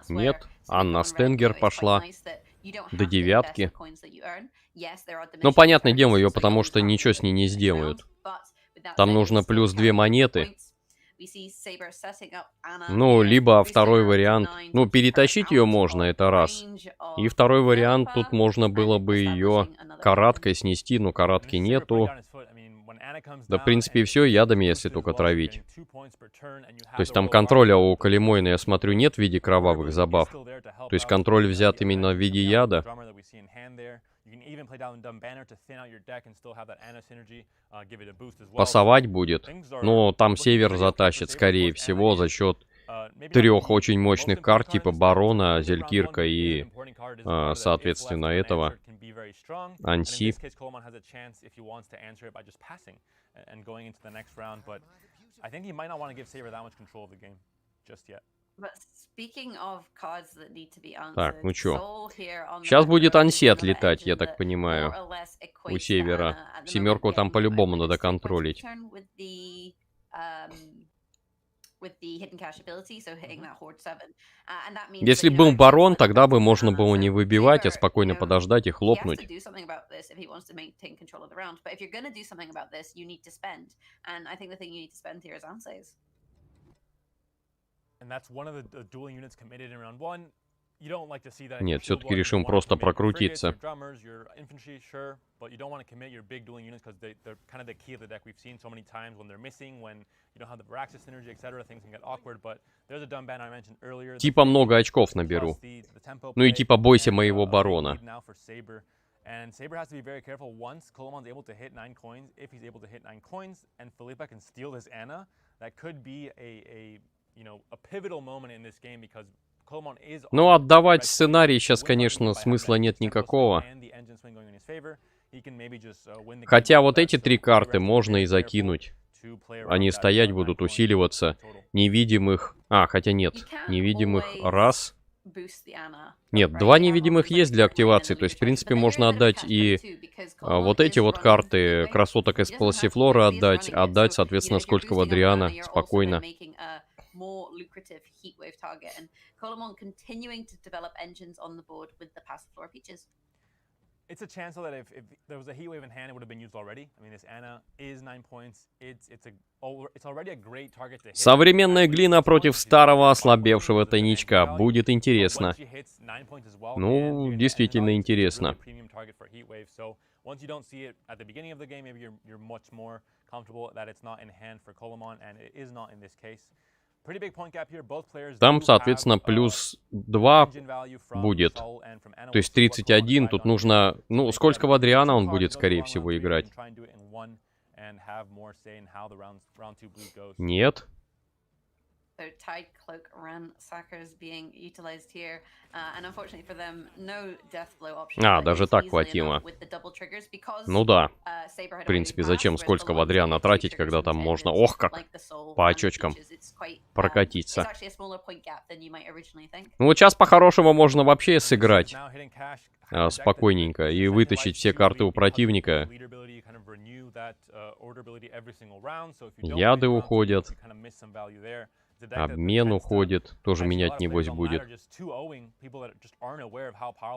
Нет, Анна Стенгер пошла до 9. Ну, понятное дело, ее потому что ничего с ней не сделают. Там нужно плюс 2 монеты. Ну, либо второй вариант. Ну, перетащить ее можно, это раз. И второй вариант, тут можно было бы ее караткой снести, но каратки нету. Да, в принципе, и все ядами, если только травить. То есть там контроля у Калимоина, я смотрю, нет в виде кровавых забав. То есть контроль взят именно в виде яда. Пасовать будет. Но там север затащит, скорее всего, за счет 3 очень мощных карт, типа Барона, Зелькирка и, соответственно, этого Анси. Так, ну чё? Сейчас будет Анси отлетать, я так понимаю, у севера. 7 там по-любому надо контролить. Если был барон, тогда бы можно было не выбивать, а спокойно подождать и хлопнуть. Нет, все-таки решим просто прокрутиться. Типа много очков наберу. Ну и типа бойся моего барона. And Saber has to be very careful once Colomon's able to hit 9 coins. If he's able to hit 9 coins and Felipe can steal this Anna, that could be a pivotal moment in this game because Colomon is... Ну, отдавать сценарий сейчас, конечно, смысла нет никакого. Хотя вот эти 3 карты можно и закинуть. Они стоять будут, усиливаться. Невидимых... А, хотя нет. Невидимых раз... Нет, 2 невидимых есть для активации, то есть, в принципе, можно отдать и вот эти вот карты красоток из Паласифлора отдать, соответственно, сколько в Адриана, спокойно. It's a chance that if there was a heat wave in hand, it would have been used already. I mean, this Anna is 9 points. It's already a great target to hit. Современная глина против старого ослабевшего тайничка. Будет интересно. Ну, действительно интересно. Once you don't see it at the beginning of the game, maybe you're much more comfortable that it's not in hand for Colomon, and it is not in this case. Pretty big point gap here. Both players Там, соответственно, плюс 2 будет. То есть 31. Тут нужно... Ну, скользкого Адриана он будет, скорее всего, играть. Нет. So Tide Cloak Ransackers being utilized here, and unfortunately for them, no death blow option. А, даже так хватило. Ну да. В принципе, зачем скользкого Адриана тратить, когда там можно, ох, как по очечкам прокатиться. Ну вот сейчас по-хорошему можно вообще сыграть спокойненько и вытащить все карты у противника. Яды уходят. Обмен уходит. Тоже менять, небось, будет.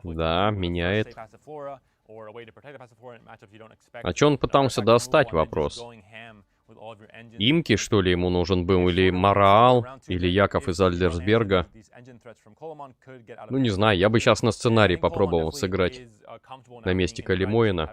Да, меняет. А что он пытался достать, вопрос? Имки, что ли, ему нужен был? Или Мораал? Или Яков из Альдерсберга? Ну, не знаю, я бы сейчас на сценарий попробовал сыграть на месте Калимоина.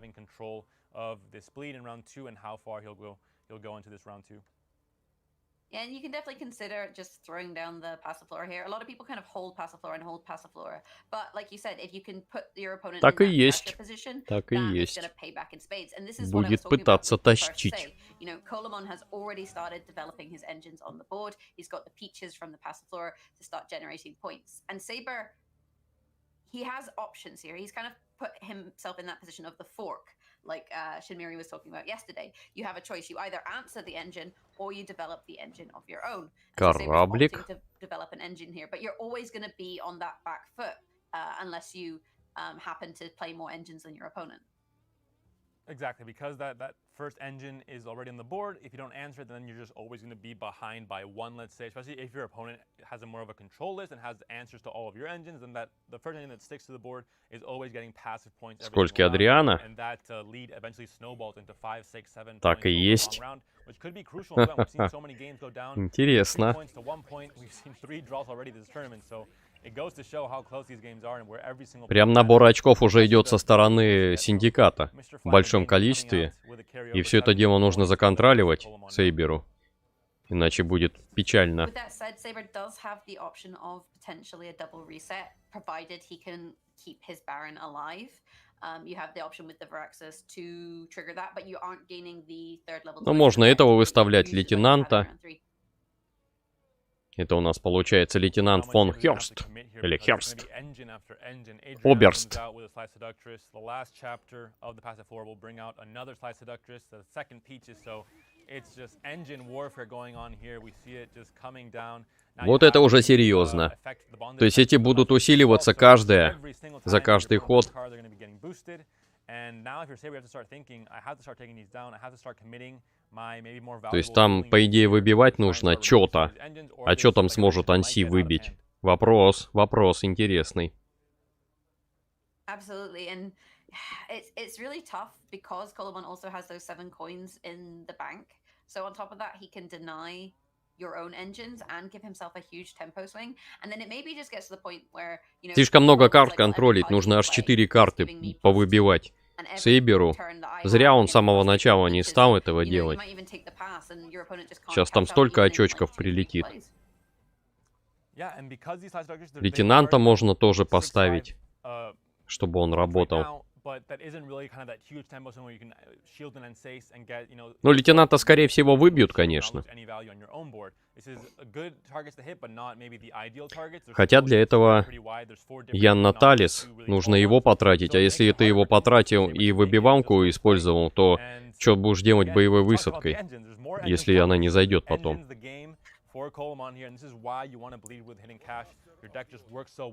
Yeah, and you can definitely consider just throwing down the Passiflora here. A lot of people kind of hold Passiflora and hold Passiflora, but like you said, if you can put your opponent in that pressure position, that is going to pay back in spades. And this is what I was talking about with the first say. You know, Colomon has already started developing his engines on the board. He's got the peaches from the Passiflora to start generating points. And Saber, he has options here. He's kind of put himself in that position of the fork. Like Shinmiri was talking about yesterday. You have a choice. You either answer the engine or you develop the engine of your own. Кораблик. To develop an engine here, but you're always going to be on that back foot unless you happen to play more engines than your opponent. Exactly, because that first engine is already on the board. If you don't answer it, then you're just always going to be behind by one, let's say, especially if your opponent has a more of a control list and has answers to all of your engines, then the first engine that sticks to the board is always getting passive points every Скользкий Адриана. and that lead eventually snowballs into 5, 6, 7 Так и есть. round, which could be crucial. We've seen so many games go down. Интересно. 3 points to 1 point. We've seen 3 draws already this tournament, so it goes to show how close these games are and where every single Прям набор очков уже идет со стороны синдиката в большом количестве. И все это дело нужно законтроливать Сейберу. Иначе будет печально. With that said, Saber does have the option of potentially a double reset, provided he can keep his Baron alive. You have the option with the Veraxis to trigger that, but you aren't gaining the third level. Ну, можно этого выставлять лейтенанта. Это у нас получается лейтенант фон Хёрст. Или Хёрст. Оберст. Вот это уже серьезно. То есть эти будут усиливаться каждая за каждый ход. То есть там, по идее, выбивать нужно что-то. А что там сможет Анси выбить? Вопрос интересный. Absolutely, and it's really tough because Colomon also has those 7 coins in the bank. So on top of that, he can deny your own engines and give himself a huge tempo swing. And then it maybe just gets to the point where, you know, Слишком много карт контролить, нужно аж 4 карты повыбивать. Сейберу. Зря он с самого начала не стал этого делать. Сейчас там столько очочков прилетит. Лейтенанта можно тоже поставить, чтобы он работал. Ну, лейтенанта, скорее всего, выбьют, конечно. Хотя для этого Ян Наталис, нужно его потратить. А если ты его потратил и выбиванку использовал, то что будешь делать боевой высадкой, если она не зайдет потом?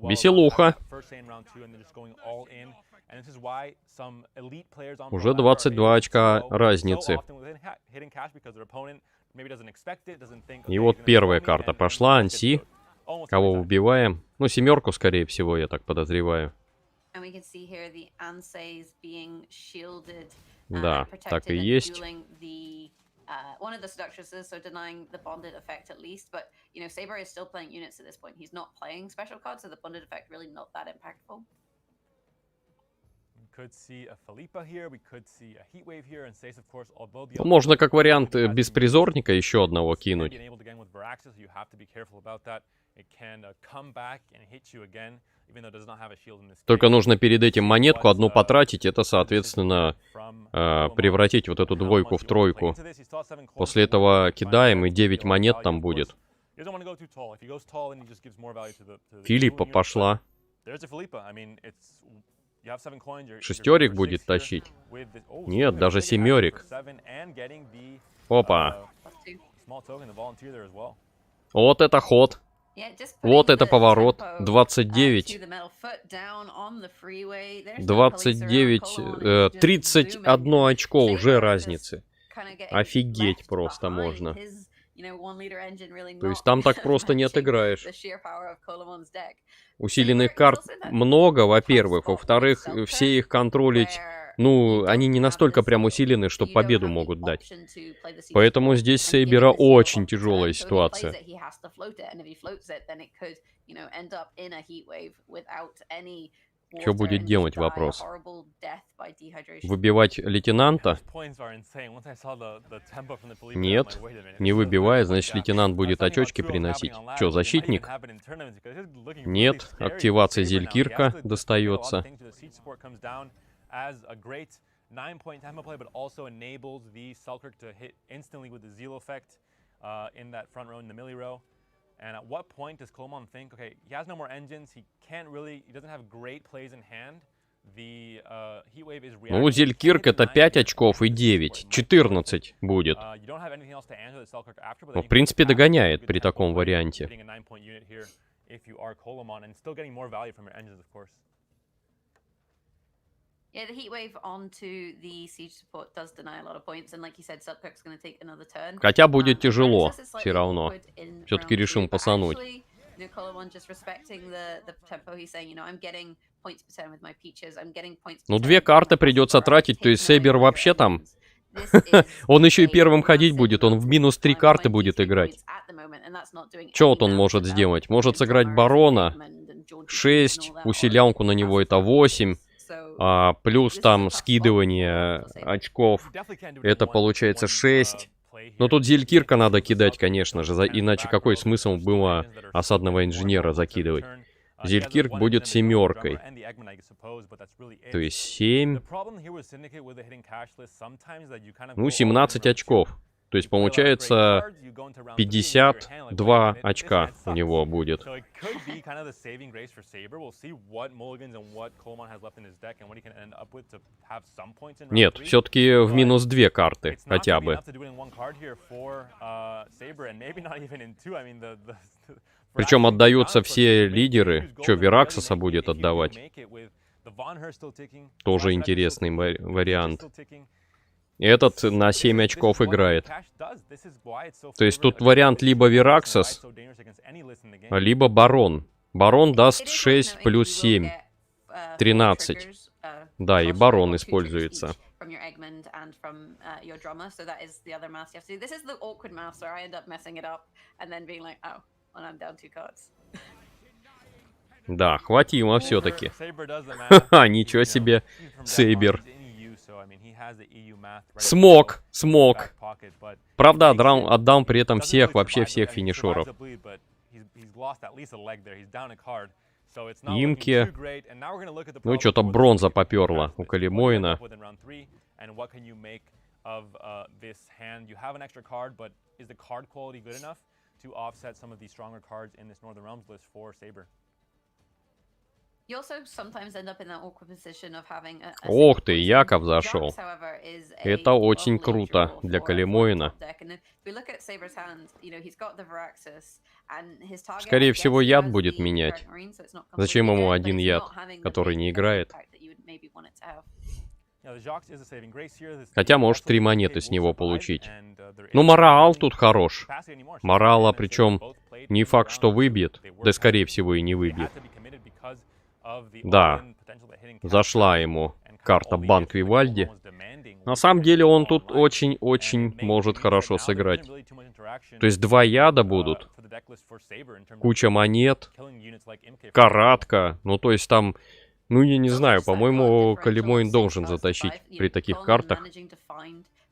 Веселуха. Уже 22 очка разницы. И вот первая карта пошла, Анси. Кого убиваем? Ну, 7, скорее всего, я так подозреваю. And we can see here the Anseys being shielded, Да, так и protected and есть. dueling the one of the seductresses, so denying the bonded effect at least. But you know, Saber is still playing units at this point. He's not playing special cards, so the bonded effect really not that impactful. We could see a Philippa here. We could see a heat wave here, and Stace, of course, although the Ну, можно как вариант беспризорника еще одного кинуть. Только нужно перед этим монетку одну потратить, это, соответственно, превратить вот эту двойку в тройку. После этого кидаем, и 9 монет там будет. Филиппа пошла. Шестерик будет тащить? Нет, даже семерик. Опа. Вот это ход. Вот это поворот. 29. 29. 31 очко уже разницы. Офигеть просто можно. То есть там так просто не отыграешь. Усиленных карт много, во-первых. Во-вторых, все их контролить, ну, они не настолько прям усилены, что победу могут дать. Поэтому здесь Сейбера очень тяжелая ситуация. Что будет делать, вопрос? Выбивать лейтенанта? Нет, не выбивает, значит лейтенант будет очочки приносить. Что, защитник? Нет, активация Зелькирка достается. 9-point tempo play, but also enables the Selkirk to hit instantly with the Zeal effect in that front row, in the melee row. And at what point does Coleman think, okay, he has no more engines, he doesn't have great plays in hand. The heat wave is reacting. Ну, Зелькирк это 5 очков и 9. 14 будет. Ну, в принципе, догоняет при таком варианте. Yeah, the heat wave onto the siege support does deny a lot of points, and like you said, Selkirk's going to take another turn. Хотя будет тяжело, все равно. Все-таки решим пасануть. Ну, 2 карты придется тратить, то есть Сейбер вообще там... Он еще и первым ходить будет, он в минус 3 карты будет играть. Что вот он может сделать? Может сыграть барона, 6, усилянку на него это 8. Плюс там скидывание очков, это получается 6. Но тут Зелькирка надо кидать, конечно же, иначе какой смысл было осадного инженера закидывать? Зелькирк будет 7. То есть 7. Ну, 17 очков. То есть получается 52 очка у него будет. Нет, все-таки в минус 2 карты хотя бы. Причем отдаются все лидеры. Что, Вераксоса будет отдавать? Тоже интересный вариант. Этот на 7 очков играет. То есть тут вариант либо Вераксос, либо Барон. Барон даст 6 плюс 7. 13. Да, и Барон используется. Да, хватило все-таки. Ха-ха, ничего себе, Сейбер. Смог. Правда, отдам при этом вообще всех финишеров. Имки. Ну, что-то бронза поперла у Калимоина. Ох ты, Яков зашел. Это очень круто для Калимоина. Скорее всего, яд будет менять. Зачем ему один яд, который не играет? Хотя может 3 монеты с него получить. Ну, Морал тут хорош. Морала, причем не факт, что выбьет. Да, скорее всего, и не выбьет. Да, Зашла ему карта банк Вивальди. На самом деле он тут очень-очень может хорошо сыграть. То есть 2 яда будут, куча монет, каратка. Ну то есть там, ну я не знаю, по-моему, Калимойн должен затащить при таких картах.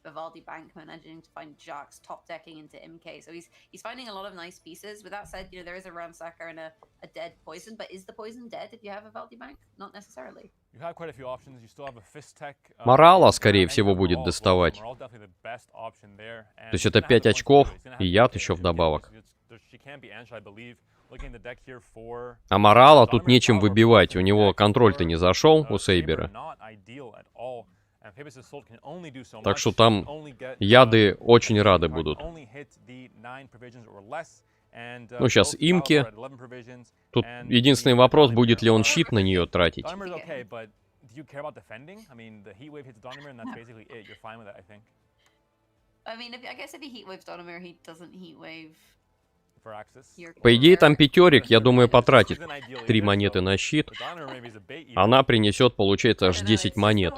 Vivaldi Bank managing to find Jack's top decking into MK. So he's finding a lot of nice pieces. With that said, you know, there is a Ransacker and a dead poison, but is the poison dead if you have a Vivaldi Bank? Not necessarily. You have quite a few options. You still have a Fist Tech. Морала, скорее всего, будет доставать. То есть это 5 очков и яд еще вдобавок. А Морала тут нечем выбивать. У него контроль-то не зашел, у Сейбера. Так что там яды очень рады будут. Ну, сейчас имки. Тут единственный вопрос, будет ли он щит на нее тратить. По идее, там пятерик, я думаю, потратит 3 монеты на щит. Она принесет, получается, аж 10 монет.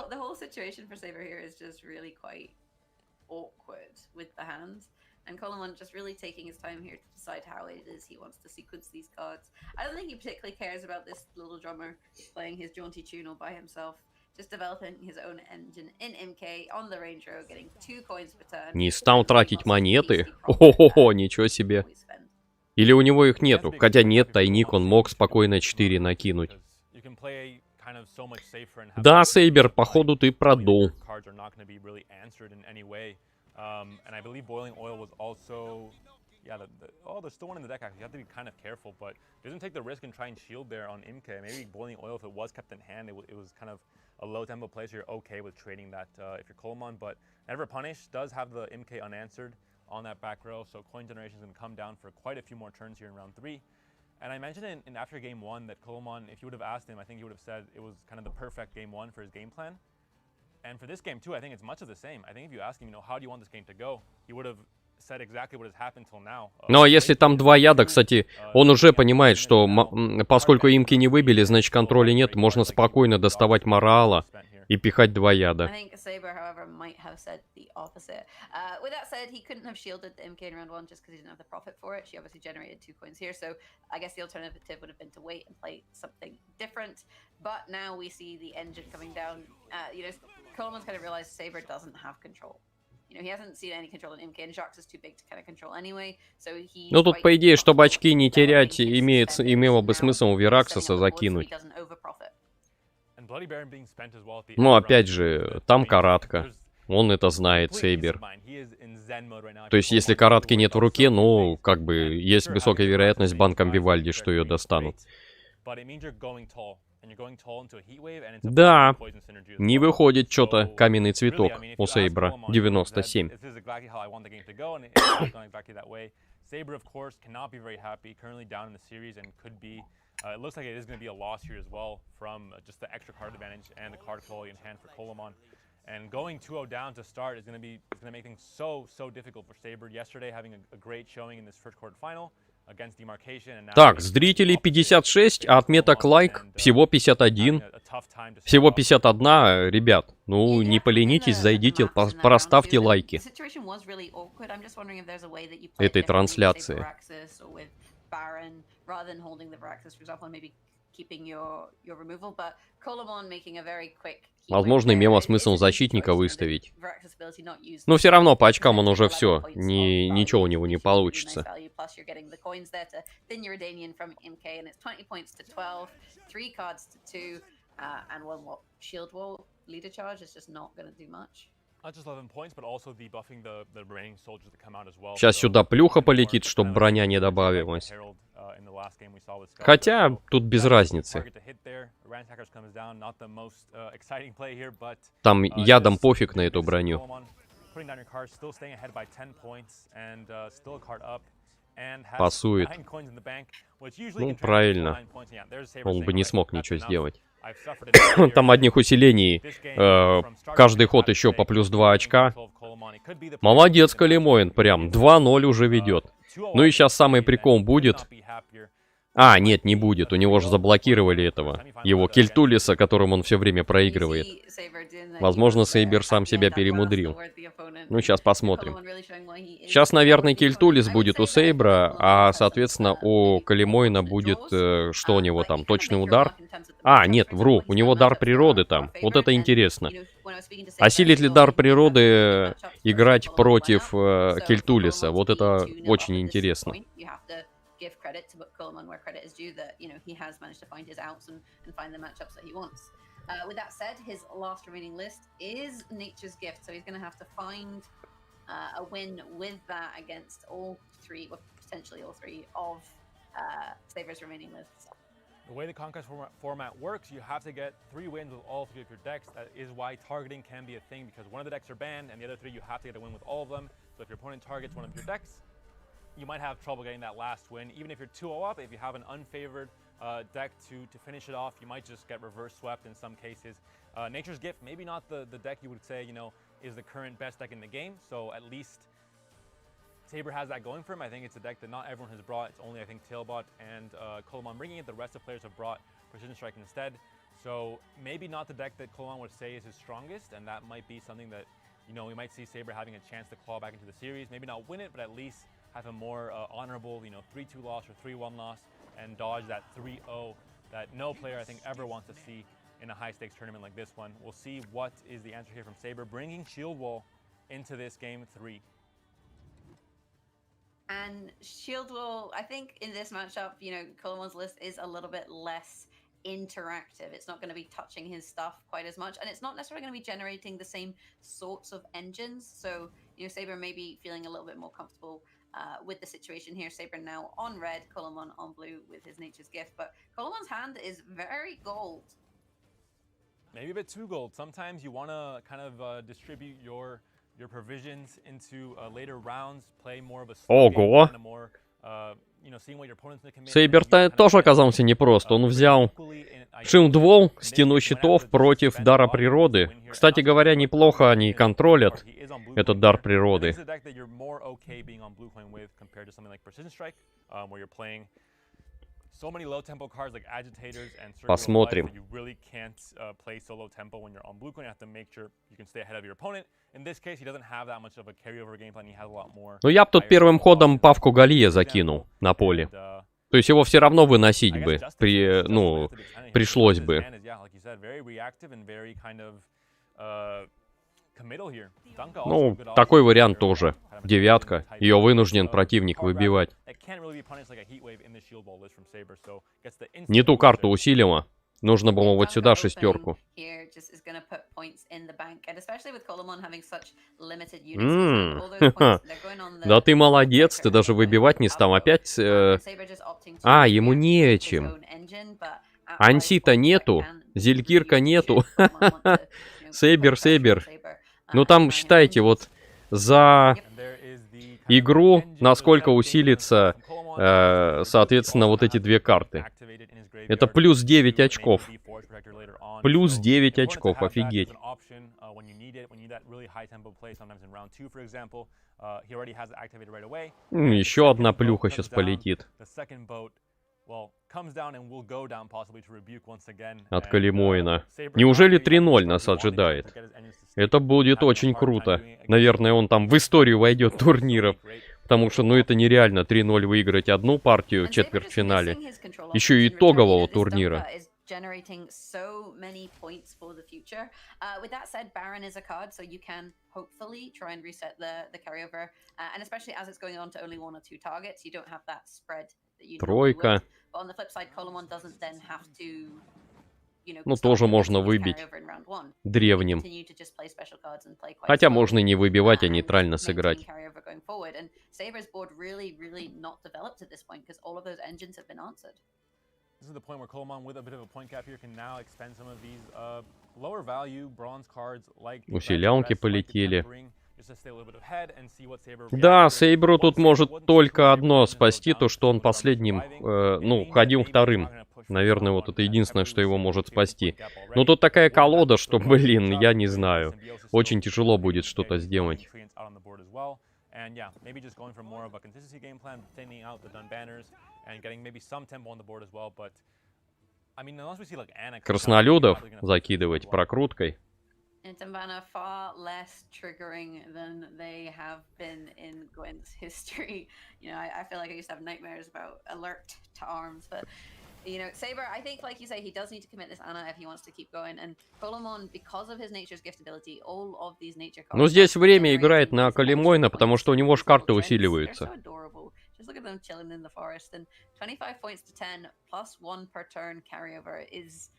And Coleman just really taking his time here to decide how it is he wants to sequence these cards. I don't think he particularly cares about this little drummer playing his jaunty tune all by himself. Just developing his own engine in MK on the Range Road, getting 2 coins per turn. Не стал тратить монеты? О-хо-хо, ничего себе. Или у него их нету? Хотя нет, тайник, он мог спокойно 4 накинуть. Да, Сейбер, походу ты продул. And I believe boiling oil was also, yeah, there's still one in the deck actually. You have to be kind of careful, but he doesn't take the risk and try and shield there on MK. Maybe boiling oil, if it was kept in hand, it was kind of a low tempo play, so you're okay with trading that if you're Coleman. But Never Punish does have the MK unanswered on that back row, so coin generation is going to come down for quite a few more turns here in round 3. And I mentioned in after game 1 that Coleman, if you would have asked him, I think he would have said it was kind of the perfect game 1 for his game plan. And for this game too, I think it's much of the same. I think if you ask him, you know, how do you want this game to go, he would have said exactly what has happened till now. Ну а если там 2 яда, кстати, он уже понимает, что поскольку имки не выбили, значит контроля нет, можно спокойно доставать Морала и пихать 2 яда. With that said, he couldn't have shielded the MK in round 1 just because he didn't have the profit for it. She obviously generated 2 coins here, so I guess the alternative would have been to wait and play something different. But now we see the engine coming down. You know, Coleman's kind of realized Saber doesn't have control. You know, he hasn't seen any control in MK, and Sharks is too big to kind of control anyway, so he. Ну тут, по идее, чтобы очки не терять, имело бы смысл Вераксиса закинуть. Но опять же, там каратка. Он это знает, Сейбер. То есть, если каратки нет в руке, ну, как бы, есть высокая вероятность банком Вивальди, что ее достанут. Да, не выходит что-то каменный цветок у Сейбра. 97. And going 2-0 down to start is going to make things so difficult for Saber. Yesterday having a great showing in this first quarterfinal against Demarcation. And now так, зрителей 56, а отметок лайк всего 51. Всего 51, ребят. Ну, не поленитесь, зайдите, проставьте лайки этой трансляции. Возможно, имело смысл защитника выставить. Но все равно по очкам он уже все. Ничего у него не получится. Сейчас сюда плюха полетит, чтобы броня не добавилась. Хотя, тут без разницы. Там ядом пофиг на эту броню. Пасует. Ну, правильно. Он бы не смог ничего сделать. Там одних усилений. Каждый ход еще по плюс 2 очка. Молодец, Калимойн. Прям 2-0 уже ведет. Ну и сейчас самый прикол будет. А, нет, не будет. У него же заблокировали этого. Его Кельтулиса, которым он все время проигрывает. Возможно, Сейбер сам себя перемудрил. Ну, сейчас посмотрим. Сейчас, наверное, Кельтулис будет у Сейбра, а, соответственно, у Калимойна будет... что у него там? Точный удар? А, нет, вру. У него дар природы там. Вот это интересно. Осилит ли дар природы играть против Кельтулиса? Вот это очень интересно. Give credit to Coleman where credit is due, that he has managed to find his outs and find the matchups that he wants. With that said, his last remaining list is Nature's Gift, so he's going to have to find a win with that against all three, well, potentially all three of Saber's remaining lists. The way the Conquest format works, you have to get 3 wins with all 3 of your decks. That is why targeting can be a thing, because one of the decks are banned, and the other 3 you have to get a win with all of them. So if your opponent targets one of your decks, you might have trouble getting that last win. Even if you're 2-0 up, if you have an unfavored deck to finish it off, you might just get reverse swept in some cases. Nature's Gift, maybe not the deck you would say, is the current best deck in the game. So at least Saber has that going for him. I think it's a deck that not everyone has brought. It's only, I think, Tailbot and Coleman bringing it. The rest of players have brought Precision Strike instead. So maybe not the deck that Coleman would say is his strongest, and that might be something that, we might see Saber having a chance to claw back into the series. Maybe not win it, but at least have a more honorable, 3-2 loss or 3-1 loss, and dodge that 3-0 that no player, I think, ever wants to see in a high-stakes tournament like this one. We'll see what is the answer here from Saber, bringing Shield Wall into this game 3. And Shield Wall, I think in this matchup, Coleman's list is a little bit less interactive. It's not going to be touching his stuff quite as much, and it's not necessarily going to be generating the same sorts of engines. So, Saber may be feeling a little bit more comfortable with the situation here. Saber now on red, Coleman on blue with his Nature's Gift, but Coleman's hand is very gold. Maybe a bit too gold. Sometimes you want to kind of distribute your provisions into later rounds, play more of a slow game, kind of more, seeing what your opponent's going to commit. Сейбер тоже оказался непрост. Он взял Шилд-Волл, стену щитов против дара природы. Кстати говоря, неплохо они контролят этот дар природы. Посмотрим. Но я бы тут первым ходом Павку Галия закинул на поле. То есть его все равно выносить бы, пришлось бы. Ну, такой вариант тоже. Девятка. Ее вынужден противник выбивать. Не ту карту усилила. Нужно было вот сюда шестерку. Да ты молодец, ты даже выбивать не стал. Опять... А, ему нечем. Анси-то нету. Зелькирка нету. Сейбер. Ну там, считайте, вот за игру, насколько усилится, соответственно, вот эти две карты. Это плюс 9 очков. Плюс 9 очков, офигеть. Еще одна плюха сейчас полетит. От Калимойна. Неужели 3-0 нас ожидает? Это будет очень круто. Наверное, он там в историю войдет турниров. Потому что, это нереально 3-0 выиграть одну партию в четвертьфинале. Еще и итогового турнира. Generating so many points for the future. With that said, Baron is a card, so you can hopefully try and reset the carryover. And especially as it's going on to only 1 or 2 targets, you don't have that spread that you normally would. But on the flip side, Coleman doesn't then have to, тоже можно выбить древним. Хотя можно и не выбивать, а нейтрально сыграть. This is the point where Coleman, with a bit of a point cap here, can now expend some of these lower value bronze cards like усилянки полетели. Да, Сейбру тут может только одно спасти, то что он последним, ходил вторым. Наверное, вот это единственное, что его может спасти. Но тут такая колода, что, я не знаю. Очень тяжело будет что-то сделать. And yeah, maybe just going for more of a consistency game plan, thinning out the done banners, and getting maybe some tempo on the board as well. But I mean, unless we see like Anna Краснолюдов закидывать прокруткой. Banner far less triggering than they have been in Gwent's history. You know, I feel like I used to have nightmares about alert to arms, but you know, Saber, I think, like you say, he does need to commit this Anna if he wants to keep going. And Colomon, because of his nature's gift ability, all of these nature cards. Но здесь время играет на Калимойна, потому что у него ж карты усиливаются. They're so adorable. Just look at them chilling in the forest. And 25 points to 10 plus 1 per turn carryover is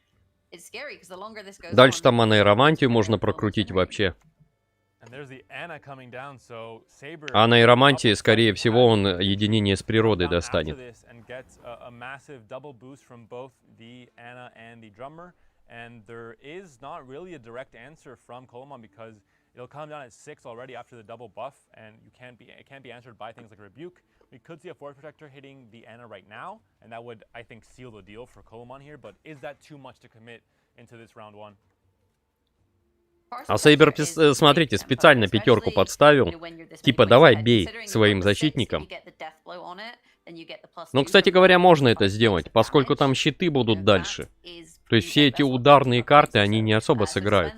scary because the longer this goes. Дальше там анаэромантию можно прокрутить вообще. А на иеромантии, скорее всего, он единение с природой достанет. It'll come down at 6 already after the double buff, and it can't be answered by things like Rebuke. We could see a Force Protector hitting the Anna right now, and that would, I think, seal the deal for Colomon here, but is that too much to commit into this round 1? А Сейбер, смотрите, специально пятерку подставил. Типа, давай, бей своим защитникам. Но, кстати говоря, можно это сделать, поскольку там щиты будут дальше. То есть все эти ударные карты, они не особо сыграют.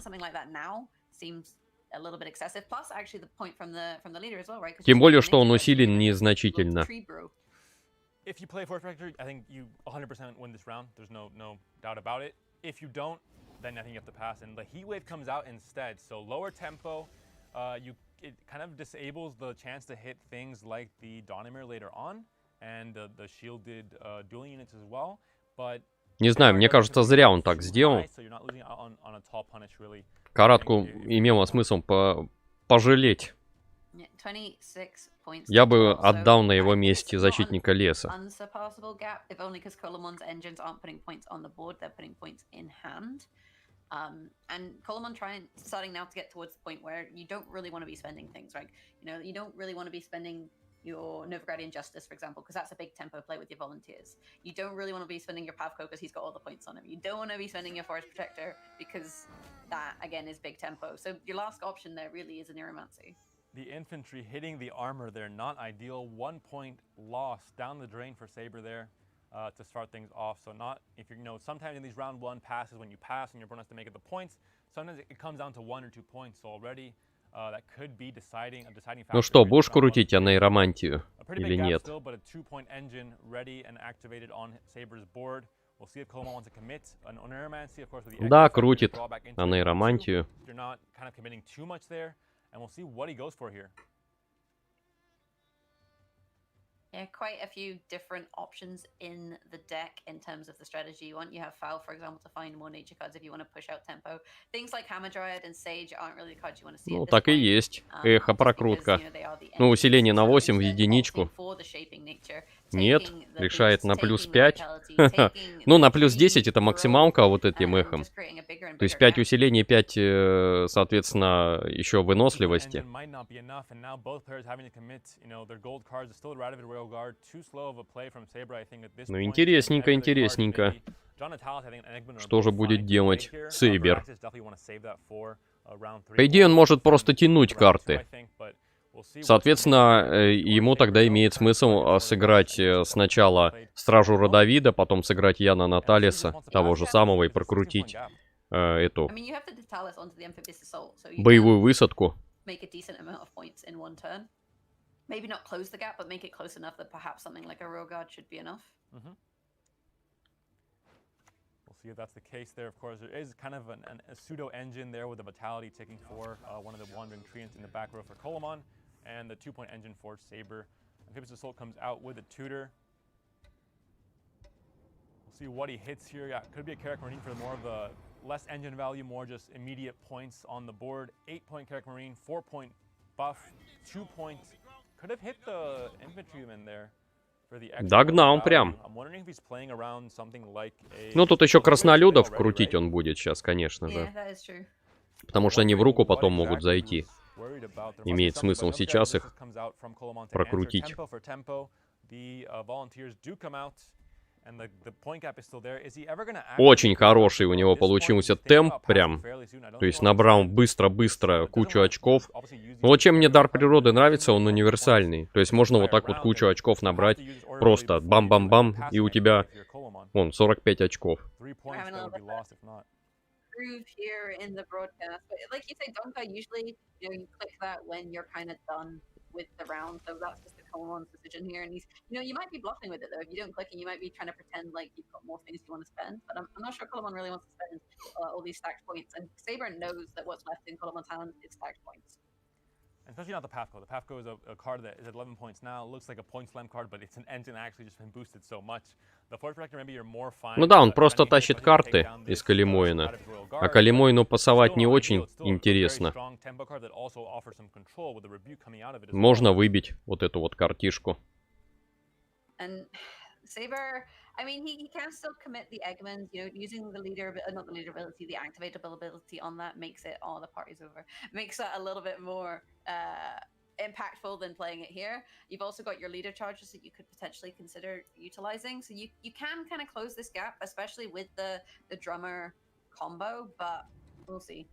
Тем более, что он усилен незначительно. If you play Force Protector, I think you 100% win this round. There's no doubt about it. If you don't, then I think you have to pass. And the Heat Wave comes out instead. So lower tempo, it kind of disables the chance to hit things like the Dawnmare later on, and the shielded dueling units as well. But не знаю, мне кажется, зря он так сделал. Каратку имело смысл пожалеть. Я бы отдал на его месте защитника леса. And Colomon starting now to get towards the point where you don't really want to be spending things, right? You know, you don't really want to be spending your Novigradian Justice, for example, because that's a big tempo play with your volunteers. You don't really want to be spending your Pavko because he's got all the points on him. You don't want to be spending your Forest Protector because that, again, is big tempo. So your last option there really is a Neuromancy. The infantry hitting the armor there, not ideal. 1 point loss down the drain for Saber there to start things off. So not, if you know, sometimes in these round 1 passes, when you pass and your opponent has to make it the points, sometimes it comes down to 1 or 2 points. So already that could be deciding factor. Ну что, будешь крутить анаэромантию или нет? But a 2-point engine ready and activated on Saber's board. We'll see if Colomon wants to commit an Neuromancy, of course, with the Да, крутит анаэромантию. You're not kind of committing too much there. And we'll see what he goes for here. Yeah, quite a few different options in the deck in terms of the strategy you want. You have Foul, for example, to find more nature cards if you want to push out tempo. Things like Hammer Dryad and Sage aren't really the cards you want to see. Ну, так и есть. Эхо, прокрутка. Ну, усиление на 8 в единичку. Нет, решает на плюс 5. Ну, на плюс 10 это максималка вот этим эхом. То есть 5 усилений, 5, соответственно, еще выносливости. Ну, интересненько, интересненько. Что же будет делать Сейбер? По идее, он может просто тянуть карты. Соответственно, ему тогда имеет смысл сыграть сначала Стражу Родовида, потом сыграть Яна Наталиса, того же самого, и прокрутить эту боевую высадку. Maybe not close the gap, but make it close enough that perhaps something like a Royal Guard should be enough. We'll see if that's the case there. Of course, there is kind of a pseudo engine there with the Vitality ticking for one of the Wandering Treants in the back row for Colomon, and the 2-point engine for Saber. Amphibious Assault comes out with a tutor. We'll see what he hits here. Yeah, could be a Carrack Marine for more of the less engine value, more just immediate points on the board. 8-point Carrack Marine, 4-point buff, 2 points. Could have hit the infantryman there for the extra. Догнал прям. I'm wondering if he's playing around something like a... Ну, тут еще краснолюдов крутить он будет сейчас, конечно же. Потому что они в руку потом могут зайти. Имеет смысл сейчас их прокрутить. Очень хороший у него получился темп прям. То есть набрал быстро-быстро кучу очков. Но вот чем мне дар природы нравится, он универсальный. То есть можно вот так вот кучу очков набрать. Просто бам-бам-бам, и у тебя, вон, 45 очков. Prove here in the broadcast, but like you say, Donka, usually you click that when you're kind of done with the round, so that's just the Colomon's decision here. And he's, you might be bluffing with it though. If you don't click it, you might be trying to pretend like you've got more things you want to spend. But I'm not sure Colomon really wants to spend all these stacked points. And Saber knows that what's left in Colomon's hand is stacked points. Especially not the Pafko. The Pafko is a card that is at 11 points now. It looks like a point slam card, but it's an engine actually just been boosted so much. The Force Protector, maybe you're more fine. Ну да, он просто тащит карты из Калимоина. А Калимоину пасовать не очень интересно. Можно выбить вот эту вот картишку. And Saber, I mean, he can still commit the Eggman, using the leader, not the leader ability, the activatable ability on that makes it, the party's over. Makes that a little bit more impactful than playing it here. You've also got your leader charges that you could potentially consider utilizing. So you can kind of close this gap, especially with the drummer combo, but we'll see.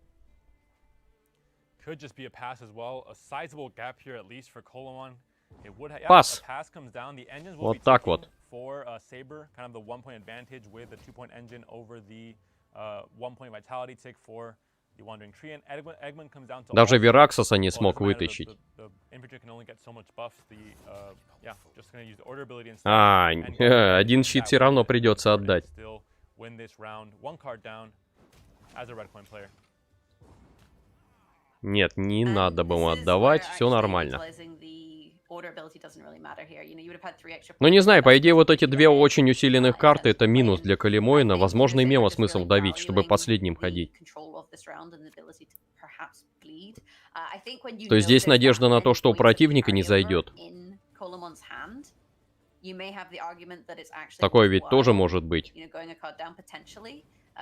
Could just be a pass as well. A sizable gap here at least for Colomon. Пас. Вот так вот. For Saber, kind of the 1-point advantage with the 2-point engine over the 1-point vitality tick for the Wandering Tree. And Eggman comes down to Даже Вераксоса не смог вытащить. Один щит все равно придется отдать. Нет, не надо было отдавать, все нормально. Ну не знаю, по идее вот эти две очень усиленных карты это минус для Калимоина. Возможно, имело смысл давить, чтобы последним ходить. То есть здесь надежда на то, что у противника не зайдет. Такое ведь тоже может быть.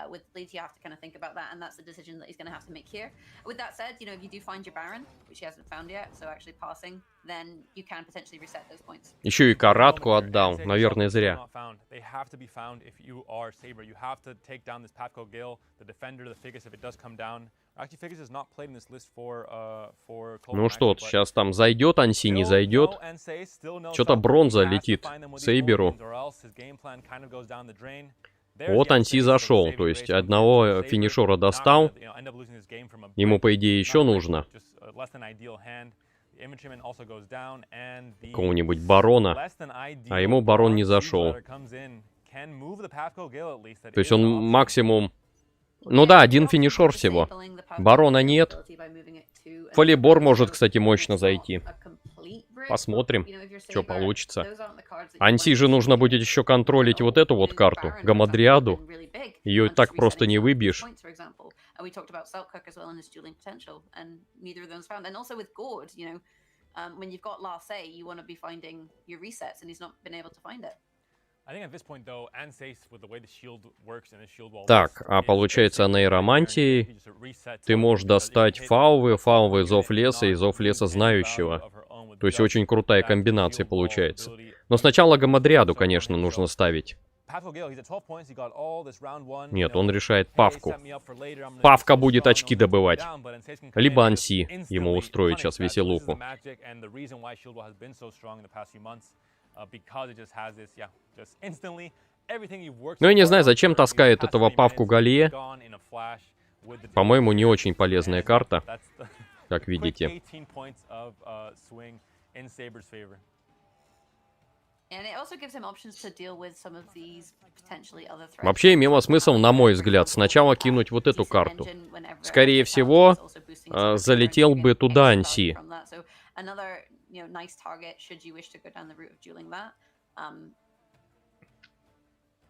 With lead, you have to kind of think about that, and that's the decision that he's going to have to make here. With that said, if you do find your Baron, which he hasn't found yet, so actually passing, then you can potentially reset those points. Еще и каратку отдал, наверное, зря. They have to be found if you are Saber. You have to take down this Pafko Gale, the defender, the Figus if it does come down. Actually, Figus is not played in this list for Ну что, сейчас там зайдет Анси, не зайдет. Что-то бронза летит Сейберу. Вот Анси зашел, то есть одного финишера достал. Ему, по идее, еще нужно. Какого-нибудь барона. А ему барон не зашел. То есть он максимум... Ну да, один финишер всего. Барона нет. Фолибор может, кстати, мощно зайти. Посмотрим, что получится. Анси же нужно будет еще контролить вот эту вот карту, Гамадриаду. Ее так просто не выбьешь. Так, а получается нейромантией ты можешь достать фаувы, зов леса и зов леса знающего. То есть очень крутая комбинация получается. Но сначала Гамадриаду, конечно, нужно ставить. Нет, он решает Павку. Павка будет очки добывать. Либо Анси ему устроит сейчас веселуху. Ну я не знаю, зачем таскает этого Павку Галие. По-моему, не очень полезная карта, как видите. Вообще имело смысл, на мой взгляд, сначала кинуть вот эту карту. Скорее всего, залетел бы туда Анси.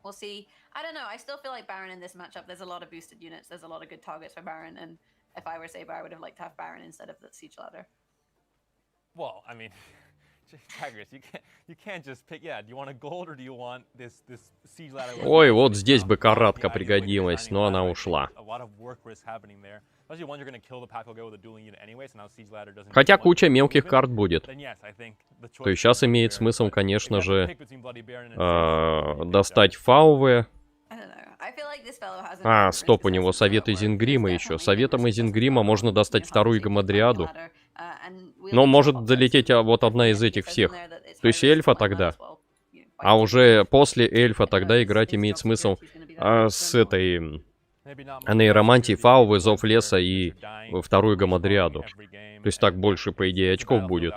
We'll see. I don't know. I still feel like Baron in this matchup. There's a lot of boosted units. There's a lot of good targets for Baron. And if I were Saber, I would have liked to have Baron instead of the Siege Ladder. Well, I mean, Tigris, you can't just pick. Yeah, do you want a gold or do you want this Ой, вот здесь бы каратка пригодилась, но она ушла. Хотя куча мелких карт будет. То есть сейчас имеет смысл, конечно же, достать фаувы. А, стоп, у него совет из Ингрима еще. Советом из Ингрима можно достать вторую гамадриаду. Но может залететь вот одна из этих всех. То есть эльфа тогда. А уже после эльфа тогда играть имеет смысл с этой нейромантией, фаувы, зов леса и вторую гамадриаду. То есть так больше, по идее, очков будет.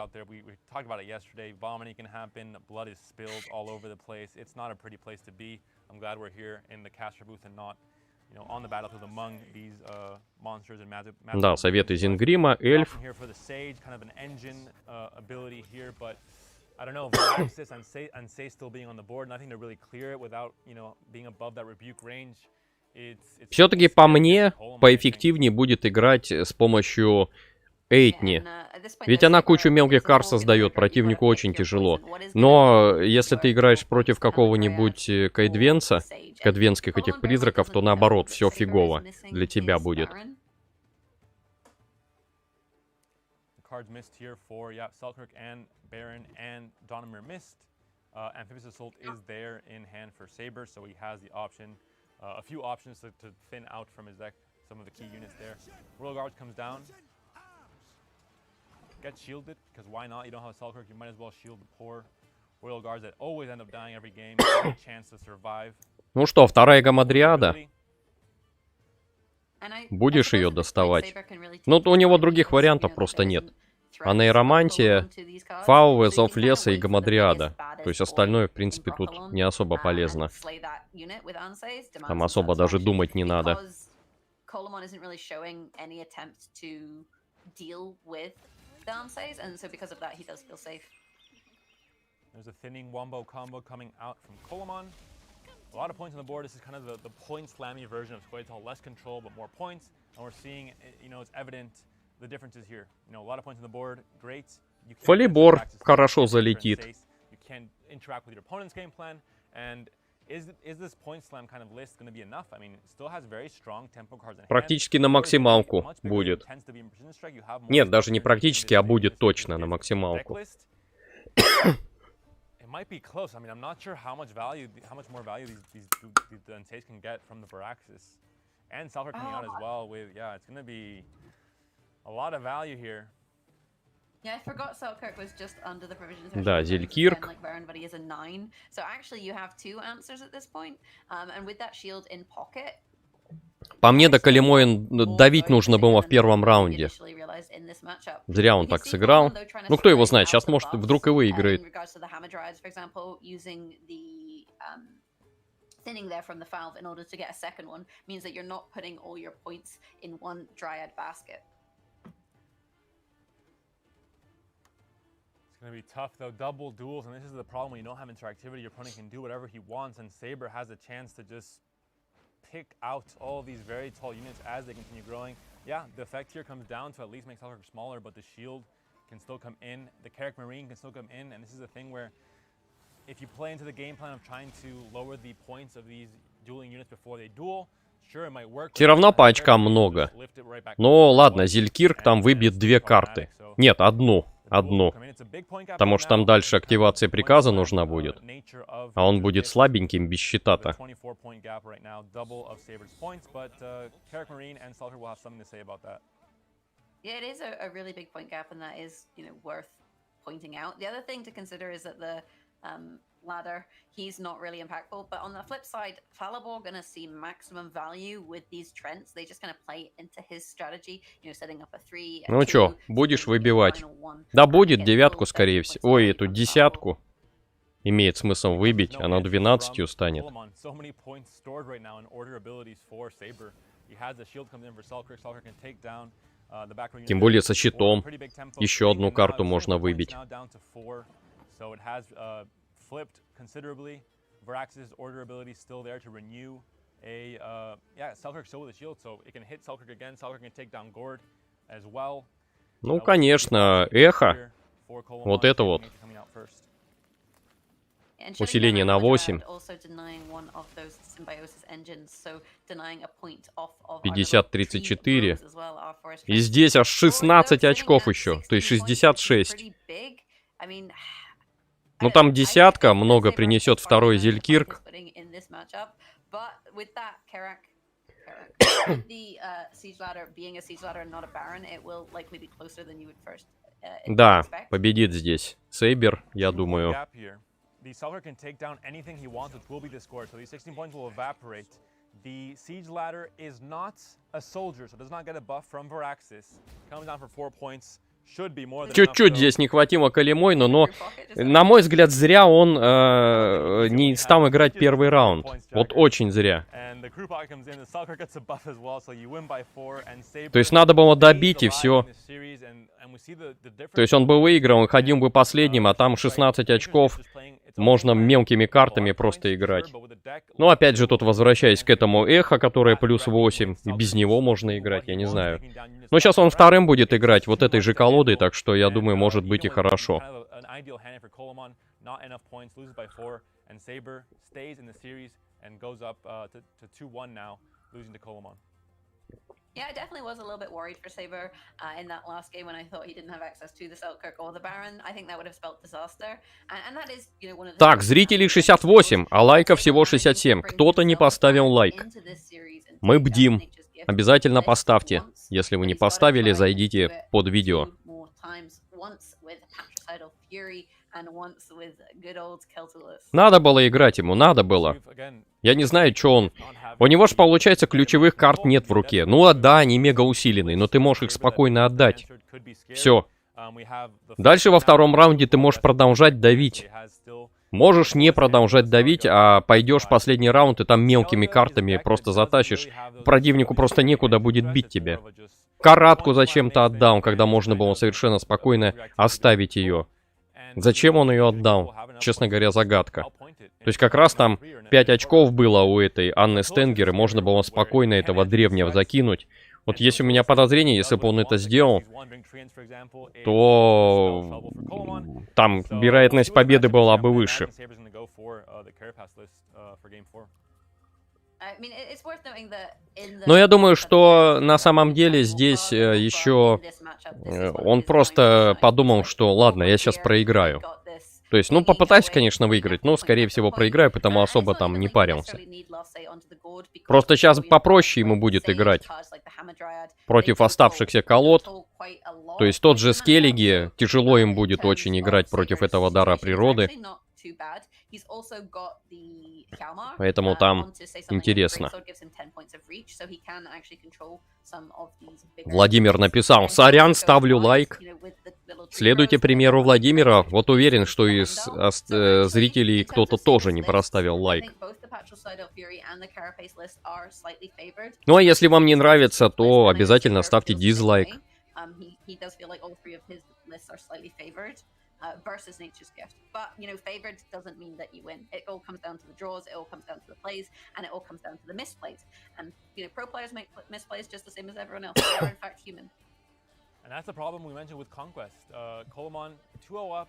Да, совет из Ингрима, эльф. I don't know, Veraxis and Say still being on the board, nothing to really clear it without, you know, being above that rebuke range. Все-таки по мне, поэффективнее будет играть с помощью Эйтни. Ведь она кучу мелких карт создает, противнику очень тяжело. Но если ты играешь против какого-нибудь кайдвенца, кайдвенских этих призраков, то наоборот, все фигово для тебя будет. Cards missed here for, yeah, Selkirk and Baron and Donimir missed. Amphibious Assault is there in hand for Saber, so he has the option, a few options to thin out from his deck some of the key units there. Royal Guard comes down. Get shielded, because why not? You don't have Selkirk, you might as well shield the poor Royal Guards that always end up dying every game. A chance to survive. Ну что, вторая гамадриада. Будешь ее доставать? Ну, у него других вариантов просто нет. А нейромантия, фаувы, зов леса и гамадриада. То есть остальное, в принципе, тут не особо полезно. Там особо даже думать не надо. A lot of points on the board. This is kind of the point slammy version of Squaretel. Less control, but more points. And we're seeing, you know, it's evident the differences here. You know, a lot of points on the board. Great. Фолибор хорошо залетит. You can interact with your opponent's game plan. And is this point slam kind of list going to be enough? I mean, it still has very strong tempo cards in hand. Практически на максималку будет. Нет, даже не практически, а будет точно на максималку. Might be close. I mean, I'm not sure how much more value these Dantes can get from the Veraxis. And Selkirk coming out as well with, yeah, it's going to be a lot of value here. Yeah, I forgot Selkirk was just under the provisions. Да, Зелькирк. Like Baron, but he is a 9. So actually you have 2 answers at this point. And with that shield in pocket, по мне, до Калимоин давить нужно было в первом раунде. Зря он так сыграл. Ну, кто его знает, сейчас, может, вдруг и выиграет. Thinning there from the valve in order to get a second one means that you're not putting all your points in one Dryad basket. It's going to be tough, though. Double duels, and this is the problem when you don't have interactivity. Your opponent can do whatever he wants, and Saber has a chance to just pick out all of these very tall units as they continue growing. Yeah, the effect here comes down to at least make Selkirk smaller, but the shield can still come in. The Carrick Marine can still come in, and this is a thing where if you play into the game plan of trying to lower the points of these dueling units before they duel, sure, it might work. Все равно по очкам много. Но ладно, Зелькирк там выбьет 2 карты. Нет, одну. Потому что там дальше активация приказа нужна будет. А он будет слабеньким, без щита-то. Yeah, it is a really big point gap, and that is, you know, worth pointing out. The other thing to consider is that the ladder, he's not really impactful, but on the flip side, Falibor gonna see maximum value with these Trents. They just gonna play into his strategy, you know, setting up a 3. Ну чё, будешь выбивать? Да будет, 9-ку, скорее всего. Ой, эту 10-ку. Имеет смысл выбить, она 12-ю станет. Тем более со щитом. Еще одну карту можно выбить. So it has flipped considerably. Veraxis' order ability is still there to renew a, yeah, Selkirk still with a shield, so it can hit Selkirk again. Selkirk can take down Gord as well. Ну, конечно, эхо. Вот это вот. Усиление на 8. 50-34. И здесь аж 16 очков еще, то есть 66. Ну там десятка много принесет второй Зелькирк. Да, победит здесь Сейбер, я думаю. The Selker can take down anything he wants, which will be the score. So these 16 points will evaporate. The Siege Ladder is not a soldier, so does not get a buff from Varaxis. Comes down for 4 points. Should be more than Чуть-чуть здесь не хватило Калимойну, но, на мой взгляд, зря он не стал играть первый раунд. Вот очень зря. То есть надо было добить и все. То есть он бы выиграл и ходил бы последним, а там 16 очков. Можно мелкими картами просто играть. Ну, опять же, тут возвращаясь к этому эхо, которое плюс 8. И без него можно играть, я не знаю. Но сейчас он вторым будет играть вот этой же колодой, так что, я думаю, может быть и хорошо. Yeah, I definitely was a little bit worried for Saber in that last game when I thought he didn't have access to the Selkirk or the Baron. I think that would have spelled disaster. And that is, you know, one of the... Так, зрителей 68, а лайков всего 67. Кто-то не поставил лайк. Мы бдим. Обязательно поставьте. Если вы не поставили, зайдите под видео. Надо было играть ему, надо было. Я не знаю, что он... У него ж, получается, ключевых карт нет в руке. Ну да, они мега усиленные, но ты можешь их спокойно отдать. Все. Дальше во втором раунде ты можешь продолжать давить. Можешь не продолжать давить, а пойдешь в последний раунд и там мелкими картами просто затащишь. Противнику просто некуда будет бить тебя. Каратку зачем-то отдал, когда можно было совершенно спокойно оставить ее. Зачем он ее отдал? Честно говоря, загадка. То есть как раз там 5 очков было у этой Анны Стенгер, и можно было спокойно этого древнего закинуть. Вот есть у меня подозрение, если бы он это сделал, то там вероятность победы была бы выше. Но я думаю, что на самом деле здесь еще он просто подумал, что ладно, я сейчас проиграю. То есть, ну, попытаюсь, конечно, выиграть, но, скорее всего, проиграю, потому особо там не парился. Просто сейчас попроще ему будет играть против оставшихся колод. То есть тот же Скеллиги, тяжело им будет очень играть против этого дара природы. Поэтому там интересно. Владимир написал: «Сорян, ставлю лайк». Следуйте примеру Владимира. Вот уверен, что из зрителей кто-то тоже не проставил лайк. Ну а если вам не нравится, то обязательно ставьте дизлайк. Versus Nature's Gift. But, you know, favored doesn't mean that you win. It all comes down to the draws, it all comes down to the plays, and it all comes down to the misplays. And, you know, pro players make misplays just the same as everyone else. They are, in fact, human. And that's the problem we mentioned with Conquest. Coleman 2-0 up,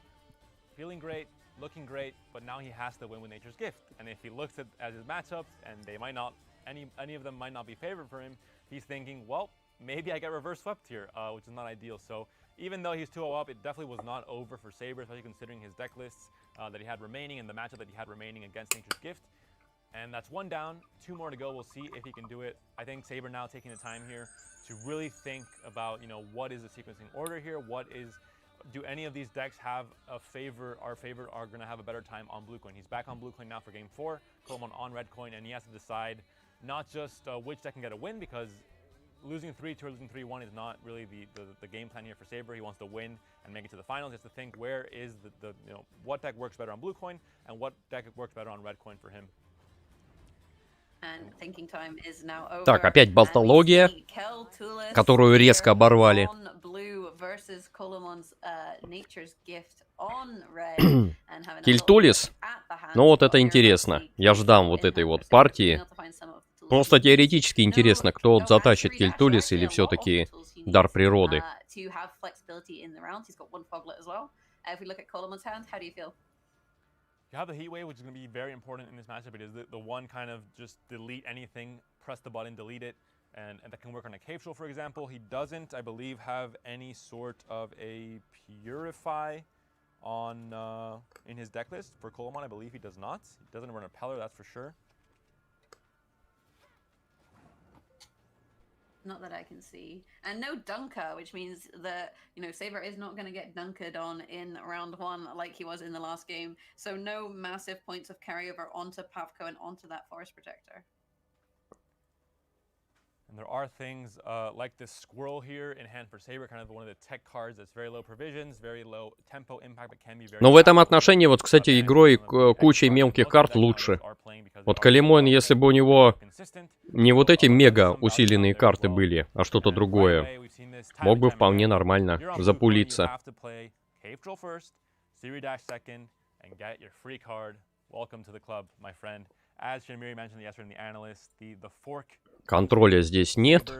feeling great, looking great, but now he has to win with Nature's Gift. And if he looks at his matchups, and they might not, any of them might not be favored for him, he's thinking, well, maybe I get reverse swept here, which is not ideal. So even though he's 2-0 up, it definitely was not over for Saber, especially considering his deck lists that he had remaining and the matchup that he had remaining against Nature's Gift. And that's 1 down, 2 more to go. We'll see if he can do it. I think Saber now taking the time here to really think about, you know, what is the sequencing order here? Do any of these decks have a favor? Our favorite are going to have a better time on blue coin. He's back on blue coin now for game 4. Coleman on red coin, and he has to decide not just which deck can get a win, because losing 3-2 or losing 3-1 is not really the game plan here for Saber. He wants to win and make it to the finals. He has to think where is you know, what deck works better on blue coin and what deck works better on red coin for him. Так, опять болтология, которую резко оборвали. Кильтулис? Ну вот это интересно. Я ждам вот этой вот партии. Просто теоретически интересно, кто затащит Кильтулис или все-таки дар природы. You have the heat wave, which is going to be very important in this matchup. It is the one kind of just delete anything, press the button, delete it, and that can work on a cave troll, for example. He doesn't, I believe, have any sort of a purify on in his deck list. For Coleman, I believe he does not. He doesn't run a Peller, that's for sure. Not that I can see. And no dunker, which means that, you know, Saber is not going to get dunkered on in round one like he was in the last game. So no massive points of carryover onto Pavko and onto that Forest Protector. And there are things like this Squirrel here in hand for Saber, kind of one of the tech cards that's very low provisions, very low tempo impact, but can be very... Но в этом отношении, вот, кстати, игрой кучей мелких карт лучше. Вот Калимон, если бы у него не вот эти мега усиленные карты были, а что-то другое, мог бы вполне нормально запулиться. Контроля здесь нет.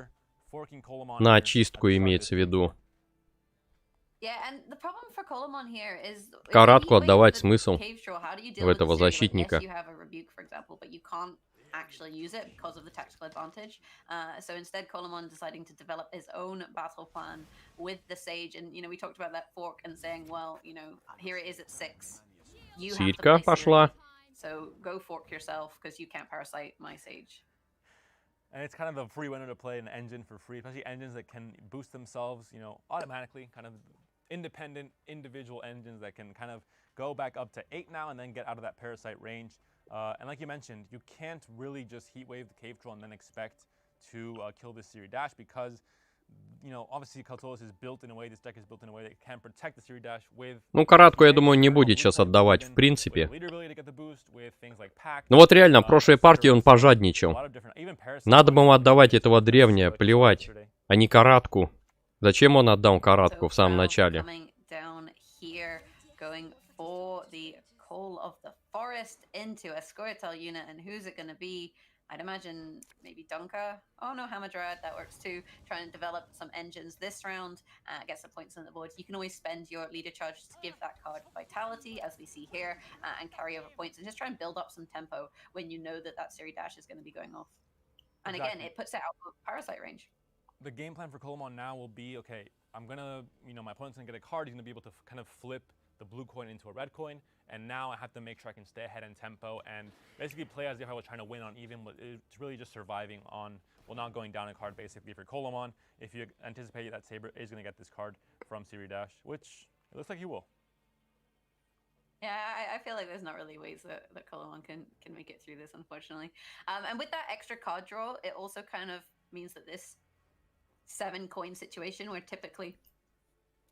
На очистку имеется в виду. Каратку отдавать смысл в этого защитника. Actually use it because of the tactical advantage. So instead, Coleman deciding to develop his own battle plan with the Sage. And, you know, we talked about that fork and saying, well, you know, here it is at 6. You have to play пошла. So go fork yourself because you can't parasite my Sage. And it's kind of a free winner to play an engine for free, especially engines that can boost themselves, you know, automatically, kind of independent, individual engines that can kind of go back up to 8 now and then get out of that parasite range. And like you mentioned, you can't really just heat wave the cave troll and then expect to kill this Siri Dash because, you know, obviously Kaltolis is built in a way, this deck is built in a way that can protect the Siri Dash with... Ну, каратку, я думаю, не будет сейчас отдавать, в принципе. Ну вот реально, в прошлой партии он пожадничал. Надо бы ему отдавать этого древнего, плевать, а не каратку. Зачем он отдал каратку в самом начале? Of the forest into a Scoia'tael unit, and who's it going to be? I'd imagine maybe Dunka. Oh no, Hamadryad, that works too. Trying to develop some engines this round, get some points on the board. You can always spend your leader charge to give that card vitality, as we see here, and carry over points, and just try and build up some tempo when you know that that Siri Dash is going to be going off. And again, it puts it out of parasite range. The game plan for Coleman now will be, okay, I'm going to, you know, my opponent's going to get a card, he's going to be able to kind of flip the blue coin into a red coin, and now I have to make sure I can stay ahead in tempo and basically play as if I was trying to win on even, but it's really just surviving on, well, not going down a card basically for Coleman. If you anticipate that Saber is going to get this card from Siri Dash, which it looks like he will. Yeah, I feel like there's not really ways that Coleman can make it through this, unfortunately. And with that extra card draw, it also kind of means that this 7-coin situation where typically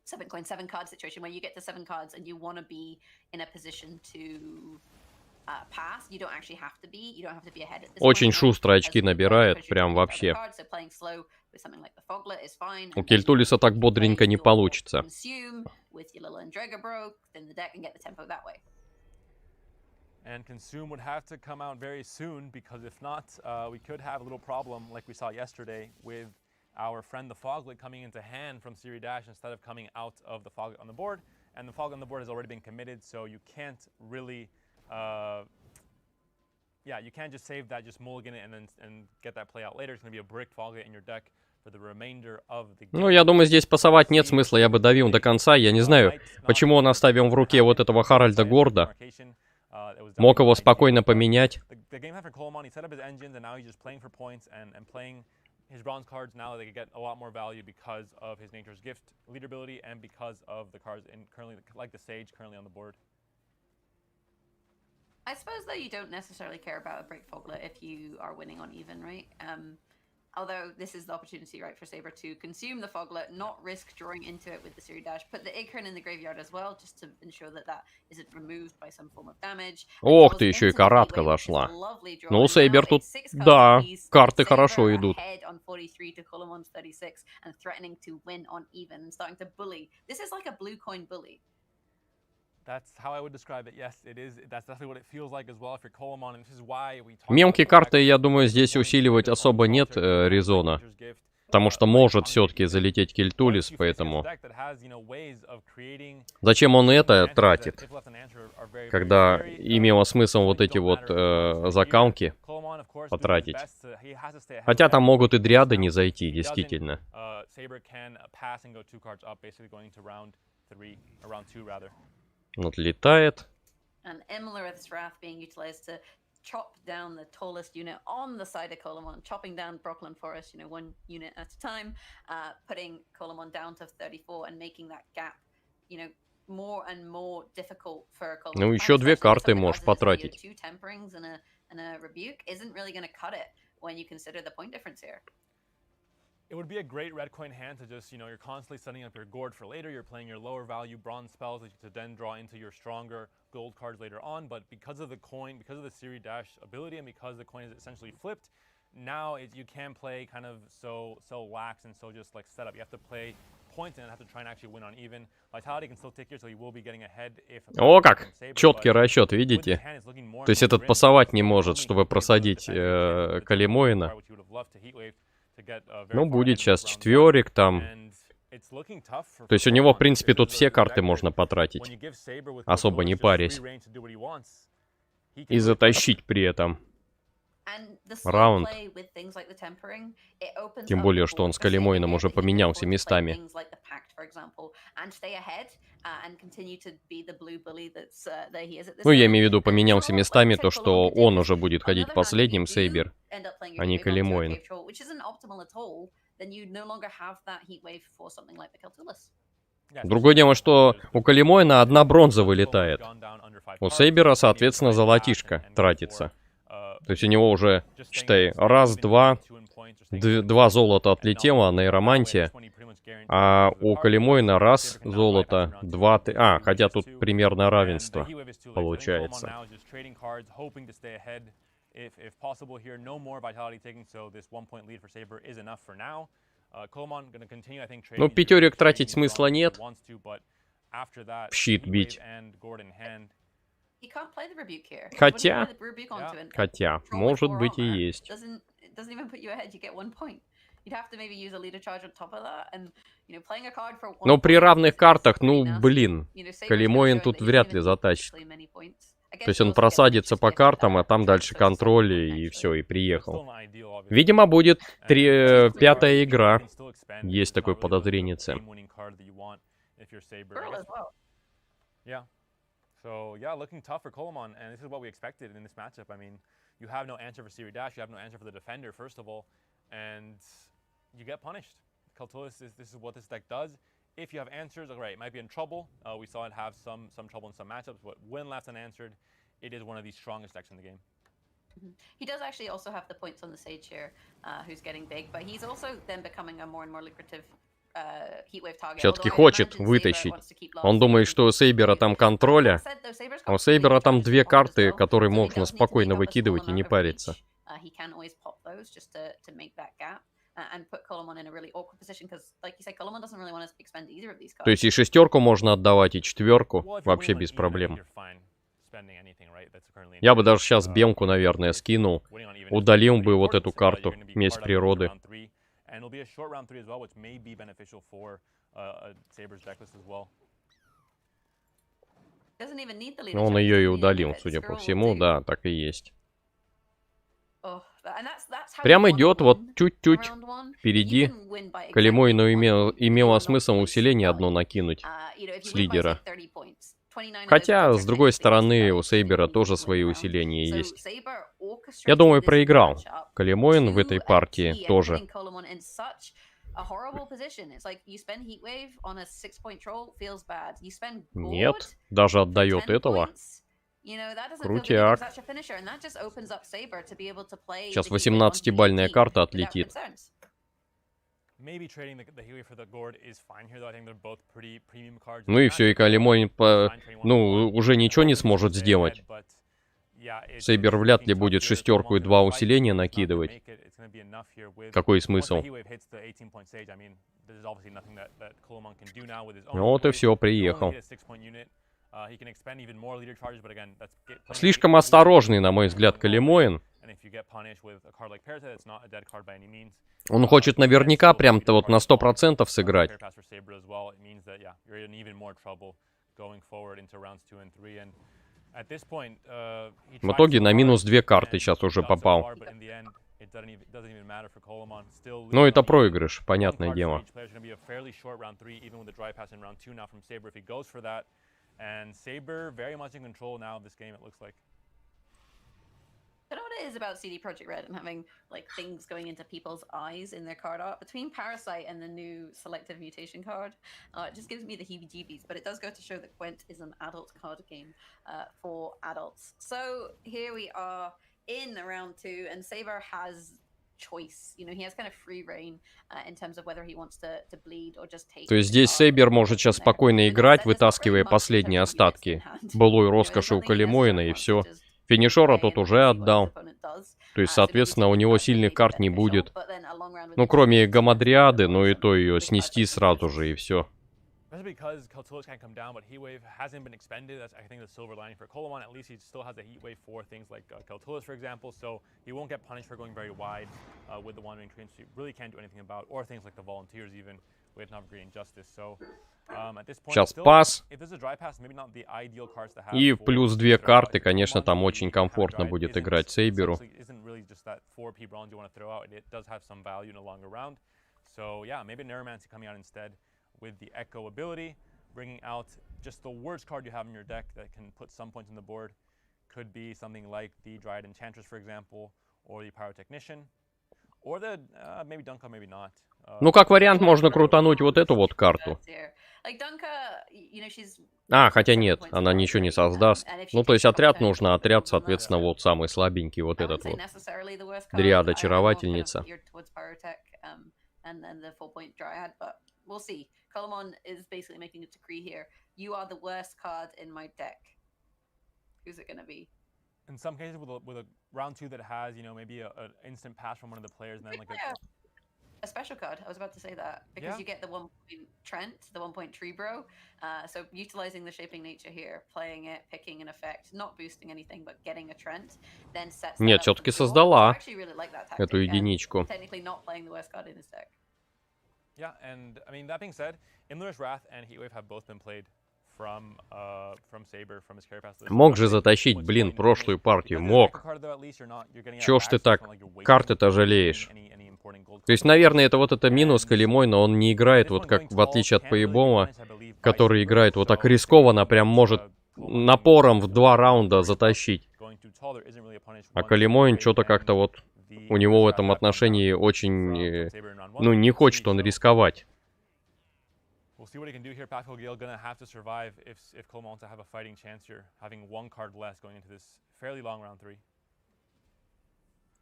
7 card situation where you get to 7 cards and you want to be in a position to pass, you don't actually have to be. You don't have to be ahead at this Очень point, шустро очки набирает, прям вообще. У Кельтулиса так бодренько не получится. And Consume would have to come out very soon because if not, we could have a little problem like we saw yesterday with our friend the Foglet coming into hand from Siri Dash instead of coming out of the Foglet on the board. And the Foglet on the board has already been committed, so you can't really, yeah, you can't just save that, just mulligan it and get that play out later. It's going to be a brick Foglet in your deck for the remainder of the game. Ну, я думаю, здесь пасовать нет смысла, я бы давил до конца. Я не знаю, почему он оставил в руке вот этого Харальда Горда. Мог его спокойно поменять. His bronze cards now they get a lot more value because of his Nature's Gift leader ability and because of the cards in currently like the Sage currently on the board. I suppose though you don't necessarily care about a break Foglet if you are winning on even, right? Although this is the opportunity, right, for Saber to consume the Foglet, not risk drawing into it with the Siri Dash, put the Acorn in the graveyard as well, just to ensure that that isn't removed by some form of damage. Ох ты, еще и каратка зашла. Ну, Сейбер тут, да, карты хорошо идут. This is like a blue coin bully. That's how I would describe it. Yes, it is. That's definitely what it feels like as well if you're Coleman. And this is why we talk Мелкие карты, я думаю, здесь усиливать особо нет резона. Потому что может все-таки залететь Кельтулис, поэтому... Зачем он это тратит? когда имело смысл вот эти вот закалки потратить. Хотя там могут и дриады не зайти, действительно. Вот летает. Chop down the tallest unit on the side of Colomon, chopping down Brooklyn Forest, one unit at a time, putting Colomon down to 34 and making that gap, more and more difficult for Colomon. Ну, еще две карты можешь потратить. Two temperings and a rebuke isn't really going to cut it when you consider the point difference here. It would be a great red coin hand to just, you're constantly setting up your gourd for later, you're playing your lower value bronze spells to then draw into your stronger gold cards later on, but because of the coin, because of the Siri Dash ability, and because the coin is essentially flipped, now you can play kind of so lax and so just like set up. You have to play points and have to try and actually win on even. Vitality can still take here, so you will be getting ahead if... О как! Четкий расчет, видите? То есть этот пасовать не может, чтобы просадить Калимоина. Ну, будет сейчас четверик там. То есть у него, в принципе, тут все карты можно потратить, особо не парясь. И затащить при этом раунд. Тем более, что он с Калимоином уже поменялся местами. Ну, я имею в виду, поменялся местами, то, что он уже будет ходить последним, Сейбер, а не Калимоин. Другое дело, что у Калимоина одна бронза вылетает. У Сейбера, соответственно, золотишко тратится. То есть у него уже, считай, раз, два золота отлетело на Иеромантия, а у Калимоина раз золото, два... хотя тут примерно равенство получается. Ну, пятерик тратить смысла нет. В щит бить. Хотя, может быть и есть. Но при равных картах, ну, блин, Калимоин тут вряд ли затащит. То есть он просадится по картам, а там дальше контроль, и все, и приехал. Видимо, будет пятая игра. Есть такое подозрение. So yeah, looking tough for Colomon, and this is what we expected in this matchup. I mean, you have no answer for Siri Dash, you have no answer for the defender, first of all, and you get punished. Kaltulis, this is what this deck does. If you have answers, all right, it might be in trouble. We saw it have some trouble in some matchups, but when left unanswered, it is one of the strongest decks in the game. He does actually also have the points on the Sage here, who's getting big, but he's also then becoming a more and more lucrative все-таки хочет вытащить. Он думает, что у Сейбера там контроля, а у Сейбера там две карты, которые можно спокойно выкидывать и не париться. То есть и шестерку можно отдавать, и четверку, вообще без проблем. Я бы даже сейчас белку, наверное, скинул, удалил бы вот эту карту, месть природы. And it'll be a short round 3 as well, which may be beneficial for Saber's decklist as well. Он ее и удалил, судя по всему, да, так и есть. Прям идет вот чуть-чуть впереди. Калимоину имело смысл усиление одно накинуть с лидера. Хотя, с другой стороны, у Сейбера тоже свои усиления есть. Я думаю, проиграл. Калимоин в этой партии тоже. Нет, даже отдает этого. Крутяк. Сейчас 18-бальная карта отлетит. Ну и все, и Калимоин уже ничего не сможет сделать. Сейбер вряд ли будет шестерку и два усиления накидывать. Какой смысл? Ну вот и все, приехал. Слишком осторожный, на мой взгляд, Калимоин. Он хочет наверняка прям-то вот на 100% сыграть. В итоге на минус 2 карты сейчас уже попал. Ну, это проигрыш, понятное дело. I don't know what it is about CD Projekt Red and having like things going into people's eyes in their card art. Between Parasite and the new Selective Mutation card, it just gives me the heebie-jeebies. But it does go to show that Gwent is an adult card game for adults. So here we are in round 2, and Saber has choice. You know, he has kind of free reign in terms of whether he wants to bleed or just take. То есть здесь Сейбер может сейчас спокойно играть, вытаскивая последние остатки былой роскоши у Калимоина, и все. Финишера тот уже отдал. То есть, соответственно, у него сильных карт не будет. Ну, кроме Гамадриады, но и то ее снести сразу же, и все. Especially because Keltulis can't come down, but Heatwave hasn't been expended. That's, I think, the silver lining for Colomon. At least he still has a Heatwave for things like Keltulis, for example, so he won't get punished for going very wide with the Wandering Train, so you really can't do anything about, or things like the Volunteers even, with Navigating Justice. So, at this point, Сейчас still, пас. if there's a dry pass, maybe not the ideal cards to have. И в плюс 2 карты, конечно, там очень комфортно будет играть Сейберу. Isn't really just that 4P bronze you want to throw out. It does have some value in a longer round. So yeah, maybe Neuromancy coming out instead with the Echo ability, bringing out just the worst card you have in your deck that can put some points on the board. Could be something like the Dryad Enchantress, for example, or the Pyrotechnician, or the maybe Dunka, maybe not. Ну, как вариант, можно крутануть вот эту вот карту. А, хотя нет, она ничего не создаст. Ну, то есть отряд нужно, отряд, соответственно, вот самый слабенький, вот этот вот. Дриада-очаровательница. We'll see. Colomon is basically making a decree here. You are the worst card in my deck. Who's it gonna be? In some cases, with a round 2 that has, you know, maybe an instant pass from one of the players, and then like a special card. I was about to say that because you get the 1 point Trent, the 1 point Tree Bro. So utilizing the Shaping Nature here, playing it, picking an effect, not boosting anything, but getting a Trent, then sets. Нет, все-таки создала эту единичку. Technically not playing the worst card in his deck. Yeah, and I mean, that being said, Imler's Wrath and Heatwave have both been played from Saber, from his carry pass list. Мог же затащить, блин, прошлую партию, мог. Чё ж ты так карты-то жалеешь? То есть, наверное, это вот это минус Калимой, но он не играет вот как, в отличие от Поебома, который играет вот так рискованно, прям может напором в 2 раунда затащить. А Калимой что-то как-то вот... У него в этом отношении очень... Ну, не хочет он рисковать. We'll see what he can do here. Pascal Gale gonna have to survive if Colomon wants to have a fighting chance here, having 1 card less going into this fairly long round 3.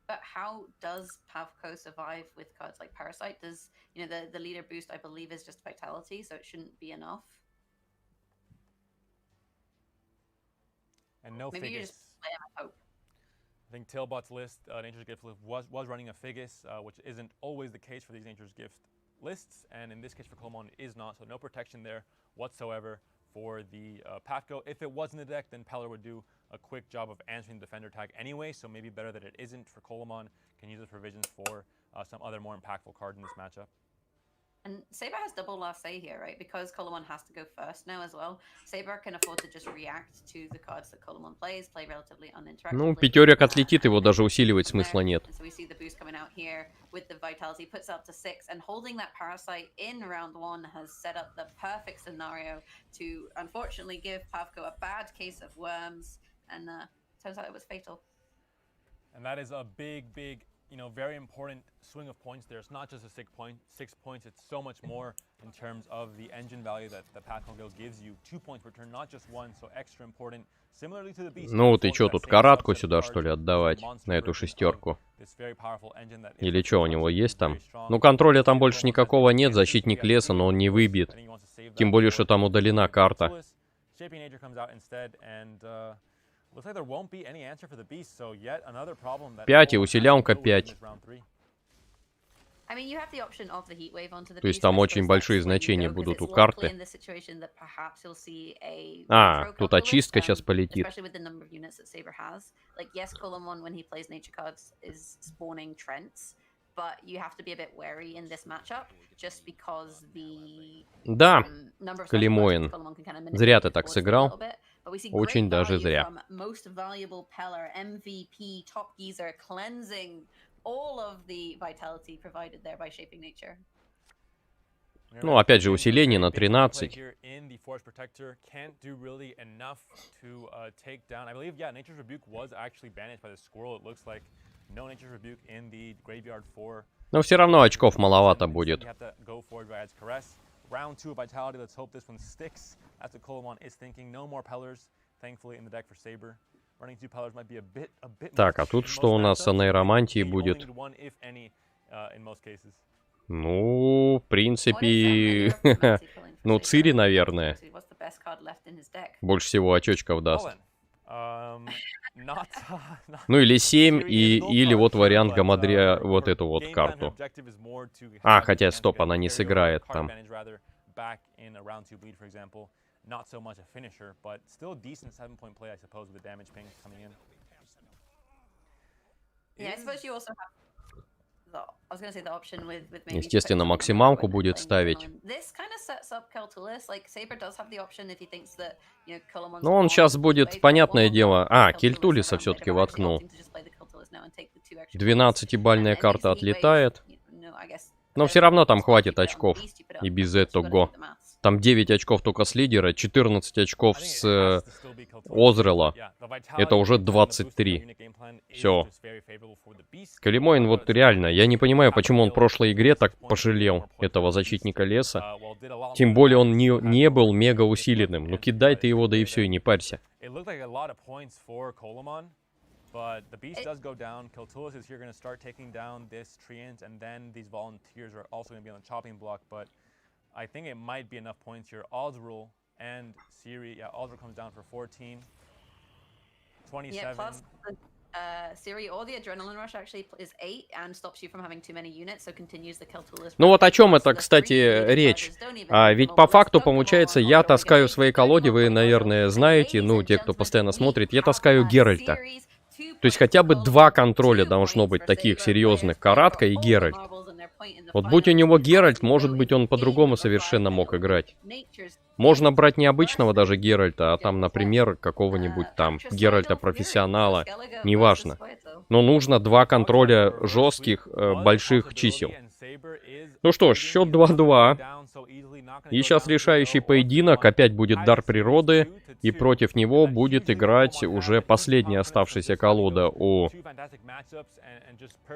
But how does Pavko survive with cards like Parasite? Does, you know, the leader boost, I believe, is just Vitality, so it shouldn't be enough. And no Maybe Figus. You just play him at hope. I think Tailbot's list, Nature's Gift list, was running a Figus, which isn't always the case for these Nature's Gift lists, and in this case for Colomon it is not, so no protection there whatsoever for the Patco. If it was in the deck, then Peller would do a quick job of answering the defender tag anyway, so maybe better that it isn't for Colomon, can use those provisions for some other more impactful card in this matchup. And Saber has double last say here, right? Because Colomon has to go first now as well. Saber can afford to just react to the cards that Colomon plays, play relatively uninteractively. Ну, пятерик отлетит, его даже усиливать смысла нет. So we see the boost coming out here with the Vitality, puts up to 6, and holding that Parasite in round 1 has set up the perfect scenario to, unfortunately, give Pavko a bad case of worms, and turns out it was fatal. And that is a big, you know, very important swing of points there. It's not just a 6 points, it's so much more in terms of the engine value that the Pascal Gale gives you. 2 points per turn, not just 1, so extra important. Similarly to the Beast. Ну, ты чё, тут каратку сюда, что ли, отдавать? На эту шестерку? Или что, у него есть там? Ну, контроля там больше никакого нет, защитник леса, но он не выбьет. Тем более, что там удалена карта. Looks like there won't be any answer for the beast, so yet another problem that 5 и усилянка 5. I mean, you have the option of the heat wave onto the То есть там очень большие значения будут у карты. А, тут очистка сейчас полетит. Especially with the number of units that Saber has. Like, yes, Colomon, when he plays nature cards, is spawning Trents, but you have to be a bit wary in this matchup, just because the Да, Калимоин. Зря ты так сыграл. But we see Очень great даже value зря. from most valuable Peller, MVP, top geezer, cleansing all of the vitality provided there by shaping nature. Ну, опять же, усиление на 13. Here in the Force Protector can't do really enough to take down. I believe, yeah, Nature's Rebuke was actually banished by the Squirrel. It looks like no Nature's Rebuke in the Graveyard for. Но все равно очков маловато будет. You have to go forward by its Caress. Round 2 of Vitality. Let's hope this one sticks. That's what Colomon is thinking. No more Pellers, thankfully, in the deck for Saber. Running 2 Pellers might be a bit Так, а тут что у нас с нейромантией будет? one, if any, in most cases. Ну, в принципе, ну, Цири, наверное. Больше всего очочков даст. Ну, или 7, или вот вариант Гамадрия, вот эту вот карту. А, хотя, стоп, она не сыграет там. Not so much a finisher, but still decent 7-point play, I suppose, with the damage ping coming in. Yeah, I suppose you also have. I was going to say the option with maybe. Естественно, максималку будет ставить. This kind of sets up Keltulis. Like Saber does have the option if he thinks that, you know, Colomon's. Ну, он сейчас будет, понятное дело... А, Кельтулиса все-таки воткнул. 12-бальная карта отлетает. Но все равно там хватит очков. И без этого. Там 9 очков только с лидера, 14 очков с Озрела. Это уже 23. Все. Калимоин вот реально, я не понимаю, почему он в прошлой игре так пожалел этого защитника леса. Тем более он не был мега усиленным. Ну кидай ты его, да и все, и не парься. But the beast does go down. Keltulis is here going to start taking down this Treant, and then these volunteers are also going to be on the chopping block. But I think it might be enough points here. Ozrel and Siri. Yeah, Ozrel comes down for 14. 27. Yeah, plus Siri or the Adrenaline Rush actually is 8 and stops you from having too many units, so continues the Keltulis. Ну вот о чем это, кстати, речь. Ведь по факту, получается, я таскаю в своей колоде, вы, наверное, знаете, ну, те, кто постоянно смотрит, я таскаю Геральта. То есть хотя бы 2 контроля должно быть таких серьезных, Каратка и Геральт. Вот будь у него Геральт, может быть, он по-другому совершенно мог играть. Можно брать не обычного даже Геральта, а там, например, какого-нибудь там Геральта-профессионала, неважно. Но нужно 2 контроля жестких, больших чисел. Ну что ж, счет 2-2. И сейчас решающий поединок, опять будет дар природы, и против него будет играть уже последняя оставшаяся колода у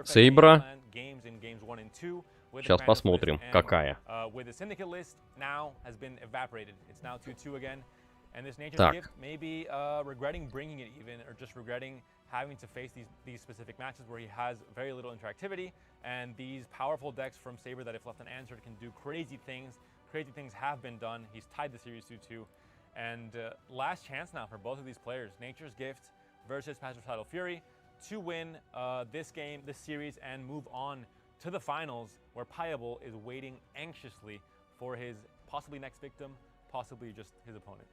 Сейбра. Сейчас посмотрим, какая. Так. Having to face these specific matches where he has very little interactivity, and these powerful decks from Saber that if left unanswered can do crazy things. Crazy things have been done. He's tied the series 2-2, and last chance now for both of these players, Nature's Gift versus Passive Fury, to win this game, this series, and move on to the finals, where Payable is waiting anxiously for his possibly next victim, possibly just his opponent.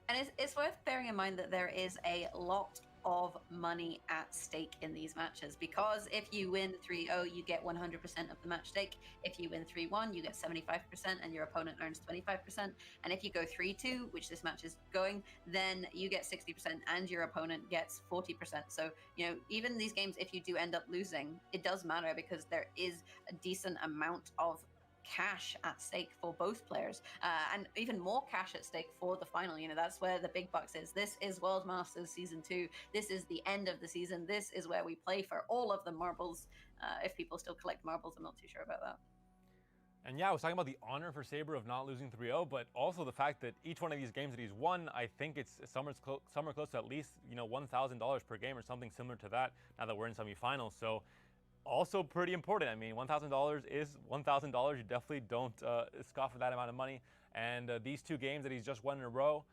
And it's worth bearing in mind that there is a lot of money at stake in these matches, because if you win 3-0, you get 100% of the match stake. If you win 3-1, you get 75%, and your opponent earns 25%. And if you go 3-2, which this match is going, then you get 60%, and your opponent gets 40%. So, you know, even these games, if you do end up losing, it does matter because there is a decent amount of cash at stake for both players, and even more cash at stake for the final. You know, that's where the big bucks is. This is World Masters Season 2. This is the end of the season. This is where we play for all of the marbles. If people still collect marbles, I'm not too sure about that. And yeah, I was talking about the honor for Saber of not losing 3-0, but also the fact that each one of these games that he's won, I think it's somewhere close to at least, you know, $1,000 per game or something similar to that, now that we're in semifinals. So also pretty important. I mean, $1,000 is $1,000. You definitely don't scoff at that amount of money. And these 2 games that he's just won in a row,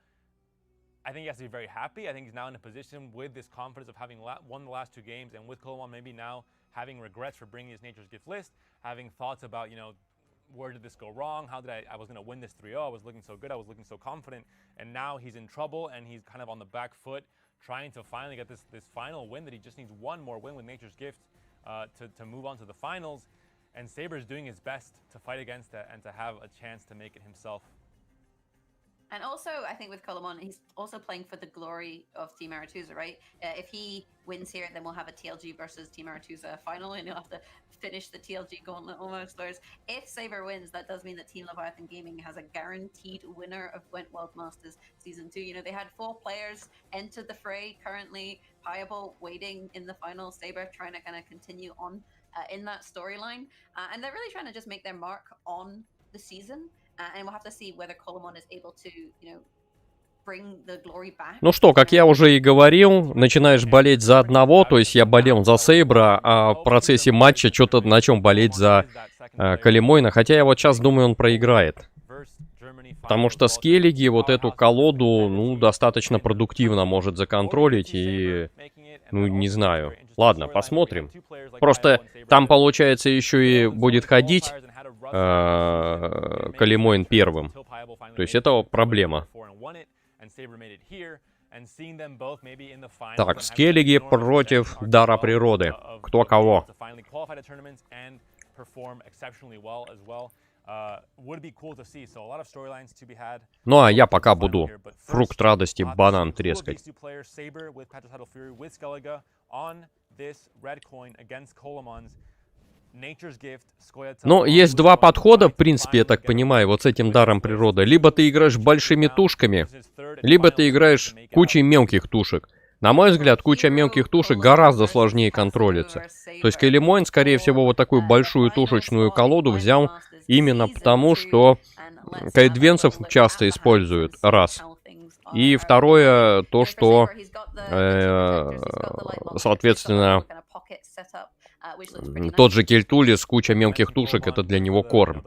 I think he has to be very happy. I think he's now in a position with this confidence of having won the last 2 games, and with Colomon maybe now having regrets for bringing his Nature's Gift list, having thoughts about, you know, where did this go wrong? How did I was going to win this 3-0. I was looking so good. I was looking so confident. And now he's in trouble, and he's kind of on the back foot, trying to finally get this final win that he just needs one more win with Nature's Gift to move on to the finals, and Saber's doing his best to fight against that and to have a chance to make it himself. And also, I think with Colomon, he's also playing for the glory of Team Aretuza, right? If he wins here, then we'll have a TLG versus Team Aretuza final, and he'll have to finish the TLG gauntlet almost. Whereas if Saber wins, that does mean that Team Leviathan Gaming has a guaranteed winner of Gwent World Masters Season 2. You know, they had 4 players enter the fray currently. Piable waiting in the final, Saber trying to kind of continue on in that storyline. And they're really trying to just make their mark on the season. And we'll have to see whether Colomon is able to, you know, bring the glory back. Ну что, как я уже и говорил, начинаешь болеть за одного, то есть я болел за Сейбра, а в процессе матча что-то начал болеть за Калимойна, хотя я вот сейчас думаю, он проиграет. Потому что Скеллиги вот эту колоду, ну, достаточно продуктивно может законтролить и, ну, не знаю. Ладно, посмотрим. Просто там, получается, еще и будет ходить Калимойн первым. То есть это проблема. Так, Скеллиги против Дара Природы. Кто кого? Ну а я пока буду фрукт радости, банан трескать. Но есть два подхода, в принципе, я так понимаю, вот с этим даром природы. Либо ты играешь большими тушками, либо ты играешь кучей мелких тушек. На мой взгляд, куча мелких тушек гораздо сложнее контролится. То есть Калимойн, скорее всего, вот такую большую тушечную колоду взял именно потому, что кайдвенцев часто используют, раз. И второе, то, что, соответственно, тот же Кельтулис, куча мелких тушек, это для него корм.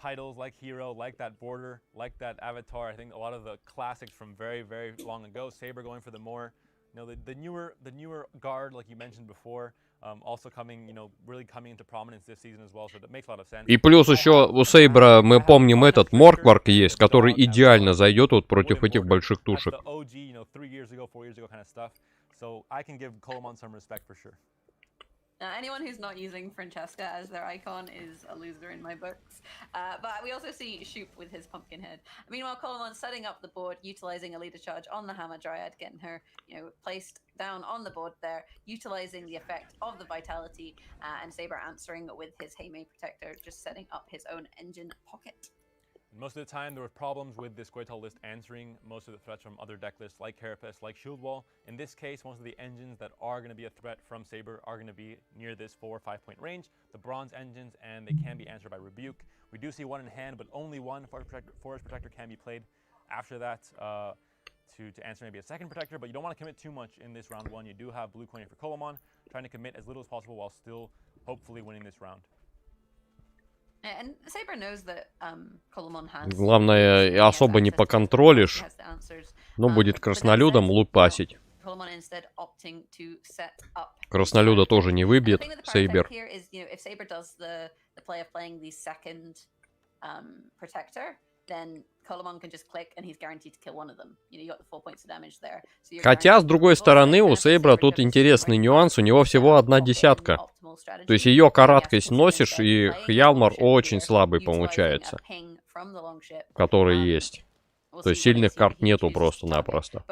Titles like Hero, like that Border, like that Avatar. I think a lot of the classics from very, very long ago. Saber going for the more, you know, the newer guard, like you mentioned before, also coming, you know, really coming into prominence this season as well. So that makes a lot of sense. И плюс еще у Сейбра, мы помним, этот Моркварк есть, который идеально зайдет вот против этих больших тушек. So I can give Colomon some respect for sure. Anyone who's not using Francesca as their icon is a loser in my books. But we also see Shoop with his pumpkin head. Meanwhile, Colomon's setting up the board, utilizing a leader charge on the Hammer Dryad, getting her, you know, placed down on the board there, utilizing the effect of the Vitality, and Saber answering with his Heimei Protector, just setting up his own engine pocket. Most of the time, there were problems with this Goital list answering most of the threats from other deck lists like Carapace, like Shield Wall. In this case, most of the engines that are going to be a threat from Saber are going to be near this 4 or 5 point range. The bronze engines, and they can be answered by Rebuke. We do see one in hand, but only one Forest Protector can be played after that to answer maybe a second Protector, but you don't want to commit too much in this round 1. You do have blue coin for Colomon, trying to commit as little as possible while still hopefully winning this round. And Saber knows that Colomon has... Главное, особо не поконтролишь, но будет краснолюдом лупасить. Краснолюда тоже не выбьет Сейбер. Хотя, с другой стороны, у Сейбра тут интересный нюанс, у него всего 1 десятка. То есть ее караткой сносишь, и Хьялмар очень слабый получается, который есть. То есть сильных карт нету просто-напросто.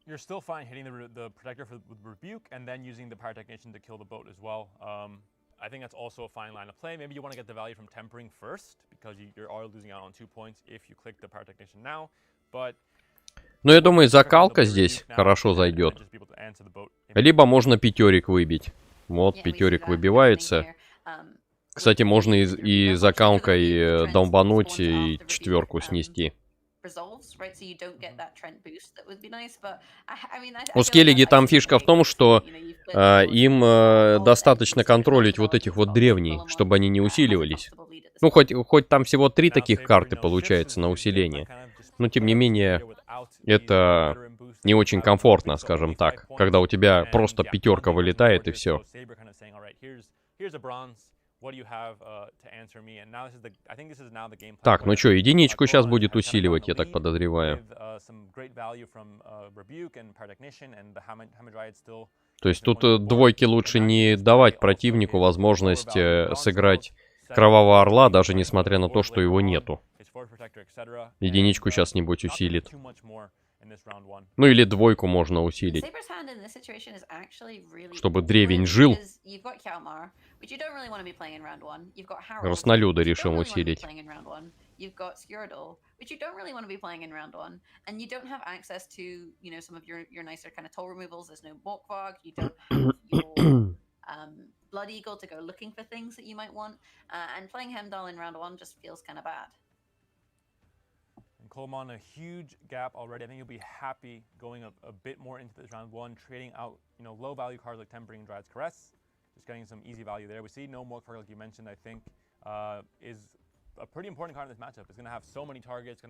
You're still fine hitting the Protector with Rebuke and then using the Pyrotechnician to kill the boat as well. I think that's also a fine line of play. Maybe you want to get the value from Tempering first, because you are losing out on 2 points if you click the Pyrotechnician now. But но я думаю, закалка здесь хорошо зайдет. Либо можно пятерик выбить. Вот, пятерик выбивается. Кстати, можно и закалкой долбануть и 4 снести. У Скеллиги там фишка в том, что им достаточно контролить вот этих вот древний, чтобы они не усиливались. Ну, хоть там всего 3 таких карты получается на усиление. Но, тем не менее, это не очень комфортно, скажем так, когда у тебя просто 5 вылетает и все. Так, ну что, единичку сейчас будет усиливать, я так подозреваю. То есть тут двойки лучше не давать противнику возможность сыграть Кровавого Орла, даже несмотря на то, что его нету. Единичку сейчас-нибудь усилит. Ну или двойку можно усилить, чтобы древень жил. Краснолюда решим усилить. You've got SHERL'a, which you don't really want to be playing in round one, and you don't have access to, you know, some of your nicer kind of toll removals. There's no Morkvog, you don't have your Blood Eagle to go looking for things that you might want, and playing Hemdall in round one just feels kind of bad. And Coleman, a huge gap already. I think you'll be happy going a bit more into this round one, trading out, you know, low value cards like Tempering and Dryad's Caress, just getting some easy value there. We see no Morkvog, like you mentioned, I think, is a pretty important card in this matchup. It's going to have so many targets.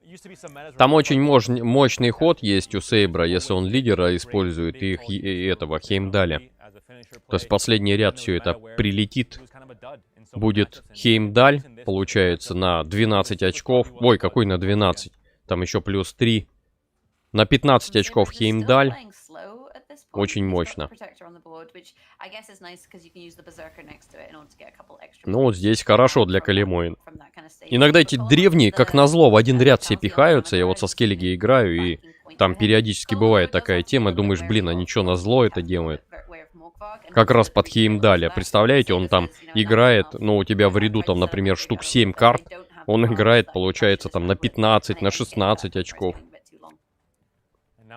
Used to be some metas. Там очень мощный ход есть у Сейбра, если он лидера использует и этого Хеймдаля. То есть в последний ряд все это прилетит. Будет Хеймдаль, получается, на 12 очков. Ой, какой на 12? Там еще плюс 3. На 15 очков Хеймдаль. Очень мощно. Ну вот здесь хорошо для Калимоин. Иногда эти древние, как назло, в один ряд все пихаются. Я вот со Скеллиги играю, и там периодически бывает такая тема. Думаешь, блин, а ничего назло это делает. Как раз под Хеймдаля. Представляете, он там играет, ну у тебя в ряду там, например, штук 7 карт. Он играет, получается, там на 15, на 16 очков.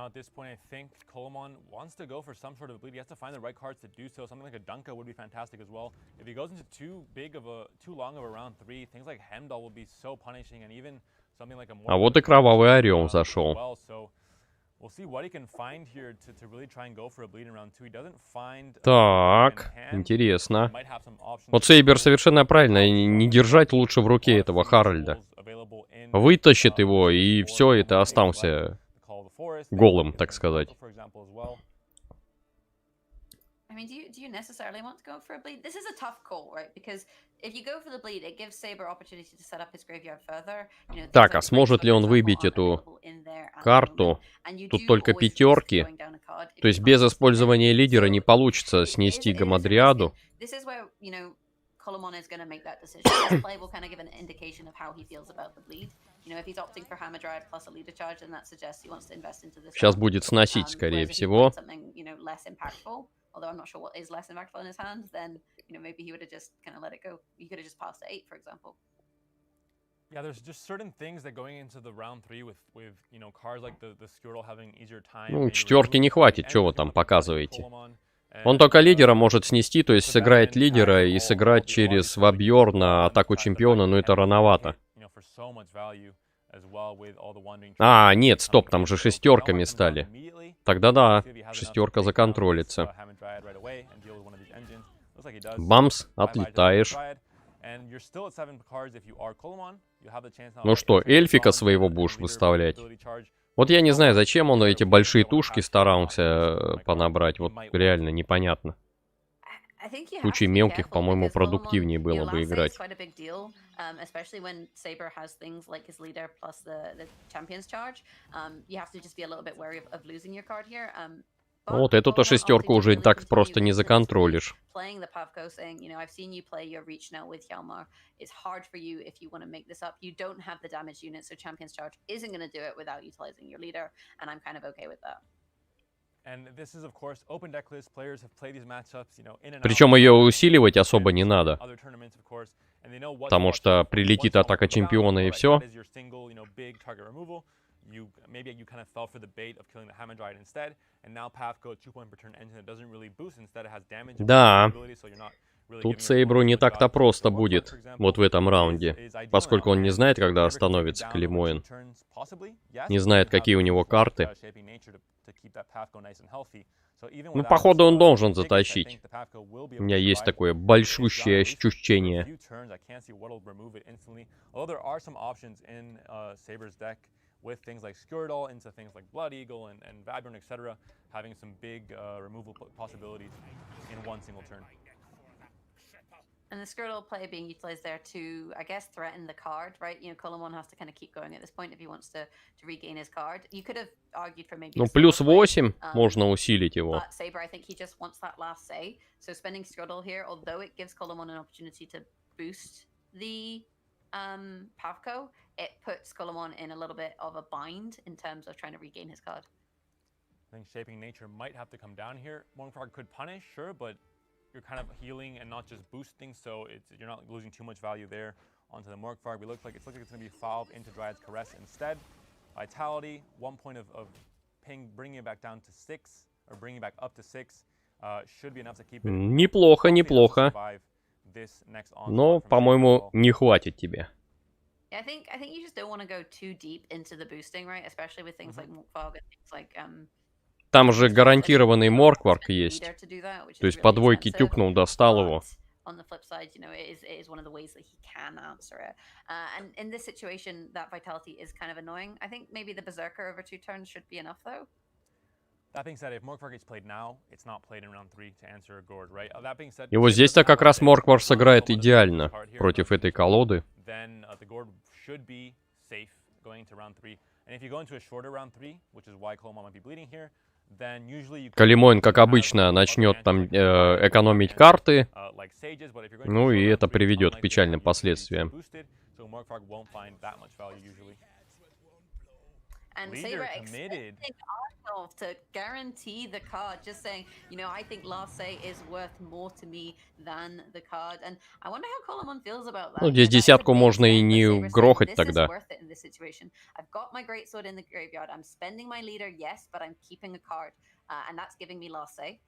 At this point, I think Coleman wants to go for some sort of bleed. He has to find the right cards to do so. Something like a Dunka would be fantastic as well. If he goes into too long of a round 3, things like Hemdall will be so punishing, and even something like a А вот и Кровавый Орел зашел. We'll see what he can find here to really try and go for a bleed in round 2. He doesn't find. Так, интересно. Вот Сейбер совершенно правильно, не держать лучше в руке этого Харальда. Вытащит его, и все, это остался голым, так сказать. I mean, do you necessarily want to go for a bleed? This is a tough call, right? Because if you go for the bleed, it gives Saber opportunity to set up his graveyard further. You know, так, а сможет ли он выбить эту карту? Тут только пятерки. То есть без использования лидера не получится снести Гамадриаду. Coleman is going to make that decision. This play will kind of give an indication of how he feels about the bleed. You know, if he's opting for Hamadryad plus a leader charge, then that suggests he wants to invest into this. Сейчас будет сносить, скорее всего. Something, you know, less impactful. Although I'm not sure what is less impactful in his hand, then, you know, maybe he would have just kind of let it go. He could have just passed to 8, for example. Yeah, there's just certain things that going into the round 3 with you know, cards like the SHERL'a having easier time. Ну, четверки не хватит, что вы там показываете. Он только лидера может снести, то есть сыграет лидера и сыграть через Вабьер на атаку чемпиона, но это рановато. А, нет, стоп, там же шестерками стали. Тогда да, шестерка законтролится. Бамс, отлетаешь. Ну что, эльфика своего будешь выставлять? Вот я не знаю, зачем он эти большие тушки старался понабрать. Вот реально непонятно. Кучей мелких, по-моему, продуктивнее было бы играть. Вот эту-то шестерку уже так просто не законтролишь. Причем ее усиливать особо не надо. Потому что прилетит атака чемпиона и все. Maybe you kind of fell for the bait of killing the Hamadryad instead, and now Path Go 2-point per turn engine that doesn't really boost, instead it has damage. Да, тут Сейбру не так-то просто будет, вот в этом раунде, поскольку он не знает, когда остановится Калимоин. Не знает, какие у него карты. Ну, походу, он должен затащить. У меня есть такое большущее ощущение. With things like SHERL'a into things like Blood Eagle and Vabron, etc., having some big removal possibilities in one single turn. And the Skirtle play being utilized there to, I guess, threaten the card, right? You know, Colomon has to kind of keep going at this point if he wants to regain his card. You could have argued for maybe. Ну, плюс 8 можно усилить его. But Saber, I think he just wants that last say. So spending Skirtle here, although it gives Colomon an opportunity to boost the Pavko, it puts Colomon in a little bit of a bind in terms of trying to regain his card. I think Shaping Nature might have to come down here. Morgfrog could punish, sure, but you're kind of healing and not just boosting, so you're not losing too much value there onto the Morgfrog. It looks like it's going to be fouled into Dryad's Caress instead. Vitality, 1 point of ping, bringing it back down to 6, or bringing it back up to 6, should be enough to keep it. Неплохо, неплохо. Но, по-моему, не хватит тебе. Yeah, I think you just don't want to go too deep into the boosting, right? Especially with things like Morgfrog and things like Там же гарантированный моркварк есть. То есть по двойке тюкнул, достал его. On the flip side, you know, it is one of the ways that he can answer it. And in this situation, that vitality is kind of annoying. I think maybe the Berserker over 2 turns should be enough, though. That being said, if Morgfrog gets played now, it's not played in round 3 to answer a Gord, right? That being said, И вот здесь-то как раз Морквар сыграет идеально против этой колоды. Then the Gord should be safe going into round 3. And if you go into a shorter round 3, which is why Colomon might be bleeding here, Калимойн, как обычно, начнет там экономить карты, ну и это приведет к печальным последствиям. And Saber expecting Arnulf to guarantee the card, just saying, you know, I think last say is worth more to me than the card. And I wonder how Colomon feels about that. Ну, здесь десятку можно и не грохать тогда. I've got my greatsword in the graveyard. I'm spending my leader, yes, but I'm keeping a card, and that's giving me last say.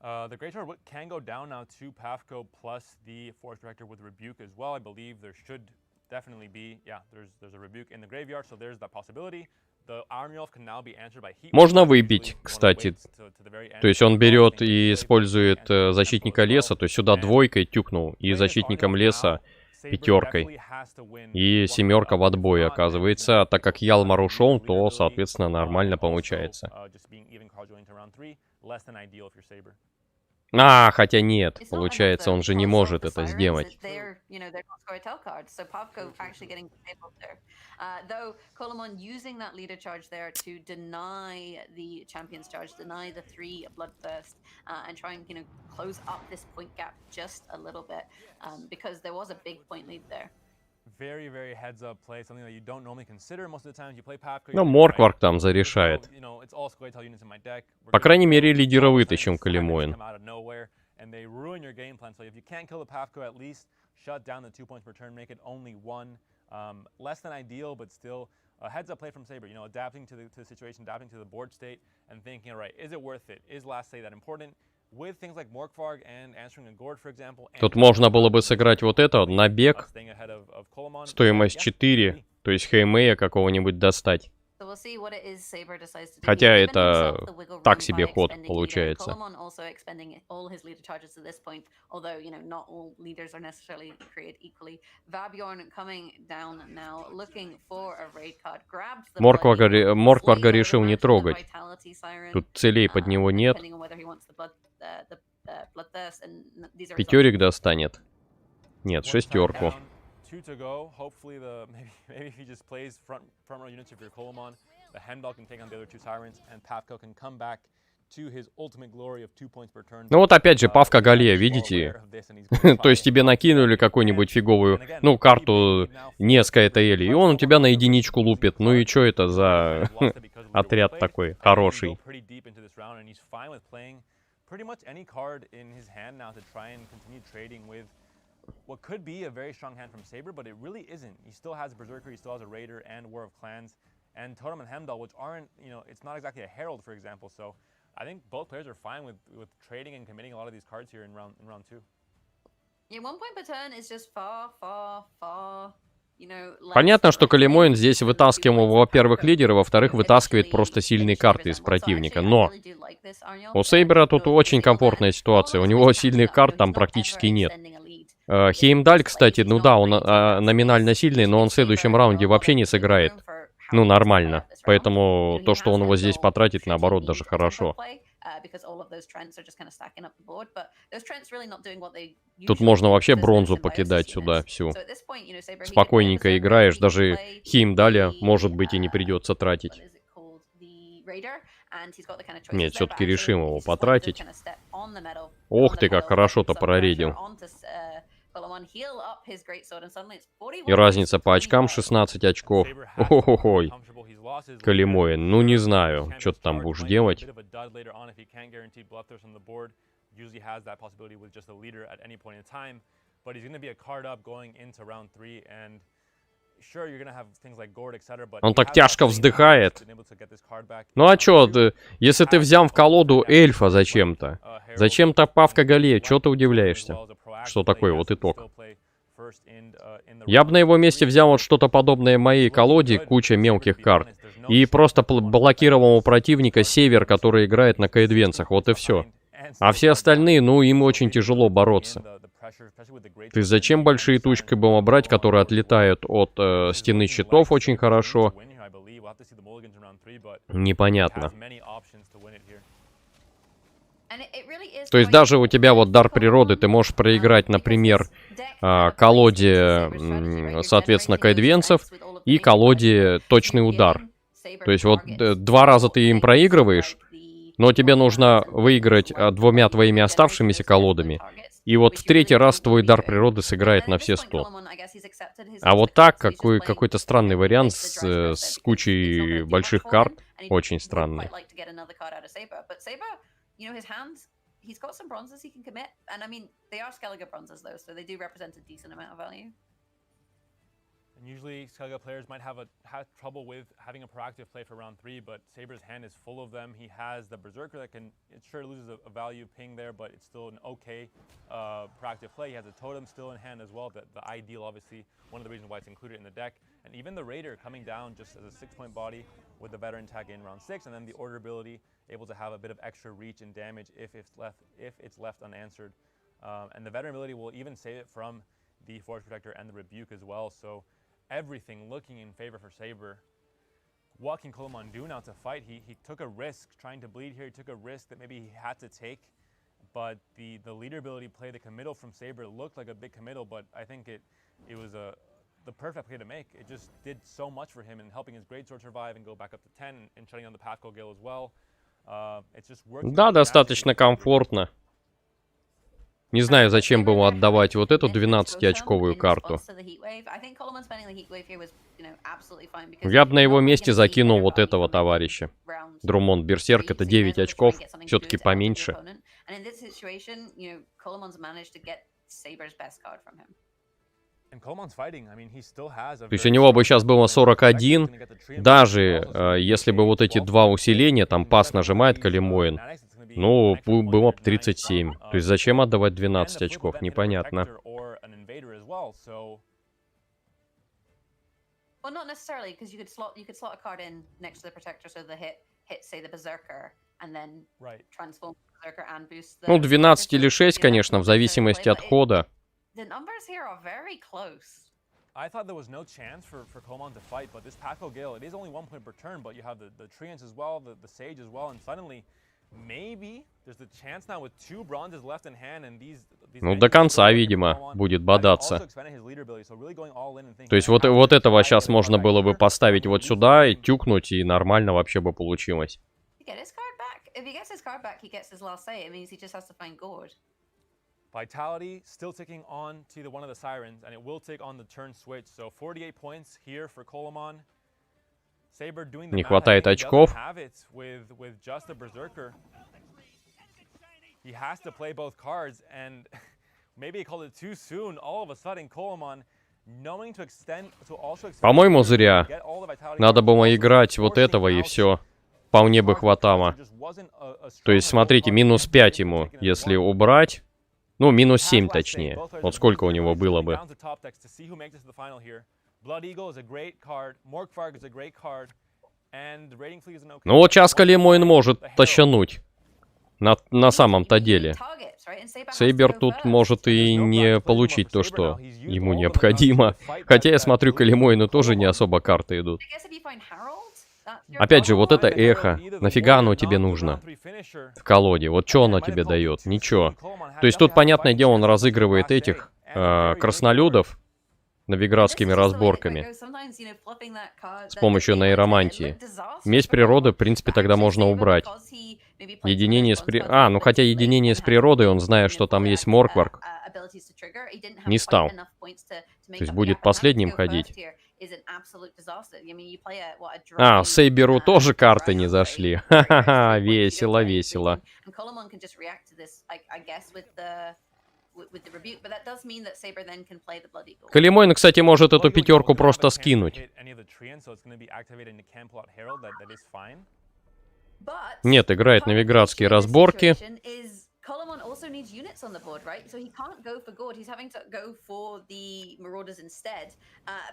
The greatsword can go down now to Pavko plus the Force Director with Rebuke as well. I believe there should definitely be, yeah, there's a Rebuke in the graveyard, so there's that possibility. The Arnulf can now be answered by Heat. Можно выбить, кстати. То есть он берет и использует защитника леса, то есть сюда двойкой тюкнул, и защитником леса 5, и 7 в отбое оказывается. А так как Ялмар ушел, то, соответственно, нормально получается. А, хотя нет, получается, он же не может это сделать. Though Colomon using that leader charge there to deny the champion's charge, deny the 3 bloodthirst, and try and, you know, close up this point gap just a little bit, because there was a big point lead there. Very, very heads up play, something that you don't normally consider most of the time. You play Pavko. Ну, Моркварк там зарешает. По крайней мере, лидера вытащим, Калимойн. And they ruin your game plan. So if you can't kill the Pavko, at least shut down the 2 points per turn, make it only 1. Less than ideal, but still a heads-up play from Saber. You know, adapting to the situation, adapting to the board state, and thinking, all right, is it worth it? Is last say that important? With things like Morgfrog and answering a Gord, for example. Тут можно было бы сыграть вот это, набег, стоимость 4, то есть Хеймея какого-нибудь достать. Хотя это так себе ход получается. Моркварга решил не трогать. Тут целей под него нет. 5 достанет. Нет, 6. 2 to go. Hopefully, maybe if he just plays front row units of your Colomon, the Hemdall can take on the other 2 Sirens, and Pavko can come back to his ultimate glory of 2 points per turn. Ну вот опять же, Павка Галия, видите? То есть тебе накинули какую-нибудь фиговую, ну, карту Неска ТЛ, и он у тебя на единичку лупит. Ну и что это за отряд такой хороший? What could be a very strong hand from Saber, but it really isn't. He still has Berserker, he still has a Raider and War of Clans, and Totem and Hemdall, which aren't, you know, it's not exactly a Herald, for example. So I think both players are fine with trading and committing a lot of these cards here in round 2. Yeah, 1 point per turn is just far. Понятно, что Калимойн здесь вытаскивал, во-первых, лидера, во-вторых, вытаскивает просто сильные карты из противника. Но у Сейбера тут очень комфортная ситуация. У него сильных карт там практически нет. Хеймдаль, кстати, ну да, он номинально сильный, но он в следующем раунде вообще не сыграет. Ну, нормально. Поэтому то, что он его здесь потратит, наоборот, даже хорошо. Тут можно вообще бронзу покидать сюда всю. Спокойненько играешь, даже хим дали, может быть, и не придется тратить. Нет, все-таки решим его потратить. Ох ты, как хорошо-то проредил. И разница по очкам 16 очков. Ой, Калимоин, ну не знаю, что ты там будешь делать. Он так тяжко вздыхает. Ну а чё, если ты взял в колоду эльфа зачем-то? Зачем-то Павка Галея? Чё ты удивляешься? Что такое вот итог? Я бы на его месте взял вот что-то подобное моей колоде, куча мелких карт, и просто блокировал у противника север, который играет на кайдвенцах, вот и все. А все остальные, ну, им очень тяжело бороться. То есть зачем большие тучки было брать, которые отлетают от стены щитов очень хорошо? Непонятно. То есть даже у тебя вот дар природы, ты можешь проиграть, например, колоде, соответственно, кайдвенцев и колоде точный удар. То есть вот 2 раза ты им проигрываешь, но тебе нужно выиграть 2 твоими оставшимися колодами. И вот в 3-й раз твой дар природы сыграет на все 100. А вот так, какой-то странный вариант с кучей больших карт. Очень странный. He's got some bronzes he can commit, and I mean they are Skellige bronzes though, so they do represent a decent amount of value. And usually Skellige players might have trouble with having a proactive play for round 3, but Saber's hand is full of them. He has the Berserker that can, it sure loses a value ping there, but it's still an okay proactive play. He has a Totem still in hand as well, the ideal obviously, one of the reasons why it's included in the deck. And even the Raider coming down just as a 6-point body with the Veteran tag in round 6, and then the Order ability able to have a bit of extra reach and damage if it's left unanswered. And the Veteran ability will even save it from the Force Protector and the Rebuke as well. So everything looking in favor for Saber. What can Koloman do now to fight? He took a risk trying to bleed here. He took a risk that maybe he had to take. But the leader ability play, the committal from Saber looked like a big committal, but I think it was the perfect play to make. It just did so much for him in helping his Greatsword survive and go back up to 10 and shutting down the Pathfinder Gale as well. Да, достаточно комфортно. Не знаю, зачем было отдавать вот эту 12-очковую карту. Я бы на его месте закинул вот этого товарища. Друмонд Берсерк, это 9 очков, все-таки поменьше. То есть у него бы сейчас было 41, даже если бы вот эти 2 усиления, там пас нажимает Калимоин, ну, было бы 37. То есть зачем отдавать 12 очков, непонятно. Ну, 12 или 6, конечно, в зависимости от хода. I thought there was no chance for Koloman to fight, but this Pathfinder Gale, it is only 1 point per turn, but you have the Treants as well, the Sage as well, and suddenly maybe there's the chance now with 2 bronzes left in hand, and these Ну, до конца, видимо, будет бодаться. То есть вот этого сейчас можно было бы поставить вот сюда и тюкнуть, и нормально вообще бы получилось. Vitality still ticking on to one of the Sirens, and it will take on the turn switch. So 48 points here for Koloman. Saber doing the Не хватает очков. With just a Berserker. He has to play both cards, and maybe he called it too soon. All of a sudden, Koloman knowing to extend to also. По-моему, зря. Надо было играть вот этого и все. Вполне бы хватало. То есть, смотрите, минус 5 ему, если убрать. Ну, минус 7 точнее. Вот сколько у него было бы. Ну вот сейчас Калимоин может тащануть. На самом-то деле. Сейбер тут может и не получить то, что ему необходимо. Хотя я смотрю, Калимоину тоже не особо карты идут. Опять же, вот это эхо. Нафига оно тебе нужно в колоде? Вот что оно тебе дает? Ничего. То есть тут, понятное дело, он разыгрывает этих краснолюдов новиградскими разборками с помощью нейромантии. Месть природы, в принципе, тогда можно убрать. Единение с ну хотя единение с природой, он зная, что там есть моркварк, не стал. То есть будет последним ходить. А, Сейберу тоже карты не зашли. Ха-ха-ха, весело, весело. Калимойн, кстати, может эту пятерку просто скинуть. Нет, играет новиградские разборки. Colomon also needs units on the board, right? So he can't go for Gord. He's having to go for the Marauders instead.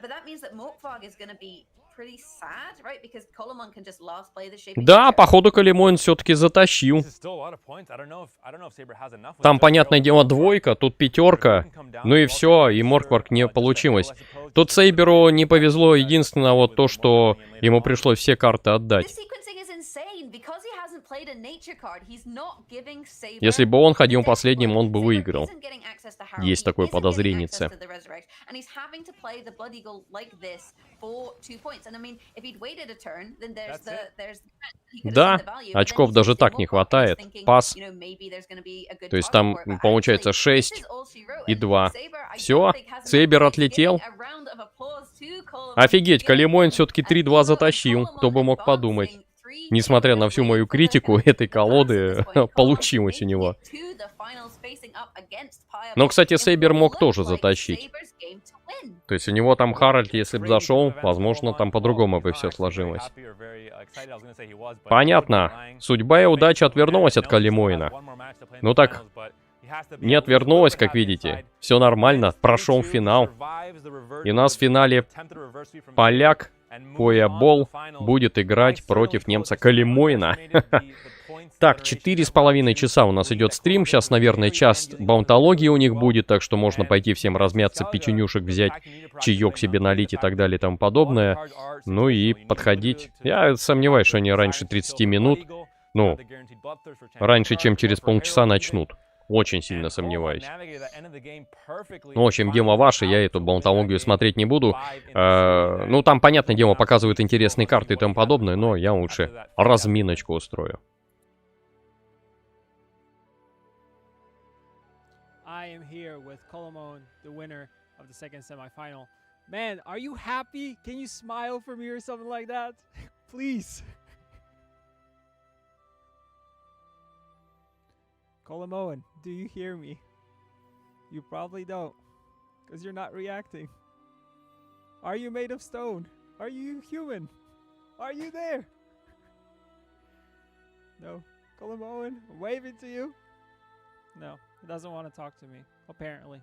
But that means that Morkvarg is going to be pretty sad, right? Because Colomon can just last play the shape. Да, походу Калимойн все-таки затащил. Там, понятное дело, двойка, тут пятерка. Ну и все, и Моркварк не получилось. Тут Сейберу не повезло единственное вот то, что ему пришлось все карты отдать. Если бы он ходил последним, он бы выиграл. Есть такое подозрение. Да, очков даже так не хватает. Пас. То есть там получается 6 и 2. Все, Сейбер отлетел. Офигеть, Калимойн все-таки 3-2 затащил. Кто бы мог подумать. Несмотря на всю мою критику этой колоды, получилось у него. Но, кстати, Сейбер мог тоже затащить. То есть у него там Харальд, если бы зашел, возможно, там по-другому бы все сложилось. Понятно. Судьба и удача отвернулась от Калимойна. Ну так, не отвернулась, как видите. Все нормально, прошел финал. И у нас в финале поляк Поябол будет играть против немца Калимойна. Так, 4,5 часа у нас идет стрим. Сейчас, наверное, час баунтологии у них будет, так что можно пойти всем размяться, печенюшек взять, чаек себе налить и так далее и тому подобное. Ну и подходить. Я сомневаюсь, что они раньше 30 минут, ну, раньше, чем через полчаса начнут. Очень сильно сомневаюсь. Ну, в общем, дело ваше, я эту баунтологию смотреть не буду. Ну, там, понятное дело, показывают интересные карты и тому подобное, но я лучше разминочку устрою. I am here with Colomon, the winner of the second semifinal. Man, are you happy? Can you smile for me or something like that? Please. Colomon, do you hear me? You probably don't, because you're not reacting. Are you made of stone? Are you human? Are you there? No. Colomon, I'm waving to you. No, he doesn't want to talk to me, apparently.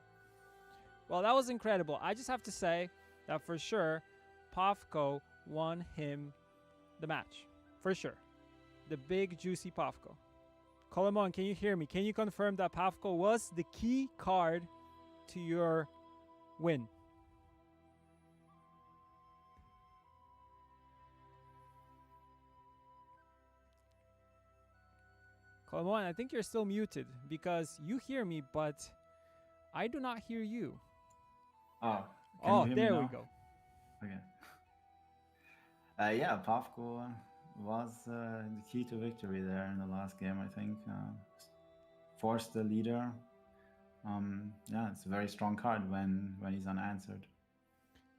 Well, that was incredible. I just have to say that for sure, Pavko won him the match. For sure. The big, juicy Pavko. Colomon, can you hear me? Can you confirm that Pavko was the key card to your win? Colomon, I think you're still muted because you hear me, but I do not hear you. Oh, there we go. Okay. Yeah, Pavko was the key to victory there in the last game, I think. Forced the leader. Yeah, it's a very strong card when he's unanswered.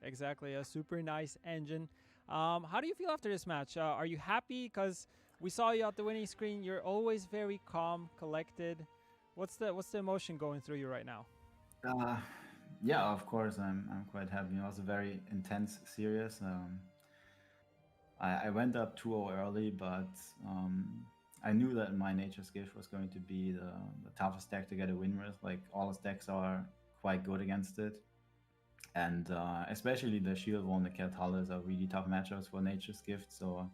Exactly, a super nice engine. How do you feel after this match? Are you happy? Because we saw you at the winning screen. You're always very calm, collected. What's the emotion going through you right now? Yeah, of course, I'm quite happy. It was a very intense series. I went up 2-0 early, but I knew that my Nature's Gift was going to be the toughest deck to get a win with. Like, all his decks are quite good against it. And especially the Shield Wall and the Cat Hullers are really tough matchups for Nature's Gift. So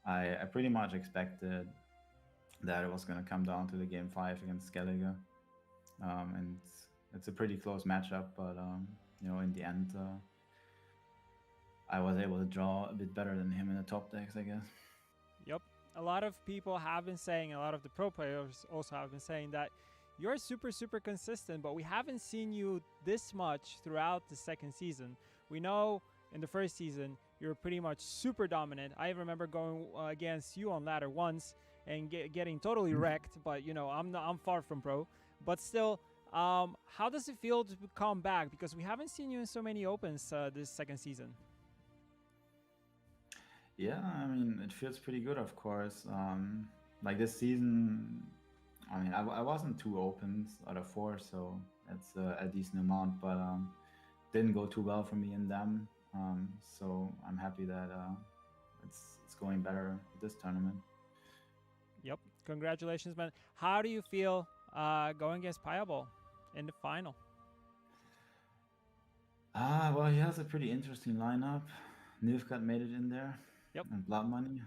I pretty much expected that it was going to come down to the game 5 against Skellige. And it's a pretty close matchup, but you know, in the end, I was able to draw a bit better than him in the top decks, I guess. Yep. A lot of people have been saying, a lot of the pro players also have been saying that you're super, super consistent, but we haven't seen you this much throughout the second season. We know in the first season, you're pretty much super dominant. I remember going against you on ladder once and getting totally wrecked, but you know, I'm far from pro. But still, how does it feel to come back? Because we haven't seen you in so many opens this second season. Yeah, I mean, it feels pretty good, of course. Like this season, I mean, I wasn't 2 opens out of 4, so that's a decent amount, but didn't go too well for me in them. So I'm happy that it's going better this tournament. Yep, congratulations, man. How do you feel going against Piable in the final? Well, he has a pretty interesting lineup. Nilfgaard made it in there. Yep. And Blood Money.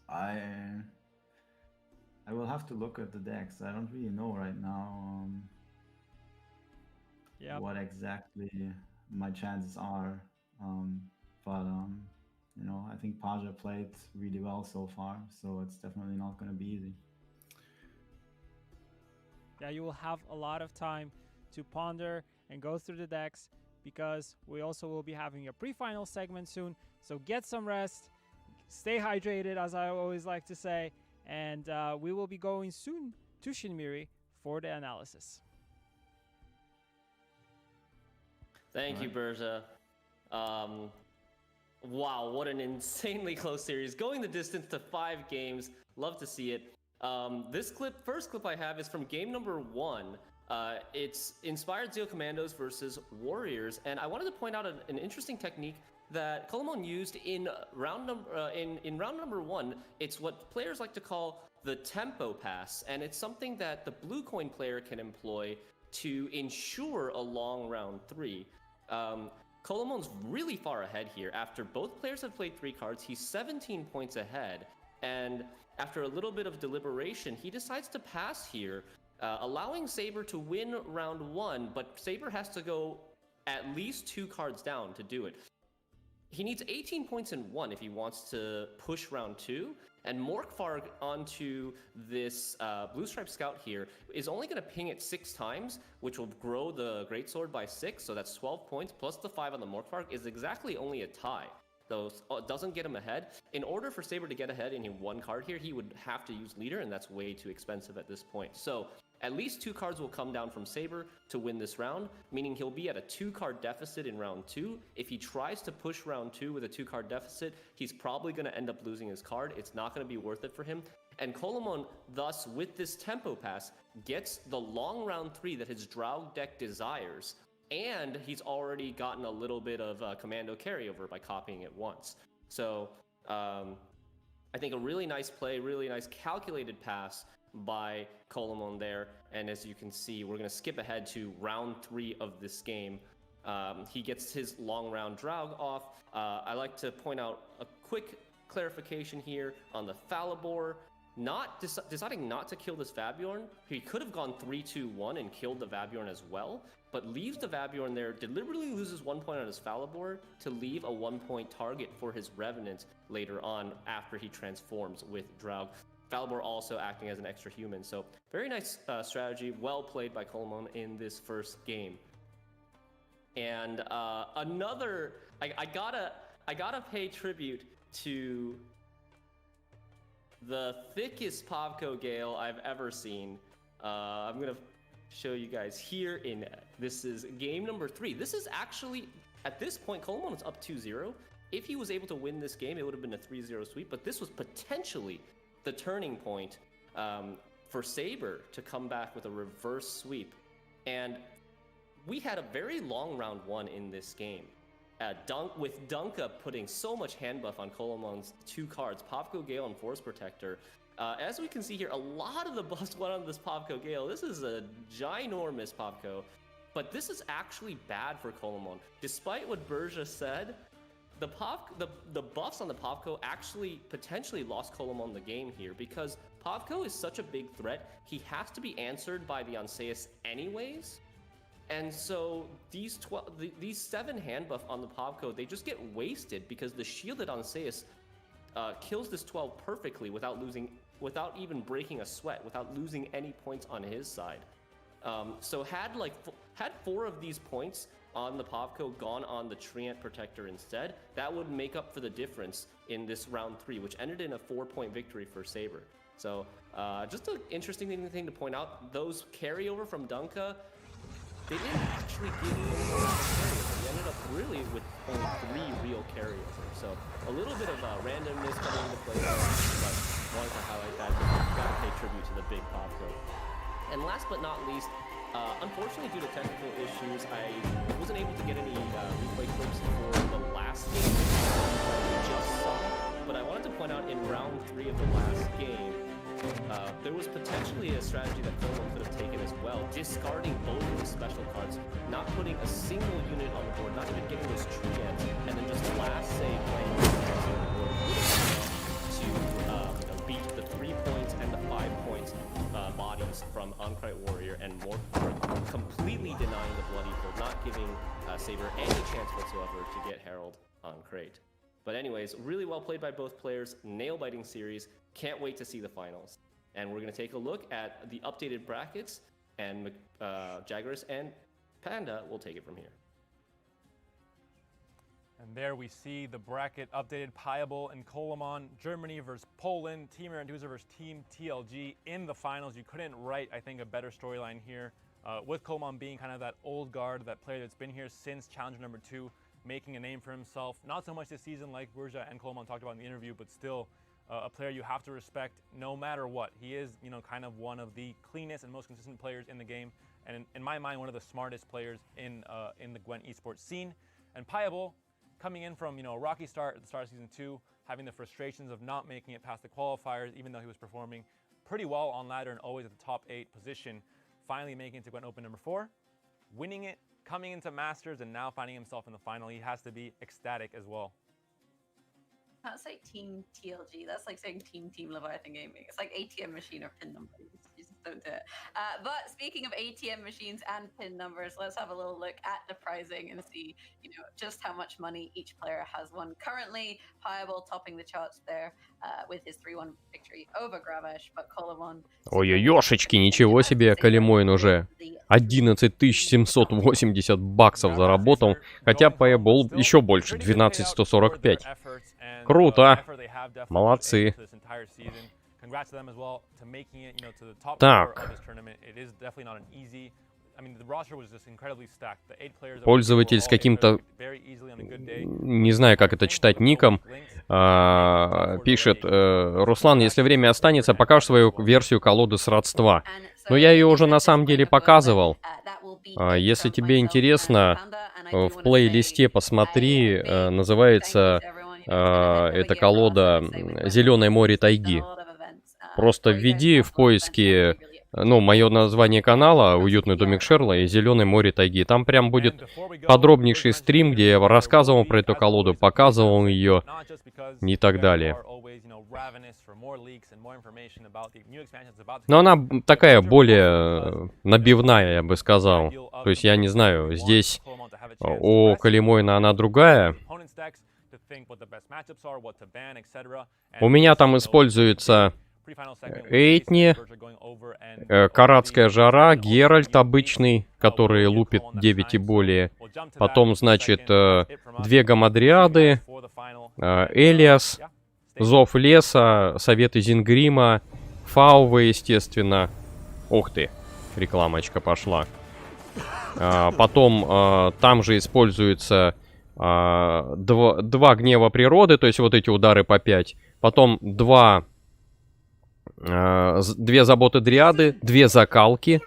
I will have to look at the decks. I don't really know right now what exactly my chances are. But you know, I think Paja played really well so far, so it's definitely not going to be easy. Yeah, you will have a lot of time to ponder and go through the decks, because we also will be having a pre-final segment soon. So get some rest, stay hydrated, as I always like to say, and we will be going soon to Shinmiri for the analysis. Thank you, Berja. Wow, what an insanely close series. Going the distance to 5 games. Love to see it. This first clip I have is from game number 1. It's Inspired Zeal Commandos versus Warriors, and I wanted to point out an interesting technique that Colomon used in round number 1. It's what players like to call the tempo pass, and it's something that the blue coin player can employ to ensure a long round 3. Colomon's really far ahead here. After both players have played 3 cards, he's 17 points ahead, and after a little bit of deliberation, he decides to pass here, allowing Saber to win round 1, but Saber has to go at least 2 cards down to do it. He needs 18 points in 1 if he wants to push round 2, and Morkvarg onto this Blue Stripe Scout here is only going to ping it 6 times, which will grow the Greatsword by 6, so that's 12 points, plus the 5 on the Morkvarg is exactly only a tie. So it doesn't get him ahead. In order for Saber to get ahead in 1 card here, he would have to use Leader, and that's way too expensive at this point. So at least 2 cards will come down from Saber to win this round, meaning he'll be at a 2-card deficit in round 2. If he tries to push round 2 with a 2-card deficit, he's probably going to end up losing his card. It's not going to be worth it for him. And Colomon, thus, with this tempo pass, gets the long round 3 that his Draug deck desires, and he's already gotten a little bit of commando carryover by copying it once. So I think a really nice play, really nice calculated pass by Colomon there. And as you can see, we're going to skip ahead to round 3 of this game. He gets his long round Draug off. I like to point out a quick clarification here on the Falibor. Deciding not to kill this Vabjorn. He could have gone 3-2-1 and killed the Vabjorn as well, but leaves the Vabjorn there, deliberately loses 1 point on his Falibor to leave a 1-point target for his Revenant later on after he transforms with Draug. Falibor also acting as an extra human, so very nice strategy, well played by Colomon in this first game. And another, I gotta pay tribute to the thickest Pavko Gale I've ever seen. I'm gonna show you guys here this is game number 3. This is actually, at this point, Colomon was up 2-0. If he was able to win this game, it would have been a 3-0 sweep, but this was potentially the turning point for Saber to come back with a reverse sweep. And we had a very long round 1 in this game. With Dunka putting so much hand buff on Colomon's 2 cards, Pavko Gale and Force Protector. As we can see here, a lot of the buffs went on this Pavko Gale. This is a ginormous Pavko, but this is actually bad for Colomon. Despite what Berja said, the buffs on the Pavko actually potentially lost Colomon the game here, because Pavko is such a big threat, he has to be answered by the Anseus anyways. And so these 7 hand buff on the Popco, they just get wasted because the shielded Anseus kills this 12 perfectly without even breaking a sweat, without losing any points on his side. So had 4 of these points on the Popco gone on the Treant Protector instead, that would make up for the difference in this round 3, which ended in a 4-point victory for Saber. So just an interesting thing to point out, those carryover from Dunka, they didn't actually give you any more carryover. They ended up really with only 3 real carryovers. So a little bit of randomness coming into play there, but wanted to highlight that. Gotta pay tribute to the big Popco. And last but not least, unfortunately due to technical issues, I wasn't able to get any replay clips for the last game we just saw. But I wanted to point out in round 3 of the last game, there was potentially a strategy that Coleman could have taken as well, discarding both of the special cards, not putting a single unit on the board, not even getting those treants, and then just last save playing to beat the 3 points and the 5 points bodies from Ankrait Warrior and more completely denying the Bloody Fold, not giving Saber any chance whatsoever to get Herald on Crate. But anyways, really well played by both players, nail-biting series, can't wait to see the finals. And we're going to take a look at the updated brackets, and Jagras and Panda will take it from here. And there we see the bracket updated. Payable and Coleman, Germany versus Poland, Team Aranduza versus Team TLG in the finals. You couldn't write, I think, a better storyline here, with Coleman being kind of that old guard, that player that's been here since Challenger number 2, making a name for himself. Not so much this season like Burja and Coleman talked about in the interview, but still a player you have to respect no matter what. He is, you know, kind of one of the cleanest and most consistent players in the game, and in my mind, one of the smartest players in the Gwent esports scene. And Payable, coming in from, you know, a rocky start at the start of season 2, having the frustrations of not making it past the qualifiers, even though he was performing pretty well on ladder and always at the top 8 position, finally making it to Gwent Open number 4, winning it, coming into Masters, and now finding himself in the final. He has to be ecstatic as well. That's like Team TLG. That's like saying Team Leviathan Gaming. It's like ATM machine or pin numbers. You just don't do it. But speaking of ATM machines and pin numbers, let's have a little look at the pricing and see, you know, just how much money each player has won. Currently, Payable topping the charts there with his 3-1 victory over Gravesh, but Coleman... Ой-ой-ёшечки, ничего себе, Калимойн уже 11 780 баксов заработал, хотя Payable еще больше, 12 145. Круто. Молодцы. Так. Пользователь с каким-то, не знаю, как это читать, ником, пишет: Руслан, если время останется, покажешь свою версию колоды сродства. Но я ее уже на самом деле показывал. Если тебе интересно, в плейлисте посмотри, называется эта колода «Зеленое море тайги». Просто введи в поиске, ну, мое название канала, «Уютный домик SHERL'a» и «Зеленое море тайги». Там прям будет подробнейший стрим, где я рассказывал про эту колоду, показывал ее и так далее. Но она такая более набивная, я бы сказал. То есть, я не знаю, здесь у Калимойна она другая. У меня там используется Эйтни, Каратская жара, Геральт обычный, который лупит 9 и более. Потом, значит, 2 гамадриады, Элиас, Зов леса, Советы Зингрима, Фаувы, естественно. Ух ты, рекламочка пошла. Потом там же используется 2 гнева природы, то есть вот эти удары по 5. Потом 2 заботы дриады, 2 закалки.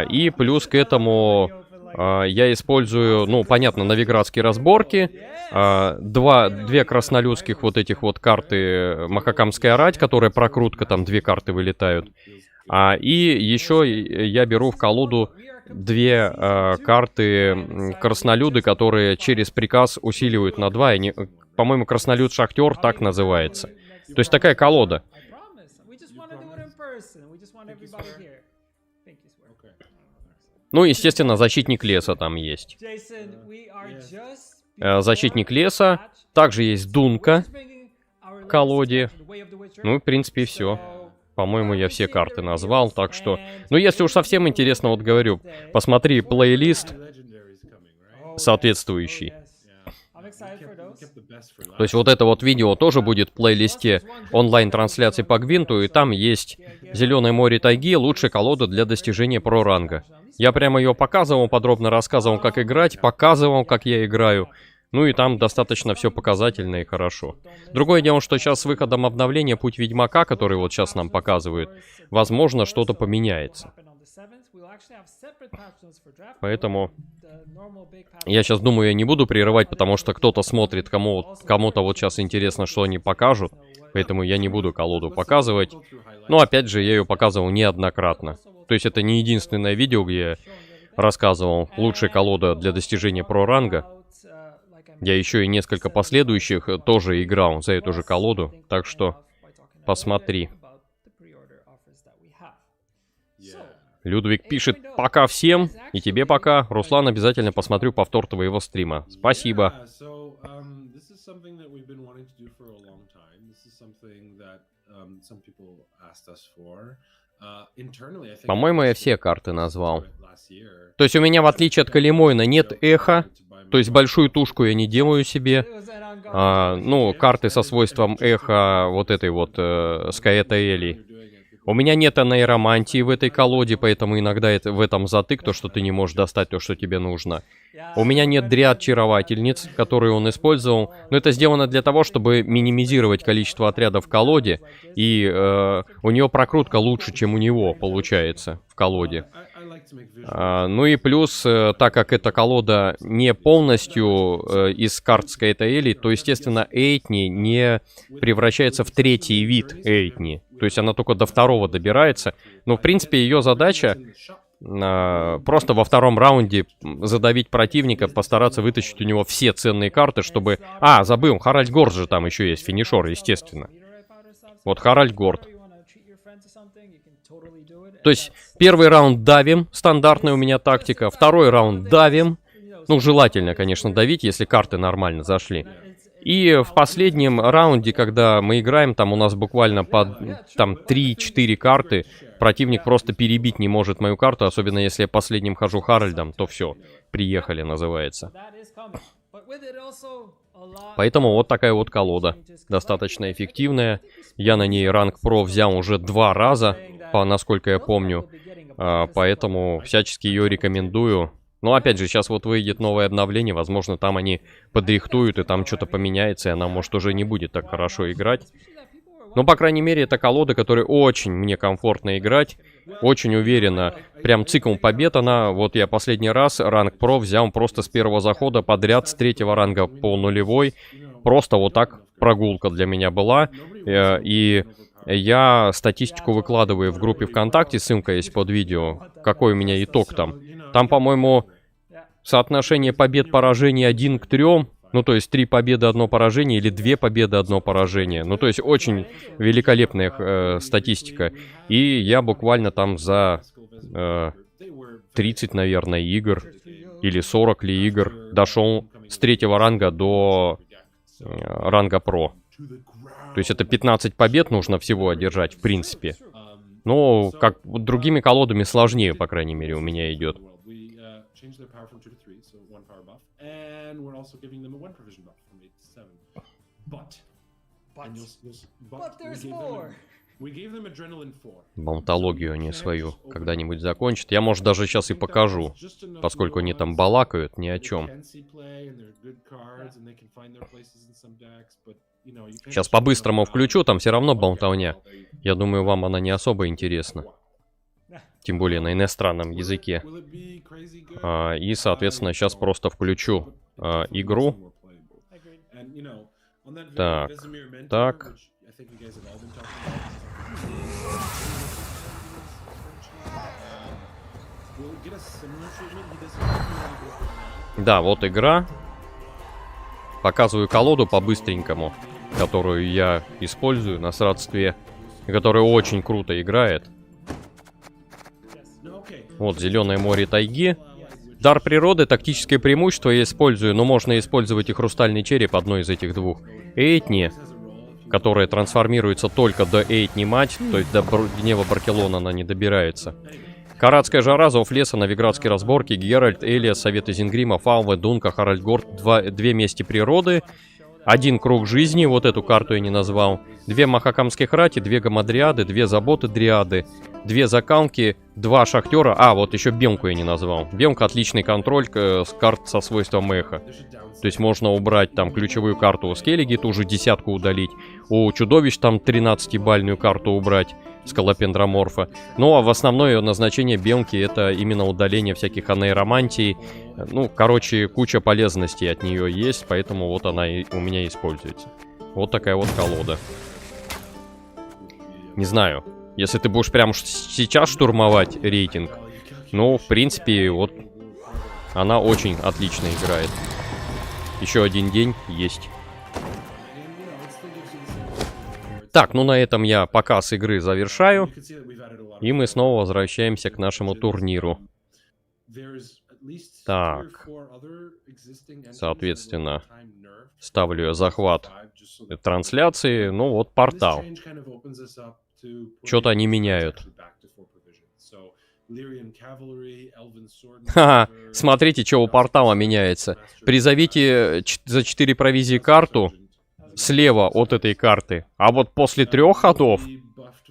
И плюс к этому я использую, ну, понятно, новиградские разборки. 2 краснолюдских вот этих вот карты Махакамская рать, которая прокрутка, там 2 карты вылетают. И еще я беру в колоду 2 карты краснолюды, которые через приказ усиливают на 2. По-моему, краснолюд-шахтер так называется. То есть такая колода. Ну, естественно, защитник леса там есть. Защитник леса. Также есть дунка в колоде. Ну, в принципе, все. По-моему, я все карты назвал, так что... Ну, если уж совсем интересно, вот говорю, посмотри плейлист соответствующий. То есть вот это вот видео тоже будет в плейлисте онлайн-трансляции по Гвинту, и там есть «Зеленое море тайги», лучшая колода для достижения про-ранга. Я прямо ее показывал, подробно рассказывал, как играть, показывал, как я играю. Ну и там достаточно все показательно и хорошо. Другое дело, что сейчас с выходом обновления «Путь Ведьмака», который вот сейчас нам показывают, возможно, что-то поменяется. Поэтому я сейчас думаю, я не буду прерывать, потому что кто-то смотрит, кому-то вот сейчас интересно, что они покажут. Поэтому я не буду колоду показывать. Но опять же, я ее показывал неоднократно. То есть это не единственное видео, где я рассказывал лучшая колода для достижения про-ранга. Я еще и несколько последующих тоже играл за эту же колоду. Так что посмотри. Людвиг пишет «Пока всем», и тебе пока. Руслан, обязательно посмотрю повтор твоего стрима. Спасибо. По-моему, я все карты назвал. То есть у меня, в отличие от Калимойна, нет эха. То есть большую тушку я не делаю себе. Ну, карты со свойством эха вот этой вот Скаэта Эли. У меня нет нейромантии в этой колоде, поэтому иногда в этом затык, то, что ты не можешь достать то, что тебе нужно. У меня нет дриад-чаровательниц, которые он использовал. Но это сделано для того, чтобы минимизировать количество отрядов в колоде. И у нее прокрутка лучше, чем у него получается в колоде. Ну и плюс, так как эта колода не полностью из карт Скайта Эли, то, естественно, Эйтни не превращается в третий вид Эйтни. То есть она только до второго добирается. Но, в принципе, ее задача просто во втором раунде задавить противника, постараться вытащить у него все ценные карты, чтобы... А, забыл, Харальд Горд же там еще есть, финишер, естественно. Вот Харальд Горд. То есть первый раунд давим, стандартная у меня тактика. Второй раунд давим. Ну, желательно, конечно, давить, если карты нормально зашли. И в последнем раунде, когда мы играем, там у нас буквально по там 3-4 карты, противник просто перебить не может мою карту, особенно если я последним хожу Харальдом, то все, приехали, называется. Поэтому вот такая вот колода, достаточно эффективная. Я на ней ранг про взял уже 2 раза, насколько я помню, поэтому всячески ее рекомендую. Но опять же, сейчас вот выйдет новое обновление, возможно, там они подрихтуют, и там что-то поменяется, и она, может, уже не будет так хорошо играть. Но, по крайней мере, это колода, которой очень мне комфортно играть, очень уверенно. Прям цикл побед она, вот я последний раз ранг про взял просто с первого захода подряд, с 3-го ранга по 0-й. Просто вот так прогулка для меня была, и... Я статистику выкладываю в группе ВКонтакте, ссылка есть под видео, какой у меня итог там. Там, по-моему, соотношение побед-поражений 1 к 3, ну, то есть 3 победы, 1 поражение, или 2 победы, 1 поражение. Ну, то есть очень великолепная статистика. И я буквально там за 30, наверное, игр, или 40 ли игр, дошел с 3-го ранга до ранга про. То есть это 15 побед нужно всего одержать, в принципе. Но как другими колодами сложнее, по крайней мере, у меня идет. Болтологию они свою когда-нибудь закончат. Я, может, даже сейчас и покажу, поскольку они там балакают ни о чем. Сейчас по-быстрому включу, там все равно болтовня. Я думаю, вам она не особо интересна. Тем более на иностранном языке. И, соответственно, сейчас просто включу игру. Так, так. Да, вот игра. Показываю колоду по-быстренькому, которую я использую на сродстве, которая очень круто играет. Вот, зеленое море тайги. Дар природы, тактическое преимущество я использую, но можно использовать и хрустальный череп, одно из этих двух. Эйтни, которая трансформируется только до Эйтни мать, то есть до гнева Баркелона она не добирается. Каратская жара, зов леса, новиградские разборки, Геральт, Элия, Советы Зингрима, Фауна, Дунка, Харальдгорд, две мести природы, один круг жизни, вот эту карту я не назвал, 2 махакамских рати, 2 гамадриады, 2 заботы дриады, 2 закалки, 2 шахтера, вот еще Бемку я не назвал. Бемка отличный контроль с карт со свойством эхо. То есть можно убрать там ключевую карту у Скеллиги, ту же 10 удалить, у чудовищ там 13-бальную карту убрать, скалопендроморфа. Ну а в основное ее назначение Бемки это именно удаление всяких анейромантий. Ну, короче, куча полезностей от нее есть, поэтому вот она и у меня используется. Вот такая вот колода. Не знаю, если ты будешь прямо сейчас штурмовать рейтинг, ну, в принципе, вот она очень отлично играет. Еще один день есть. Так, ну на этом я показ игры завершаю. И мы снова возвращаемся к нашему турниру. Так. Соответственно, ставлю я захват трансляции. Ну вот портал. Что-то они меняют. Ха-ха, смотрите, что у портала меняется. Призовите за 4 провизии карту слева от этой карты. А вот после 3 ходов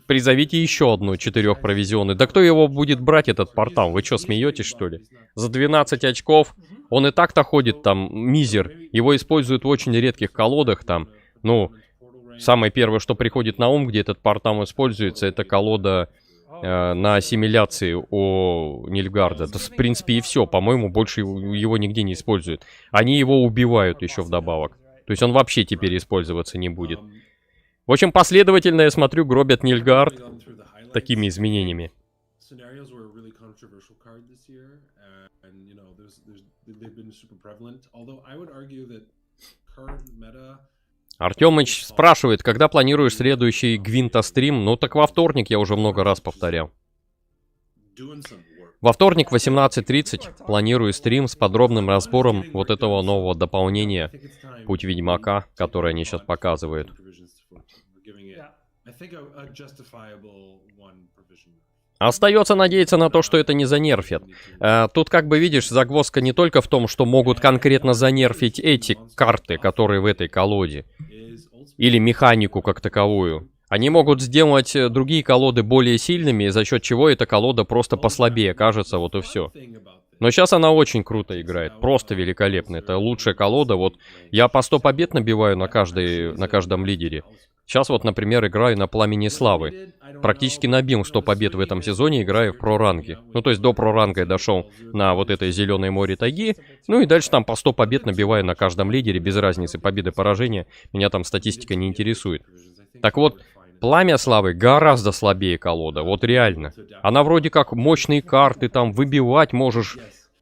призовите еще одну 4 провизионную. Да кто его будет брать, этот портал? Вы что, смеетесь, что ли? За 12 очков он и так-то ходит там, мизер. Его используют в очень редких колодах там. Ну, самое первое, что приходит на ум, где этот портал используется, это колода на ассимиляции у Нильфгарда. Да, в принципе, и все. По-моему, больше его нигде не используют. Они его убивают еще вдобавок. То есть он вообще теперь использоваться не будет. В общем, последовательно, я смотрю, гробят Нильфгард такими изменениями. Артемыч спрашивает, когда планируешь следующий Гвинта стрим? Ну так во вторник, я уже много раз повторял. Во вторник в 18:30 планирую стрим с подробным разбором вот этого нового дополнения «Путь Ведьмака», которое они сейчас показывают. Остается надеяться на то, что это не занерфят. Тут, как бы видишь, загвоздка не только в том, что могут конкретно занерфить эти карты, которые в этой колоде, или механику как таковую. Они могут сделать другие колоды более сильными, за счет чего эта колода просто послабее кажется, вот и все. Но сейчас она очень круто играет, просто великолепно. Это лучшая колода, вот я по 100 побед набиваю на каждом лидере. Сейчас вот, например, играю на Пламени Славы. Практически набил 100 побед в этом сезоне, играю в проранге. Ну, то есть до проранга я дошел на вот этой зеленой море тайги. Ну и дальше там по 100 побед набиваю на каждом лидере, без разницы, победы, поражения. Меня там статистика не интересует. Так вот, Пламя Славы гораздо слабее колода, вот реально. Она вроде как мощные карты, там выбивать можешь,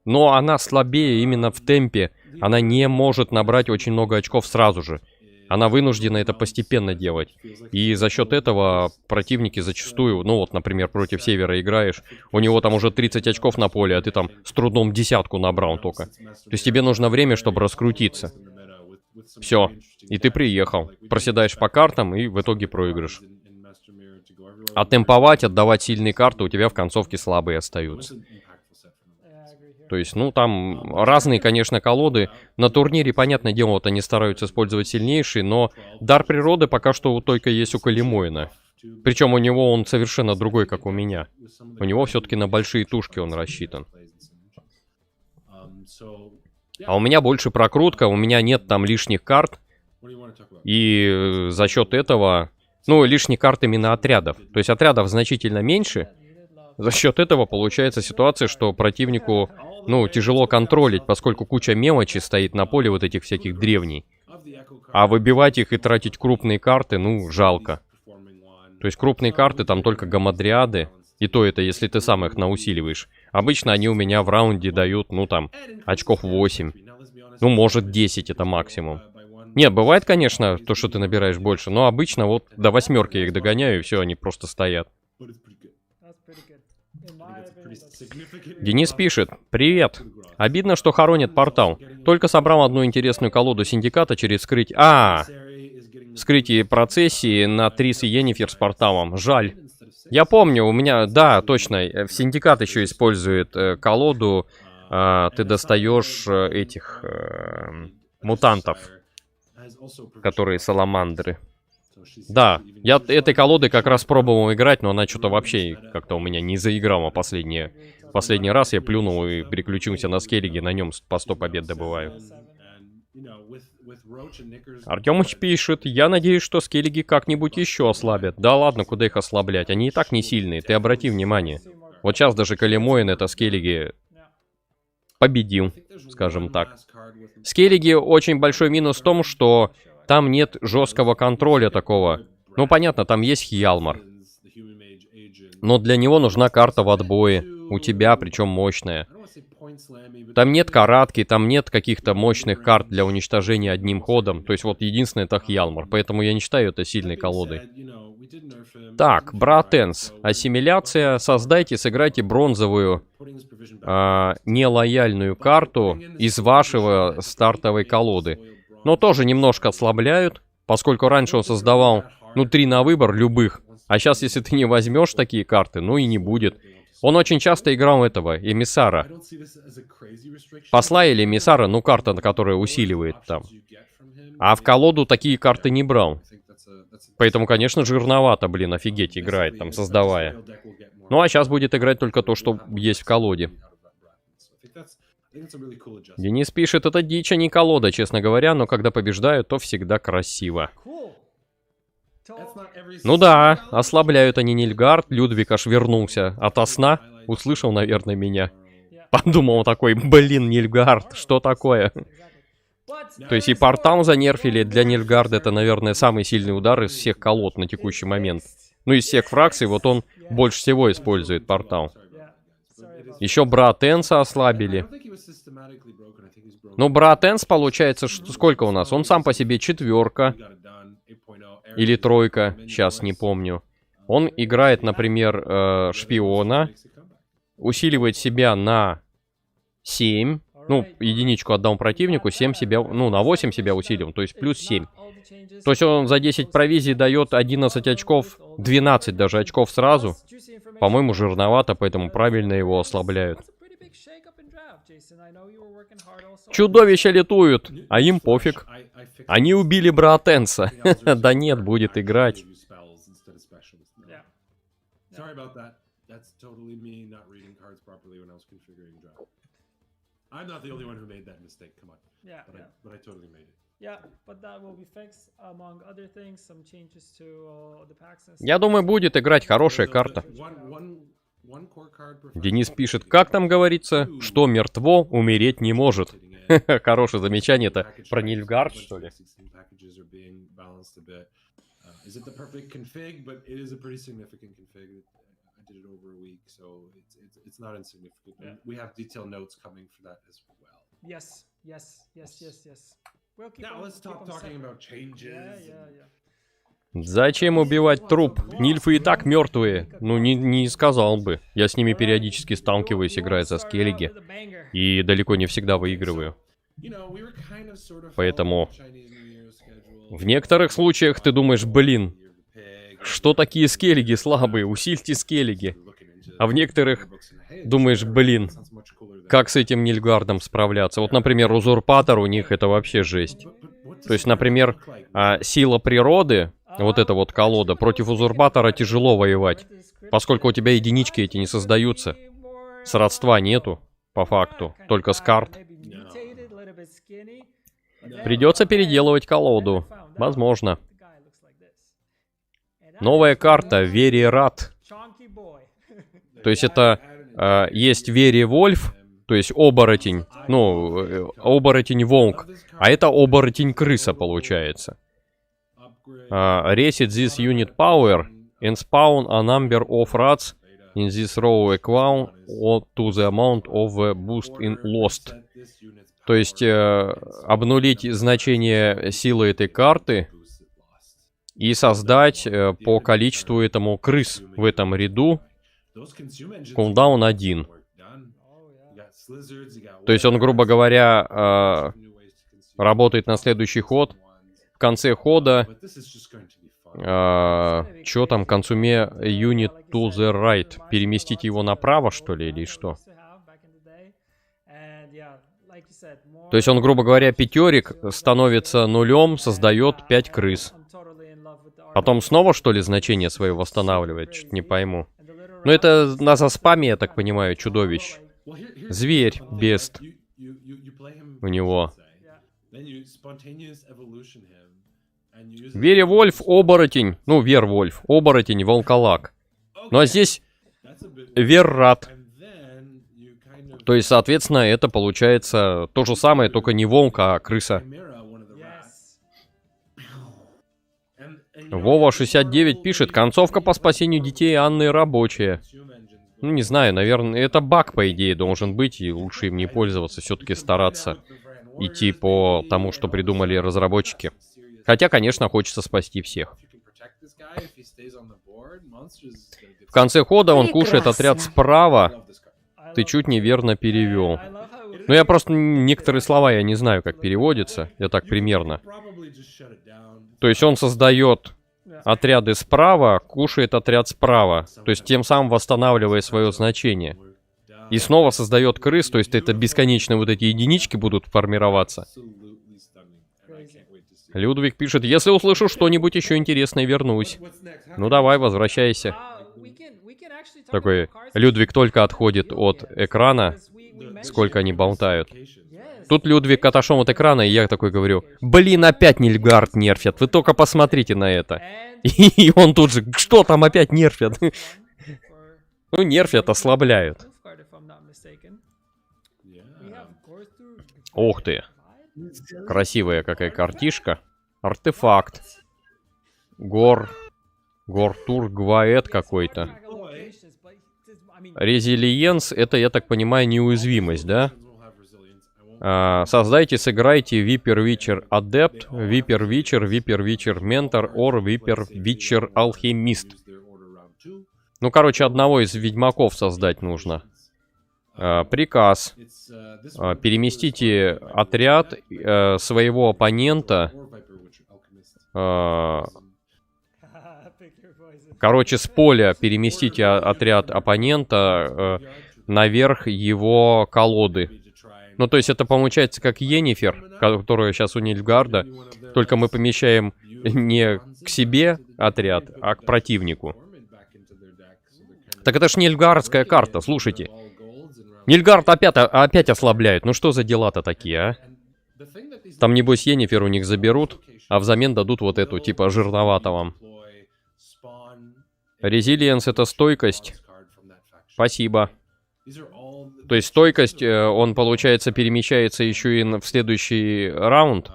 но она слабее именно в темпе. Она не может набрать очень много очков сразу же. Она вынуждена это постепенно делать. И за счет этого противники зачастую, ну вот, например, против Севера играешь, у него там уже 30 очков на поле, а ты там с трудом 10 набрал только. То есть тебе нужно время, чтобы раскрутиться. Все, и ты приехал. Проседаешь по картам, и в итоге проигрыш. А темповать, отдавать сильные карты у тебя в концовке слабые остаются. То есть, ну, там разные, конечно, колоды. На турнире, понятное дело, вот они стараются использовать сильнейшие, но дар природы пока что только есть у Калимоина. Причем у него он совершенно другой, как у меня. У него все-таки на большие тушки он рассчитан. А у меня больше прокрутка, у меня нет там лишних карт. И за счет этого, ну, лишних карт именно отрядов. То есть отрядов значительно меньше. За счет этого получается ситуация, что противнику, ну, тяжело контролить, поскольку куча мелочи стоит на поле вот этих всяких древней. А выбивать их и тратить крупные карты, ну, жалко. То есть крупные карты, там только гамадриады, и то это, если ты сам их наусиливаешь. Обычно они у меня в раунде дают, ну, там, очков 8. Ну, может, 10 это максимум. Нет, бывает, конечно, то, что ты набираешь больше, но обычно вот до 8 я их догоняю, и все, они просто стоят. Денис пишет: «Привет. Обидно, что хоронят портал. Только собрал одну интересную колоду синдиката через скрытие... Скрытие процессии на 3 с Йеннифер с порталом. Жаль. Я помню, у меня... Да, точно. В синдикат еще использует колоду. Ты достаешь этих... мутантов. Которые саламандры. Да, я этой колодой как раз пробовал играть, но она что-то вообще как-то у меня не заиграла последний раз. Я плюнул и переключился на скеллиги, на нем по 100 побед добываю. Артемыч пишет: «Я надеюсь, что скеллиги как-нибудь еще ослабят». Да ладно, куда их ослаблять? Они и так не сильные, ты обрати внимание. Вот сейчас даже Калимоин это скеллиги победил, скажем так. Скеллиги очень большой минус в том, что там нет жесткого контроля такого. Ну, понятно, там есть Хьялмар. Но для него нужна карта в отбое. У тебя, причем мощная. Там нет каратки, там нет каких-то мощных карт для уничтожения одним ходом. То есть вот единственное это Хьялмар. Поэтому я не считаю это сильной колодой. Так, Братенс. Ассимиляция. Создайте, сыграйте бронзовую нелояльную карту из вашего стартовой колоды. Но тоже немножко ослабляют, поскольку раньше он создавал, ну, 3 на выбор любых. А сейчас, если ты не возьмешь такие карты, ну и не будет. Он очень часто играл этого, эмиссара. Посла или эмиссара, ну, карта, которая усиливает там. А в колоду такие карты не брал. Поэтому, конечно, жирновато, блин, офигеть, играет там, создавая. Ну, а сейчас будет играть только то, что есть в колоде. Денис пишет: «Это дичь, а не колода, честно говоря, но когда побеждают, то всегда красиво». Ну да, ослабляют они Нильфгард. Людвиг аж вернулся ото сна. Услышал, наверное, меня. Подумал такой: блин, Нильфгард, что такое? То есть и портал занерфили. Для Нильфгарда это, наверное, самый сильный удар из всех колод на текущий момент. Ну, из всех фракций, вот он больше всего использует портал. Еще Братенса ослабили. Ну, Братенс, получается, сколько у нас? Он сам по себе 4. Или 3, сейчас не помню. Он играет, например, шпиона. Усиливает себя на 7. Ну, единичку отдал противнику, 7 себя... Ну, на 8 себя усилил, то есть плюс 7. То есть он за 10 провизий дает 11 очков, 12 даже очков сразу. По-моему, жирновато, поэтому правильно его ослабляют. Чудовища летуют, а им пофиг. Они убили Братенса. Да нет, будет играть. Я думаю, будет играть хорошая карта. Денис пишет: «Как там говорится, что мертво умереть не может». Хорошее замечание, это про Нильфгард, что ли? Зачем убивать труп? Нильфы и так мертвые. Ну, не сказал бы. Я с ними периодически сталкиваюсь, играя за скеллиги. И далеко не всегда выигрываю. Поэтому... В некоторых случаях ты думаешь: блин, что такие скеллиги слабые? Усильте скеллиги. А в некоторых думаешь: блин, как с этим Нильфгардом справляться? Вот, например, Узурпатор у них это вообще жесть. То есть, например, сила природы... Вот эта вот колода. Против Узурпатора тяжело воевать, поскольку у тебя единички эти не создаются. Сродства нету, по факту. Только с карт. Придется переделывать колоду. Возможно. Новая карта Верират. То есть это есть Веривольф, то есть оборотень. Ну, оборотень-волк. А это оборотень-крыса получается. Reset this unit power and spawn a number of rats in this row equal to the amount of boost in lost. То есть обнулить значение силы этой карты и создать по количеству этому крыс в этом ряду Кулдаун 1. То есть он, грубо говоря, работает на следующий ход. В конце хода... Чё там, консуме unit to the right? Переместить его направо, что ли, или что? То есть он, грубо говоря, пятерик становится нулем, создает 5 крыс. Потом снова, что ли, значение свое восстанавливает? Чуть не пойму. Ну это на заспаме, я так понимаю, чудовищ. Зверь, бест. У него. Веревольф, оборотень. Ну, Вервольф, оборотень, волколак. Ну а здесь Веррат. То есть, соответственно, это получается то же самое, только не волк, а крыса. Вова 69 пишет: концовка по спасению детей Анны рабочая. Ну, не знаю, наверное, это баг, по идее, должен быть, и лучше им не пользоваться, все-таки стараться идти по тому, что придумали разработчики. Хотя, конечно, хочется спасти всех. В конце хода он кушает отряд справа. Ты чуть неверно перевел. Ну, я просто некоторые слова я не знаю, как переводится. Я так примерно. То есть он создает отряды справа, кушает отряд справа. То есть тем самым восстанавливая свое значение. И снова создает крыс, то есть это бесконечно вот эти единички будут формироваться. Людвиг пишет: если услышу что-нибудь еще интересное, вернусь. Ну давай, возвращайся. Такой Людвиг только отходит от экрана. Сколько они болтают. Тут Людвиг отошел от экрана, и я такой говорю: блин, опять Нильфгард нерфят, вы только посмотрите на это. И он тут же: что там опять нерфят? Ну, нерфят, ослабляют. Ух ты. Красивая какая картишка. Артефакт. Гортур Гваэт какой-то. Резилиенс — это, я так понимаю, неуязвимость, да? Создайте, сыграйте Випер Вичер Адепт, Випер Вичер Ментор, Ор Випер Вичер Алхимист. Ну, короче, одного из ведьмаков создать нужно. Приказ. Переместите отряд своего оппонента. Короче, с поля переместите отряд оппонента наверх его колоды. Ну, то есть это получается как Йеннифер, которая сейчас у Нильфгарда. Только мы помещаем не к себе отряд, а к противнику. Так это ж нильфгардская карта, слушайте. Нильфгард опять ослабляют. Ну что за дела-то такие, а? Там, небось, Йеннифер у них заберут, а взамен дадут вот эту, типа, жирновато вам. Резилиенс — это стойкость. Спасибо. То есть стойкость, он, получается, перемещается еще и в следующий раунд.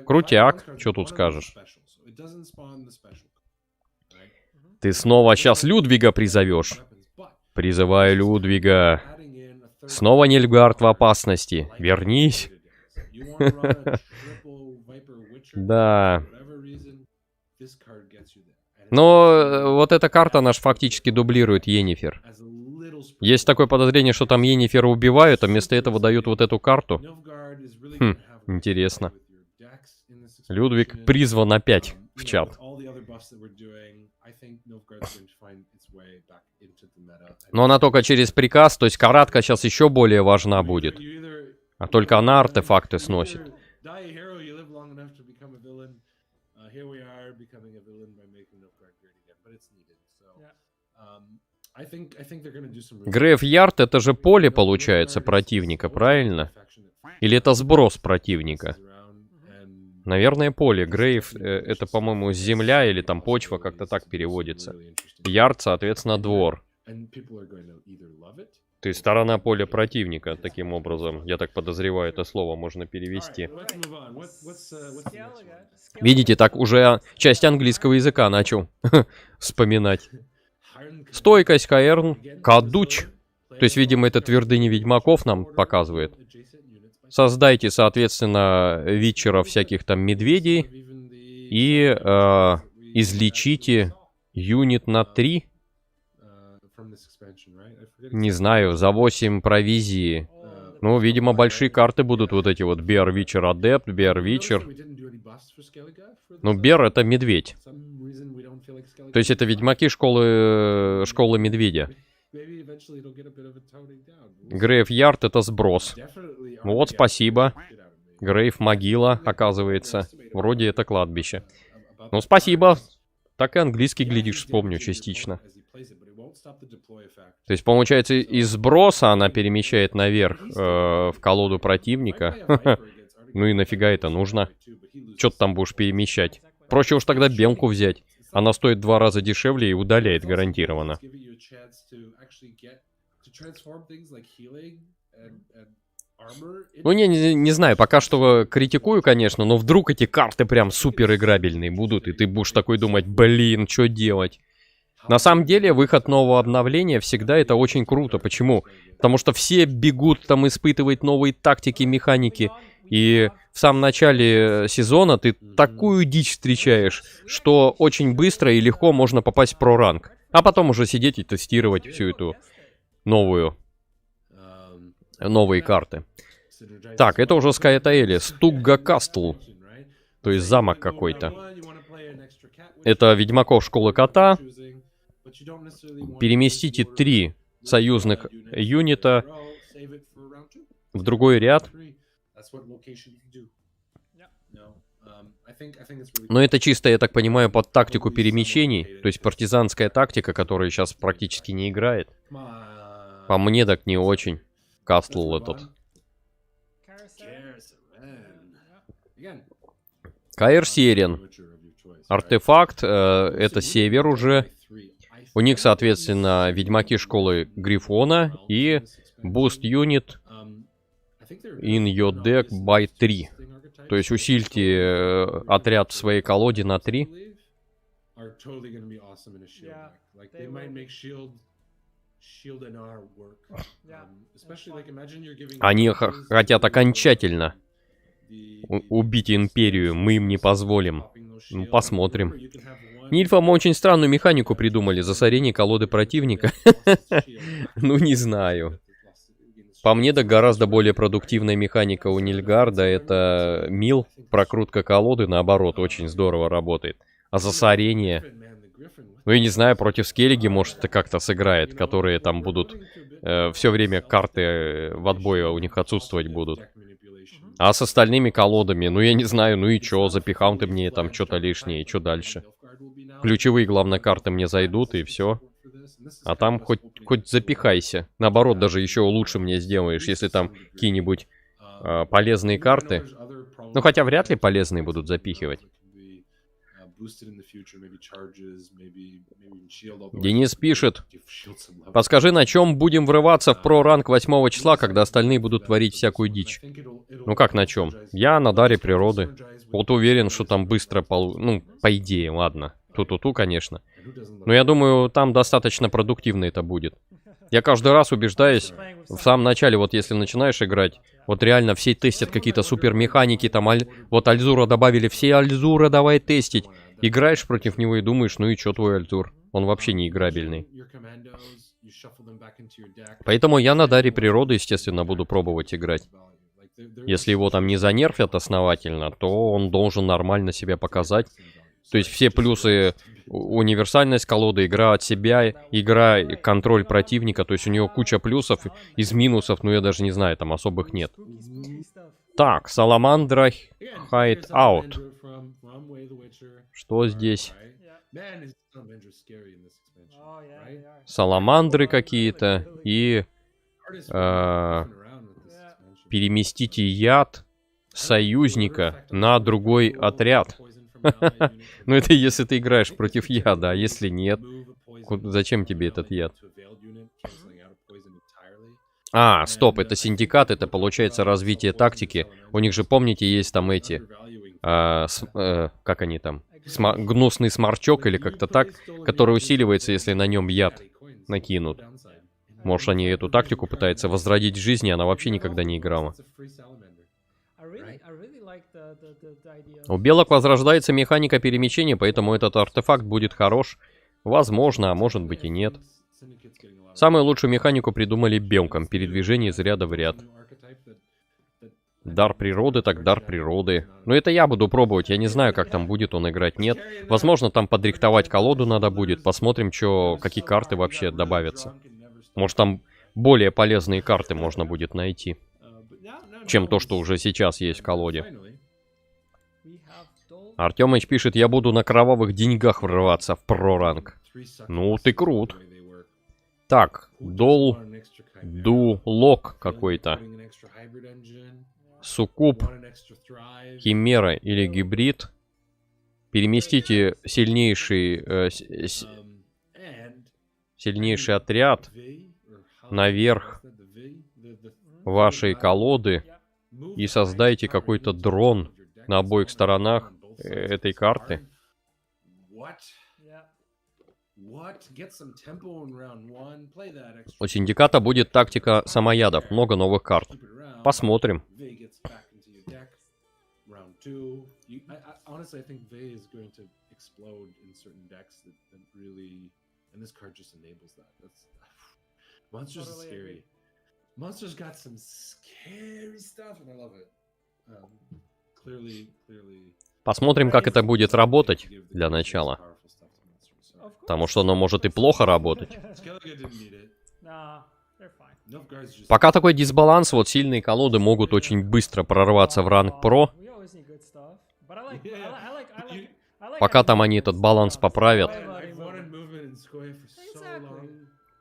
Крутяк, что тут скажешь? Ты снова сейчас Людвига призовешь. Призываю Людвига. Снова Нильфгард в опасности. Вернись. Да. Но вот эта карта наш фактически дублирует Йеннифер. Есть такое подозрение, что там Йеннифера убивают, а вместо этого дают вот эту карту. Хм, интересно. Людвиг призван опять в чат. Но она только через приказ, то есть каратка сейчас еще более важна будет. А только она артефакты сносит. Грейвярд — это же поле, получается, противника, правильно? Или это сброс противника? Наверное, поле. Грейв — это, по-моему, земля или там почва, как-то так переводится. Ярд, соответственно, двор. То есть сторона поля противника, таким образом. Я так подозреваю, это слово можно перевести. Видите, так уже часть английского языка начал вспоминать. Стойкость, Каэрн, Кадуч. То есть, видимо, это твердыни ведьмаков нам показывает. Создайте, соответственно, витчеров всяких там медведей. И излечите юнит на 3. Не знаю, за 8 провизии. Ну, видимо, большие карты будут вот эти вот Bear Witcher Adept, Bear Witcher. Ну, Bear это медведь. То есть это ведьмаки школы медведя. Грейвярд это сброс. Вот, спасибо. Грейв могила, оказывается. Вроде это кладбище. Ну, спасибо. Так и английский, глядишь, вспомню частично. То есть, получается, из сброса она перемещает наверх в колоду противника. Ну и нафига это нужно? Чё ты там будешь перемещать? Проще уж тогда белку взять. Она стоит 2 раза дешевле и удаляет гарантированно. Ну, не знаю, пока что критикую, конечно, но вдруг эти карты прям супер играбельные будут, и ты будешь такой думать, блин, что делать? На самом деле, выход нового обновления всегда это очень круто. Почему? Потому что все бегут там испытывать новые тактики, механики. И в самом начале сезона ты такую дичь встречаешь, что очень быстро и легко можно попасть в про-ранг. А потом уже сидеть и тестировать всю эту новые карты. Так, это уже Скайтаэли. Стугга Кастл. То есть замок какой-то. Это Ведьмаков Школы Кота. Переместите 3 союзных юнита в другой ряд. Но это чисто, я так понимаю, под тактику перемещений. То есть партизанская тактика, которая сейчас практически не играет. По мне так не очень. Кастл этот. Каэр-Сиерен. Артефакт, это север уже. У них, соответственно, ведьмаки школы Грифона и Boost Unit in your deck by 3. То есть усильте отряд в своей колоде на 3. Они хотят окончательно убить Империю, мы им не позволим. Ну, посмотрим. Нильфам очень странную механику придумали, засорение колоды противника. Ну, не знаю. По мне, да гораздо более продуктивная механика у Нильгарда — это мил, прокрутка колоды, наоборот, очень здорово работает. А засорение... Ну, я не знаю, против Скеллиги, может, это как-то сыграет, которые там будут... все время карты в отбое у них отсутствовать будут. А с остальными колодами, ну, я не знаю, ну и чё, запихал ты мне там что-то лишнее, и чё дальше? Ключевые, главное, карты мне зайдут, и все. А там хоть запихайся. Наоборот, даже еще лучше мне сделаешь, если там какие-нибудь полезные карты. Ну, хотя вряд ли полезные будут запихивать. Денис пишет: подскажи, на чем будем врываться в про-ранг 8 числа, когда остальные будут творить всякую дичь? Ну как на чем? Я на даре природы. Вот уверен, что там быстро ну, по идее, ладно. Ту-ту-ту, конечно. Но я думаю, там достаточно продуктивно это будет. Я каждый раз убеждаюсь, в самом начале, вот если начинаешь играть, вот реально все тестят какие-то супер механики, там, вот Альзура добавили, все Альзура давай тестить. Играешь против него и думаешь, ну и чё твой Альзур? Он вообще не играбельный. Поэтому я на даре природы, естественно, буду пробовать играть. Если его там не занерфят основательно, то он должен нормально себя показать. То есть все плюсы: универсальность колоды, игра от себя, игра, контроль противника. То есть у него куча плюсов, из минусов, ну я даже не знаю, там особых нет. Так, Саламандра Hideout. Что здесь? Саламандры какие-то и переместите яд союзника на другой отряд. Ну это если ты играешь против яда, а если нет, зачем тебе этот яд? А, стоп, это синдикат, это получается развитие тактики. У них же, помните, есть там эти... как они там? Гнусный сморчок или как-то так, который усиливается, если на нем яд накинут. Может, они эту тактику пытаются возродить в жизни, она вообще никогда не играла. У белок возрождается механика перемещения, поэтому этот артефакт будет хорош. Возможно, а может быть и нет. Самую лучшую механику придумали белкам. Передвижение из ряда в ряд. Дар природы, так дар природы. Но это я буду пробовать. Я не знаю, как там будет он играть. Нет. Возможно, там подрихтовать колоду надо будет. Посмотрим, какие карты вообще добавятся. Может, там более полезные карты можно будет найти, чем то, что уже сейчас есть в колоде. Артемыч пишет, я буду на кровавых деньгах врываться в проранг. Ну, ты крут. Так, дулок какой-то. Суккуб, химера или гибрид. Переместите сильнейший отряд наверх вашей колоды и создайте какой-то дрон на обоих сторонах этой карты. У синдиката будет тактика самоядов, много новых карт. Посмотрим. Посмотрим, как это будет работать для начала. Потому что оно может и плохо работать. Пока такой дисбаланс, вот сильные колоды могут очень быстро прорваться в ранг про. Пока там они этот баланс поправят.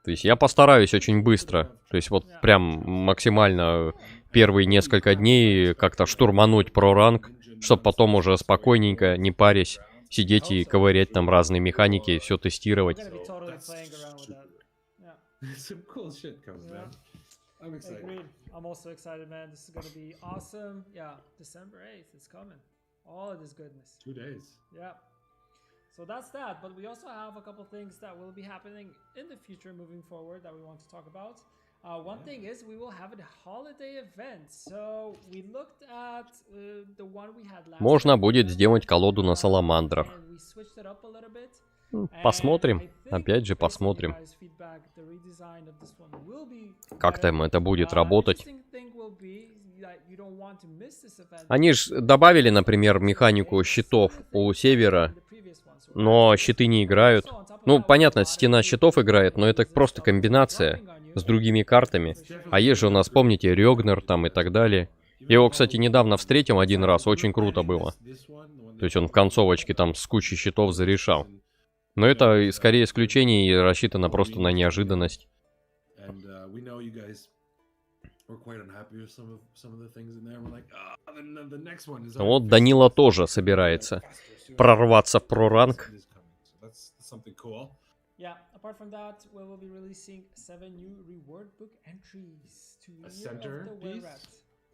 То есть я постараюсь очень быстро. То есть вот прям максимально первые несколько дней как-то штурмануть про ранг, чтобы потом уже спокойненько, не парясь, сидеть и ковырять там разные механики и все тестировать. Some cool shit comes, man. I'm excited. Agreed. I'm also excited, man. This is gonna be awesome. Yeah, December 8th, it's coming. All of this goodness. 2 days. Yeah. So that's that. But we also have a couple things that will be happening in the future moving forward that we want to talk about. One thing is we will have a holiday event. So we looked at the one we had last. Можно будет сделать колоду на саламандрах. We switched it up a little bit. Посмотрим. Опять же, посмотрим. Как там это будет работать. Они же добавили, например, механику щитов у севера, но щиты не играют. Ну, понятно, стена щитов играет, но это просто комбинация с другими картами. А есть же у нас, помните, Рёгнер там и так далее. Я его, кстати, недавно встретил один раз, очень круто было. То есть он в концовочке там с кучей щитов зарешал. Но это скорее исключение и рассчитано просто на неожиданность. Вот Данила тоже собирается прорваться в проранг.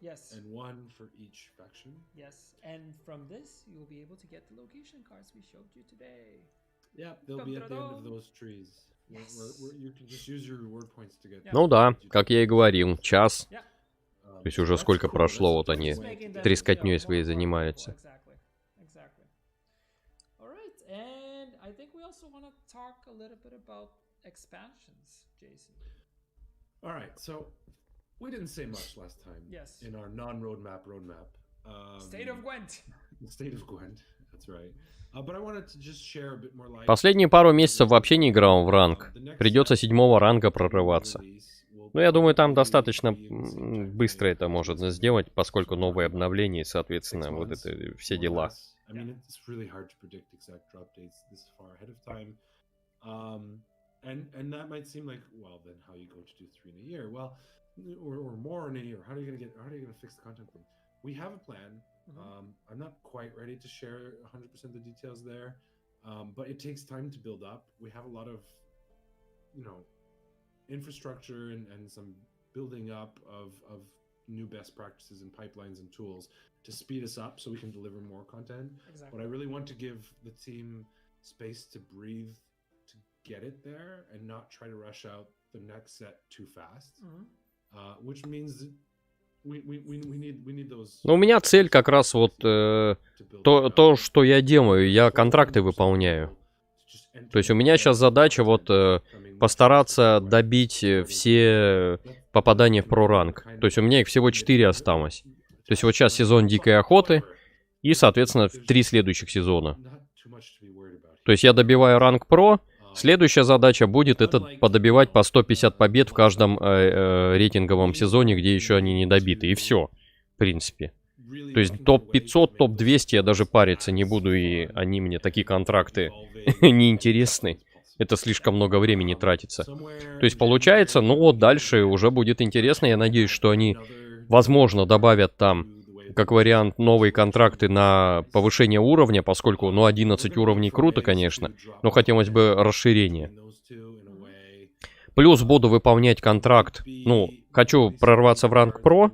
Yes. And one for each faction. Yes, and from this you will be able to get the location cards we showed you today. Yeah, they'll be at the end of those trees. You can just use your reward points to get. Ну да, как я и говорил, час. То есть уже сколько прошло, вот они трескотней своей занимаются. Exactly. All right, and I think we also want to talk a little bit about expansions, Jason. All right, so we didn't say much last time. Yes. In our non-roadmap. State of Gwent. State of Gwent, that's right. But I wanted to just share a bit more light. Последние пару месяцев вообще не играл в ранг. Придется 7-го ранга прорываться. Но я думаю, там достаточно быстро это можно сделать, поскольку новые обновления и, соответственно, вот это все дела. And that might seem like, well, then how are you going to do 3 in a year? Well, or more in a year. How are you going to fix the content thing? We have a plan. I'm not quite ready to share 100% of the details there, but it takes time to build up. We have a lot of, infrastructure and some building up of new best practices and pipelines and tools to speed us up so we can deliver more content. Exactly. But I really want to give the team space to breathe, to get it there, and not try to rush out the next set too fast. Which means that we need those. Ну, у меня цель как раз вот то, что я делаю, я контракты выполняю. То есть у меня сейчас задача вот постараться добить все попадания в проранг. То есть у меня их всего 4 осталось. То есть вот сейчас сезон Дикой Охоты и, соответственно, 3 следующих сезона. То есть я добиваю ранг про. Следующая задача будет это подобивать по 150 побед в каждом рейтинговом сезоне, где еще они не добиты. И все, в принципе. То есть топ-500, топ-200 я даже париться не буду, и они мне, такие контракты, не интересны. Это слишком много времени тратится. То есть получается, ну вот дальше уже будет интересно. Я надеюсь, что они, возможно, добавят там, как вариант, новые контракты на повышение уровня, поскольку, ну, 11 уровней круто, конечно, но хотелось бы расширения. Плюс буду выполнять контракт, ну, хочу прорваться в ранг про,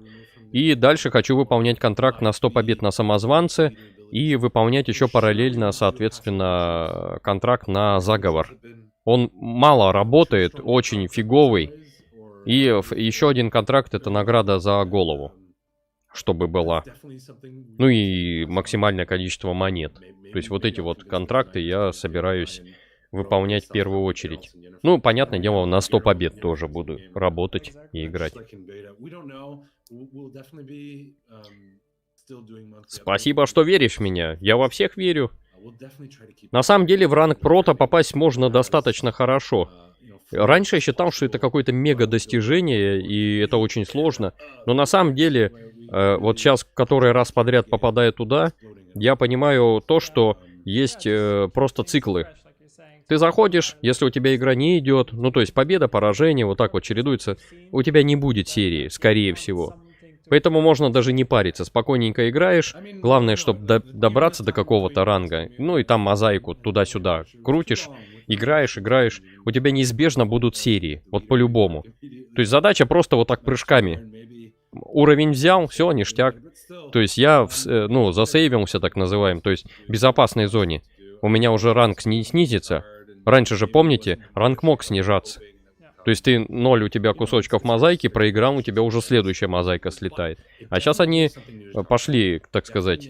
и дальше хочу выполнять контракт на 100 побед на самозванце, и выполнять еще параллельно, соответственно, контракт на заговор. Он мало работает, очень фиговый, и еще один контракт — это награда за голову, чтобы была. Ну и максимальное количество монет. То есть вот эти вот контракты я собираюсь выполнять в первую очередь. Ну, понятное дело, на 100 побед тоже буду работать и играть. Спасибо, что веришь в меня. Я во всех верю. На самом деле в ранг прото попасть можно достаточно хорошо. Раньше я считал, что это какое-то мега достижение, и это очень сложно. Но на самом деле, вот сейчас, который раз подряд попадаю туда, я понимаю то, что есть просто циклы. Ты заходишь, если у тебя игра не идет, ну то есть победа, поражение, вот так вот чередуется, у тебя не будет серии, скорее всего. Поэтому можно даже не париться, спокойненько играешь. Главное, чтобы добраться до какого-то ранга. Ну и там мозаику туда-сюда крутишь, играешь. У тебя неизбежно будут серии, вот по-любому. То есть задача просто вот так прыжками. Уровень взял, все, ништяк. То есть я, ну, засейвился, так называем, то есть в безопасной зоне. У меня уже ранг снизится. Раньше же, помните, ранг мог снижаться. То есть ты 0 у тебя кусочков мозаики проиграл, у тебя уже следующая мозаика слетает. А сейчас они пошли, так сказать,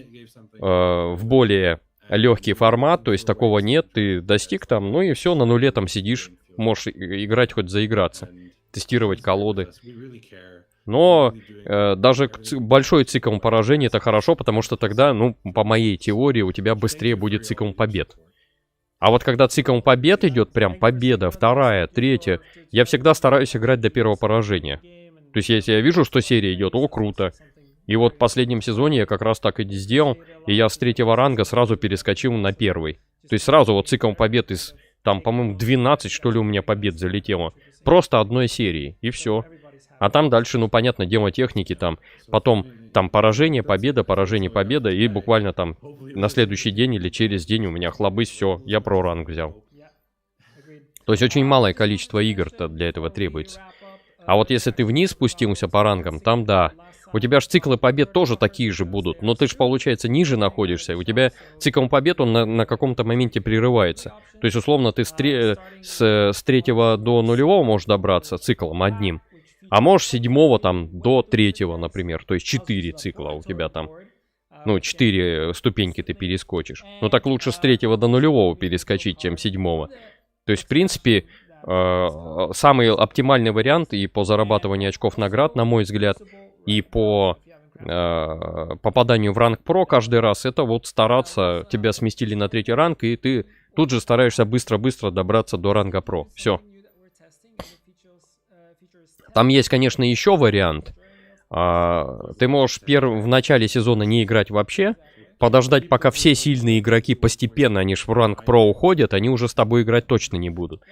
в более легкий формат, то есть такого нет, ты достиг там, ну и все, на нуле там сидишь, можешь играть хоть заиграться, тестировать колоды. Но даже большой цикл поражений это хорошо, потому что тогда, ну, по моей теории, у тебя быстрее будет цикл побед. А вот когда цикл побед идет, прям победа, вторая, третья, я всегда стараюсь играть до первого поражения. То есть если я вижу, что серия идет, о, круто. И вот в последнем сезоне я как раз так и сделал, и я с 3-го ранга сразу перескочил на 1-й. То есть сразу вот цикл побед из, там, по-моему, 12, что ли, у меня побед залетело. Просто одной серии, и все. А там дальше, ну, понятно, дело техники там. Потом там поражение, победа, и буквально там на следующий день или через день у меня хлобысь, все, я про ранг взял. То есть очень малое количество игр-то для этого требуется. А вот если ты вниз спустился по рангам, там да. У тебя ж циклы побед тоже такие же будут, но ты ж, получается, ниже находишься. У тебя цикл побед, он на каком-то моменте прерывается. То есть, условно, ты с 3-го до 0-го можешь добраться циклом одним. А можешь с 7-го там до 3-го, например. То есть 4 цикла у тебя там. Ну, 4 ступеньки ты перескочишь. Ну так лучше с 3-го до 0-го перескочить, чем с 7-го. То есть, в принципе, самый оптимальный вариант и по зарабатыванию очков наград, на мой взгляд, и по попаданию в ранг про каждый раз, это вот стараться, тебя сместили на 3-й ранг, и ты тут же стараешься быстро-быстро добраться до ранга про. Все. Там есть, конечно, еще вариант. Ты можешь в начале сезона не играть вообще, подождать, пока все сильные игроки постепенно, они ж в ранг про уходят, они уже с тобой играть точно не будут.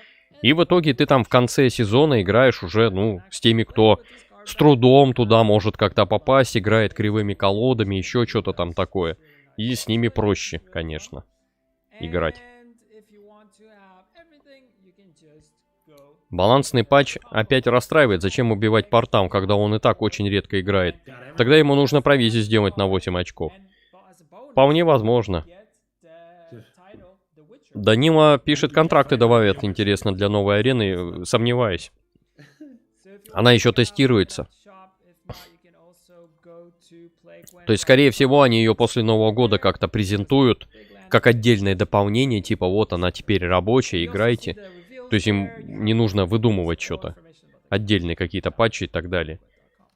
И в итоге ты там в конце сезона играешь уже, ну, с теми, кто с трудом туда может как-то попасть, играет кривыми колодами, еще что-то там такое. И с ними проще, конечно, играть. Балансный патч опять расстраивает, зачем убивать портал, когда он и так очень редко играет. Тогда ему нужно провизию сделать на 8 очков. Вполне возможно. Данила пишет, контракты добавят, интересно, для новой арены, сомневаюсь. Она еще тестируется. То есть, скорее всего, они ее после Нового года как-то презентуют. как отдельное дополнение, типа вот она теперь рабочая, играйте. То есть им не нужно выдумывать что-то. Отдельные какие-то патчи и так далее.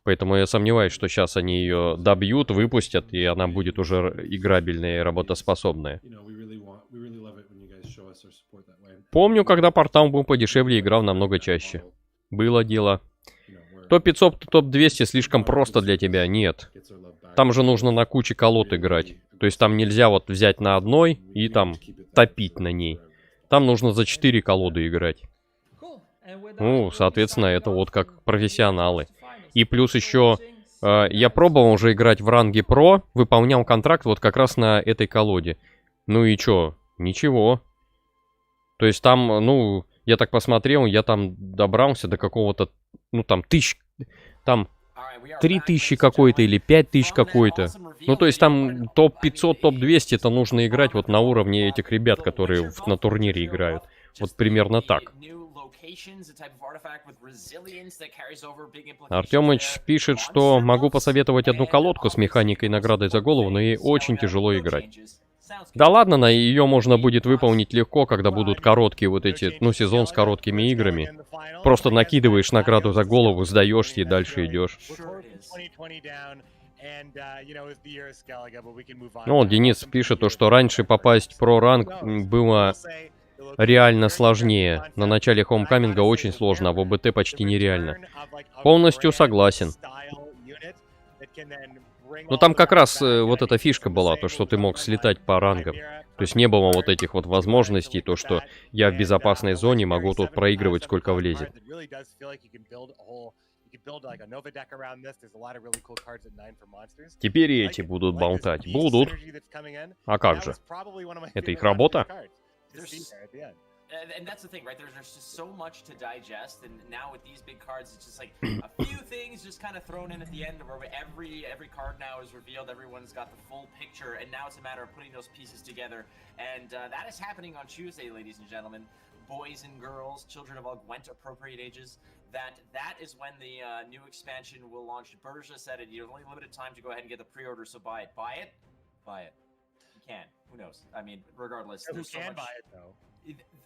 Поэтому я сомневаюсь, что сейчас они ее добьют, выпустят, и она будет уже играбельная и работоспособная. Помню, когда портал был подешевле, играл намного чаще. Было дело. Топ-500, топ-200 слишком просто для тебя. Нет. Там же нужно на куче колод играть. То есть там нельзя вот взять на одной и там топить на ней. Там нужно за 4 колоды играть. Ну, соответственно, это вот как профессионалы. И плюс еще я пробовал уже играть в ранге про, выполнял контракт вот как раз на этой колоде. Ну и чё? Ничего. То есть там, ну, я так посмотрел, я там добрался до какого-то, ну там 3000 какой-то или 5000 какой-то. Ну то есть там топ-500, топ-200 это нужно играть вот на уровне этих ребят, которые на турнире играют. Вот примерно так. Артемыч пишет, что могу посоветовать одну колодку с механикой наградой за голову, но ей очень тяжело играть. Да ладно, на ее можно будет выполнить легко, когда будут короткие вот эти, ну, сезон с короткими играми. Просто накидываешь награду за голову, сдаешься и дальше идешь. Ну, вот Денис пишет, то, что раньше попасть в про-ранг было реально сложнее. На начале хоумкаминга очень сложно, а в ОБТ почти нереально. Полностью согласен. Но там как раз вот эта фишка была, то, что ты мог слетать по рангам. То есть не было вот этих вот возможностей, то, что я в безопасной зоне могу тут проигрывать, сколько влезет. Теперь и эти будут болтать. Будут. А как же? Это их работа? And that's the thing, right? There's just so much to digest, and now with these big cards, it's just like a few things just kind of thrown in at the end, where every card now is revealed, everyone's got the full picture, and now it's a matter of putting those pieces together, and that is happening on Tuesday, ladies and gentlemen. Boys and girls, children of all Gwent appropriate ages, that is when the new expansion will launch. Berja said it, you have only limited time to go ahead and get the pre-order, so buy it. Buy it? Buy it. You can. Who knows? I mean, regardless. Who can buy it, though?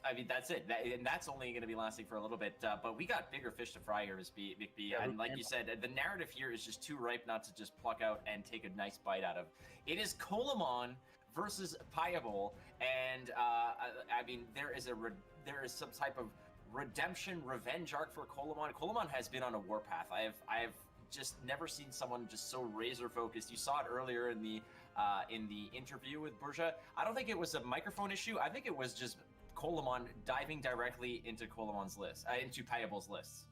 I mean, that's it. And that's only going to be lasting for a little bit. But we got bigger fish to fry here, McB. And like you said, the narrative here is just too ripe not to just pluck out and take a nice bite out of. It is Colamon versus Payable. And, I mean, there is some type of redemption, revenge arc for Colamon. Colamon has been on a warpath. I have just never seen someone just so razor focused. You saw it earlier in the interview with Berja. I don't think it was a microphone issue. I think it was just Colamon diving directly into Colamon's list, into Payable's lists.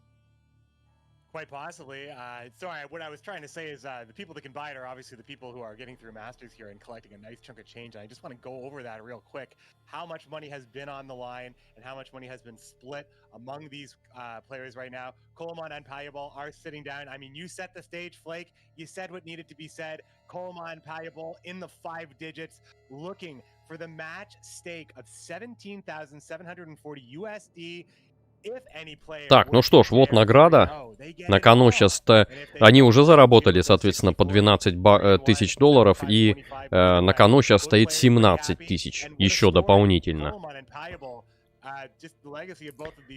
Quite possibly. Sorry, what I was trying to say is the people that can buy it are obviously the people who are getting through Masters here and collecting a nice chunk of change. And I just want to go over that real quick. How much money has been on the line and how much money has been split among these players right now. Colamon and Payable are sitting down. I mean, you set the stage, Flake. You said what needed to be said. Colamon, Payable in the 5 digits, looking for the match stake of 17,740 USD. Так, ну что ж, вот награда. На кону сейчас-то они уже заработали, соответственно, по 12 тысяч долларов, и на кону сейчас стоит 17 тысяч, еще дополнительно. То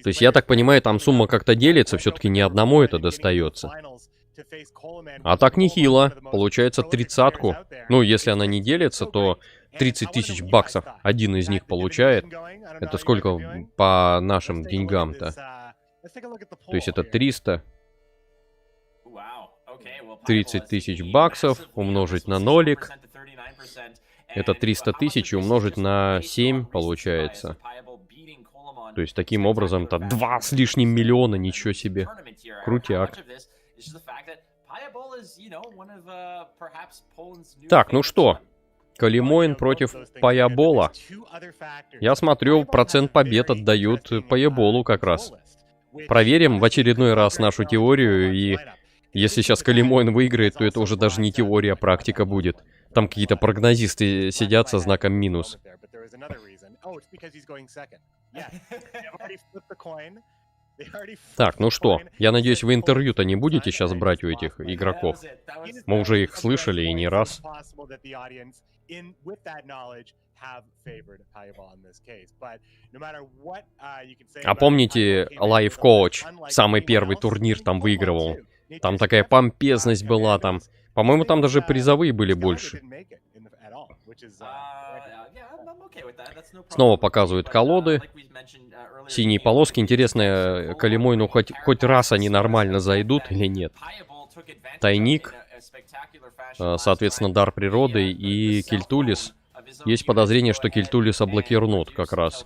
есть, я так понимаю, там сумма как-то делится, все-таки не одному это достается. А так нехило, получается 30-ку. Ну, если она не делится, то 30 тысяч баксов один из них получает. Это сколько по нашим деньгам-то? То есть это 300. 30 тысяч баксов умножить на нолик. Это 300 тысяч умножить на 7 получается. То есть таким образом это 2 с лишним миллиона, ничего себе. Крутяк. Так, ну что? Калимоин против Паябола. Я смотрю, процент побед отдают Паяболу как раз. Проверим в очередной раз нашу теорию, и если сейчас Калимоин выиграет, то это уже даже не теория, а практика будет. Там какие-то прогнозисты сидят со знаком минус. Так, ну что, я надеюсь, вы интервью-то не будете сейчас брать у этих игроков? Мы уже их слышали и не раз. possible that the audience, with that knowledge, have favored Payaball in this case. But no matter what you can say. А помните, Life Coach, самый первый турнир там выигрывал? Там такая помпезность была там. По-моему, там даже призовые были больше. Снова показывают колоды. Синие полоски. Интересно, Колемой, ну хоть раз они нормально зайдут или нет. Тайник. Соответственно, дар природы и Кельтулис. Есть подозрение, что Кельтулиса блокирнут как раз.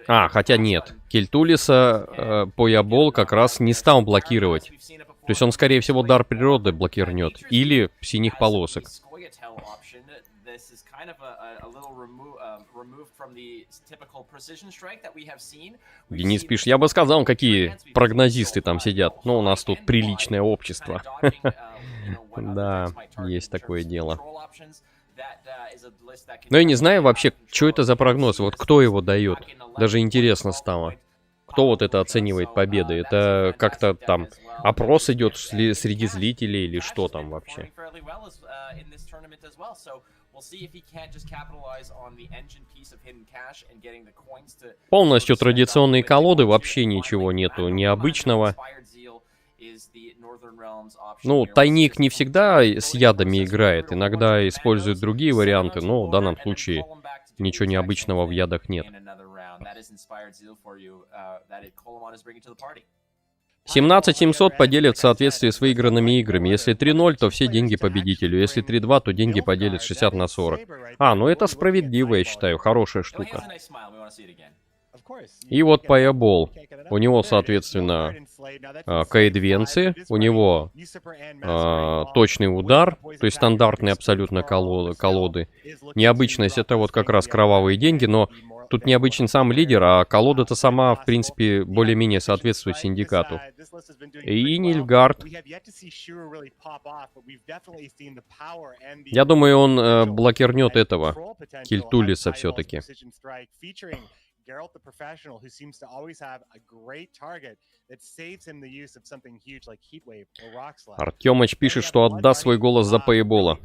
А, хотя нет. Кельтулиса Поябол как раз не стал блокировать. То есть он, скорее всего, дар природы блокирнет. Или синих полосок. Денис пишет, я бы сказал, какие прогнозисты там сидят. Но у нас тут приличное общество. Да, есть такое дело. Но я не знаю вообще, что это за прогноз. Вот кто его дает. Даже интересно стало. Кто вот это оценивает победы? Это как-то там опрос идет среди зрителей или что там вообще? Полностью традиционные колоды, вообще ничего нету необычного. Ну, тайник не всегда с ядами играет, иногда используют другие варианты, но в данном случае ничего необычного в ядах нет. 17700 поделят в соответствии с выигранными играми. Если 3-0, то все деньги победителю. Если 3-2, то деньги поделят 60 на 40. А, ну это справедливо, я считаю. Хорошая штука. И вот Payaball. У него, соответственно, коэдвенции. У него точный удар. То есть стандартные абсолютно колоды. Необычность — это вот как раз кровавые деньги, но тут необычен сам лидер, а колода-то сама, в принципе, более-менее соответствует синдикату. И Нильфгард. Я думаю, он блокирнет этого Кельтулиса все-таки. Артемыч пишет, что отдаст свой голос за Payaball.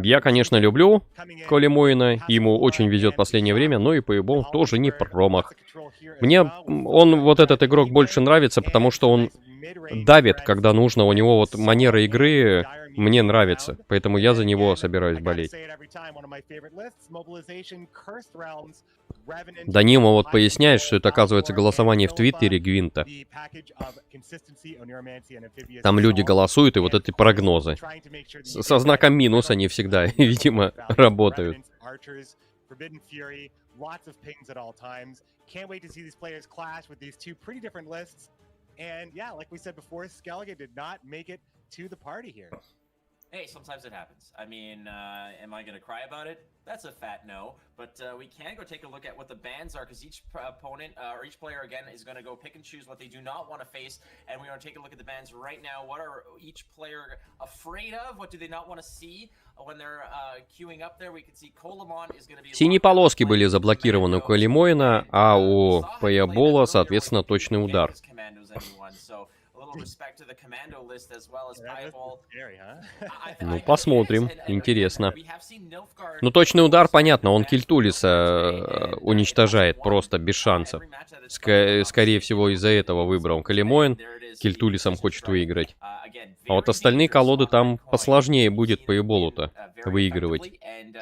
Я, конечно, люблю Колемоина, ему очень везет в последнее время, но и Payaball тоже не промах. Мне он, вот этот игрок, больше нравится, потому что он давит, когда нужно, у него вот манера игры мне нравится, поэтому я за него собираюсь болеть. Данима вот поясняет, что это, оказывается, голосование в Твиттере Гвинта. Там люди голосуют, и вот эти прогнозы. Со знаком минус они всегда, видимо, работают. Hey, sometimes it happens. I mean, am I going to cry about it? That's a fat no. But we can go take a look at what the bans are, because each opponent, or each player, again, is going to go pick and choose what they do not want to face. And we're going to take a look at the bans right now. What are each player afraid of? What do they not want to see? When they're queuing up there, we can see Colemon is going to be... Синие полоски были заблокированы у Колемоина, а у Payaball, соответственно, точный удар. Ну, посмотрим. Интересно. Ну, точный удар, понятно, он Кельтулиса уничтожает просто без шансов. Скорее всего, из-за этого выбрал Колемоин. Кельтулисом хочет выиграть. А вот остальные колоды там посложнее будет Payaball-то выигрывать.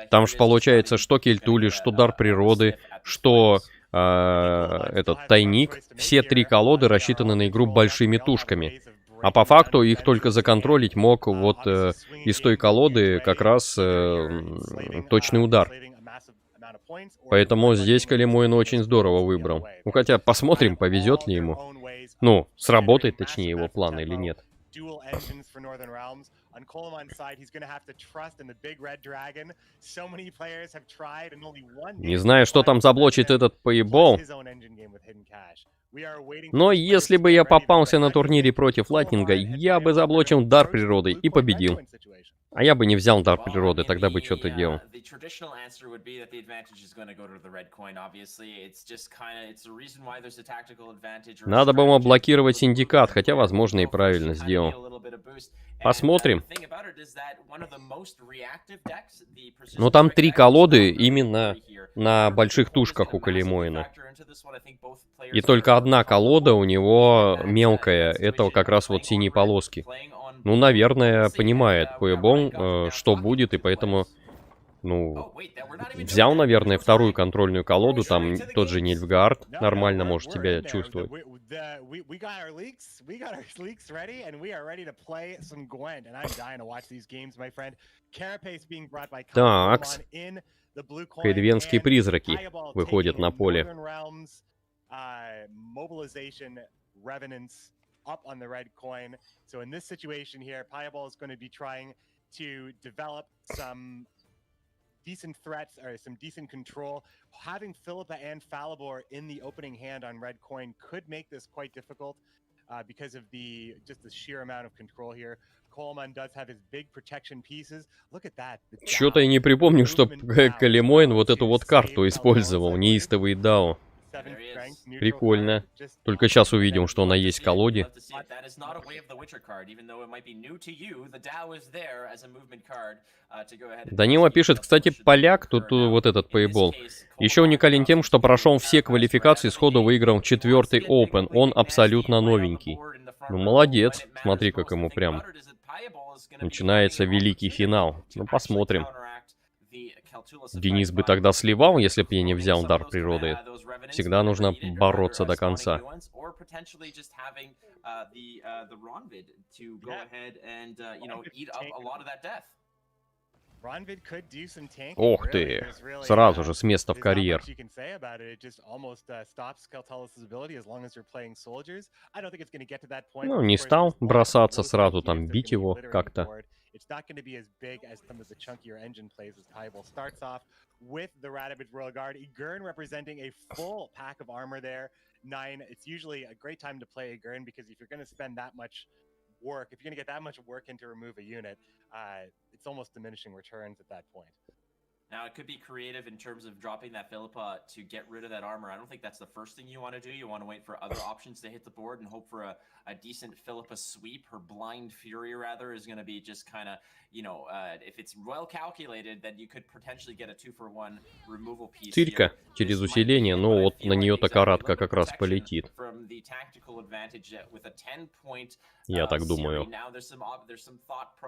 Там же получается, что Кельтулис, что дар природы, что... этот тайник, все три колоды рассчитаны на игру большими тушками. А по факту их только законтролить мог вот из той колоды как раз точный удар. Поэтому здесь Колемоин очень здорово выбрал. Ну хотя посмотрим, повезет ли ему. Ну, сработает точнее его план или нет. On Colemon's side, he's going to have to trust in the big red dragon. So many players have tried and only one. Не знаю, что там заблочит этот Payaball. Но если бы я попался на турнире против Лайтнинга, я бы заблочил дар природы и победил. А я бы не взял дар природы, тогда бы что-то делал. The traditional answer would be that the advantage is going to go to the red coin. Obviously, it's just kind of it's the reason why there's a tactical advantage. Надо было блокировать синдикат, хотя, возможно, и правильно сделал. Посмотрим. Но там 3 колоды именно на больших тушках у Калимоина. И только одна колода у него мелкая. Это как раз вот синие полоски. Ну, наверное, понимает Поебон, что будет, и поэтому, ну, взял, наверное, вторую контрольную колоду, там тот же Нильфгаард нормально может себя чувствовать. Такс. Кайдвенские призраки выходят на поле. Up on the red coin. So in this situation here, Pieball is going to be trying to develop some decent threats or some decent control. Having Philippa and Falibor in the opening hand on red coin could make this quite difficult because of just the sheer amount of control here. Coleman does have his big protection pieces. Look at that. Что-то я не припомню, что Калимоин вот эту вот карту использовал, неистовый Дао. Прикольно. Только сейчас увидим, что она есть в колоде. Данила пишет, кстати, поляк, тут вот этот пейбол. Еще уникален тем, что прошел все квалификации, сходу выиграл 4-й Open. Он абсолютно новенький. Ну, молодец. Смотри, как ему прям начинается великий финал. Ну, посмотрим. Денис бы тогда сливал, если бы я не взял дар природы. Всегда нужно бороться до конца. Ох ты, сразу же с места в карьер. Ну, не стал бросаться сразу, там, бить его как-то. It's not going to be as big as some of the chunkier engine plays as Pieball starts off with the Radabid Royal Guard. Igern representing a full pack of armor there. 9. It's usually a great time to play Igern because if you're going to spend that much work, if you're going to get that much work in to remove a unit, it's almost diminishing returns at that point. Now, it could be creative in terms of dropping that Philippa to get rid of that armor. I don't think that's the first thing you want to do. You want to wait for other options to hit the board and hope for a decent Philippa sweep. Her Blind Fury, rather, is going to be just kind of, you know, if it's well calculated, then you could potentially get a 2-for-1 removal piece. Цирка через усиление, но вот на нее-то каратка как раз полетит. Я так думаю.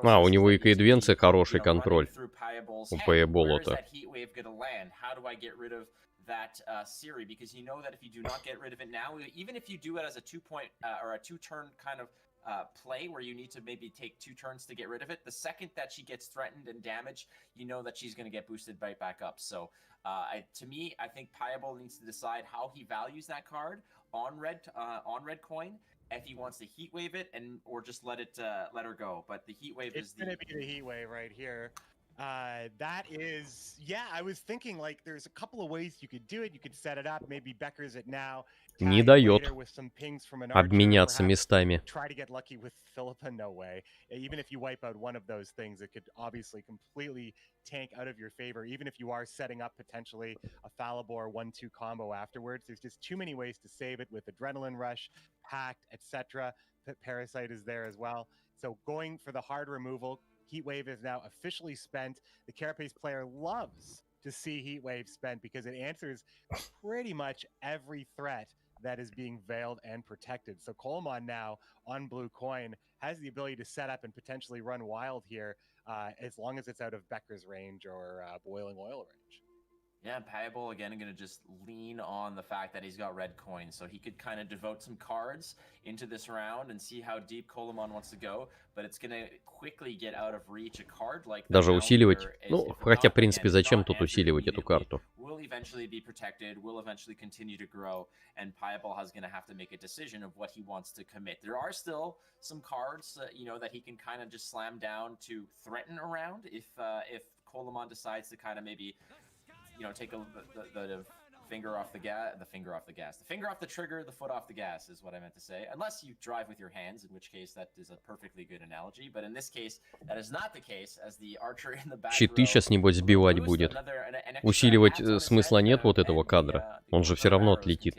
А, у него и Кайдвенцы хороший контроль. У Пейбола-то. That Siri, because you know that if you do not get rid of it now, even if you do it as a 2-point or a 2-turn kind of play where you need to maybe take 2 turns to get rid of it, the second that she gets threatened and damaged, you know that she's going to get boosted right back up. So to me, I think Pieball needs to decide how he values that card on red coin. If he wants to heat wave it or just let her go, but the heat wave is going to be the heat wave right here. That is, yeah, I was thinking like there's a couple of ways you could do it. You could set it up, maybe Becker's it now. Не дает обменяться местами. Try to get lucky with Philippa, no way. Even if you wipe out one of those things, it could obviously completely tank out of your favor. Even if you are setting up potentially a Falibor 1-2 combo afterwards, there's just too many ways to save it with Adrenaline Rush, Pact, etc. Parasite is there as well. So going for the hard removal. Heatwave is now officially spent. The Carapace player loves to see Heatwave spent because it answers pretty much every threat that is being veiled and protected. So Coleman now on blue coin has the ability to set up and potentially run wild here as long as it's out of Becker's range or Boiling Oil range. Yeah, Pieball again going to just lean on the fact that he's got red coins, so he could kind of devote some cards into this round and see how deep Coleman wants to go, but it's going to quickly get out of reach a card like that. Даже усиливать. Ну, хотя, в принципе, зачем тут усиливать эту карту? Will eventually be protected, will eventually continue to grow, and Pieball is going to have to make a decision of what he wants to commit. There are still some cards, you know, that he can kind of just slam down to threaten around if Coleman decides to kind of maybe, you know, take the finger off the gas, the finger off the trigger, the foot off the gas is what I meant to say. Unless you drive with your hands, in which case that is a perfectly good analogy. But in this case, that is not the case, as the archer in the back Щиты сейчас, небось, сбивать будет. Усиливать смысла нет вот этого кадра. Он же все равно отлетит.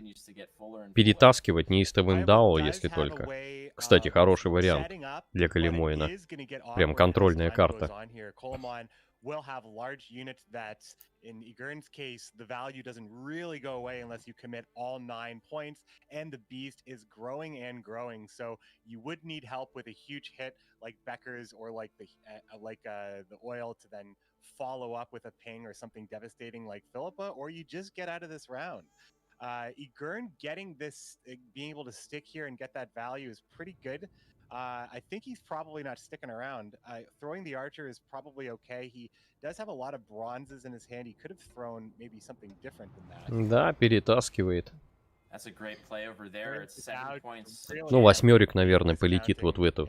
Перетаскивать неистовым дао, если только. Кстати, хороший вариант для Калимоина. Прям контрольная карта. Will have large units that, in Igern's case, the value doesn't really go away unless you commit all 9 points, and the beast is growing and growing. So you would need help with a huge hit like Becker's or like the oil to then follow up with a ping or something devastating like Philippa, or you just get out of this round. Igern getting this, being able to stick here and get that value is pretty good. I think he's probably not sticking around. Throwing the archer is probably okay. He does have a lot of bronzes in his hand. He could have thrown maybe something different than that. Да, перетаскивает. That's a great play over there. It's 7 points. Ну, восьмерик, наверное, полетит вот в эту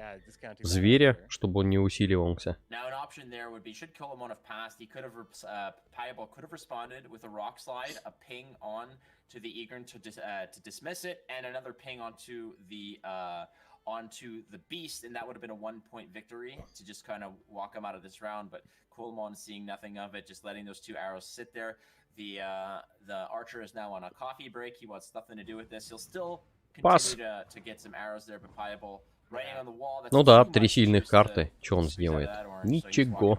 зверя, чтобы он не усиливался. Now, an option there would be, should Kolemon have passed, he could have, Pieball could have responded with a rock slide, a ping on to the Igern to dismiss it, and another ping onto the beast, and that would have been a 1-point victory to just kind of walk him out of this round. But Kolemon seeing nothing of it, just letting those 2 arrows sit there. The archer is now on a coffee break. He wants nothing to do with this. He'll still continue to get some arrows there, but Pieball writing on the wall. Ну да, 3 сильных карты. Что он сделает? Ничего.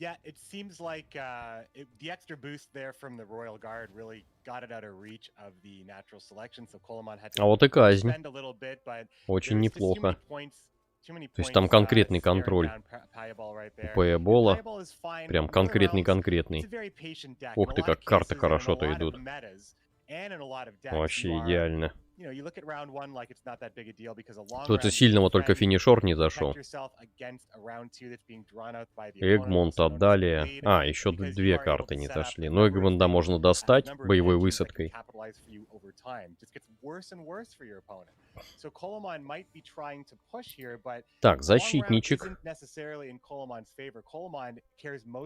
Yeah, it seems like the extra boost there from the Royal Guard really got it out of reach of the natural selection, so Kolemon had to вот и казнь. spend a little bit, but очень неплохо. То есть там конкретный контроль у Паебола. Прям конкретный. Ух ты, как карты хорошо-то идут. Вообще идеально. Тут и сильного только финишер не зашел. Эгмонт отдали. А, еще 2 карты не зашли. Но Эгмонта можно достать боевой высадкой. Так, защитничек.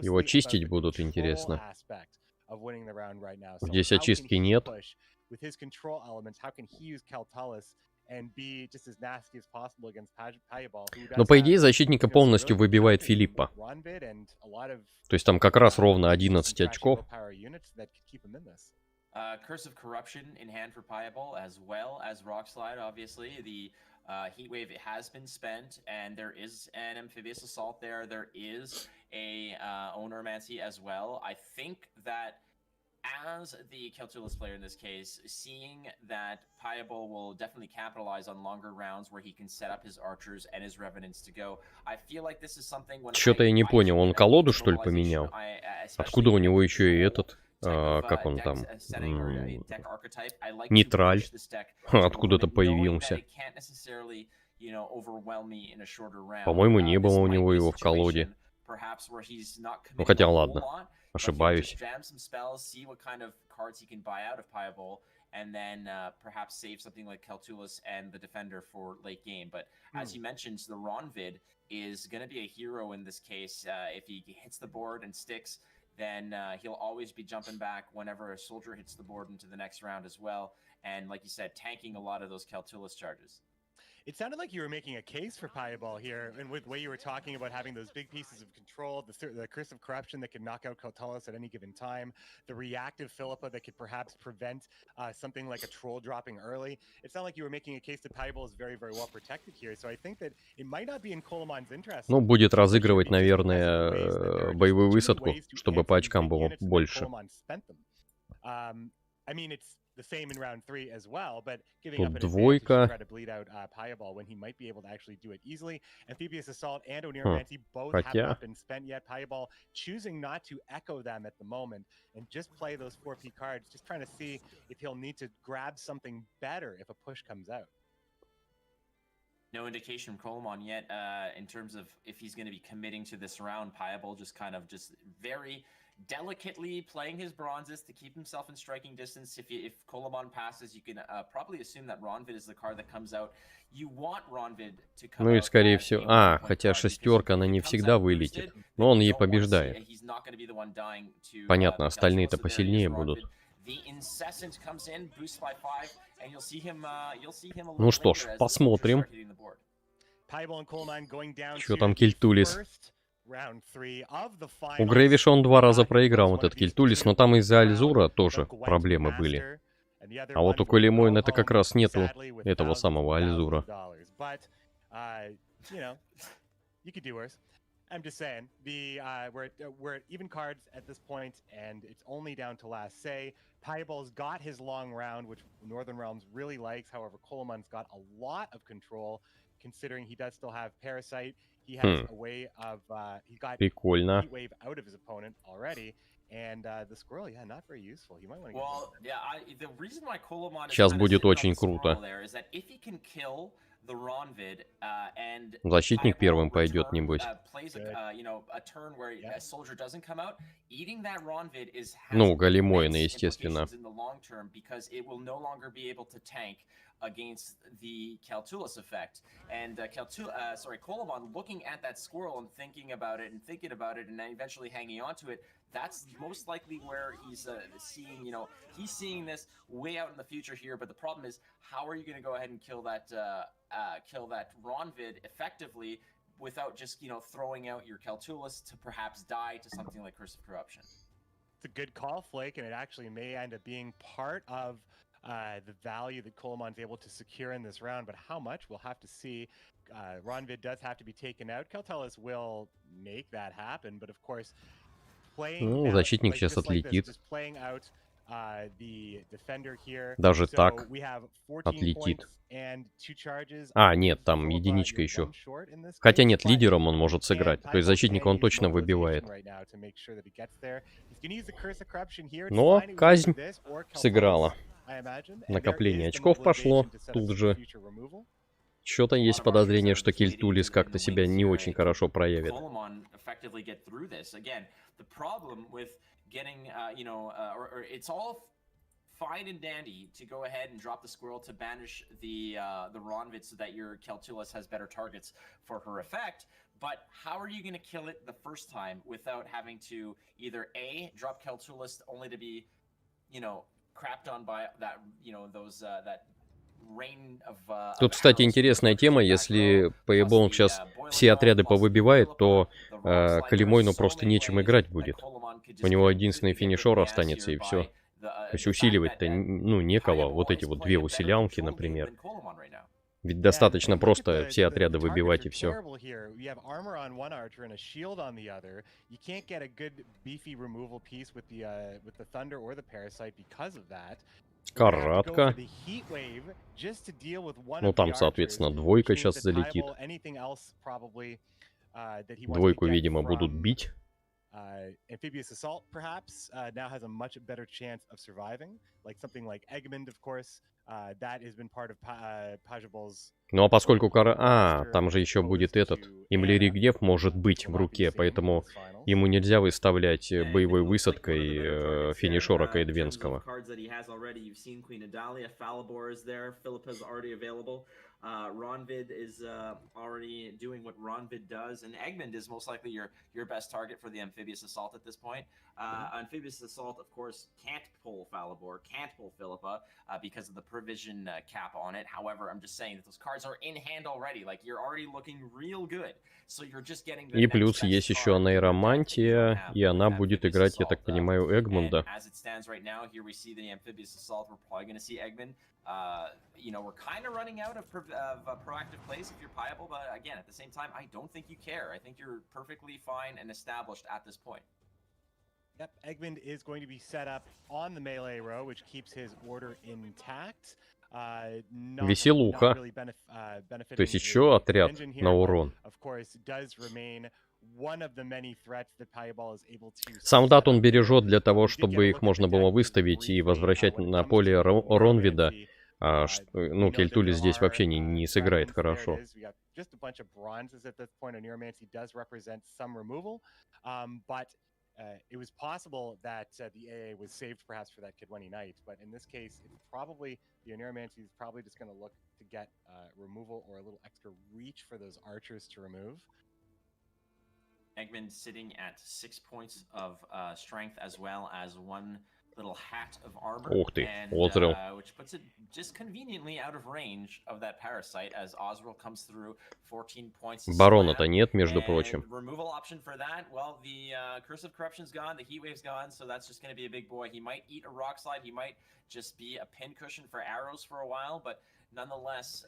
Его чистить будут, интересно. Здесь очистки нет. Но по идее защитника полностью выбивает Филиппа. То есть там как раз ровно 11 очков. Curse of Corruption in hand for Pieball, as well as Rock Slide, obviously. The Heat Wave has been spent, and there is an Amphibious Assault there. There is a Ownermancy as well. I think that as the Keltulis player in this case, seeing that Pieball will definitely capitalize on longer rounds where he can set up his archers and his revenants to go, I feel like this is something when... Что-то я не понял, он колоду, что ли, поменял? Откуда у него еще и этот... как он там? Нейтраль. Откуда-то появился. По-моему, не было у него его в колоде. Ну хотя ладно, ошибаюсь. And then perhaps save something like Keltulis and the defender for late game. But as you mentioned, the Ronvid is going to be a hero in this case. If he hits the board and sticks, then he'll always be jumping back whenever a soldier hits the board into the next round as well. And like you said, tanking a lot of those Keltulis charges. It sounded like you were making a case for Pieball here, and with the way you were talking about having those big pieces of control, the Curse of Corruption that can knock out Keltulis at any given time, the reactive Philippa that could perhaps prevent something like a troll dropping early. It sounded like you were making a case that Pieball is very, very well protected here, so I think that it might not be in Kolemon's interest. Ну, будет разыгрывать, наверное, боевую высадку, чтобы по очкам было больше. I mean, it's the same in round 3 as well, but giving Тут up an двойка. advantage to try to bleed out Pieball when he might be able to actually do it easily. Amphibious Assault and Oniromancy both have not been spent yet. Pieball choosing not to echo them at the moment and just play those 4P cards, just trying to see if he'll need to grab something better if a push comes out. No indication from Kolemon yet in terms of if he's going to be committing to this round. Pieball just kind of very delicately playing his bronzes to keep himself in striking distance. If Coleman passes, you can probably assume that Ronvid is the card that comes out. You want Ronvid to come Ну и out скорее as всего... a А, 1-point хотя card, because шестерка, if она he не comes всегда out вылетит. boosted, Но он then you ей don't wanna see побеждает. it. He's not gonna be the one dying to, Понятно, the остальные-то Calculus, so there is посильнее Ronvid. будут. The Incessant comes in, boosts by 5, and you'll see him a Ну little что ж, later as the soldiers посмотрим. start hitting the board. Чё там Кельтулис? У У Грэвиша он 2 раза проиграл, этот Кельтулис, но там из-за Альзура тоже проблемы были. А вот у Колемойн это как раз нету этого самого Альзура. I'm just saying, we're at even cards at this point, and it's only down to last say. Pieball's got his long round, which Northern Realms really likes. However, Coleman's got a lot of control, considering he does still have Parasite. He has a way of he got Прикольно. Heat Wave out of his opponent already, and the Squirrel, yeah, not very useful. You might want to. Well, yeah, the reason why Coleman is Сейчас kinda будет sitting on очень the Squirrel круто. there is that if he can kill the Ronvid, and Защитник Pieball первым пойдет, return, небось. plays a, you know, a turn where a soldier doesn't come out, eating that Ronvid is Ну, Големойна, immense естественно. implications in the long term because it will no longer be able to tank against the Calculus effect. And Coleman looking at that squirrel and thinking about it and then eventually hanging on to it, that's most likely where he's seeing, you know, he's seeing this way out in the future here, but the problem is, how are you going to go ahead and kill that Ronvid effectively without just, you know, throwing out your Calculus to perhaps die to something like Curse of Corruption? It's a good call, Flake, and it actually may end up being part of the value that Coleman's able to secure in this round, but how much we'll have to see. Ronvid does have to be taken out. Calculus will make that happen, but of course, Ну, защитник сейчас отлетит. Даже So так we have 14 отлетит. points and 2 charges. А, нет, там единичка еще. Хотя нет, лидером он может сыграть. То есть защитника он точно выбивает. Но казнь сыграла. Накопление очков пошло тут же. Что-то есть подозрение, что Кельтулис как-то себя не очень хорошо проявит. Coleman effectively get through this. Again, the problem with getting, it's all fine and dandy to go ahead and drop the squirrel to banish the Ronvid so that your Calculus has better targets for her effect. But how are you going to kill it the first time without having to either A, drop Calculus only to be, you know, crapped on by that, you know, those, that Тут, кстати, интересная тема. Если Payball сейчас все отряды повыбивает, то Колемойну просто нечем играть будет. У него единственный финишер останется, и все. То есть усиливать-то, ну, некого. Вот эти вот 2 усилянки, например. Ведь достаточно просто все отряды выбивать, и все. Каратка. Ну, там, соответственно, 2 сейчас залетит. 2, видимо, будут бить. Amphibious Assault, perhaps, now has a much better chance of surviving. Like something like Eggman, of course, that has been part of Pajabol's. Ну а поскольку там же еще будет этот. Имлирий Гнев может быть в руке, поэтому ему нельзя выставлять боевой высадкой финишера Кейдвенского. Ronvid is already doing what Ronvid does, and Eggman is most likely your best target for the Amphibious Assault at this point. Amphibious Assault, of course, can't pull Falibor, can't pull Philippa because of the provision cap on it. However, I'm just saying that those cards are in hand already. Like, you're already looking real good. So you're just getting the И плюс есть еще нейромантия, и она будет играть, я так понимаю, Эгмунда. As it stands right now, here we see the Amphibious Assault. We're probably going to see Eggman. You know, we're kind of running out of proactive plays if you're Piable, but again, at the same time, I don't think you care. I think you're perfectly fine and established at this point. Yep, Eggman is going to be set up on the melee row, which keeps his order intact. Веселуха. То есть еще отряд на урон. Солдат он бережет для того, чтобы их можно было выставить и возвращать на поле Ронвида. Ну, Кельтулис здесь вообще не сыграет хорошо. it was possible that the AA was saved perhaps for that Kidwani Knight, but in this case, it's probably the Oniramancy is probably just going to look to get removal or a little extra reach for those archers to remove. Eggman sitting at 6 points of strength as well as one little hat of armor, Ух ты, and, Озрел. which puts it just conveniently out of range of that parasite as Ozrel comes through 14 points. Барона-то нет, между прочим. Removal option for that. Well, the Curse of Corruption's gone, the Heatwave's gone, so that's just going to be a big boy. He might eat a rock slide, he might just be a pin cushion for arrows for a while, but nonetheless,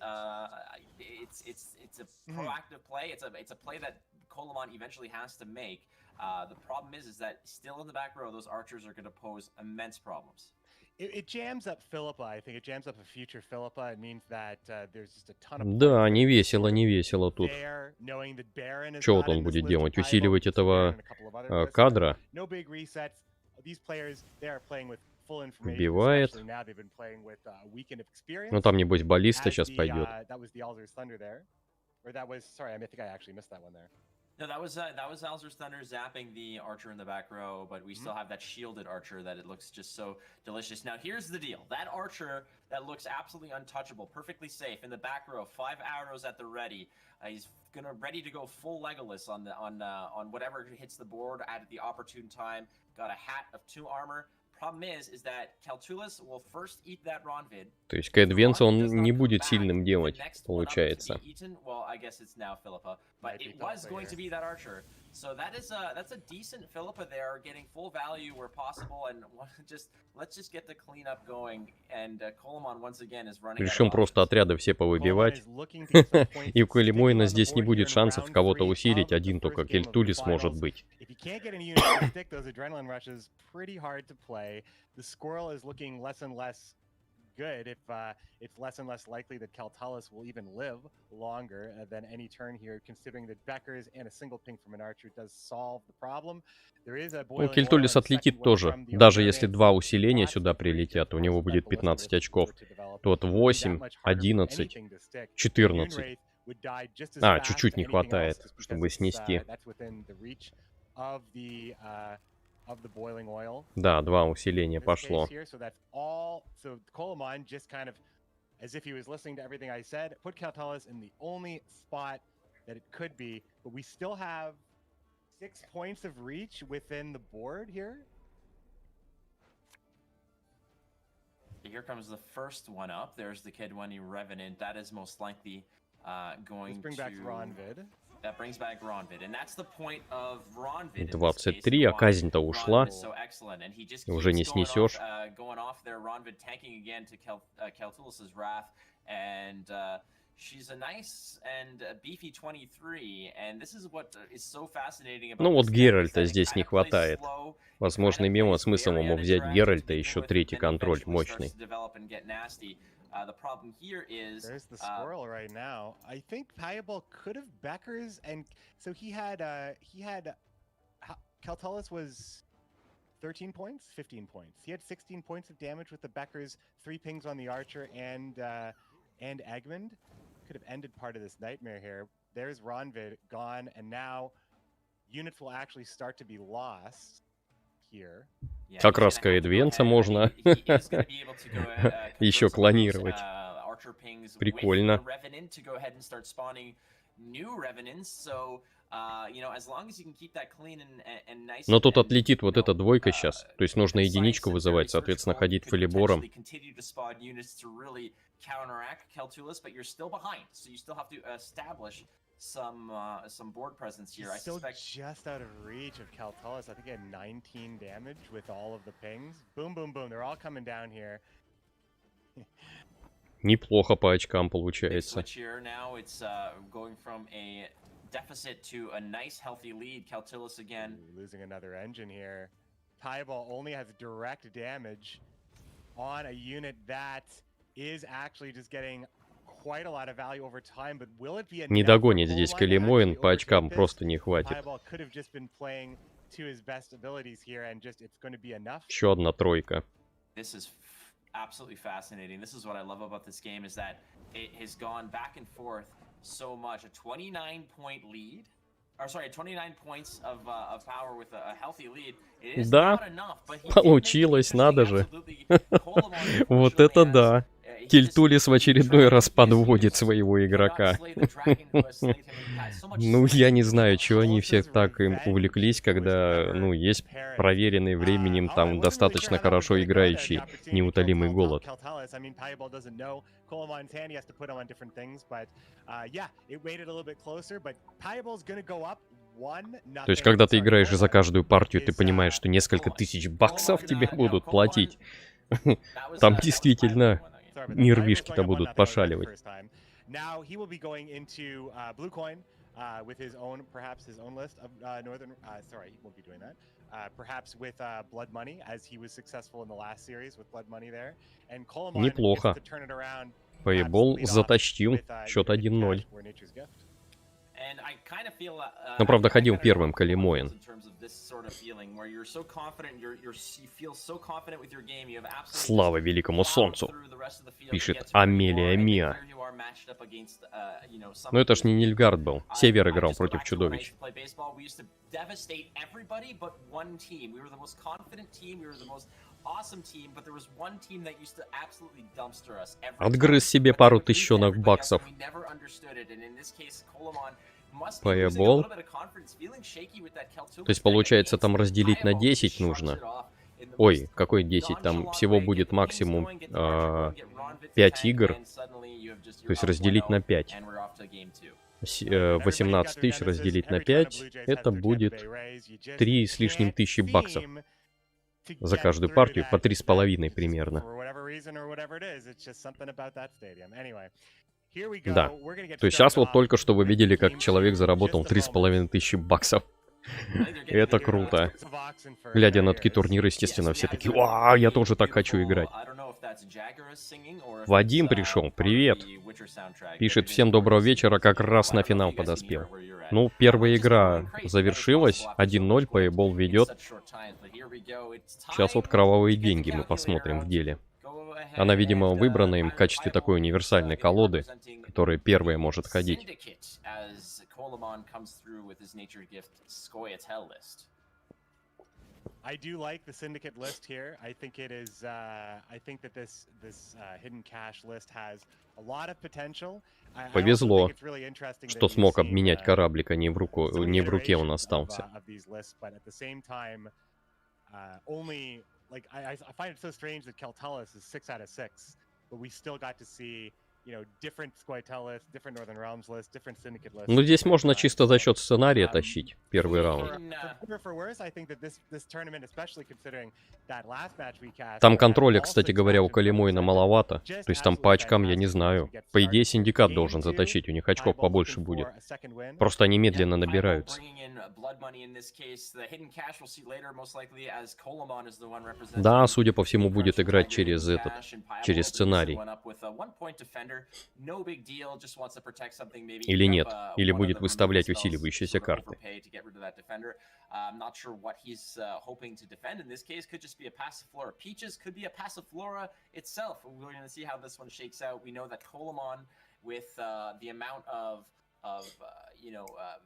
it's a proactive play. It's a play that Coleman eventually has to make. The problem is that still in the back row, those archers are going to pose immense problems. It jams up Philippa. I think it jams up a future Philippa. It means that there's just a ton of Да, не весело, не весело тут. knowing that Baron is Что вот not in он this будет list делать? of Усиливать Taibo, этого and a couple of other lists. кадра? No big resets. These players, they are playing with full information. Убивает. Especially now they've been playing with a weekend of experience. Ну там, небось, баллиста As сейчас the, пойдет. That was the Alzur's Thunder there. Or that was, sorry, I think I actually missed that one there. No, that was Alzur's Thunder zapping the archer in the back row, but we still have that shielded archer that it looks just so delicious. Now, here's the deal. That archer that looks absolutely untouchable, perfectly safe in the back row, 5 arrows at the ready. He's ready to go full Legolas on whatever hits the board at the opportune time. Got a hat of 2 armor. Problem is that Kaltulis will first eat that Ronvid. То есть Кэдвенца он не будет сильным делать, получается. Well, I guess it's now Philippa, but it was going to be that archer. So that's a decent Philippa there, getting full value where possible, and let's just get the cleanup going. And Coleman once again is running. Решим просто отряды все повыбивать. И у Калимоина здесь не будет шансов кого-то усилить, один только Кельтулис может быть. If you can't get any units to stick, those adrenaline rushes pretty hard to play. The squirrel is looking less and less good. If it's less and less likely that Kaltulis will even live longer than any turn here, considering that Beckers and a single ping from an archer does solve the problem. There is a Ну, Кельтулис отлетит тоже. Даже если 2 усиления сюда прилетят, у него будет 15 очков. Тот 8, 11, 14. А, чуть-чуть не хватает, чтобы снести. Да, 2 усиления пошло. So Coleman just kind of, as if he was listening to everything I said, put Kaltulis in the only spot that it could be, but we still have 6 points of reach within the board here. Here comes the first one up. There's the Kidwani Revenant. That is most likely going to... Bring back Ronvid. That brings back Ronvid, and that's the point of Ronvid. 23, а казнь-то ушла. Уже не снесешь. Going off there, Ronvid tanking again to Kaltulis' Wrath, and she's a nice and beefy 23, and this is what is so fascinating about. Ну вот Геральта здесь не хватает. Возможно, имело смысл ему взять Геральта, еще 3-й контроль мощный. The problem here is there's the squirrel right now. I think Pieball could have Beckers, and so he had Kaltulis was 13 points, 15 points. He had 16 points of damage with the Beckers, 3 pings on the archer, and Egmond could have ended part of this nightmare here. There's Ronvid gone, and now units will actually start to be lost here. Как раз Кэдвенца можно еще клонировать. Прикольно. Но тут отлетит вот эта двойка сейчас. То есть нужно единичку вызывать, соответственно, ходить филибором. Some board presence here. I suspect just out of reach of Kaltulis. I think he had 19 damage with all of the pings. Boom, boom, boom. They're all coming down here. Неплохо по очкам получается. Now it's going from a deficit to a nice healthy lead. Kaltulis again losing another engine here. Pieball only has direct damage on a unit that is actually just getting quite a lot of value over time, but will it be enough? Не догонит здесь Калимоин, по очкам просто не хватит. Could have just been playing to his best abilities here, and just it's going to be enough. Еще одна тройка. This is absolutely fascinating. This is what I love about this game, is that it has gone back and forth so much. A 29-point lead Да, получилось, надо же. Вот это да. Кильтулис в очередной раз подводит своего игрока. Ну, я не знаю, чего они все так им увлеклись, когда, ну, есть проверенный временем, там, достаточно хорошо играющий неутолимый голод. То есть, когда ты играешь за каждую партию, ты понимаешь, что несколько тысяч баксов тебе будут платить. Там действительно нервишки-то будут пошаливать. With his own, perhaps his own list of northern. Sorry, he won't be doing that. Perhaps with Blood Money, as he was successful in the last series with Blood Money there. And Coleman Неплохо. gets to turn it around. Поебол затащил. Счет 1-0. Но, правда, ходил первым Калимоин. Слава великому солнцу, пишет Амелия Миа. Но это ж не Нильфгард был. Север играл против чудовищ. Отгрыз себе пару тысячонок баксов. Поебол. То есть, получается, там разделить на 10 нужно. Ой, какой 10? Там всего будет максимум 5 игр. То есть разделить на 5. 18 тысяч разделить на 5. Это будет 3 с лишним тысячи баксов. За каждую партию по 3,5 примерно. Да. То есть сейчас вот только что вы видели, как человек заработал 3,5 тысячи баксов. Это круто. Глядя на такие турниры, естественно, все такие: «Вау, я тоже так хочу играть». Вадим пришел, привет. Пишет: всем доброго вечера, как раз на финал подоспел. Ну, первая игра завершилась, 1-0, Payball ведет. Сейчас вот кровавые деньги мы посмотрим в деле. Она, видимо, выбрана им в качестве такой универсальной колоды, которая первая может ходить. I do like the syndicate list here. I think it is. I think that this hidden cash list has a lot of potential. Повезло, что смог обменять кораблик, а не в руке он остался. Like I find it so strange that Keltalis is 6 out of 6, but we still got to see, you know, different Squitelis, different Northern Realms list, different syndicate lists. Ну, здесь можно чисто за счет сценария тащить первый раунд. Там контроля, кстати говоря, у Калимоина маловато. То есть там по очкам я не знаю. По идее, синдикат должен затащить, у них очков побольше будет. Просто они медленно набираются. Да, судя по всему, будет играть через сценарий. Или нет, или будет выставлять усиливающиеся карты. I'm not sure what he's hoping to defend in this case. Could just be a Passiflora Peaches, could be a Passiflora itself. We're going to see how this one shakes out. We know that Colamon, with the amount of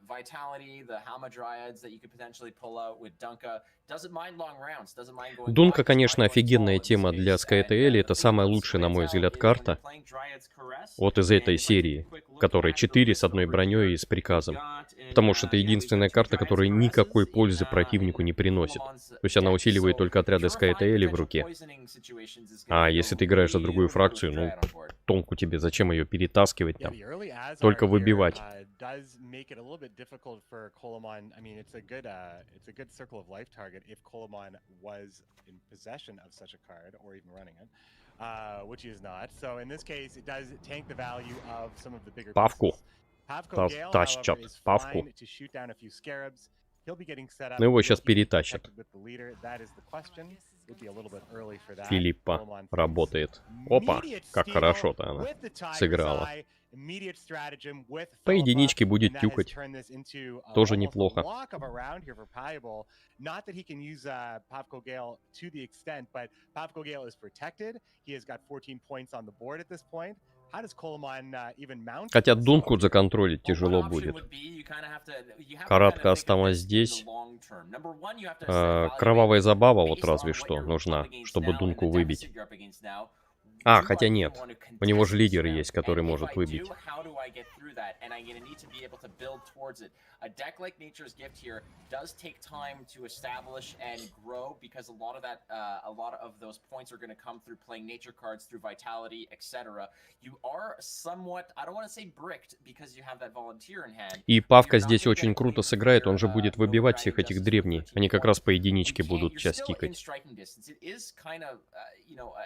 vitality, the Hamadryads that you could potentially pull out with Dunka, doesn't mind long rounds, doesn't mind going. Дунка, конечно, офигенная тема для SkyTL. Это самая лучшая, на мой взгляд, карта вот из этой серии, которая 4 с одной броней и с приказом. Потому что это единственная карта, которая никакой пользы противнику не приносит. То есть она усиливает только отряды SkyTL в руке. А если ты играешь за другую фракцию, ну, толку тебе, зачем ее перетаскивать там? Только выбивать. Павку. Тащат. Павку. Ну его сейчас перетащат. Филиппа работает. Опа, как хорошо-то она сыграла. immediate stratagem with По единичке будет and that has тюкать. turned this into Тоже almost a неплохо. walk of a round here for Payable. Not that he can use Pavko Gale to the extent, but Pavko Gale is protected. He has got 14 points on the board at this point. How does Coleman even mount? Хотя Дунку законтролить тяжело будет. Каратка осталась здесь. Кровавая забава вот разве что нужна, чтобы Дунку выбить. А, хотя нет. У него же лидер есть, который может выбить. A deck like Nature's Gift here does take time to establish and grow because a lot of those points are going to come through playing nature cards, through vitality, etc. You are somewhat, I don't want to say bricked because you have that volunteer in hand. И Павка здесь очень круто сыграет, он же будет выбивать всех этих древней. Они как раз по единичке будут сейчас тикать. It is kind of,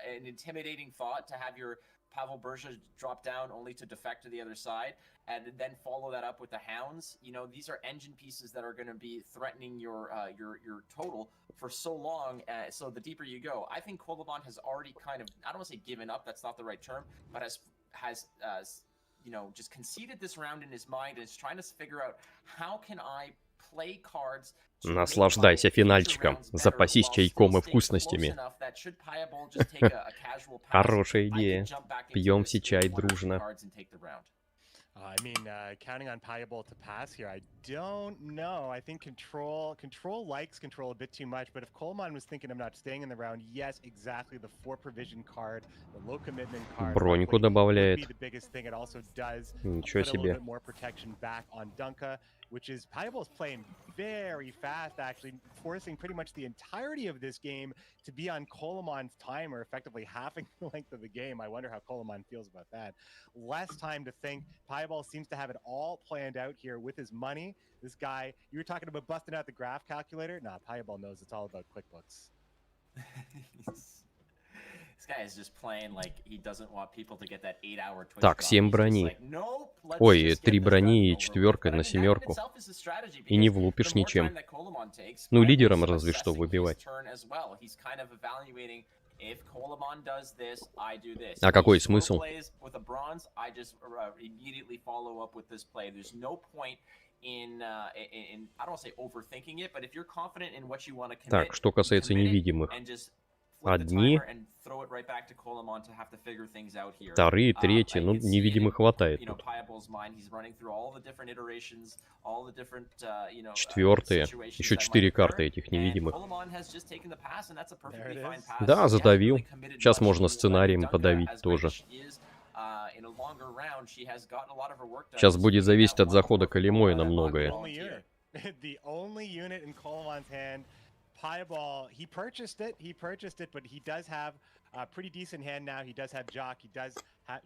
an intimidating thought to have your Pavel Berja drop down only to defect to the other side, and then follow that up with the Hounds. These are engine pieces that are going to be threatening your total for so long. So the deeper you go, I think Koloban has already kind of, I don't want to say given up, that's not the right term, but has just conceded this round in his mind and is trying to figure out how can I play cards. Наслаждайся финальчиком. Запасись чайком и вкусностями. Хорошая идея. Пьем все чай дружно. I mean, counting on Payable to pass here, I don't know. I think Control likes Control a bit too much, but if Coleman was thinking of not staying in the round, yes, exactly, the 4 provision card, the low commitment card, Броньку добавляет. would be the biggest thing. It also does Ничего put a little себе. bit more protection back on Dunka, which is Payable's playing very fast, actually, forcing pretty much the entirety of this game to be on Coleman's timer, effectively halving the length of the game. I wonder how Coleman feels about that. Less time to think. Payable seems to have it all planned out here with his money. This guy, you were talking about busting out the graph calculator? Nah, Payable knows it's all about QuickBooks. This guy is just playing like he doesn't want people to get that 8-hour Twitch Так, drop. 7 He's just брони. like, nope, let's Ой, just 3 get this брони и done. четверка на But I mean, that in семерку. itself is a strategy, И не because влупишь the more ничем. time that Coleman takes, Ну, Payable's лидером разве что assessing his выбивать. turn as well. He's kind of evaluating, if Coleman does this, I do this. А какой If he смысл? plays with a bronze, I just immediately follow up with this play. There's no point in I don't want to say overthinking it, but if you're confident in what you want to commit, Так, что касается невидимых. and just flip the Одни, timer and throw it right back to Coleman to have to figure things out here. вторые, третьи. I Ну, can see it невидимых in, хватает тут. Payable's mind. He's running through all the different iterations, all the different, Четвертые. situations Еще that might 4 occur. карты этих And невидимых. Coleman has just taken the pass, and that's a perfectly fine pass. Да, He задавил. hasn't really committed Сейчас much можно to сценарием Dunka, подавить as great тоже. as she is. In a longer round, she has gotten a lot of her work done. Сейчас будет зависеть от захода Калимоя на многое. The only unit in Coleman's hand, Payable, he purchased it, but he does have a pretty decent hand now. He does have Jock, he does have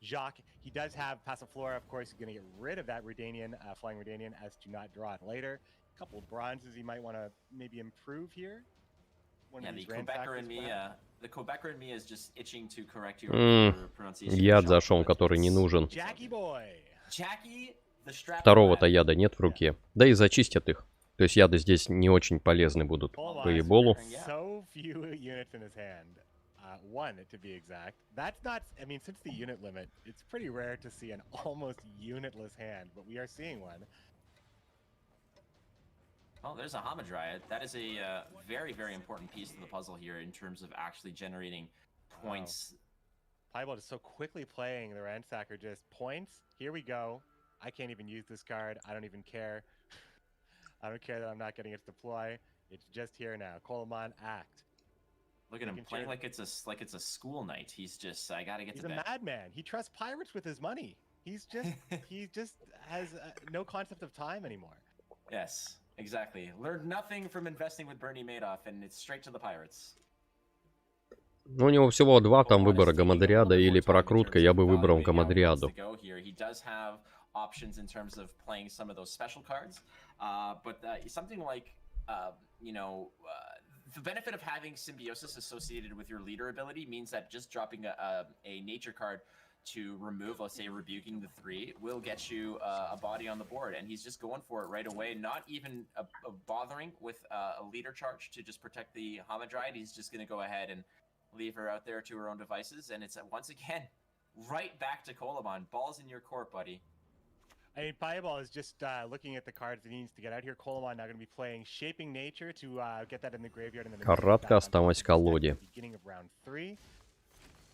Jacques, he does have Passiflora, of course. He's going to get rid of that Redanian, Flying Redanian, as to not draw it later. A couple of bronzes he might want to maybe improve here. Yeah, the Quebecer in me, the Quebecer in me is just itching to correct your pronunciation. Яд зашел, который не нужен. Jackie boy. Jackie, the strap. Второго-то яда нет в руке. Да и зачистят их. То есть яды здесь не очень полезны будут по еболу. So few units in his hand. One, to be exact. That's not, I mean, since the unit limit, it's pretty rare to see an almost unitless hand, but we are seeing one. Well, there's a Hamadryad. That is a very, very important piece of the puzzle here in terms of actually generating points. Payable is so quickly playing the Ransacker, just points. Here we go. I can't even use this card. I don't even care. I don't care that I'm not getting its deploy. It's just here now. Coleman, act. Look at him playing like it's a school night. He's just, I gotta get to bed. He's a madman. He trusts pirates with his money. He's just, he just has no concept of time anymore. Yes, exactly. Learned nothing from investing with Bernie Madoff, and it's straight to the pirates. Ну, у него всего 2 там выбора, Гамадриада или прокрутка. Я бы выбрал Гамадриаду. He does have options in terms of playing some of those special cards, but something like, the benefit of having Symbiosis associated with your leader ability means that just dropping a nature card to remove, let's say, Rebuking the 3, will get you a body on the board, and he's just going for it right away, not even bothering with a leader charge to just protect the Hamadryad. He's just going to go ahead and leave her out there to her own devices, and it's once again right back to Coleman. Ball's in your court, buddy. I mean, Fireball is just looking at the cards that he needs to get out here. Coleman now going to be playing Shaping Nature to get that in the graveyard. And then Каратка осталась в колоде. Beginning of round 3.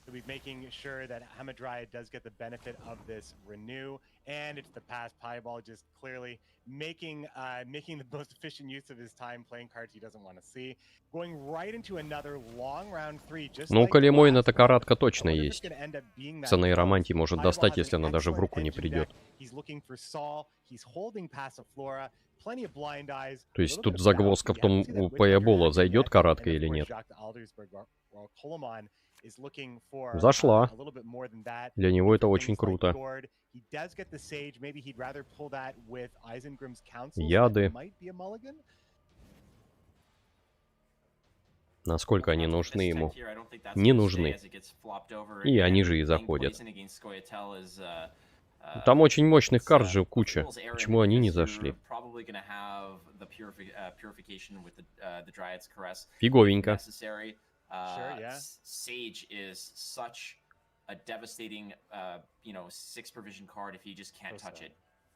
So he's making sure that Hamadryad does get the benefit of this renew, and it's the pass. Pieball just clearly making the most efficient use of his time playing cards he doesn't want to see. Going right into another long round 3. Ну, у Калимойна эта каратка точно есть. С нейромантией может достать, если она даже в руку не придет. То есть тут загвоздка в том, у Паябола зайдет каратка или нет. Зашла. Для него это очень круто. Яды. Насколько они нужны ему? Не нужны. И они же и заходят. Там очень мощных карт же куча. Почему они не зашли? Фиговенько. Sage is such a devastating, 6 provision card if you just can't touch it.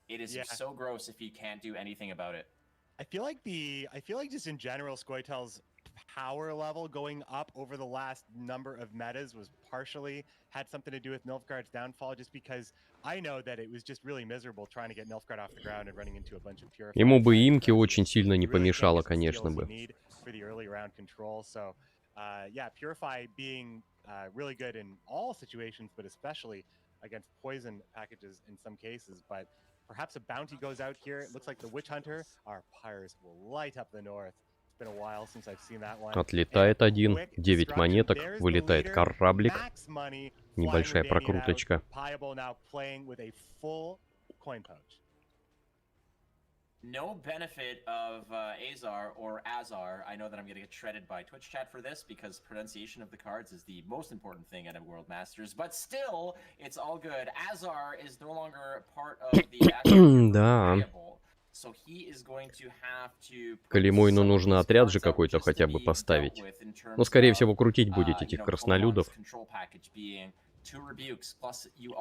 It is so gross if you can't do anything about it. I feel like just in general, Scoitel's power level going up over the last number of metas was partially had something to do with Nilfgaard's downfall, just because I know that it was just really miserable trying to get Nilfgaard off the ground and running into a bunch of Purify. Ему бы имки очень сильно не помешало, конечно бы. Yeah, Purify being really good in all situations, but especially against poison packages in some cases. But perhaps a bounty goes out here. It looks like the Witch Hunter, our pyres will light up the north. It's been a while since I've seen that one. Отлетает один, 9 монеток, вылетает кораблик. Небольшая прокруточка. No benefit of Azar or Azar. I know that I'm going to get shredded by Twitch chat for this because pronunciation of the cards is the most important thing at a World Masters. But still, it's all good. Azar is no longer part of the Да. So he is going to have to... Калимойну нужно отряд же какой-то хотя бы поставить. Но, скорее всего, крутить будете этих краснолюдов.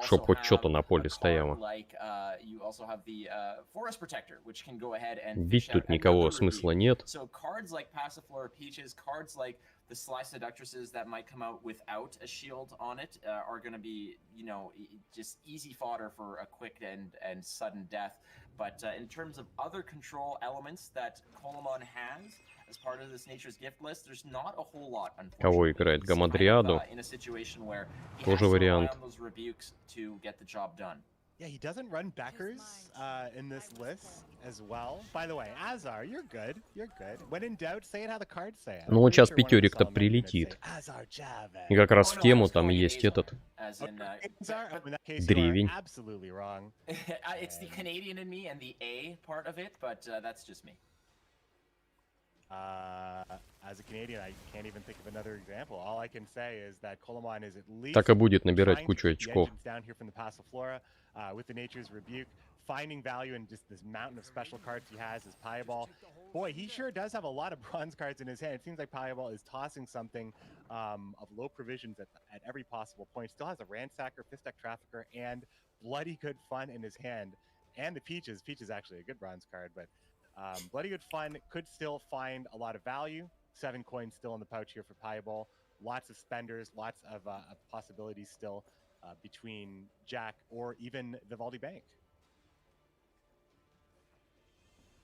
Чтоб хоть что-то на поле стояло. Бить тут никого смысла нет. The Sly Seductresses that might come out without a shield on it are going to be, just easy fodder for a quick and sudden death. But in terms of other control elements that Coleman has as part of this Nature's Gift list, there's not a whole lot, unfortunately. Кого играет? Гамадриаду? Тоже вариант. Yeah, he doesn't run backers in this list as well. By the way, Azar, you're good. You're good. When in doubt, say it how the cards say it. Ну вот сейчас пятерик-то прилетит. И как раз в тему там есть этот древень. It's the Canadian in me and the A part of it, but that's just me. As a Canadian, I can't even think of another example. All I can say is that Coleman is at least Так и будет набирать кучу очков. down here from the Pass of Flora, with the Nature's Rebuke, finding value in just this mountain of special cards he has as Pieball. Boy, he sure does have a lot of bronze cards in his hand. It seems like Pieball is tossing something of low provisions at every possible point. Still has a Ransacker, Fistek Trafficker, and Bloody Good Fun in his hand. And the Peaches. Peach is actually a good bronze card, but Bloody Good Fun could still find a lot of value. 7 coins still in the pouch here for Pieball. Lots of spenders, lots of possibilities still between Jack or even Vivaldi Bank.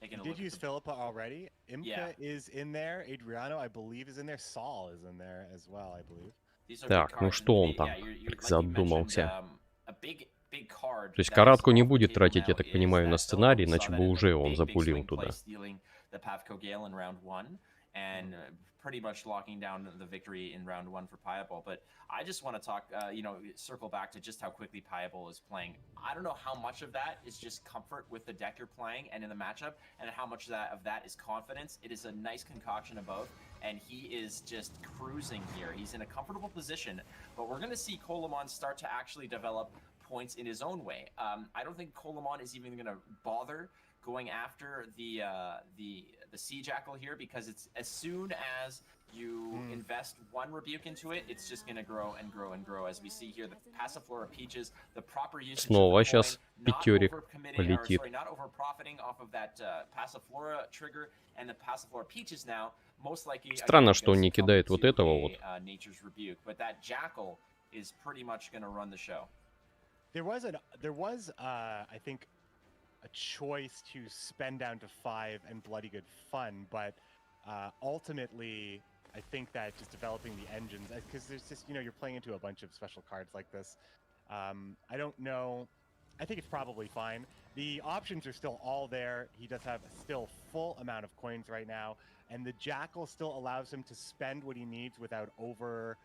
You did use Philippa already. Imka is in there. Adriano, I believe, is in there. Saul is in there as well, I believe. Так, ну что он там задумался? То есть каратку не будет тратить, я так понимаю, на сценарий, иначе бы уже он запулил туда. And pretty much locking down the victory in round 1 for Pieball. But I just want to talk, circle back to just how quickly Pieball is playing. I don't know how much of that is just comfort with the deck you're playing and in the matchup, and how much of that is confidence. It is a nice concoction of both, and he is just cruising here. He's in a comfortable position, but we're going to see Coleman start to actually develop points in his own way. I don't think Coleman is even going to bother going after the Sea Jackal here, because it's as soon as you invest one rebuke into it, it's just going to grow and grow and grow. As we see here, the Passiflora Peaches, the proper usage Снова of the сейчас coin, not пятерик over-committing, or полетит. sorry, not over-profiting off of that Passiflora trigger and the Passiflora Peaches now, most likely. Странно, что он не кидает вот этого вот. Nature's Rebuke, but that Jackal is pretty much going to run the show. There was I think a choice to spend down to 5 and Bloody Good Fun, but ultimately I think that just developing the engines, because there's just, you know, you're playing into a bunch of special cards like this. I don't know. I think it's probably fine. The options are still all there. He does have a still full amount of coins right now, and the Jackal still allows him to spend what he needs without overusing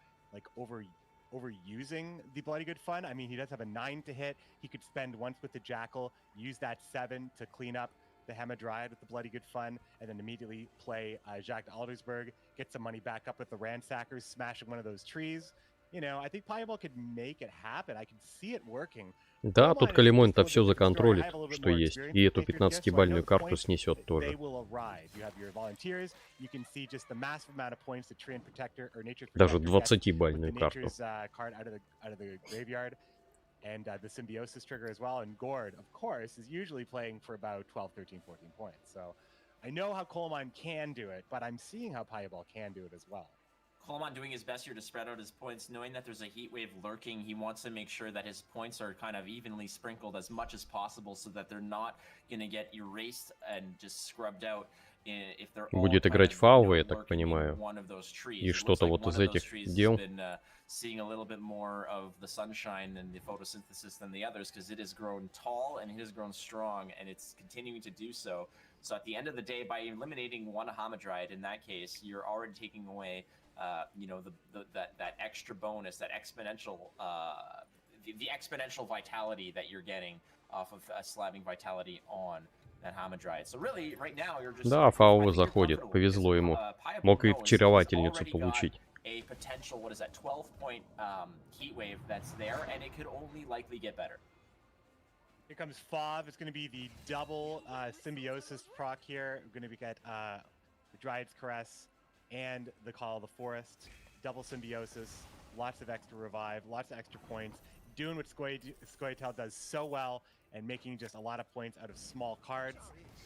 the Bloody Good Fun. I mean, he does have a 9 to hit. He could spend once with the Jackal, use that 7 to clean up the Hamadryad with the Bloody Good Fun, and then immediately play Jacques Aldersberg, get some money back up with the Ransackers, smashing one of those trees. You know, I think Pieball could make it happen. I can see it working. Да, тут Калимон-то все законтролит, что есть. И эту 15-бальную карту снесет тоже. Даже 20-бальную карту. And the Symbiosis trigger as well. And Gord, of course, is usually playing for about 12, 13, 14 points. So I know how Coleman can do it, but I'm seeing how Pieball can do it as well. Coleman doing his best here to spread out his points, knowing that there's a heat wave lurking. He wants to make sure that his points are kind of evenly sprinkled as much as possible so that they're not going to get erased and just scrubbed out. Будет играть фавы, я так понимаю. И что-то вот из этих дел. Seeing a little bit more of the sunshine and the photosynthesis than the others, because it has grown tall and it has grown strong, and it's continuing to do so. So at the end of the day, by eliminating one Hamadryad in that case, you're already taking away, you know, that extra bonus, that exponential, the exponential vitality that you're getting off of slabbing vitality on that Hamadryad. So really, right now, you're just. Да, фавы заходит, повезло ему. Мог и вчеровательницу получить. A potential, what is that, 12-point heat wave that's there, and it could only likely get better. Here comes Fav. It's going to be the double Symbiosis proc here. We're going to get the Dryad's Caress and the Call of the Forest. Double Symbiosis, lots of extra revive, lots of extra points. Doing what Scoia'tael does so well and making just a lot of points out of small cards.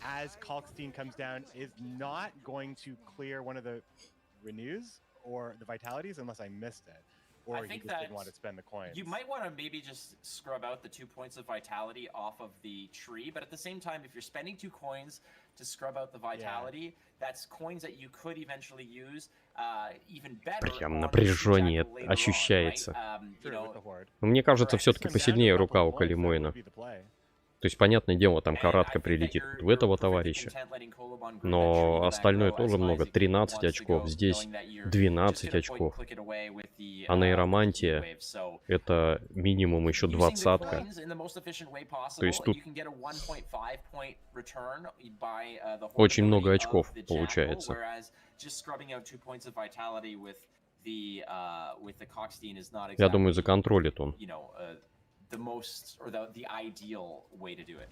As Kalkstein comes down, is not going to clear one of the Renews or the Vitalities unless I missed it. Or he just didn't want to spend the coins. You might want to maybe just scrub out the 2 points of Vitality off of the tree, but at the same time, if you're spending 2 coins to scrub out the Vitality, that's coins that you could eventually use even better. Прям напряжение ощущается. Но мне кажется, все-таки посильнее рука у Калимоина. То есть, понятное дело, там каратка прилетит в этого товарища. Но остальное тоже много. 13 очков, здесь 12 очков. А нейромантия — это минимум еще 20-ка. То есть тут очень много очков получается. Я думаю, законтролит он. The most, or the ideal way to do it.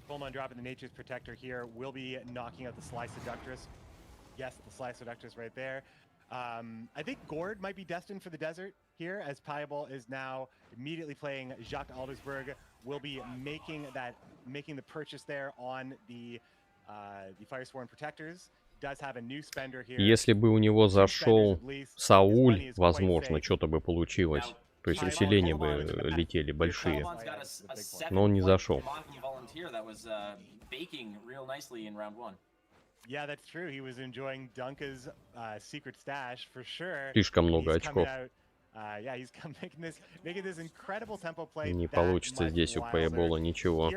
Coleman dropping the Nature's Protector here will be knocking out the Sly Seductress. Yes, the Sly Seductress right there. I think Gord might be destined for the desert here, as Pieball is now immediately playing Jacques Aldersberg. Will be making the purchase there on the Firesworn Protectors. Does have a new spender here. Если бы у него зашел Сауль, возможно, что-то бы получилось. То есть усиления бы летели большие. Но он не зашел. Слишком много очков. Не получится здесь у Payball ничего.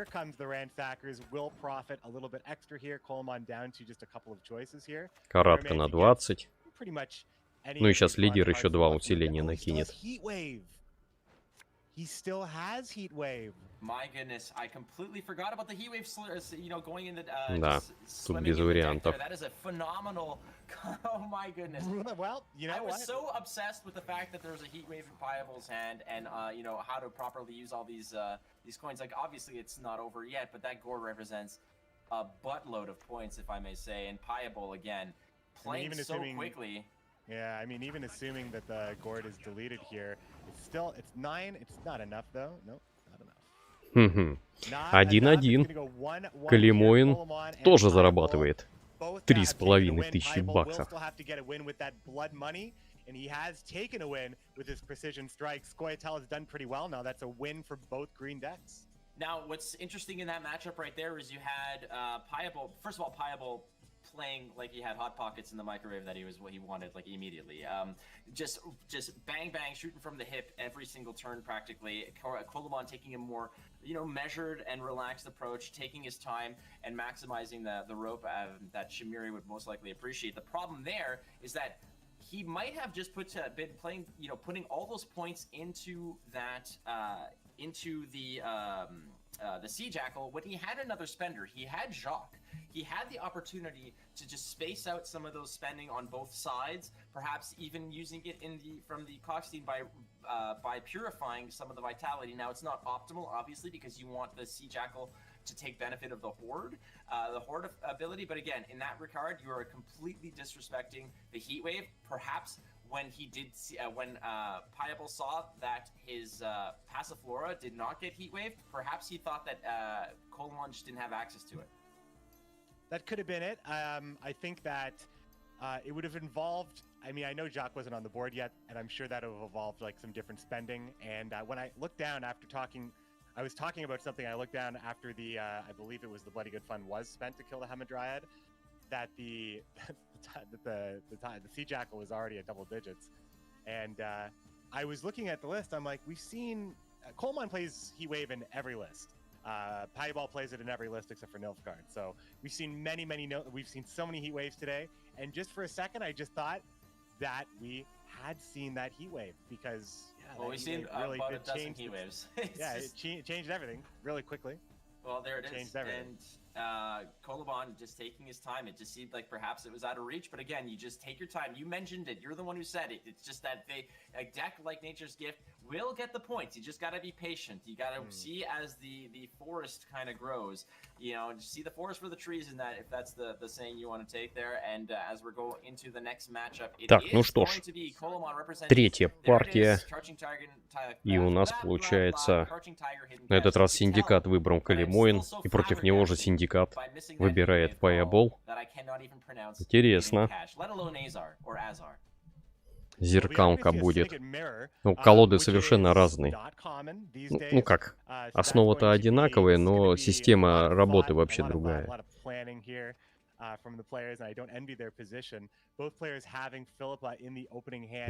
Каратка на 20. Ну и сейчас лидер еще 2 усиления накинет. He still has Heat Wave. My goodness, I completely forgot about the Heat Wave, you know, going in the да, тут без вариантов. That is a phenomenal. Oh my goodness. Well, you know I was so obsessed with the fact that there's a Heat Wave in Pieball's hand, and you know how to properly use all these coins. Like obviously it's not over yet, but that Gore represents a buttload of points, if I may say. And Pieball again playing so quickly. Yeah, I mean, even assuming that the gourd is deleted here, it's 9. It's not enough though. Nope, not enough. 1-1. Калимоин тоже зарабатывает 3500 баксов. And he has taken a win with his precision strike. Scoia'tael has done pretty well now. That's a win for both green decks. Now, what's interesting in that matchup right there is you had Piable. First of all, Piable playing like he had hot pockets in the microwave that he was what he wanted like immediately. Just bang bang shooting from the hip every single turn practically. Coleman taking a more measured and relaxed approach, taking his time and maximizing the rope that Shimiri would most likely appreciate. The problem there is that he might have just been playing, putting all those points into that into the Sea Jackal when he had another spender. He had Jacques. He had the opportunity to just space out some of those spending on both sides, perhaps even using it from the Cockstein by purifying some of the vitality. Now, it's not optimal, obviously, because you want the Sea Jackal to take benefit of the Horde ability. But again, in that regard, you are completely disrespecting the Heat Wave. Perhaps when he did see, when Piable saw that his Passiflora did not get Heat Wave, perhaps he thought that Coleman just didn't have access to it. That could have been it. I think that it would have involved. I mean, I know Jacques wasn't on the board yet, and I'm sure that would have involved like some different spending. And when I looked down after talking. I was talking about something. I looked down after the, I believe it was the Bloody Good Fun was spent to kill the Hamadryad, that the Sea Jackal was already at double digits. And I was looking at the list. I'm like, we've seen, Coleman plays Heat Wave in every list. Piable plays it in every list except for Nilfgaard. So we've seen we've seen so many Heat Waves today. And just for a second, I just thought that we had seen that Heat Wave because we've seen really about a did dozen change Heat Waves. it changed everything really quickly. Well, there it is. Changed everything. And Coleman just taking his time. It just seemed like perhaps it was out of reach. But again, you just take your time. You mentioned it. You're the one who said it. It's just that a deck like Nature's Gift will get the points. You just got to be patient. You got to see as the forest kind of grows. See the forest for the trees in that, if that's the saying you want to take there. And as we go into the next matchup, it Так, ну is что going ж, to be Coleman representing. третья партия, и у нас получается на этот раз Синдикат выбрал Калимоин, и против него же Синдикат выбирает Piable. Интересно. Зеркалка будет. Ну, колоды совершенно разные. Ну как, основа-то одинаковая, но система работы вообще другая.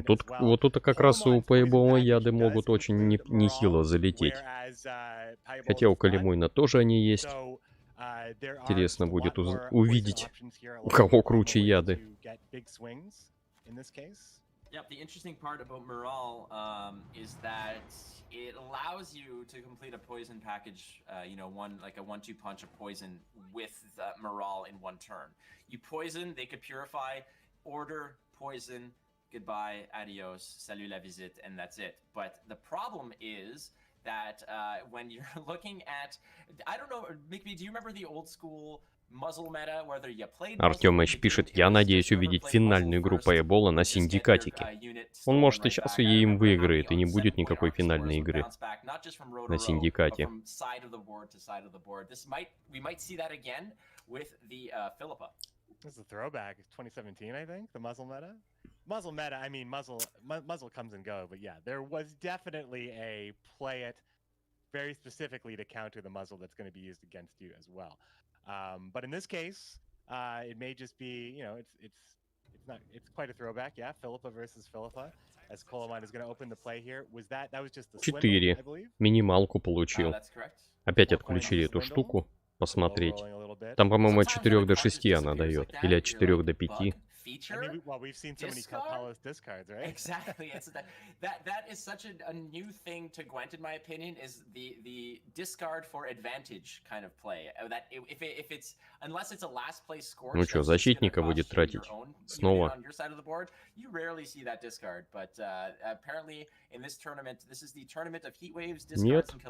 Тут, вот тут как раз у Piable яды могут очень нехило залететь. Хотя у Калимоина тоже они есть. Интересно будет увидеть, у кого круче яды. Yep, the interesting part about Morale is that it allows you to complete a poison package, a 1-2 punch of poison with Morale in one turn. You poison, they could purify, order, poison, goodbye, adios, salut la visite, and that's it. But the problem is that when you're looking at, I don't know, Mikby, do you remember the old school muzzle meta, whether you played Артемыч пишет, я надеюсь увидеть финальную игру Piable на Синдикатике. Он, может, и сейчас ее им выиграет, и не будет никакой финальной игры на Синдикате. This is a throwback. It's 2017, I think, the muzzle meta. Muzzle meta, I mean, muzzle comes and go, but yeah, there was definitely a play it very specifically to counter the muzzle that's going to be used against you as well. But in this case, it may just be, it's quite a throwback. Yeah, Philippa versus Philippa, as Coleman is going to open the play here. That was just the swindle, 4. I believe. Минималку получил. Опять отключили эту штуку. Посмотреть. Там, по-моему, от 4 до 6 она дает. Или от 4 до 5. I mean, we've seen so many colorless discards, right? Exactly. It's that is such a new thing to Gwent, in my opinion, is the discard for advantage kind of play. That if it's unless it's a last place score. Ну что, защитника будет тратить снова. You rarely see that discard, but apparently in this tournament, this is the tournament of heat waves, discards, and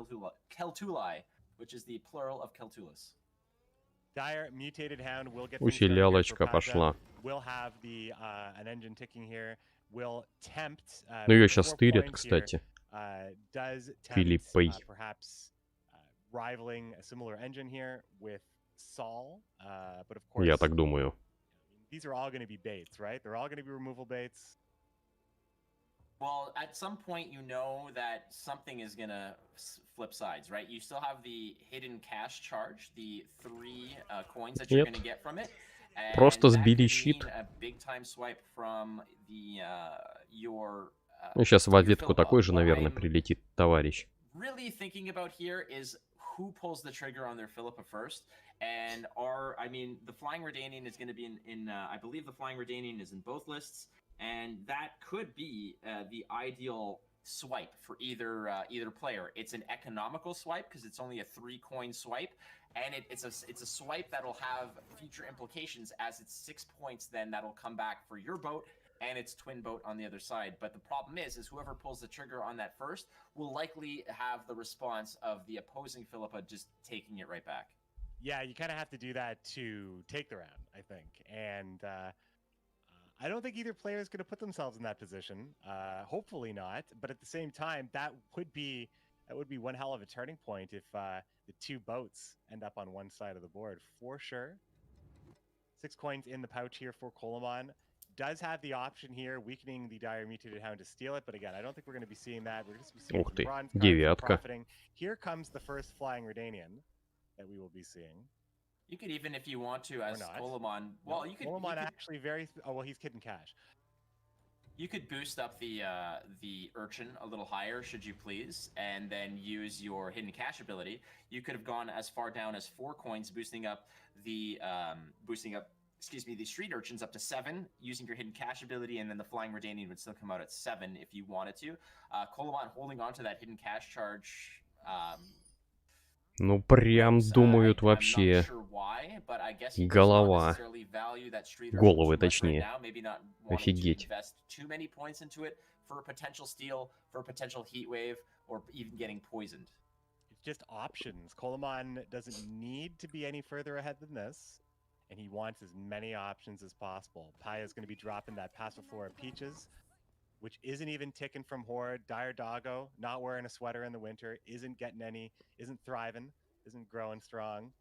Keltuli, which is the plural of Keltulis. Dire mutated hound will get Усилялочка пошла. We'll have the an engine ticking here. Will tempt. Ну ее сейчас тырят, кстати. Does Филиппой. perhaps rivaling a similar engine here with Saul, but of course. Я так думаю. These are all going to be baits, right? They're all going to be removal baits. Well, at some point, you know that something is gonna flip sides, right? You still have the hidden cash charge, the 3 coins that you're gonna get from it. Просто сбили щит. A big time swipe from the your. Ну сейчас в ответку такой же, наверное, прилетит товарищ. Really thinking about here is who pulls the trigger on their Philippa first, and the Flying Redanian is going to be in I believe the Flying Redanian is in both lists, and that could be the ideal swipe for either player. It's an economical swipe because it's only a 3-coin swipe, and it's a swipe that'll have future implications as it's 6 points then that'll come back for your boat and its twin boat on the other side. But the problem is whoever pulls the trigger on that first will likely have the response of the opposing Philippa just taking it right back. Yeah, you kind of have to do that to take the round, I think. And I don't think either player is going to put themselves in that position. Hopefully not. But at the same time, that would be one hell of a turning point if the 2 boats end up on one side of the board, for sure. 6 coins in the pouch here for Coleman. Does have the option here, weakening the Dire Mutated Hound to steal it, but again, I don't think we're going to be seeing that. We're just seeing some bronze cards profiting. Here comes the first Flying Redanian that we will be seeing. You could even, if you want to, as Coleman, well, you could. Coleman actually he's hidden cash. You could boost up the Urchin a little higher, should you please, and then use your hidden cash ability. You could have gone as far down as 4 coins, boosting up the the Street Urchins up to 7, using your hidden cash ability, and then the Flying Redanian would still come out at 7 if you wanted to. Coleman holding on to that hidden cash charge. Ну прям думают вообще. Голова. Головы, точнее. Офигеть. It's just options. Coleman doesn't need to be any further ahead than this, and he wants as many options as possible. Paya's going to be dropping that Passiflora Peaches, which isn't even ticking from Horde. Dire Doggo, not wearing a sweater in the winter, isn't getting any, isn't thriving, isn't growing strong.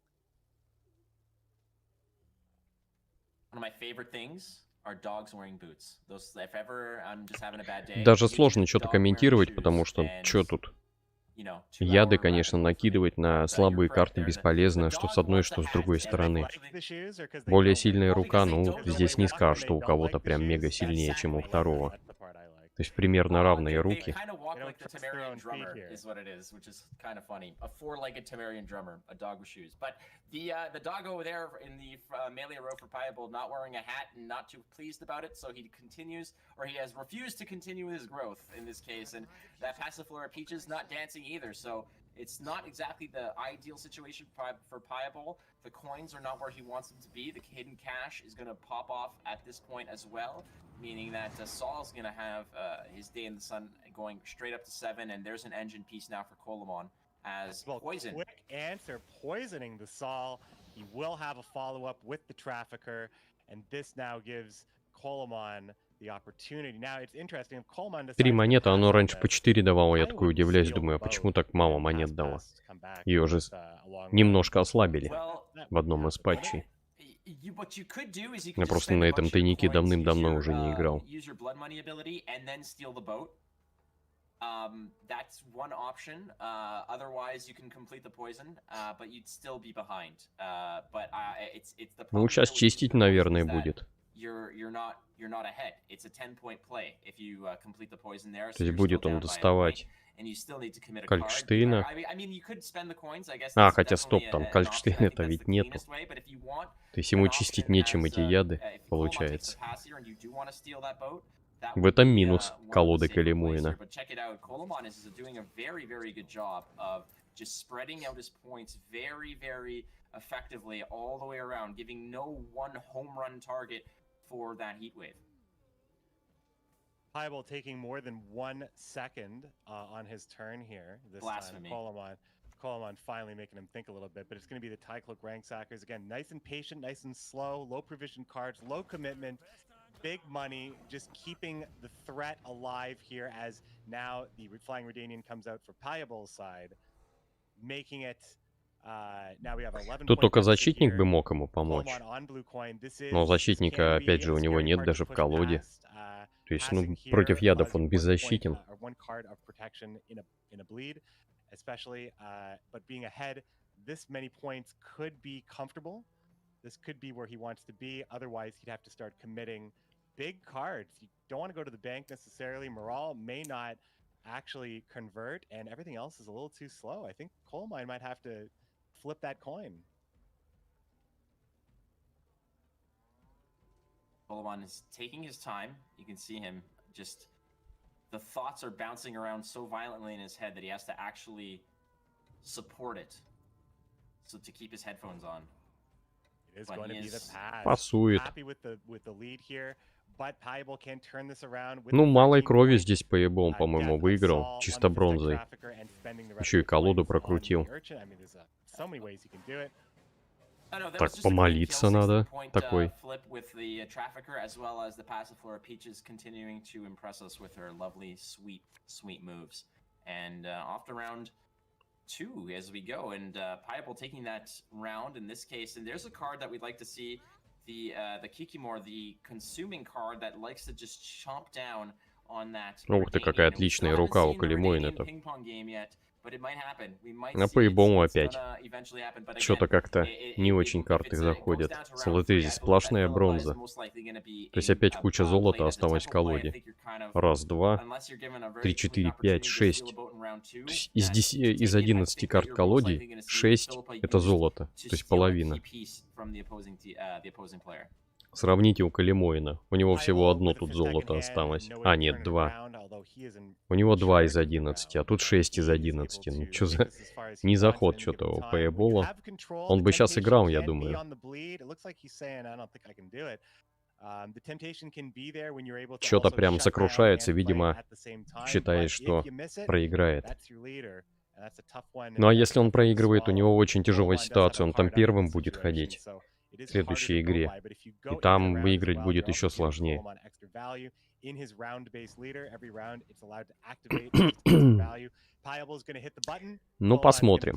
One of my favorite things are dogs wearing boots. Those, if ever I'm just having a bad day. Даже сложно что-то комментировать, потому что что тут? Яды, конечно, накидывать на слабые карты бесполезно, что с одной, что с другой стороны. Более сильная рука, ну, здесь не скажешь, что у кого-то прям мега сильнее, чем у второго. То есть примерно равные руки. Is what it is, which is kind of funny. A 4-legged Temerian drummer, a dog with shoes. But the dog over there in the melee row for Piable not wearing a hat and not too pleased about it, so he continues, or he has refused to continue his growth in this case. And that Passiflora Peaches not dancing either, so it's not exactly the ideal situation for Piable. The coins are not where he wants them to be. The hidden cash is going to pop off at this point as well, meaning that Saul's going to have his day in the sun going straight up to 7, and there's an engine piece now for Coleman as poison. Quick answer, poisoning the Saul. He will have a follow-up with the Trafficker, and this now gives Coleman the opportunity. Now it's interesting if Coleman decides 3 монеты, оно раньше по 4 давало, я такой удивляюсь, думаю, а почему так мало монет дало? Ее же немножко ослабили в одном из патчей. Я просто на этом тайнике давным-давно уже не играл. That's one option. Otherwise, you can complete the poison, but you'd still be behind. But it's the. Ну сейчас чистить, наверное, будет. You're not ahead. It's a 10-point play if you complete the poison there. То есть будет он доставать Кальчштейна. А, хотя стоп, там Кальчштейна-то ведь нету. То есть ему чистить нечем эти яды, получается. В этом минус колоды Калимуина. Just spreading out his points very, very effectively all the way around, giving no one home run target for that heat wave. Piable taking more than 1 second on his turn here. This Blasphemy. time, Coleman finally making him think a little bit, but it's going to be the Tie Cloak Ranksackers. Again, nice and patient, nice and slow, low provision cards, low commitment, big money, just keeping the threat alive here as now the Flying Redanian comes out for Payable's side, making it. Now we have 11 Тут только защитник бы мог ему помочь. Но защитника, опять же, у него нет даже в колоде. То есть, ну, против ядов он беззащитен. Especially, but being ahead this many points could be comfortable. This could be where he wants to be. Otherwise, he'd have to start committing big cards. You don't want to go to the bank necessarily. Morale may not actually convert, and everything else is a little too slow. I think Colemine might have to flip that coin. Colemine is taking his time. You can see him just... The thoughts are bouncing around so violently in his head that he has to actually support it. So to keep his headphones on. It is going to be the pass. Пасует. Happy with the lead here, but Payable can turn this around. Ну, малой крови здесь Payable, по-моему, выиграл. Чисто бронзой. Еще и колоду прокрутил. Так, помолиться надо. Такой. Two as we go, and Payable taking that round in this case, and there's a card that we'd like to see, the Kikimor, the consuming card that likes to just chomp down on that. Ух ты, какая отличная рука у Калимоина-то. А по-ебому опять. Что-то как-то не очень карты заходят. Смотри, здесь сплошная бронза. То есть опять куча золота осталась в колоде. Раз, два, 3, 4, 5, 6. Из 11 карт колоде 6 это золото. То есть половина. Сравните у Калимоина. У него всего одно тут золото осталось. А, нет, 2. У него 2 из 11, а тут 6 из 11. Ну, что за... Не заход что-то у Пейбола. Он бы сейчас играл, я думаю. Что-то прям сокрушается, видимо, считает, что проиграет. Ну, а если он проигрывает, у него очень тяжелая ситуация. Он там первым будет ходить в следующей игре. И там выиграть будет еще сложнее. Ну, посмотрим.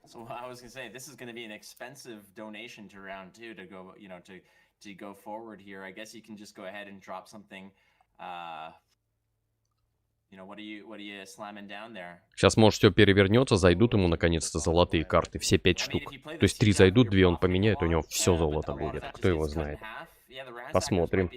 So I was gonna say this is gonna be an expensive donation to round 2 to go, you know, to go forward here. I guess you can just go ahead and drop something. You know, what are you slamming down there? Сейчас, может, все перевернется, зайдут ему наконец-то золотые карты, все 5 штук. То есть 3 зайдут, 2 он поменяет, у него все золото будет. Кто его знает? Посмотрим.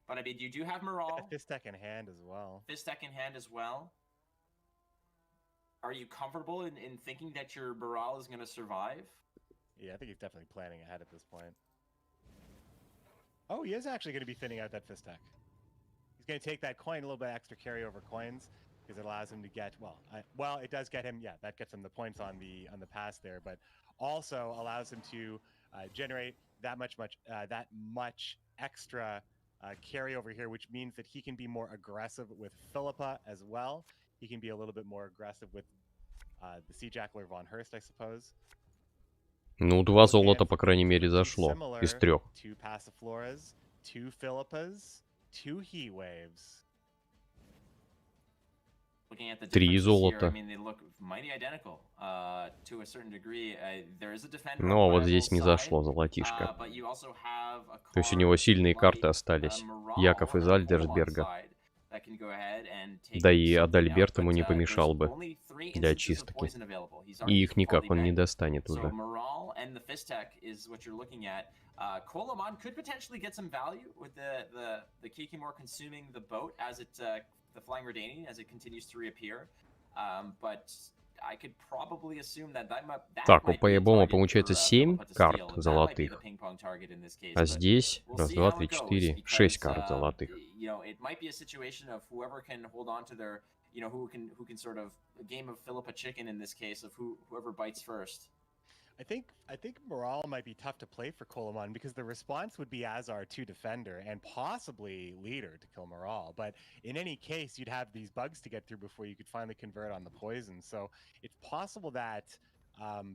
But I mean, you do have morale. Fist deck in hand as well. Fist deck in hand as well. Are you comfortable in thinking that your morale is going to survive? Yeah, I think he's definitely planning ahead at this point. Oh, he is actually going to be thinning out that fist deck. He's going to take that coin, a little bit extra carryover coins, because it allows him to get, well, it does get him, yeah, that gets him the points on the pass there, but also allows him to generate that much extra carryover here, which means that he can be more aggressive with Philippa as well. He can be a little bit more aggressive with the Sea Jackler Von Hurst, I suppose. Ну, 2 золота, по крайней мере, зашло. Из 3. 2 Passifloras, 2 Philippas, 2 Heat Waves. 3 золота. Ну, а вот здесь не зашло золотишко. То есть у него сильные карты остались. Яков из Альдерсберга. Да и Адальберт ему не помешал бы для очистки. И их никак он не достанет уже. Coleman could potentially get some value with the Kikimor consuming the boat as it the Flying Redanian as it continues to reappear. But I could probably assume that Так, у Пейбома получается 7 карт золотых. А здесь 1, 2, 3, 4, 6 карт золотых. You know, it might be a situation of whoever can hold on to their, you know, who can sort of a game of Philippa chicken in this case of whoever bites first. I think Morale might be tough to play for Coleman because the response would be Azar to defender and possibly leader to kill Morale. But in any case, you'd have these bugs to get through before you could finally convert on the poison. So it's possible that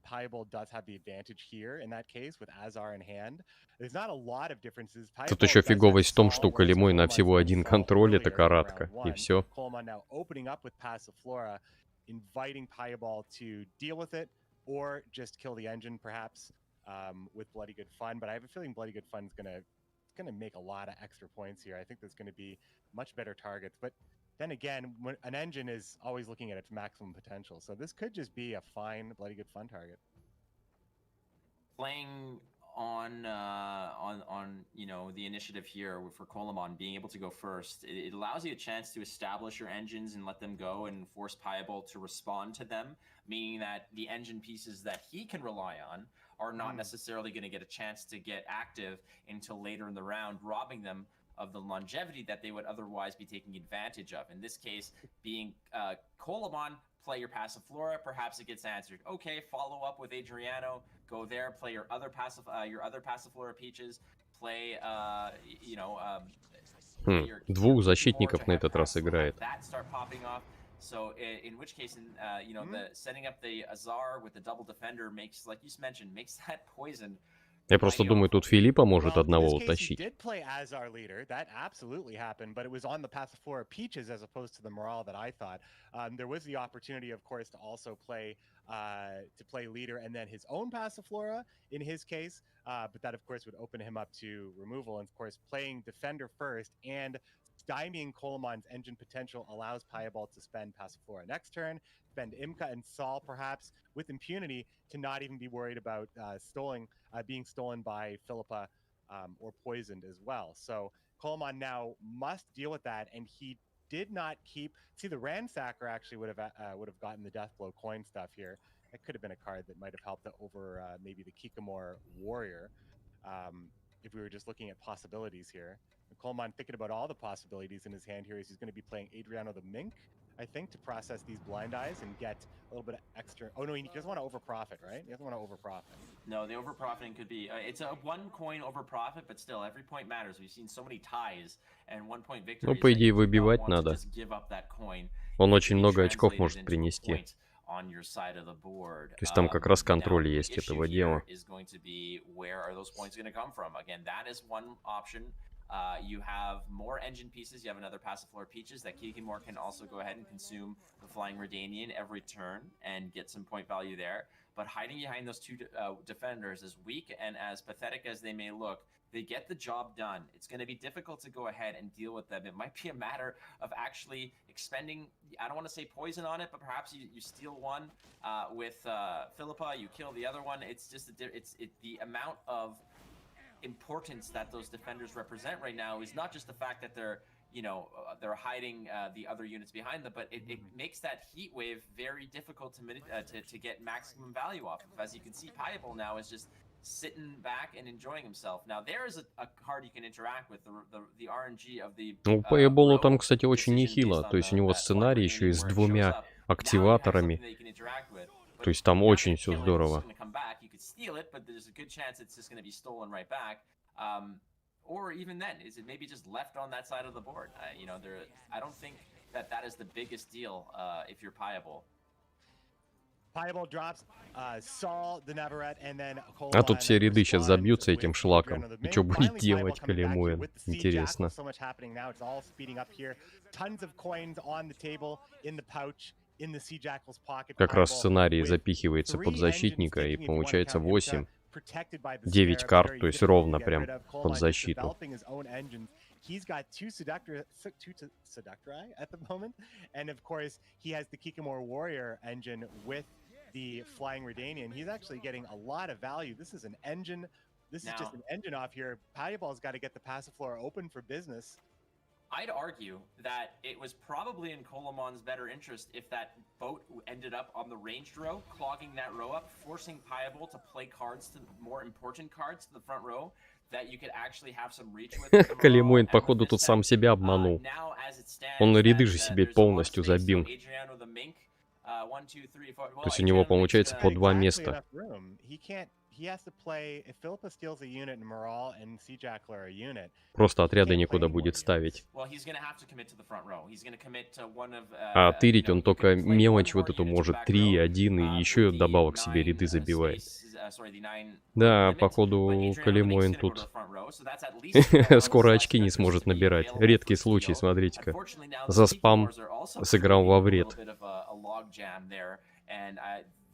Piebald does have the advantage here in that case with Azar in hand. There's not a lot of differences. Тут еще фиговость в том, что у Калимой на всего один контроль, это каратка, и все. Coleman now opening up with passive Flora, inviting Piebald to deal with it, or just kill the engine, perhaps, with Bloody Good Fun. But I have a feeling Bloody Good Fun is gonna make a lot of extra points here. I think there's gonna be much better targets. But then again, when an engine is always looking at its maximum potential, so this could just be a fine Bloody Good Fun target. Playing on you know, the initiative here for Coleman being able to go first, it allows you a chance to establish your engines and let them go and force Piebald to respond to them, meaning that the engine pieces that he can rely on are not necessarily going to get a chance to get active until later in the round, robbing them of the longevity that they would otherwise be taking advantage of. In this case, being Coleman, play your passive Flora, perhaps it gets answered. Okay, follow up with Adriano, go there, play your other passive Flora Peaches, play, you know, Двух защитников на этот раз играет. that start popping off. So in which case, you know, the setting up the Azar with the double defender makes, like you mentioned, makes that poison. Я просто думаю, тут Филиппа может одного утащить. He did play Azar leader. That absolutely happened, but it was on the passive Flora Peaches as opposed to the Morale that I thought. There was the opportunity, of course, to also play leader and then his own passive Flora in his case, but that of course would open him up to removal. And of course, playing defender first and stymieing Coleman's engine potential allows Piebald to spend passive Flora next turn, spend Imka and Sol perhaps with impunity to not even be worried about being stolen by Philippa or poisoned as well. So Coleman now must deal with that, and he did not keep. See, the Ransacker actually would have gotten the death blow coin stuff here. That could have been a card that might have helped over maybe the Kikamore Warrior if we were just looking at possibilities here. And Coleman thinking about all the possibilities in his hand here is he's going to be playing Adriano the Mink, I think, to process these blind eyes and get a little bit of extra. Oh no, he doesn't want to overprofit, right? He doesn't want to overprofit. No, the overprofiting could be. It's a 1 coin overprofit, but still, every point matters. We've seen so many ties and 1 point victories. Ну, по идее, выбивать надо. Он очень много очков может принести. То есть там как раз контроль есть этого дела. You have more engine pieces. You have another passive Flora Peaches that Kikimore can also go ahead and consume the Flying Redanian every turn and get some point value there. But hiding behind those two defenders, as weak and as pathetic as they may look, they get the job done. It's going to be difficult to go ahead and deal with them. It might be a matter of actually expending, I don't want to say poison on it, but perhaps you steal one with Philippa, you kill the other one. It's just the amount of importance that those defenders represent right now is not just the fact that they're, you know, they're hiding the other units behind them, but it makes that heat wave very difficult to get maximum value off of. As you can see, Piebald now is just sitting back and enjoying himself. Now there is a card you can interact with, the RNG of the. Ну, Piebald там, кстати, очень нехило. То есть у него сценарий еще и с 2 активаторами. То есть там очень все здорово. Steal it, but there's a good chance it's just going to be stolen right back. Or even then, is it maybe just left on that side of the board? You know, I don't think that is the biggest deal if you're Piebald. Piebald drops Sol, the Navarrete, and then А тут все ряды сейчас забьются этим шлаком. И что будет делать Калимуэн? Интересно. So much happening now. It's all speeding up here. Tons of coins on the table, in the pouch. Как раз сценарий запихивается под защитника, и получается 8. 9 карт, то есть ровно прям под защиту. He's got two Seductori at the moment, and of course he has the Kikamore Warrior engine with the Flying Redanian. He's actually getting a lot of value. This is an engine. This is just an engine off here. Piebald's got to get the passive floor open for business. I'd argue that it was probably in Coleman's better interest if that boat ended up on the ranged row, clogging that row up, forcing Piebald to play cards, to more important cards to the front row, that you could actually have some reach with. Калимуэн, походу, тут сам себя обманул. Он ряды же себе полностью забил. 1, 2, 3, 4. То есть у него получается по 2 места. Просто отряды некуда будет ставить. А тырить он только мелочь вот эту может 3, 1 и еще добавок себе ряды забивает. Да, походу Калимоин тут скоро очки не сможет набирать. Редкий случай, смотрите-ка. За спам сыграл во вред.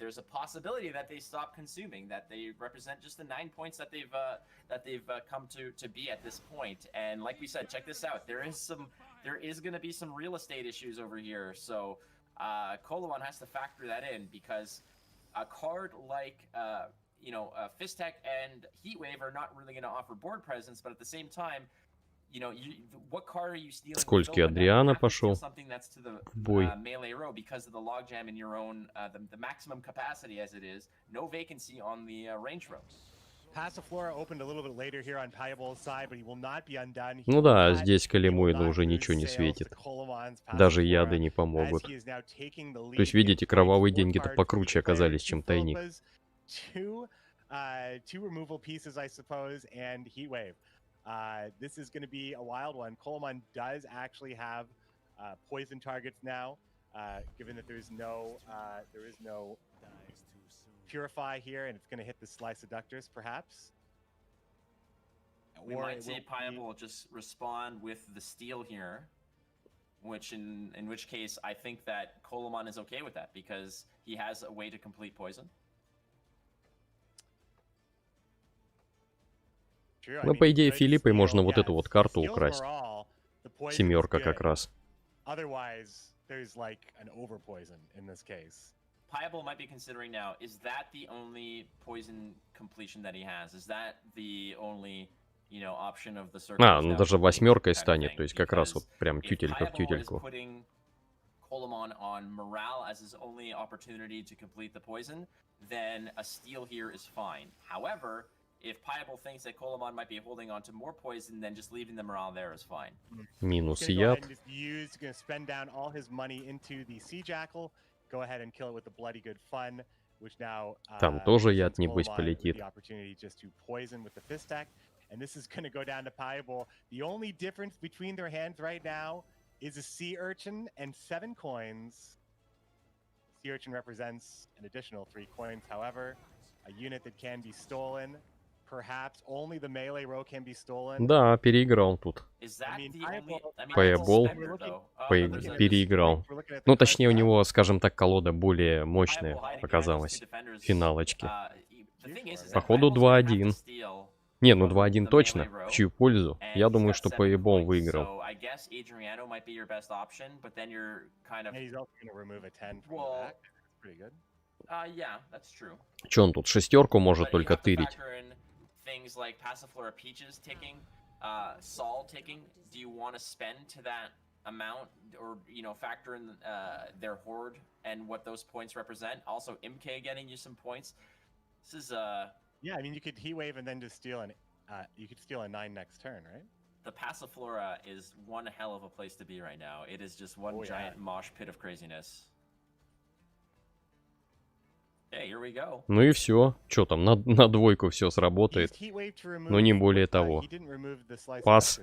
There's a possibility that they stop consuming, that they represent just the 9 points that they've come to be at this point. And like we said, check this out. There is going to be some real estate issues over here. So Kolomon has to factor that in, because a card like Fistek and Heatwave are not really going to offer board presence, but at the same time, what card are you stealing? Скользкий Адриана пошел в бой. Melee row because of the logjam in your own the maximum capacity as it is, no vacancy on the range row. Passiflora opened a little bit later here on Payable's side, but he will not be undone. Ну да, здесь Калимоину уже ничего не светит. Даже яды не помогут. То есть, видите, кровавые деньги-то покруче оказались, чем тайник. Two removal pieces, I suppose, and Heatwave. This is going to be a wild one. Kolomon does actually have poison targets now, given that there is no purify here, and it's going to hit the slice seductors, perhaps. We might see Payable just respond with the steal here, which in which case I think that Kolomon is okay with that, because he has a way to complete poison. Ну, по идее, Филиппой можно вот эту вот карту украсть. Семерка как раз. Payable might be considering now, is that the only poison completion that he has? Is that the only, option of the circle? А, ну даже восьмеркой станет, то есть как раз вот прям тютелька в тютельку. Kolomon on morale as his only opportunity to complete the poison, then a steal here is fine. However, if Payable thinks that Kolomon might be holding on to more poison, then just leaving the morale there is fine. Минус яд. He's going to spend down all his money into the Sea Jackal. Go ahead and kill it with the bloody good fun, which now Там тоже яд, небось, полетит. the opportunity just to poison with the Fistek. And this is going to go down to Payable. The only difference between their hands right now is a Sea Urchin and 7 coins. Sea Urchin represents an additional 3 coins, however. A unit that can be stolen. Perhaps only the melee row can be stolen. Да, переиграл тут. Пэйбол переиграл. Ну, точнее, у него, скажем так, колода более мощная показалась в финалочке. Походу 2-1. Не, ну 2-1 точно. В чью пользу? Я думаю, что Пэйбол выиграл. Че он тут шестерку может только тырить? Things like Passiflora Peaches ticking, Sol ticking, do you want to spend to that amount, or factor in their horde and what those points represent? Also, MK getting you some points. This is yeah, I mean you could Heatwave and then just steal you could steal a 9 next turn, right? The Passiflora is one hell of a place to be right now. It is just one giant mosh pit of craziness. Ну и все. Что там, на двойку все сработает. Но не более того. Пас.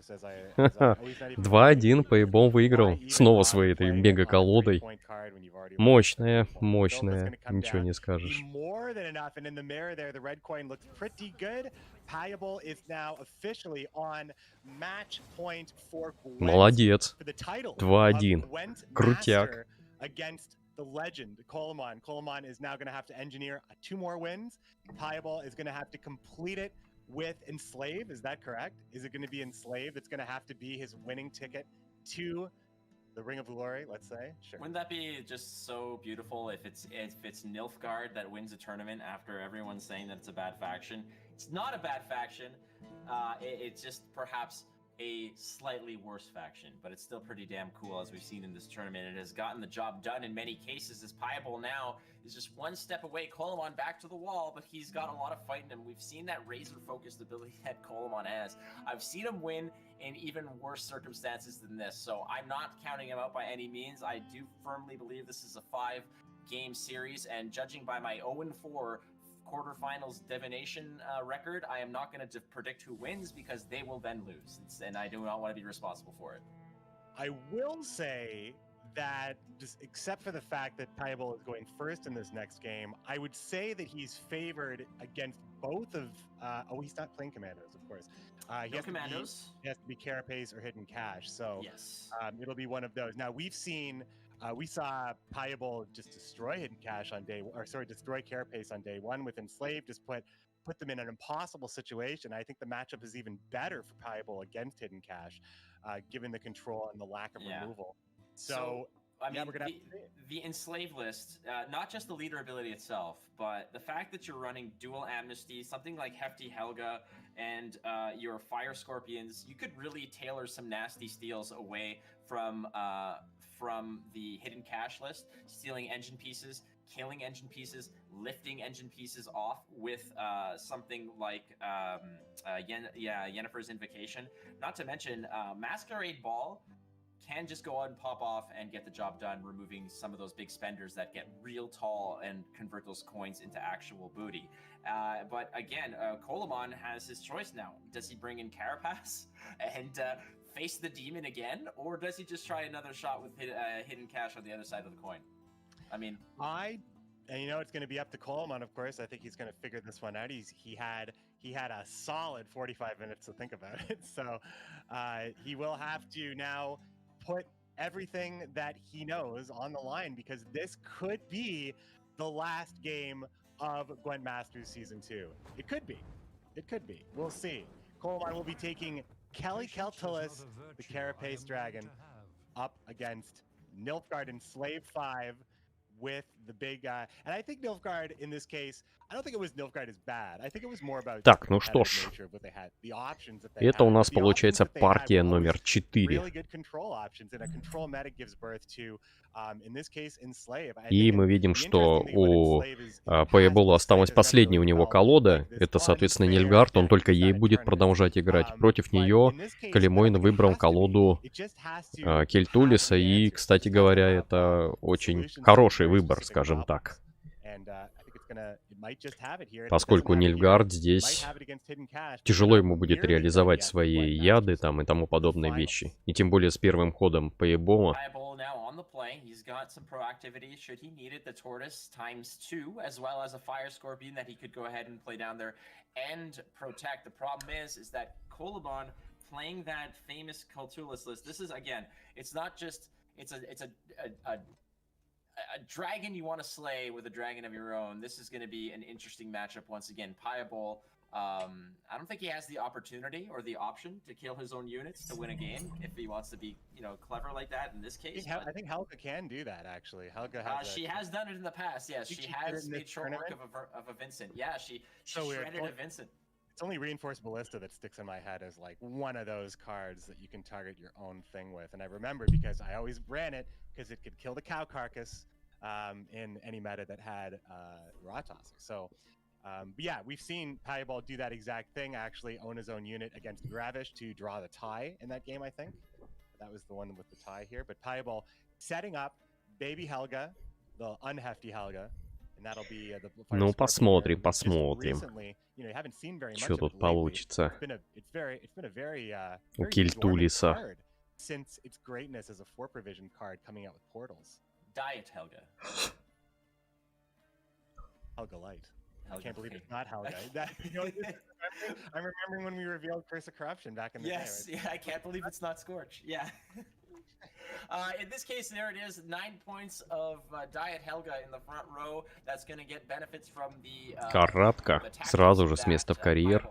2-1, Пэйбол выиграл. Снова своей этой мега-колодой. Мощная, мощная. Ничего не скажешь. Молодец. 2-1. Крутяк. The legend, Kolomon. Kolomon is now going to have to engineer 2 more wins. Payable is going to have to complete it with Enslave. Is that correct? Is it going to be Enslave? It's going to have to be his winning ticket to the Ring of Glory, let's say. Sure. Wouldn't that be just so beautiful if it's Nilfgaard that wins a tournament after everyone's saying that it's a bad faction? It's not a bad faction. It's just perhaps a slightly worse faction, but it's still pretty damn cool, as we've seen in this tournament. It has gotten the job done in many cases. As Payable now is just one step away. Kolomon back to the wall, but he's got a lot of fight in him. We've seen that razor-focused ability that Kolomon has. I've seen him win in even worse circumstances than this, so I'm not counting him out by any means. I do firmly believe this is a 5 game series, and judging by my 0-4 quarterfinals divination record, I am not going to predict who wins because they will then lose, and I do not want to be responsible for it. I will say that, just except for the fact that Piebol is going first in this next game, I would say that he's favored against both of. He's not playing Commandos, of course. No Commandos. He has to be Carapace or Hidden Cache, so yes, it'll be one of those. Now we saw Piebol just destroy Hidden Cache on destroy Carapace on day one with Enslave, just put them in an impossible situation. I think the matchup is even better for Piebol against Hidden Cache, given the control and the lack of removal. So I mean, we're gonna the Enslave list, not just the leader ability itself, but the fact that you're running dual amnesty, something like Hefty Helga, and your Fire Scorpions, you could really tailor some nasty steals away from the Hidden Cache list, stealing engine pieces, killing engine pieces, lifting engine pieces off with something like Yennefer's Invocation. Not to mention Masquerade Ball can just go out and pop off and get the job done, removing some of those big spenders that get real tall and convert those coins into actual booty. But again, Coleman has his choice now. Does he bring in Carapace and face the demon again, or does he just try another shot with Hidden Cache on the other side of the coin? I mean, and you know it's going to be up to Coleman, of course. I think he's going to figure this one out. He had a solid 45 minutes to think about it, so he will have to now put everything that he knows on the line, because this could be the last game of Gwent Masters Season 2. It could be. We'll see. Coleman will be taking Kelly Keltilis, the Carapace Dragon, up against Nilfgaard and Slave 5 with the big and I think Nilfgaard in this case, I don't think it was Nilfgaard is bad. I think it was more about Так, ну что ж. Это у нас получается партия номер 4. И мы видим, что у Piebol осталась последняя у него колода. Это, соответственно, Нильфгард. Он только ей будет продолжать играть. Против нее Калимойн выбрал колоду Кельтулиса. И, кстати говоря, это очень хороший выбор, скажем так. Поскольку Нильфгард здесь тяжело ему будет реализовать свои яды там и тому подобные вещи. И тем более с первым ходом Piebol. Playing that famous Cultulis list, this is, again, it's not just, it's a dragon you want to slay with a dragon of your own. This is going to be an interesting matchup once again. Piebol, I don't think he has the opportunity or the option to kill his own units to win a game if he wants to be, clever like that in this case. I think Helga can do that, actually. Helga has she has done it in the past, yes. She has made short work of a Vincent. Yeah, she shredded a Vincent. It's only Reinforced Ballista that sticks in my head as like one of those cards that you can target your own thing with. And I remember because I always ran it because it could kill the cow carcass in any meta that had Raw Tosser. So, but yeah, we've seen Piebol do that exact thing, actually own his own unit against Gravish to draw the tie in that game, I think. That was the one with the tie here. But Piebol setting up Baby Helga, the unhefty Helga. Ну, посмотрим. Что тут получится у Кельтулиса. Diet Helga. Helga Light. I can't believe it's not Helga. I'm remembering when we revealed Curse of Corruption back in the day. Yes, yeah, I can't believe it's not Scorch. Yeah. In this case, there it is, 9 points of Diet Helga in the front row. That's going to get benefits from the Каратка. Сразу же с места в карьер.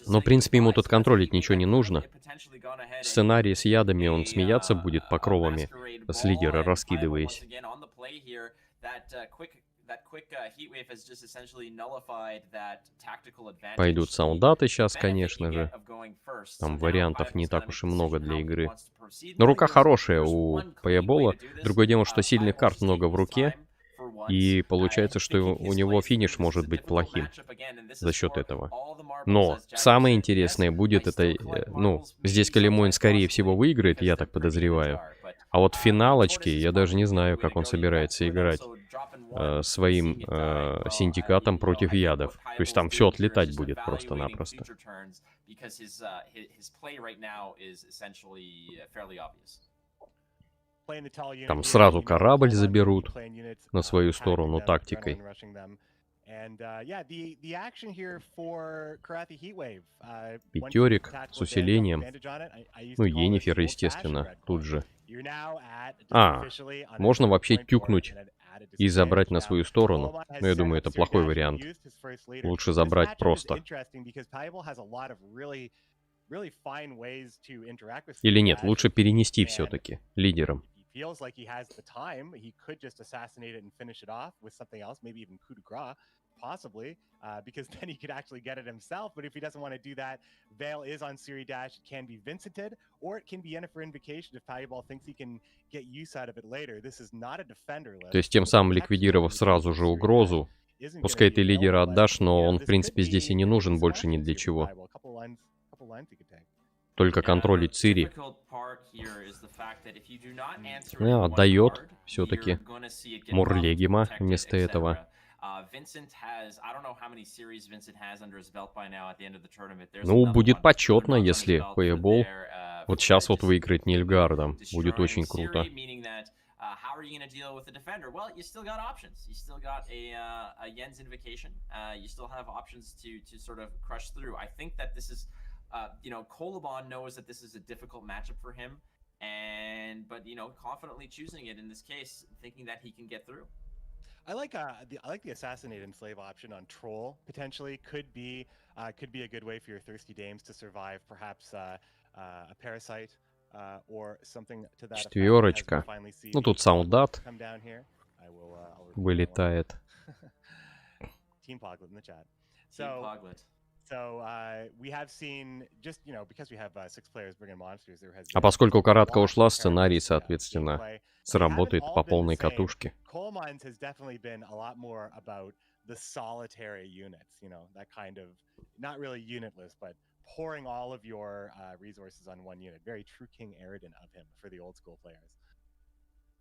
Но, в принципе, ему тут контролить ничего не нужно. В сценарии с ядами он смеяться будет покровами, с лидера раскидываясь. Пойдут саундаты сейчас, конечно же. Там вариантов не так уж и много для игры. Но рука хорошая у Piebol. Другое дело, что сильных карт много в руке. И получается, что у него финиш может быть плохим за счет этого. Но самое интересное будет это... Ну, здесь Калимойн, скорее всего, выиграет, я так подозреваю. А вот в финалочке я даже не знаю, как он собирается играть своим синдикатом против ядов. То есть там все отлетать будет просто-напросто. Там сразу корабль заберут на свою сторону тактикой. Пятерик с усилением. Ну, Йеннифер, естественно, тут же. Можно вообще тюкнуть и забрать на свою сторону. Но я думаю, это плохой вариант. Лучше забрать просто. Или нет, лучше перенести все-таки лидером. Possibly, because then he could actually get it himself. But if he doesn't want to do that, Veil is on Siri Dash. It can be Vincented, or it can be Yennefer Invocation if Payaball thinks he can get use out of it later. This is not a defender list. То есть тем самым ликвидировав сразу же угрозу, пускай ты лидера отдашь, но он в принципе здесь и не нужен больше ни для чего. Только контролить Цири. Отдает все-таки Мурлегима вместо этого. Ну, будет почетно, если Payable вот сейчас вот выиграет Нильфгардом. Будет очень круто. I like the assassinate and slave option on Troll potentially could be a good way for your thirsty dames to survive perhaps a parasite or something to that. Четверочка. Ну тут солдат вылетает. Team Poglet in the chat. So we have seen just because we have 6 players bringing monsters, there has. А поскольку каратка ушла, сценарий, соответственно, сработает по полной катушке. Coal mines has definitely been a lot more about the solitary units, that kind of not really unitless, but pouring all of your resources on one unit. Very true King Aridin of him for the old school players.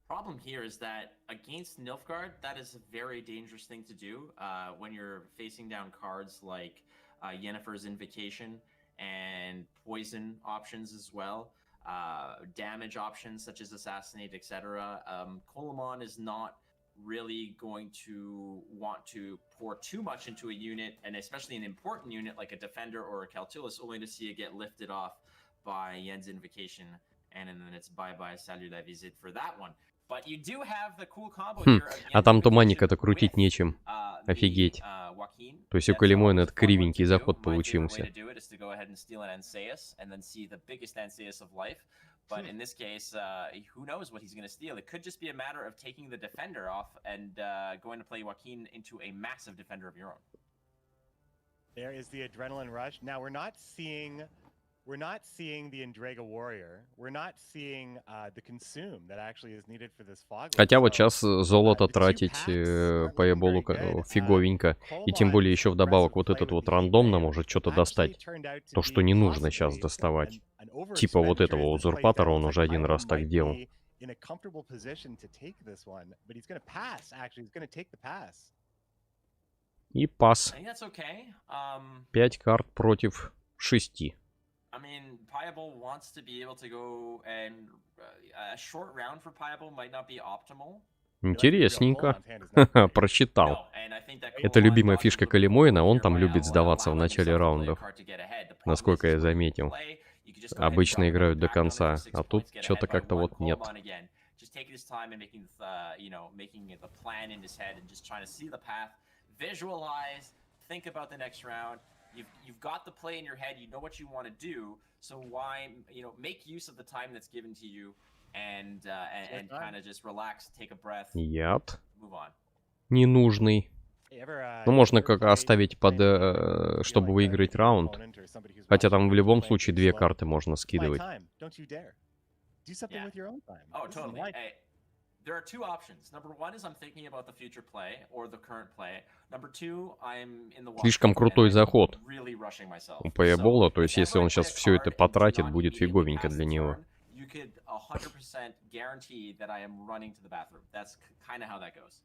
Problem here is that against Nilfgaard, that is a very dangerous thing to do when you're facing down cards like Yennefer's Invocation and poison options as well, damage options such as Assassinate, etc. Colamon is not really going to want to pour too much into a unit, and especially an important unit like a Defender or a Caltulis, only to see it get lifted off by Yen's Invocation, and then it's bye-bye Salut la Visite for that one. But you do have the cool combo here of А там туманника-то крутить нечем. Офигеть. То есть у Калимойна это кривенький заход получился. But in this case, who knows what he's going to steal? It could just be a matter of taking the defender off and going to play Joaquin into a massive defender of your own. There is the adrenaline rush. Now we're not seeing the Endrega Warrior. We're not seeing the consume that actually is needed for this fog. Хотя вот сейчас золото тратить по эболу фиговенько. И тем более еще вдобавок вот этот вот рандомно может что-то достать. То, что не нужно сейчас доставать. Типа вот этого узурпатора он уже один раз так делал. И пас. 5 карт против 6. I mean, Payable wants to be able to go, and a short round for Payable might not be optimal. Интересненько. Просчитал. Это любимая фишка Калимойна, он там любит сдаваться в начале раундов. Насколько я заметил. Обычно играют до конца, а тут что-то как-то вот нет. You've got the play in your head, you know what you want to do, so why, make use of the time that's given to you and kind of just relax, take a breath, Яд. move on. Ненужный. Ну, можно как оставить под, чтобы выиграть раунд. Хотя там в любом случае 2 карты можно скидывать. Oh, totally. There are 2 options. Number 1 is I'm thinking about the future play or the current play. Number 2, I'm in the Слишком крутой заход really rushing myself. у Пейбола, то есть если он сейчас все это потратит, будет фиговенько для него. you could 100% guarantee that I am running to the bathroom. That's kind of how that goes.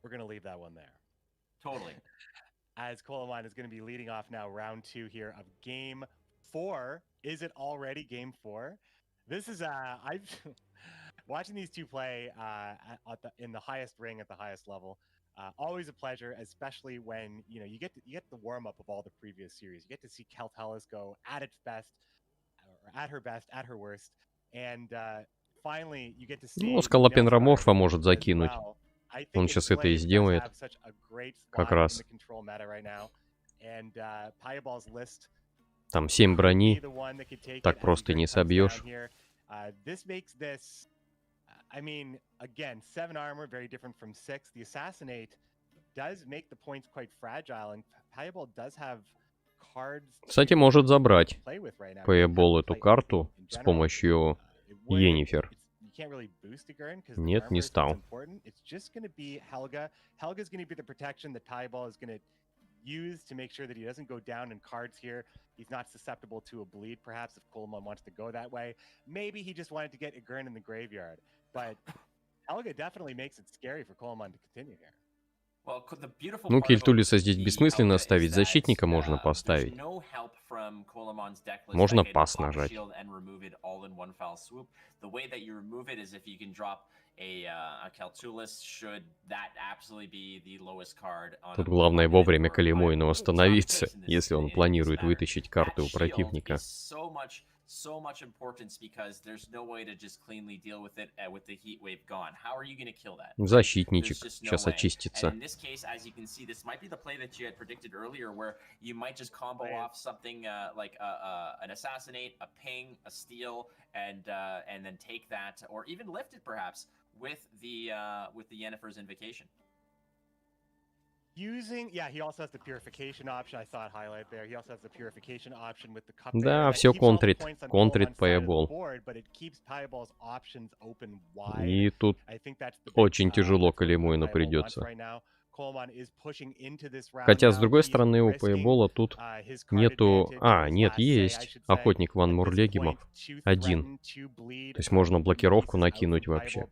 We're going to leave that one there. Totally. As Coleman is going to be leading off now round 2 here of game 4. Is it already game 4? This is I've watching these two play in the highest ring at the highest level. Always a pleasure, especially when you get the warm up of all the previous series. You get to see Keltalis go at its best, or at her best, at her worst, and finally you get to see. Ну, скалопендроморфа может закинуть. Он сейчас это и сделает. Как раз. Там 7 брони. Так просто не собьешь. I mean, again, 7 armor, very different from 6. The Assassinate does make the points quite fragile, and Payable does have cards. Кстати, может забрать Payable эту карту с помощью Йеннифер. Нет, не стал. It's just going to be Helga. Helga's going to be the protection that Payable is going to use to make sure that he doesn't go down in cards here. He's not susceptible to a bleed, perhaps, if Coleman wants to go that way. Maybe he just wanted to get Igern in the graveyard. But Helga definitely makes it scary for Coleman to continue here. Ну, Кельтулиса здесь бессмысленно ставить, защитника можно поставить. Можно пас нажать. Тут главное вовремя Калимоину остановиться, если он планирует вытащить карты у противника. So much importance because there's no way to just cleanly deal with it with the heat wave gone. How are you going to kill that? Защитничек сейчас очистится. And in this case, as you can see, this might be the play that you had predicted earlier, where you might just combo off something like an assassinate, a ping, a steal, and then take that, or even lift it perhaps with the Yennefer's Invocation. He also has the purification option. I saw it highlight there. He also has the purification option with the cup. Да, все контрит Payable. И тут очень тяжело Калимоину придется. Хотя, с другой стороны, у Payable тут нету... нет, есть Охотник Ван Мурлегимов. 1. То есть можно блокировку накинуть вообще.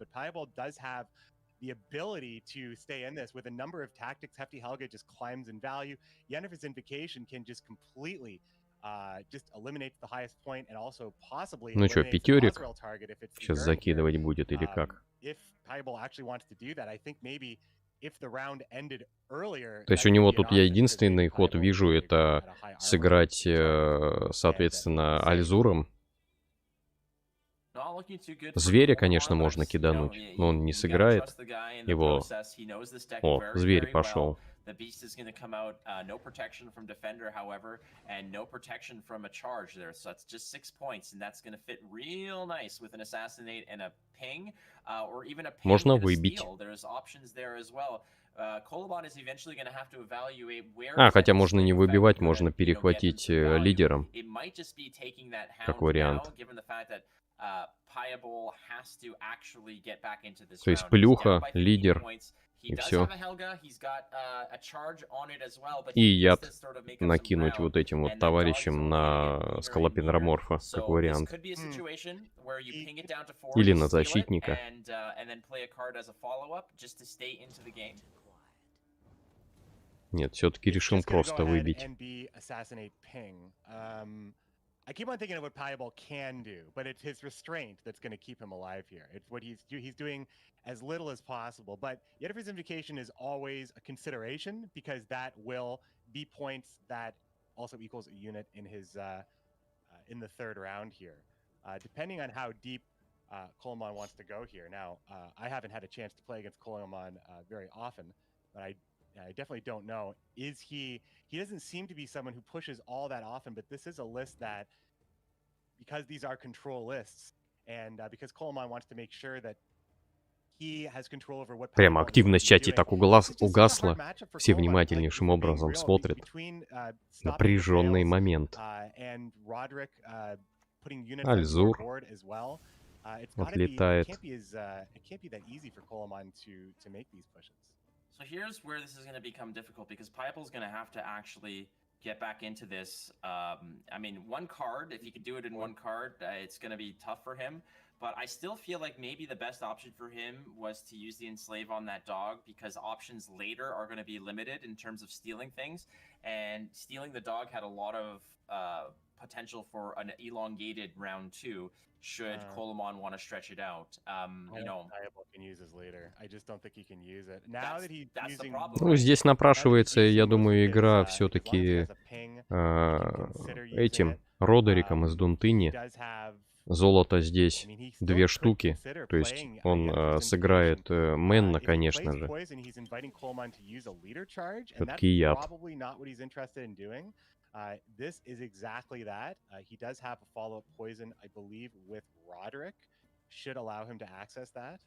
The ability to stay in this with a number of tactics. Hefty Helga just climbs in value. Yennefer's Invocation can just completely just eliminate the highest point and also possibly. Ну что, пятерик сейчас закидывать будет или как? If Payable actually wants to do that, I think maybe if the round ended earlier. То есть у него тут я единственный ход вижу, это сыграть, соответственно, Альзуром. Зверя, конечно, можно кидануть, но он не сыграет его. О, зверь пошел. Можно выбить. Хотя можно не выбивать, можно перехватить лидером. Как вариант. То есть плюха, лидер, и все. И яд накинуть вот этим вот товарищам на скалопендроморфа, как вариант. Или на защитника. Нет, все-таки решил просто выбить. I keep on thinking of what Payable can do, but it's his restraint that's going to keep him alive here. It's what he's doing as little as possible. But Yennefer's Invocation is always a consideration because that will be points that also equals a unit in his in the third round here. Depending on how deep Coleman wants to go here. Now, I haven't had a chance to play against Coleman very often, but I definitely don't know. He doesn't seem to be someone who pushes all that often, but this is a list that, because these are control lists, and because Coleman wants to make sure that he has control over what. Прямо активность в чате так угасла. Все внимательнейшим образом смотрят. Напряженный момент. Альзур отлетает. So here's where this is going to become difficult because Payable's going to have to actually get back into this. I mean, one card, if he could do it in one card, it's going to be tough for him. But I still feel like maybe the best option for him was to use the Enslave on that dog, because options later are going to be limited in terms of stealing things. And stealing the dog had a lot of potential for an elongated round 2 should Coleman want to stretch it out. You know, Diable can use his leader. I just don't think he can use it. Now that he's using, Ну, здесь напрашивается, я думаю, игра все-таки этим Родериком из Дунтыни. Золото здесь 2 штуки, то есть он сыграет Мэнна, конечно же. Все-таки яд. This is exactly that. He does have a follow-up poison, I believe, with Roderick. Should allow him to access that.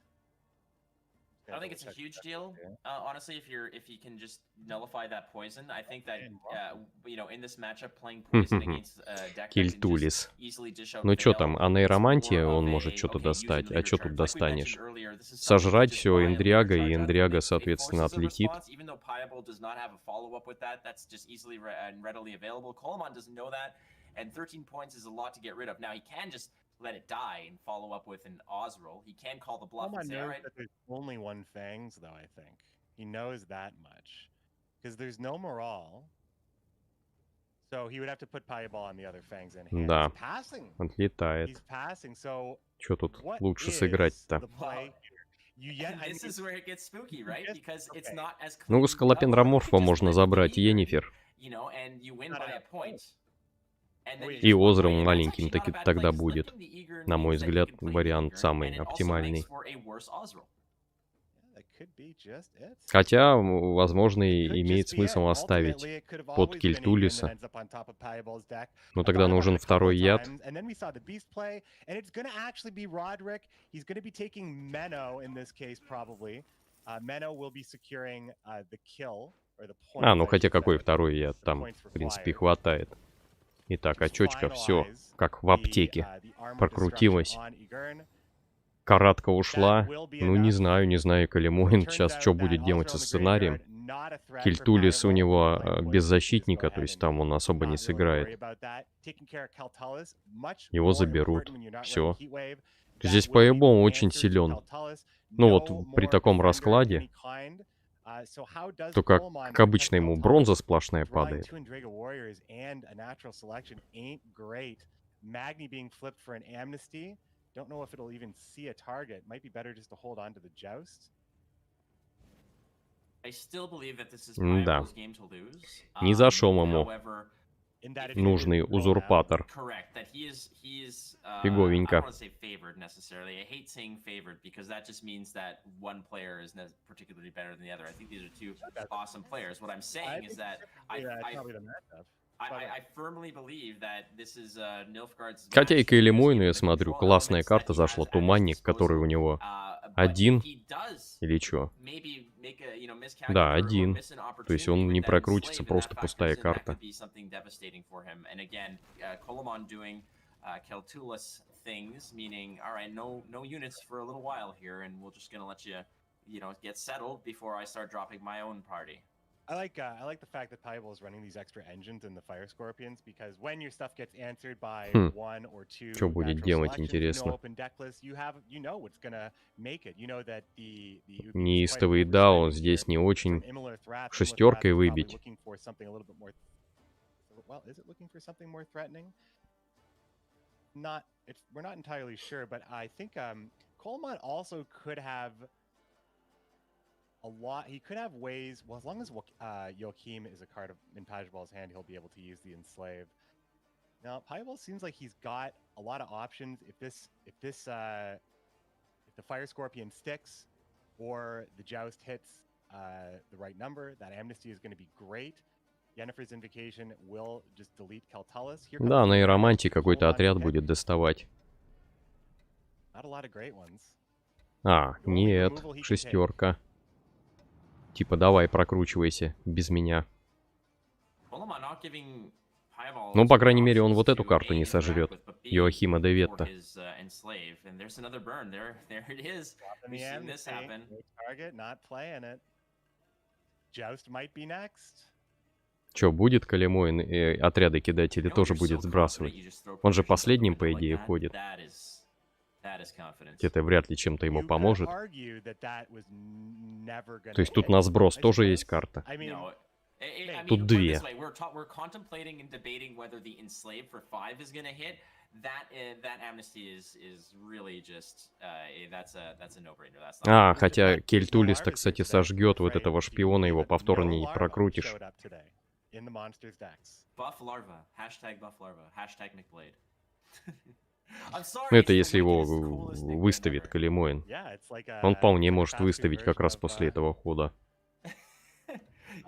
I don't think it's a huge deal, honestly. If you can just nullify that poison, I think that you know, in this matchup playing poison against deck Кильтулис. Ну что там, а нейромантия он может что-то достать. А что тут достанешь? Сожрать все Эндриага, и Эндриага, соответственно, отлетит. And 13 points is a lot to get rid of. Now he can just let it die and follow up with an Osril. He can call the bluff and say, all right. There's only one Fangs, though, I think. He knows that much. Because there's no morale. So he would have to put Fireball on the other Fangs in hand. Да, He's passing. отлетает. He's passing. So Что тут лучше сыграть-то? This is where it gets spooky, right? Because it's not as Ну, скалопендроморфа можно забрать, Йеннифер. You know, and you win by a point. И Озром маленьким тогда будет. На мой взгляд, вариант самый оптимальный. Хотя, возможно, и имеет смысл оставить под Кильтулиса. Но тогда нужен второй яд. А, ну хотя какой второй яд? Там, в принципе, хватает. Итак, очечка, все, как в аптеке, прокрутилась. Каратка ушла. Ну, не знаю, Калимоин сейчас что будет делать со сценарием. Кильтулис у него без защитника, то есть там он особо не сыграет. Его заберут. Все. Здесь по-ебому очень силен. Ну вот, при таком раскладе. Только, как обычно, ему бронза сплошная падает. Да. Не зашел ему нужный узурпатор. Фиговенько. Хотя и Кайлимойну, я смотрю, классная карта зашла, Туманник, который у него 1 или что? Да, 1. То есть он не прокрутится, просто пустая карта. I like the fact that Piebald is running these extra engines in the Fire Scorpions, because when your stuff gets answered by 1 or 2 что будет делать, интересно. Неистовый даун здесь не очень. Шестеркой выбить. We're not entirely sure, but I think Coleman also could have a lot. He could have ways. Well, as long as Joachim is a card in Pajaball's hand, he'll be able to use the Enslave. Now, Pajaball seems like he's got a lot of options. If the Fire Scorpion sticks, or the Joust hits the right number, that Amnesty is going to be great. Yennefer's Invocation will just delete Keltullus. Да, на Иеромантии какой-то отряд будет доставать. Not a lot of great ones. А, нет, шестерка. Типа, давай, прокручивайся, без меня. Ну, по крайней мере, он вот эту карту не сожрет. Йоахима де Ветта. Чё, будет Калимоин отряды кидать или тоже будет сбрасывать? Он же последним, по идее, ходит. Это вряд ли чем-то ему поможет. То есть тут на сброс тоже есть карта. Тут две. А, хотя Кельтулис-то, кстати, сожгет вот этого шпиона, его повторно не прокрутишь. Ну, это если его выставит Калимоин. Он вполне может выставить как раз после этого хода.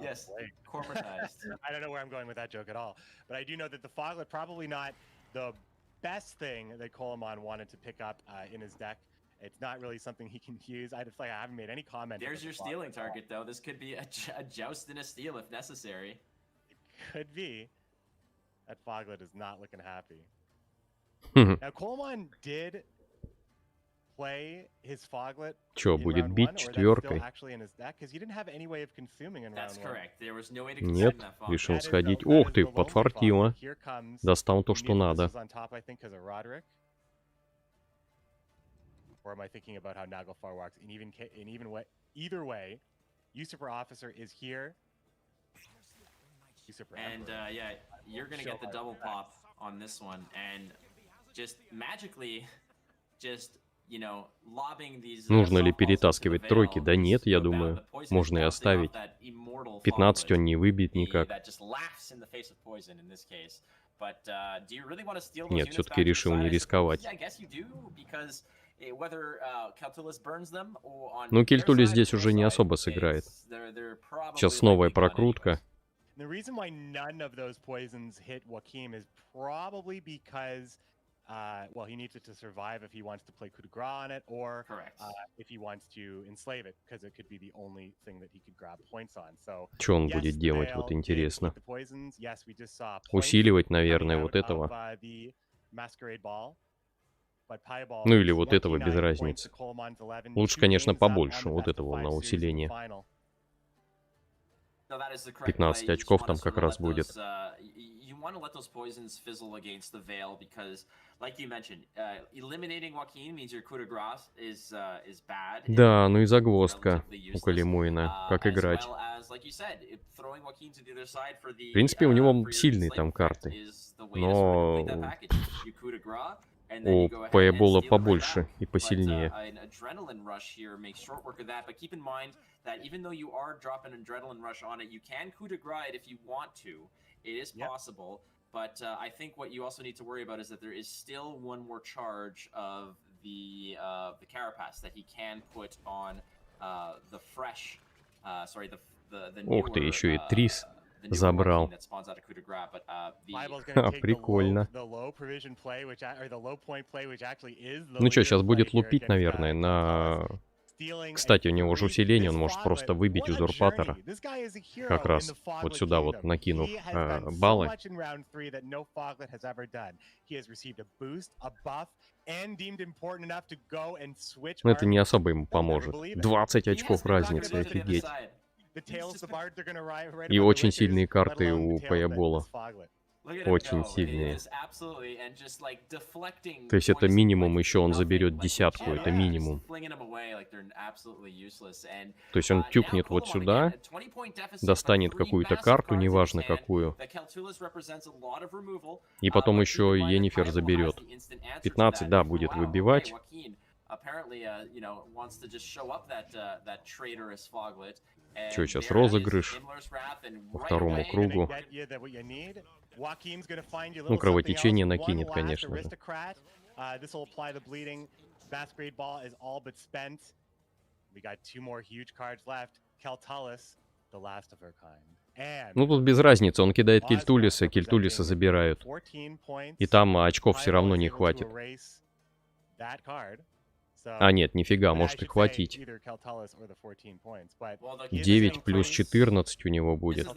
Yes, corporatized. I don't know where I'm going with that joke at all, but I do know that the Foglet probably not the best thing that Coleman wanted to pick up in his deck. It's not really something he can use. I haven't made any comment. There's your stealing target, though. This could be a joust and a steal if necessary. It could be. That Foglet is not looking happy. Now Coleman did play his Foglet. Чё, будет бить четверкой? Нет, решил сходить. Ох ты, подфартило. Достал то, что надо. And yeah, you're gonna get the double pop on this one, and just magically, just нужно ли перетаскивать тройки? Да нет, я думаю. Можно и оставить. 15 он не выбьет никак. Нет, все-таки решил не рисковать. Ну, Кельтулис здесь уже не особо сыграет. Сейчас новая прокрутка. Well, he needs it to survive if he wants to play coup de grace on it, or if he wants to enslave it, because it could be the only thing that he could grab points on. So, что он будет делать, вот интересно. Усиливать, наверное, вот этого. Ну или вот этого без разницы. Лучше, конечно, побольше вот этого на усиление. 15 очков там как раз будет. Да, ну и загвоздка у Калимоина, как играть. В принципе, у него сильные там карты, но у Паебола побольше и посильнее. That even though you are dropping an adrenaline rush on it, you can coup de grace it if you want to. It is possible, but I think what you also need to worry about is that there is still one more charge of the carapace that he can put on the fresh, sorry, the Ух ты, еще и Трис забрал. Прикольно. Ну что, сейчас будет лупить, наверное, на... Кстати, у него же усиление, он может просто выбить узурпатора. Как раз вот сюда вот накинув баллы. Но это не особо ему поможет. 20 очков разницы, офигеть. И очень сильные карты у Паебола. Очень сильные. То есть это минимум, еще он заберет десятку, это минимум. То есть он тюкнет вот сюда, достанет какую-то карту, неважно какую, и потом еще Йеннифер заберет. 15, да, будет выбивать. Что, сейчас розыгрыш по второму кругу. Ну, кровотечение накинет, конечно же. Ну, тут без разницы, он кидает Кельтулиса, Кельтулиса забирают. И там очков все равно не хватит. А, нет, нифига, может и хватить. 9 плюс 14 у него будет.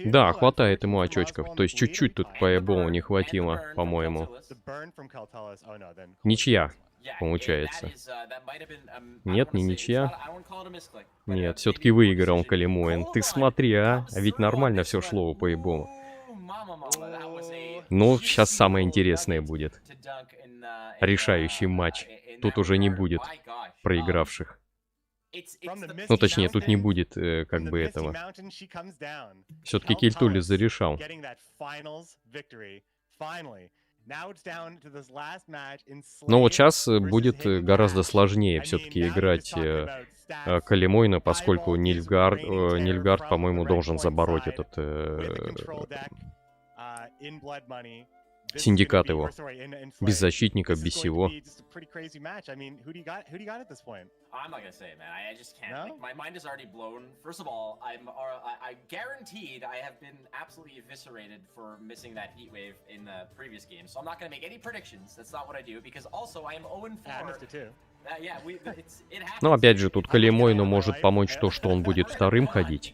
Да, хватает ему очочков. То есть чуть-чуть тут по-ебому не хватило, по-моему. Ничья, получается. Нет, не ничья. Нет, все-таки выиграл Калимуэн. Ты смотри, а ведь нормально все шло по-ебому. Ну, сейчас самое интересное будет. Решающий матч. Тут уже не будет проигравших. Ну, точнее, тут не будет как бы этого. Все-таки Кельтули зарешал. Но вот сейчас будет гораздо сложнее все-таки играть Калимойна, поскольку Нильфгард, по-моему, должен забороть этот синдикат его. Без защитника, без всего. I'm not gonna say it, man. I just can't. No? Like, my mind is already blown. First of all, I guaranteed I have been absolutely eviscerated for missing that heat wave in the previous game. So I'm not gonna make any predictions. That's not what I do. Because also I am 0-4. Yeah, I missed it too. Но опять же, тут Калимойну может помочь то, что он будет вторым ходить.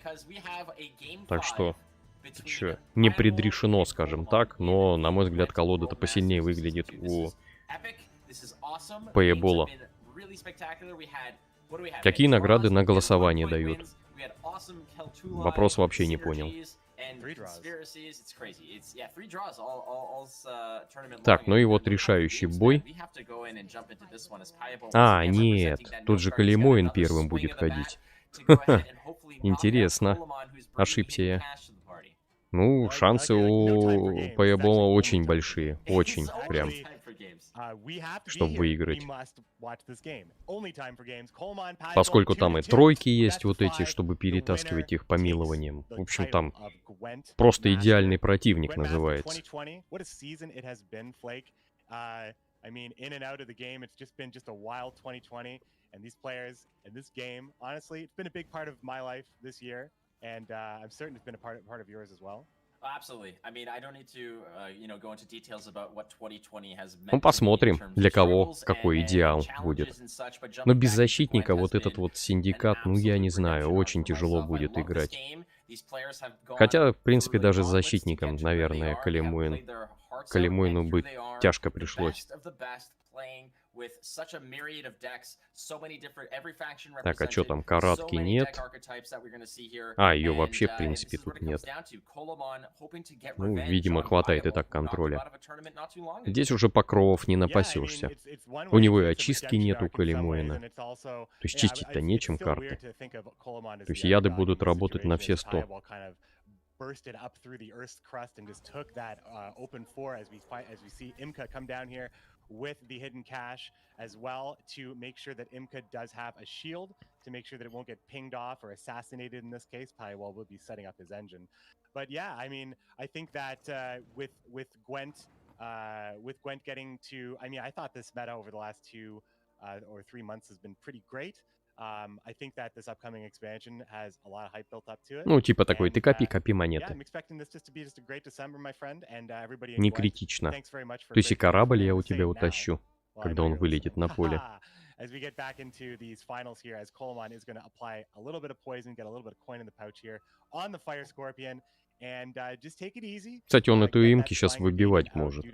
Так что, не предрешено, скажем так. Но, на мой взгляд, колода-то посильнее выглядит у Пейбола. Какие награды на голосование дают? Вопрос вообще не понял. Так, ну и вот решающий бой. А, нет, тут же Калимоин первым будет ходить. Интересно. Ошибся я. Ну, шансы у Пейбола очень большие. Очень прям. Чтобы выиграть. Поскольку там и тройки есть вот эти, чтобы перетаскивать их помилованием. В общем, там просто идеальный противник называется. Ну, посмотрим, для кого какой идеал будет. Но без защитника вот этот вот синдикат, ну, я не знаю, очень тяжело будет играть. Хотя, в принципе, даже с защитником, наверное, Калимуину бы тяжко пришлось. Так, а что там, каратки нет? А, ее вообще, в принципе, тут нет. Ну, видимо, хватает и так контроля. Здесь уже покровов не напасешься. У него и очистки нет у Калимуина. То есть чистить-то нечем карты. То есть яды будут работать на все 100. Bursted up through the Earth's crust and just took that open 4 as we see Imka come down here with the hidden cache as well to make sure that Imka does have a shield to make sure that it won't get pinged off or assassinated in this case. Pywell will be setting up his engine. But yeah, I mean, I think that with Gwent getting to, I mean, I thought this meta over the last 2 or 3 months has been pretty great. Ну, типа такой, ты копи монеты. Не критично. То есть и корабль я у тебя утащу, когда он вылетит на поле. Кстати, он эту имки сейчас выбивать может,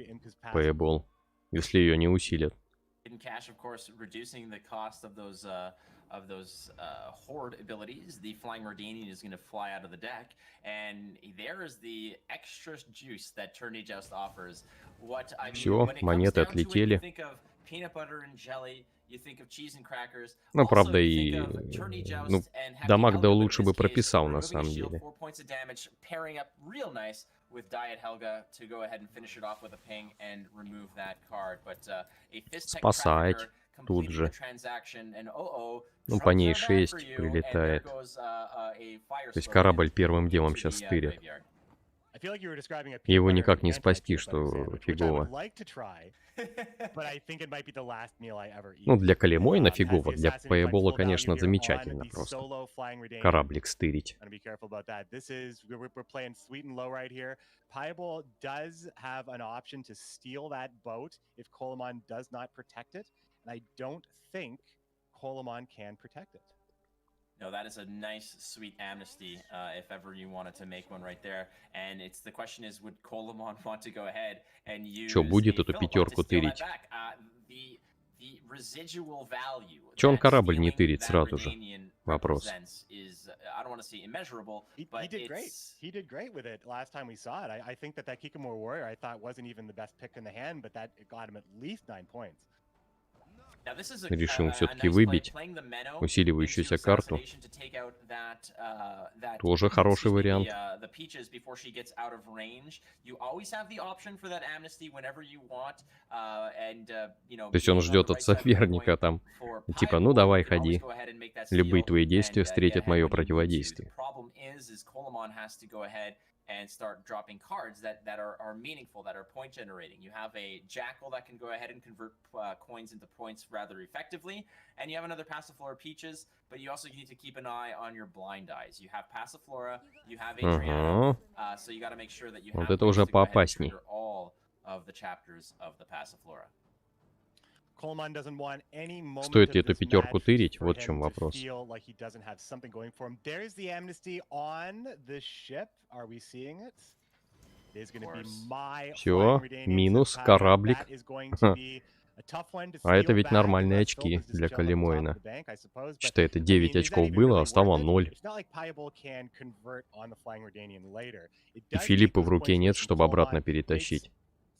Пейбол, если ее не усилят. Of those horde abilities, the flying Mordanian is going to fly out of the deck, and there is the extra juice that Tourney Joust offers. What I mean, все, монеты отлетели. Ну, правда, и ну, дамаг да лучше бы прописал, на самом деле. Спасать. Тут же. Ну, по ней 6 прилетает. То есть корабль первым делом сейчас стырит. Его никак не спасти, что фигово. Ну, для Калимойна фигово, для Payball, конечно, замечательно просто. Кораблик стырить. Payball does have an option to steal that boat if Coleman does not protect it, and I don't think Coleman can protect it. No, that is a nice, sweet amnesty, if ever you wanted to make one right there. And it's the question is, would Coleman want to go ahead and use Чё, будет эту пятерку тырить? The residual value. Чё он корабль не тырит сразу же? Вопрос. I don't want to say immeasurable, but he did great. He did great with it last time we saw it. I think that Kikamura Warrior I thought wasn't even the best pick in the hand, but that it got him at least 9 points. Решил все-таки выбить усиливающуюся карту. Тоже хороший вариант. То есть он ждет от соперника там, типа, ну давай, ходи. Любые твои действия встретят мое противодействие. And start dropping cards that are meaningful, that are point generating. You have a Jackal that can go ahead and convert coins into points rather effectively, and you have another Passiflora Peaches, but you also need to keep an eye on your blind eyes. You have Passiflora, you have Adriana, so you got to make sure that you have вот это уже поопасней. all of the chapters of the Passiflora. Стоит ли эту пятерку тырить? Вот в чем вопрос. Все, минус, кораблик. А это ведь нормальные очки для Калимойна. Считай, это 9 очков было, а стало 0. И Филиппа в руке нет, чтобы обратно перетащить.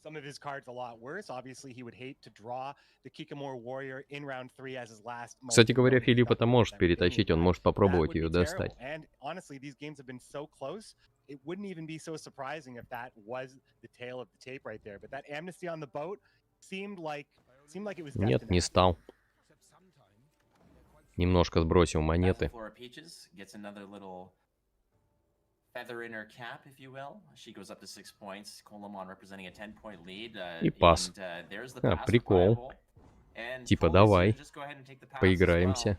Some of his cards a lot worse. Obviously, he would hate to draw the Kikamura Warrior in round 3 as his last. Кстати говоря, Филиппа-то может перетащить, он может попробовать ее достать. And honestly, these games have been so close. It wouldn't even be so surprising if that was the tail of the tape right there. But that amnesty on the boat seemed like it was. Нет, не стал. Немножко сбросил монеты. Feather in her cap, if you will. She goes up to 6 points. Coleman representing a 10-point lead. И пас. Прикол. Типа давай, поиграемся.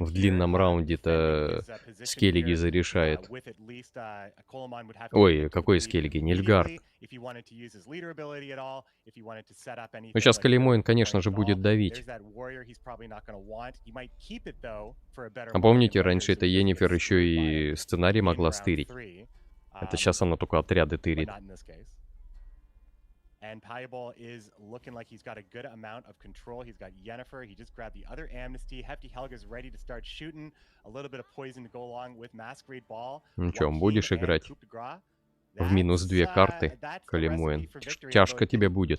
В длинном раунде-то Скеллиги зарешает. Ой, какой Скеллиги? Нильфгард. Ну, сейчас Калимойн, конечно же, будет давить. А помните, раньше эта Йеннифер еще и сценарий могла стырить. Это сейчас она только отряды тырит. And Payball is looking like he's got a good amount of control. He's got Yennefer. He just grabbed the other amnesty. Hefty Helga's ready to start shooting. A little bit of poison to go along with Masquerade Ball. Ну что, будешь играть? В минус 2 карты, Калимойн. Тяжко тебе будет.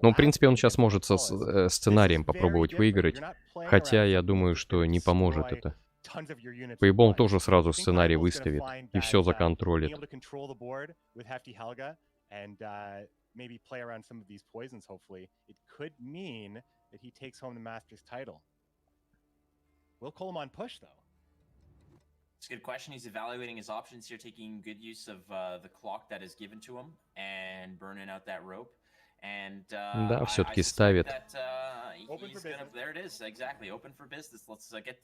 Ну, в принципе, он сейчас может со сценарием попробовать выиграть. Хотя я думаю, что не поможет это. Payball тоже сразу сценарий выставит и все законтролит. And maybe play around some of these poisons, hopefully. It could mean that he takes home the Masters title. Will Coleman push, though? It's a good question. He's evaluating his options here, taking good use of the clock that is given to him and burning out that rope. And да, все-таки ставит. There it is, exactly. Open for business. Let's get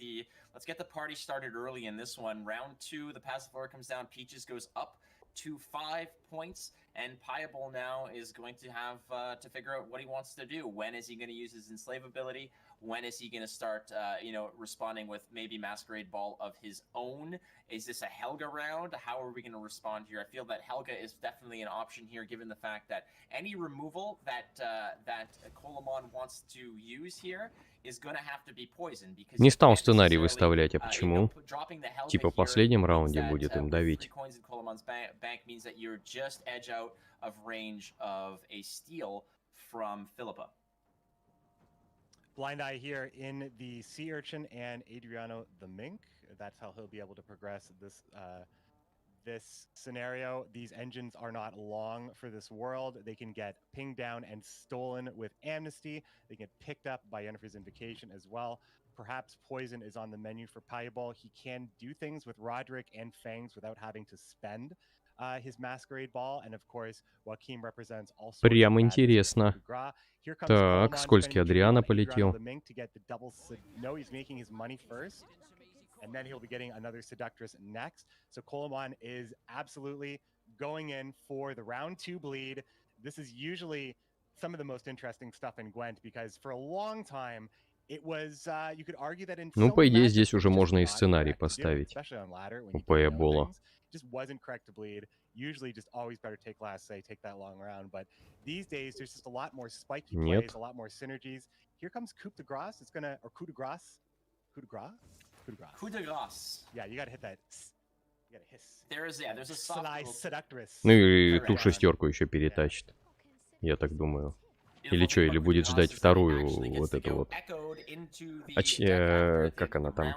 the party started early in this one. Round 2, the Passiflora comes down. Peaches goes up to 5 points, and Payball now is going to have to figure out what he wants to do. When is he going to use his enslave ability? When is he going to start, responding with maybe Masquerade Ball of his own? Is this a Helga round? How are we going to respond here? I feel that Helga is definitely an option here, given the fact that any removal that Coleman wants to use here is going to have to be poison. Не стал сценарий выставлять, а почему? Типа в последнем раунде будет им давить. Blind Eye here in the Sea Urchin and Adriano the Mink. That's how he'll be able to progress this this scenario, these engines are not long for this world. They can get pinged down and stolen with amnesty. They get picked up by Yennefer's invocation as well. Perhaps poison is on the menu for Pieball. He can do things with Roderick and Fangs without having to spend his Masquerade Ball. And of course, Joachim represents all sorts Прям of интересно. Так, скользкий Адриана полетел. No, he's making his money first. And then he'll be getting another Seductress next. So Coleman is absolutely going in for the round 2 bleed. This is usually some of the most interesting stuff in Gwent, because for a long time, it was, you could argue that in Ну, по идее, здесь уже можно и сценарий поставить. У Payabola. Just wasn't correct to bleed. Usually just always better take last say, take that long round. But these days, there's just a lot more spiky plays, a lot more synergies. Here comes coup de grace. It's gonna, or coup de grace. Coup de grace? Coup de grace. Yeah, you gotta hit that. You gotta hiss. There's a soft little... Seductress. Ну и ту шестерку еще перетащит. Я так думаю. Или что, или будет ждать вторую вот эту вот. Как она там?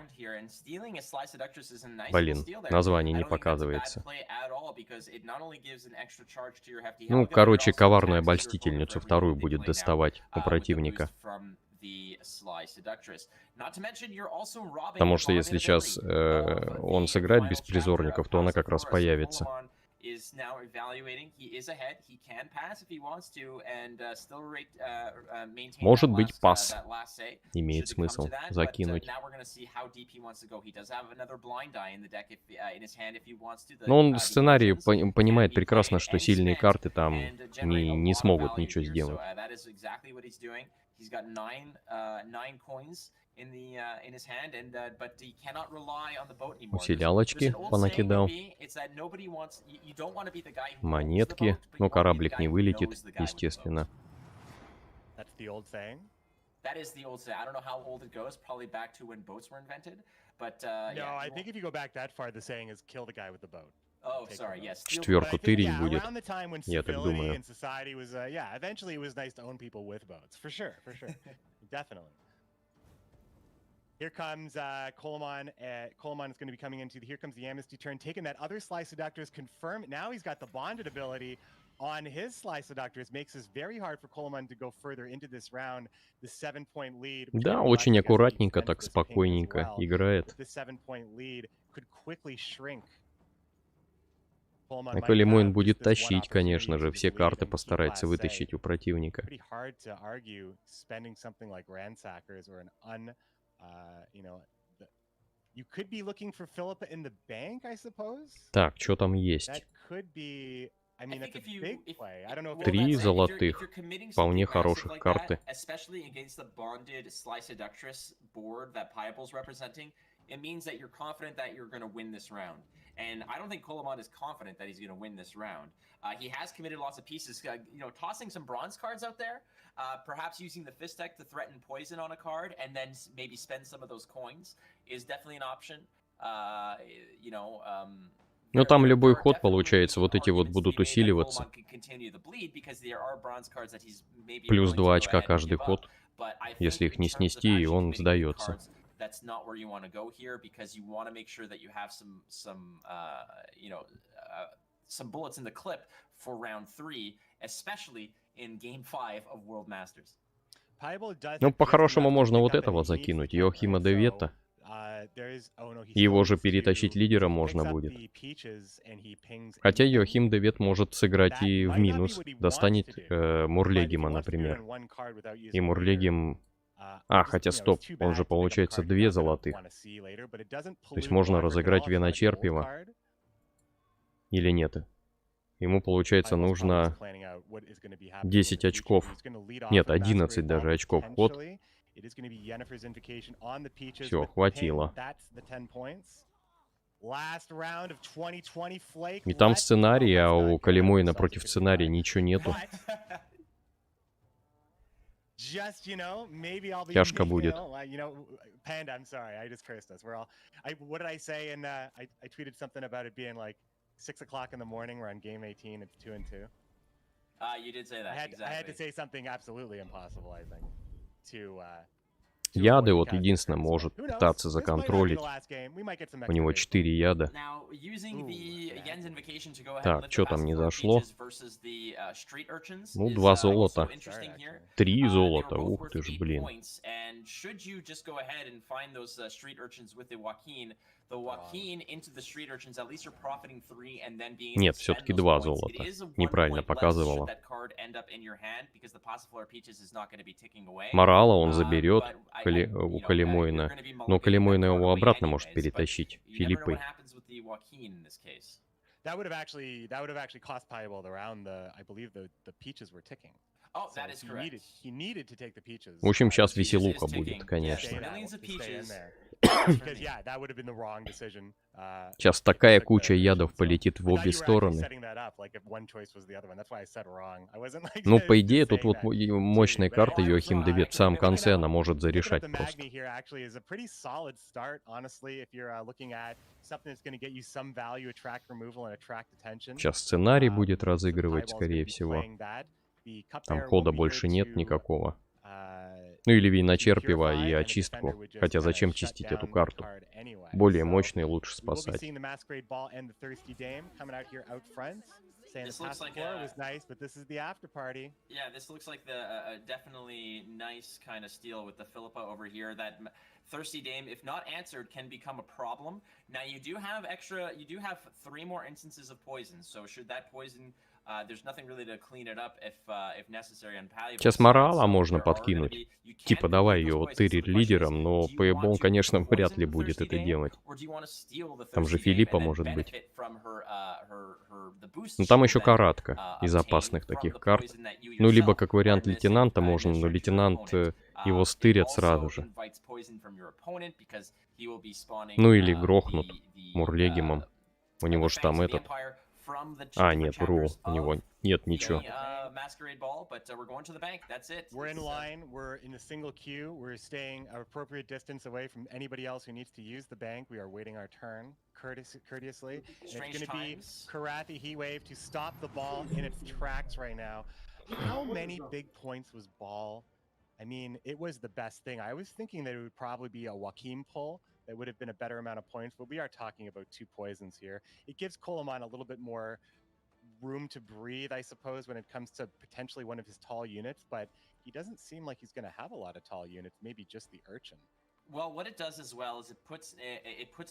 Блин, название не показывается. Ну, короче, коварную обольстительницу вторую будет доставать у противника. Потому что если сейчас он сыграет без призорников, то она как раз появится. Может быть, пас. Имеет смысл закинуть. Но он в сценарии понимает прекрасно, что сильные карты там не смогут ничего сделать. He's got nine coins in his hand, but he cannot rely on the boat anymore. Усилялочки понакидал. Монетки. Но кораблик не вылетит, естественно. That's the old saying. That is the old saying. I don't know how old it goes. Probably back to when boats were invented. But no, I think if you go back that far, the saying is kill the guy with the boat. Oh, sorry, yes. Четверку тырить будет. Я так думаю. Yeah, eventually it was nice to own people with boats. For sure, for sure. Definitely. Here comes Coleman. Coleman is going to be coming into here comes the amnesty turn, taking that other Sly Seductress, confirm. Now he's got the bonded ability on his Sly Seductress. Makes this very hard for Coleman to go further into this round. The 7-point lead. Да, очень аккуратненько, так спокойненько играет. The 7-point lead could quickly shrink. А Колемойн будет тащить, конечно же, все карты постарается вытащить у противника. Так, что там есть? 3 золотых. Вполне хороших карты. It means that you're confident that you're going to win this round. And I don't think Coleman is confident that he's going to win this round. He has committed lots of pieces, tossing some bronze cards out there, perhaps using the fist deck to threaten poison on a card, and then maybe spend some of those coins is definitely an option. Ну там любой ход получается, вот эти вот будут усиливаться. Плюс 2 очка каждый ход. Если их не снести, и он сдается. That's not where you want to go here, because you want to make sure that you have some bullets in the clip for round 3, especially in game 5 of World Masters. Ну, по-хорошему можно вот этого закинуть, Йохима де Ветта. Его же перетащить лидера можно будет. Хотя Йохим де Вет может сыграть и в минус. Достанет Мурлегима, например. И Мурлегим... хотя стоп, он же получается 2 золотых. То есть можно разыграть Виночерпиева. Или нет? Ему, получается, нужно 10 очков. Нет, 11 даже очков в ход. Все, хватило. И там сценарий, а у Колемойна против сценария ничего нету. Тяжко будет. Panda, I'm sorry, I just cursed us. What did I say? And I tweeted something about it being like 6 o'clock in the morning. We're on game 18. It's 2-2. You did say that. I had to say something absolutely impossible, I think, to Яды вот единственное может пытаться законтролить. У него 4 яда. Так, что там не зашло? Ну, 2 золота. 3 золота, ух ты ж, блин. Нет, все-таки 2 золота. Неправильно показывало. Морала он заберет у Калимойна, но Калимойна его обратно может перетащить. Филиппой. That would have actually cost Piebald the round. I believe the peaches were ticking. Oh, that is correct. He needed to take the peaches. В общем, сейчас веселуха будет, конечно. Сейчас такая куча ядов полетит в обе стороны. Ну, по идее, тут вот мощная карта Йоахим Девет. В самом конце она может зарешать просто. Сейчас сценарий будет разыгрывать, скорее всего. Там хода больше нет никакого. Ну или виноочерпива и очистку. Хотя зачем чистить эту карту? Более мощные лучше спасать. This looks like was nice, but this is the after party. Yeah, this looks like the definitely nice kind of steal with the Philippa over here. That Thirsty Dame, if not answered, can become a problem. Now you do have 3 more instances of poison. So should that poison, there's nothing really to clean it up if necessary on Pally. Сейчас морала можно подкинуть. Типа давай ее вот тырить лидером, но ПБ, конечно, вряд ли будет это делать. Там же Филиппа может быть. Ну там еще каратка из опасных таких карт. Ну либо как вариант лейтенанта можно, но лейтенант его стырят сразу же. Ну или грохнут Мурлегимом. У него же там этот... А, нет, вру, у него нет ничего. We're in line, we're in a single queue, we're staying an appropriate distance away from anybody else who needs to use the bank. We are waiting our turn courteously. And it's going to be Karathi Heatwave to stop the ball in its tracks right now. How many big points was ball? I mean, it was the best thing. I was thinking that it would probably be a Joaquin pull. That would have been a better amount of points, but we are talking about 2 poisons here. It gives Koloman a little bit more room to breathe, I suppose, when it comes to potentially one of his tall units, but he doesn't seem like he's going to have a lot of tall units, maybe just the Urchin. Well, what it does as well is it puts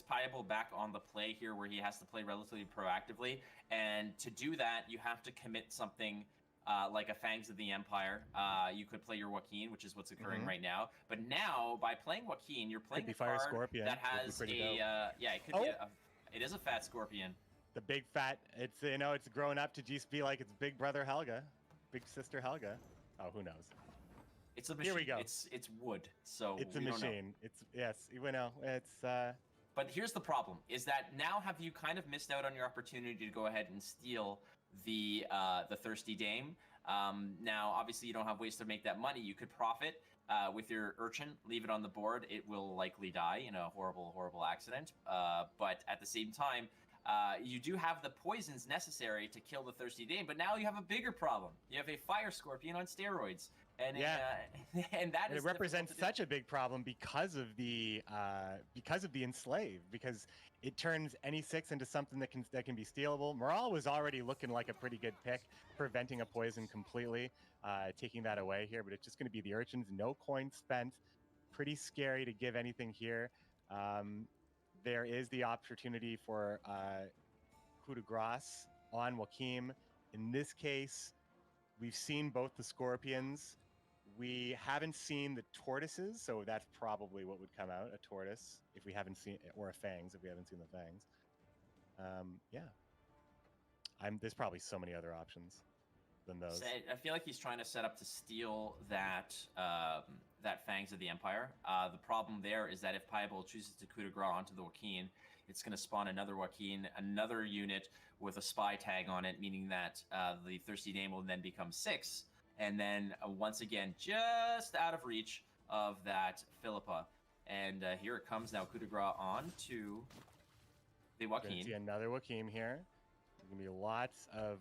Piable back on the play here where he has to play relatively proactively, and to do that, you have to commit something like a Fangs of the Empire. You could play your Joaquin, which is what's occurring right now. But now, by playing Joaquin, you're playing a card that has it is a fat Scorpion. The big fat, it's, you know, it's grown up to just be like its big brother Helga, big sister Helga. Oh, who knows? It's a machine. Here we go. It's wood, so it's a machine. It's you know, it's. But here's the problem: is that now have you kind of missed out on your opportunity to go ahead and steal the Thirsty Dame? Now, obviously, you don't have ways to make that money. You could profit with your Urchin, leave it on the board. It will likely die in a horrible accident. But at the same time, you do have the poisons necessary to kill the Thirsty Dame. But now you have a bigger problem. You have a Fire Scorpion on steroids. And and it represents such a big problem because of the enslaved, because it turns any 6 into something that can be stealable. Morale was already looking like a pretty good pick, preventing a poison completely, taking that away here. But it's just going to be the Urchins, no coins spent. Pretty scary to give anything here. There is the opportunity for coup de grace on Joaquim. In this case, we've seen both the Scorpions. We haven't seen the tortoises, so that's probably what would come out, a tortoise, if we haven't seen, or a fangs, if we haven't seen the fangs. Yeah. There's probably so many other options than those. I feel like he's trying to set up to steal that that Fangs of the Empire. The problem there is that if Piable chooses to coup de grace onto the Joaquin, it's going to spawn another Joaquin, another unit with a spy tag on it, meaning that the Thirsty Dame will then become 6. And then once again, just out of reach of that Philippa. And here it comes now, coup de grace on to the Joaquin. See another Joaquin here. going to be lots of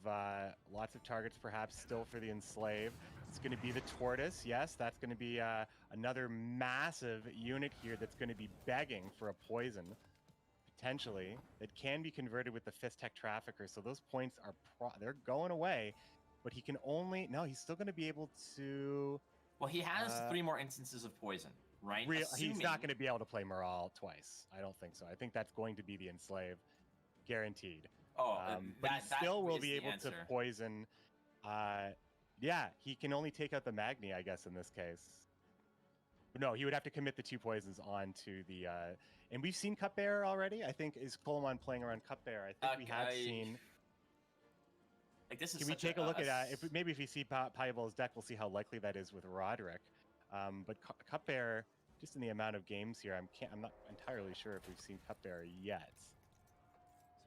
targets, perhaps still for the enslave. It's going to be the tortoise. Yes, that's going to be another massive unit here that's going to be begging for a poison, potentially, that can be converted with the Fist Tech Trafficker. So those points are they're going away, but he can only he's still going to be able to. Well, he has 3 more instances of poison, right? He's not going to be able to play Morale twice. I don't think so. I think that's going to be the enslave, guaranteed. Oh, but he still will be able to poison. Yeah, he can only take out the Magni, I guess, in this case. No, he would have to commit the 2 poisons onto the. And we've seen Cupbearer already. I think is Coleman playing around Cupbearer. I think we have seen. Like this is. Can we take a look at if we see Payable's deck, we'll see how likely that is with Roderick. But Cupbearer, just in the amount of games here, I'm not entirely sure if we've seen Cupbearer yet.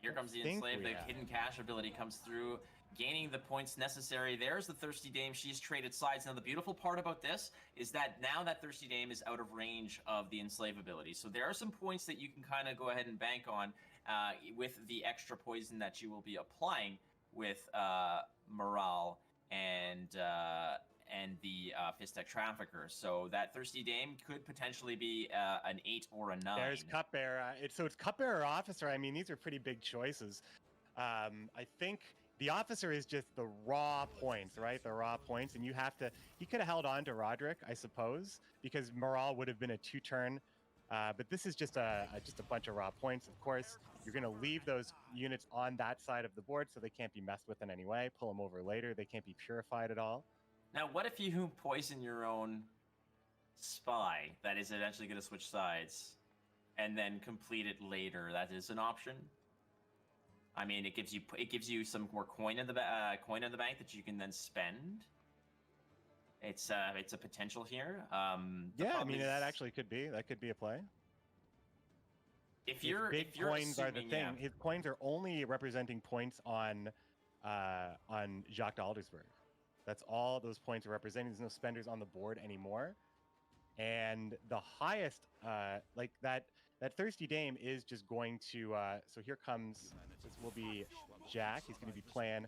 Here comes the Enslaved. The hidden cash ability comes through, gaining the points necessary. There's the Thirsty Dame. She's traded sides. Now, the beautiful part about this is that now that Thirsty Dame is out of range of the Enslave ability. So there are some points that you can kind of go ahead and bank on with the extra poison that you will be applying with Morale and the Fist-Tech Trafficker. So that Thirsty Dame could potentially be an 8 or a 9. There's Cupbearer. It's Cupbearer Officer. I mean, these are pretty big choices. I think the Officer is just the raw points, right? The raw points, and you have to. He could have held on to Roderick, I suppose, because Morale would have been a 2-turn. But this is just a bunch of raw points. Of course, you're going to leave those units on that side of the board, so they can't be messed with in any way. Pull them over later. They can't be purified at all. Now, what if you poison your own spy that is eventually going to switch sides and then complete it later? That is an option. I mean, it gives you some more coin in the bank that you can then spend. It's a potential here. Yeah, I mean that actually could be a play. If you're coins are the assuming, thing. His coins are only representing points on Jacques d'Aldersberg. That's all those points are representing. There's no spenders on the board anymore. And the highest, like that Thirsty Dame is just going to. So here comes. This will be Jack. He's going to be playing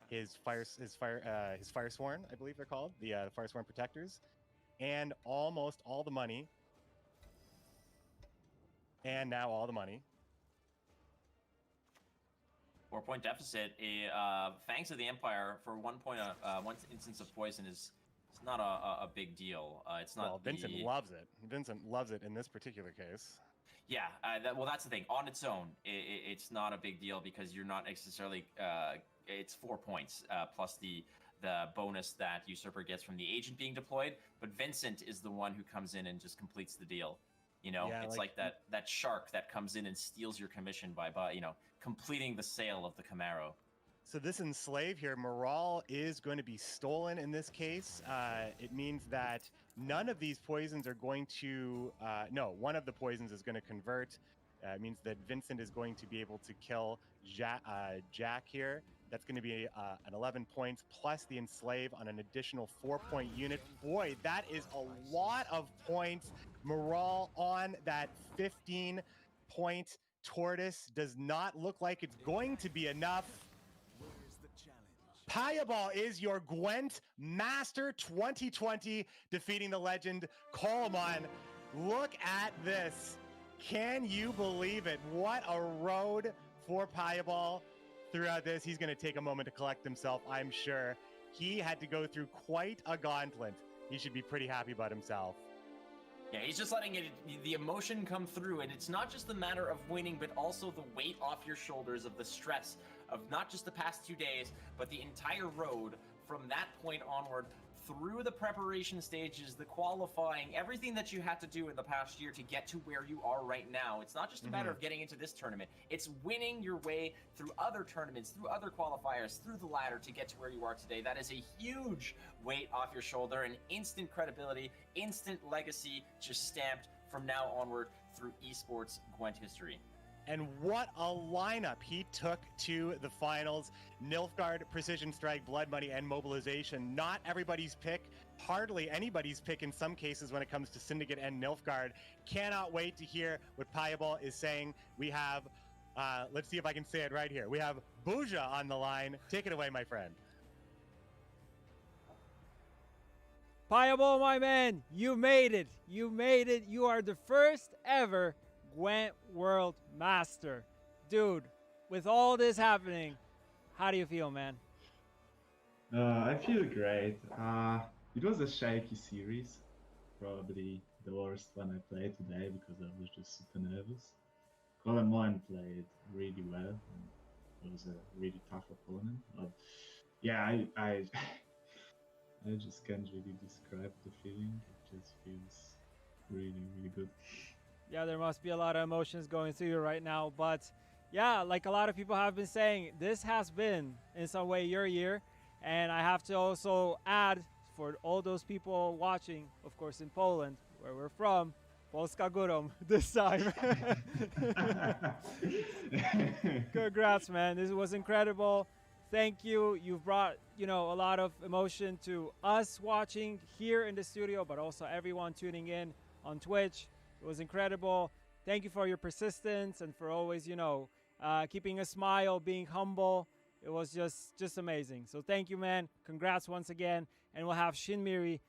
his Firesworn, I believe they're called, the Firesworn Protectors, and almost all the money. And now all the money. 4-point deficit. Fangs of the Empire for 1 point. 1 instance of poison is not a big deal. It's not. Well, Vincent loves it. Vincent loves it in this particular case. Yeah. That's the thing. On its own, it's not a big deal because you're not necessarily. It's 4 points plus the bonus that Usurper gets from the agent being deployed. But Vincent is the one who comes in and just completes the deal. You know, Yeah, it's like that shark that comes in and steals your commission by completing the sale of the Camaro. So this enslave here, morale is going to be stolen in this case. It means that none of these poisons are going to. No, one of the poisons is going to convert. It means that Vincent is going to be able to kill Jack here. That's going to be an 11 points plus the enslave on an additional 4-point unit. Boy, that is a lot of points. Morale on that 15-point tortoise does not look like it's going to be enough. Payabal is your Gwent Master 2020, defeating the legend Coleman. Look at this. Can you believe it? What a road for Payabal throughout this. He's going to take a moment to collect himself, I'm sure. He had to go through quite a gauntlet. He should be pretty happy about himself. Yeah, he's just letting the emotion come through, and it's not just the matter of winning, but also the weight off your shoulders of the stress of not just the past 2 days, but the entire road from that point onward through the preparation stages, the qualifying, everything that you had to do in the past year to get to where you are right now. It's not just a matter of getting into this tournament. It's winning your way through other tournaments, through other qualifiers, through the ladder to get to where you are today. That is a huge weight off your shoulder, and instant credibility, instant legacy just stamped from now onward through esports Gwent history. And what a lineup he took to the finals. Nilfgaard, Precision Strike, Blood Money, and Mobilization. Not everybody's pick, hardly anybody's pick in some cases when it comes to Syndicate and Nilfgaard. Cannot wait to hear what Payabal is saying. We have Let's see if I can say it right here. We have Booja on the line. Take it away, my friend. Piable, my man, you made it. You made it. You are the first ever GWENT World Master. Dude, with all this happening, how do you feel, man? I feel great. It was a shaky series. Probably the worst one I played today because I was just super nervous. Colin played really well. It was a really tough opponent. But yeah, I just can't really describe the feeling. It just feels really, really good. Yeah, there must be a lot of emotions going through you right now. But yeah, like a lot of people have been saying, this has been in some way your year. And I have to also add, for all those people watching, of course, in Poland, where we're from, Polska Górom this time. Congrats, man. This was incredible. Thank you. You've brought, a lot of emotion to us watching here in the studio, but also everyone tuning in on Twitch. It was incredible. Thank you for your persistence and for always, keeping a smile, being humble. It was just amazing. So thank you, man. Congrats once again. And we'll have Shinmiri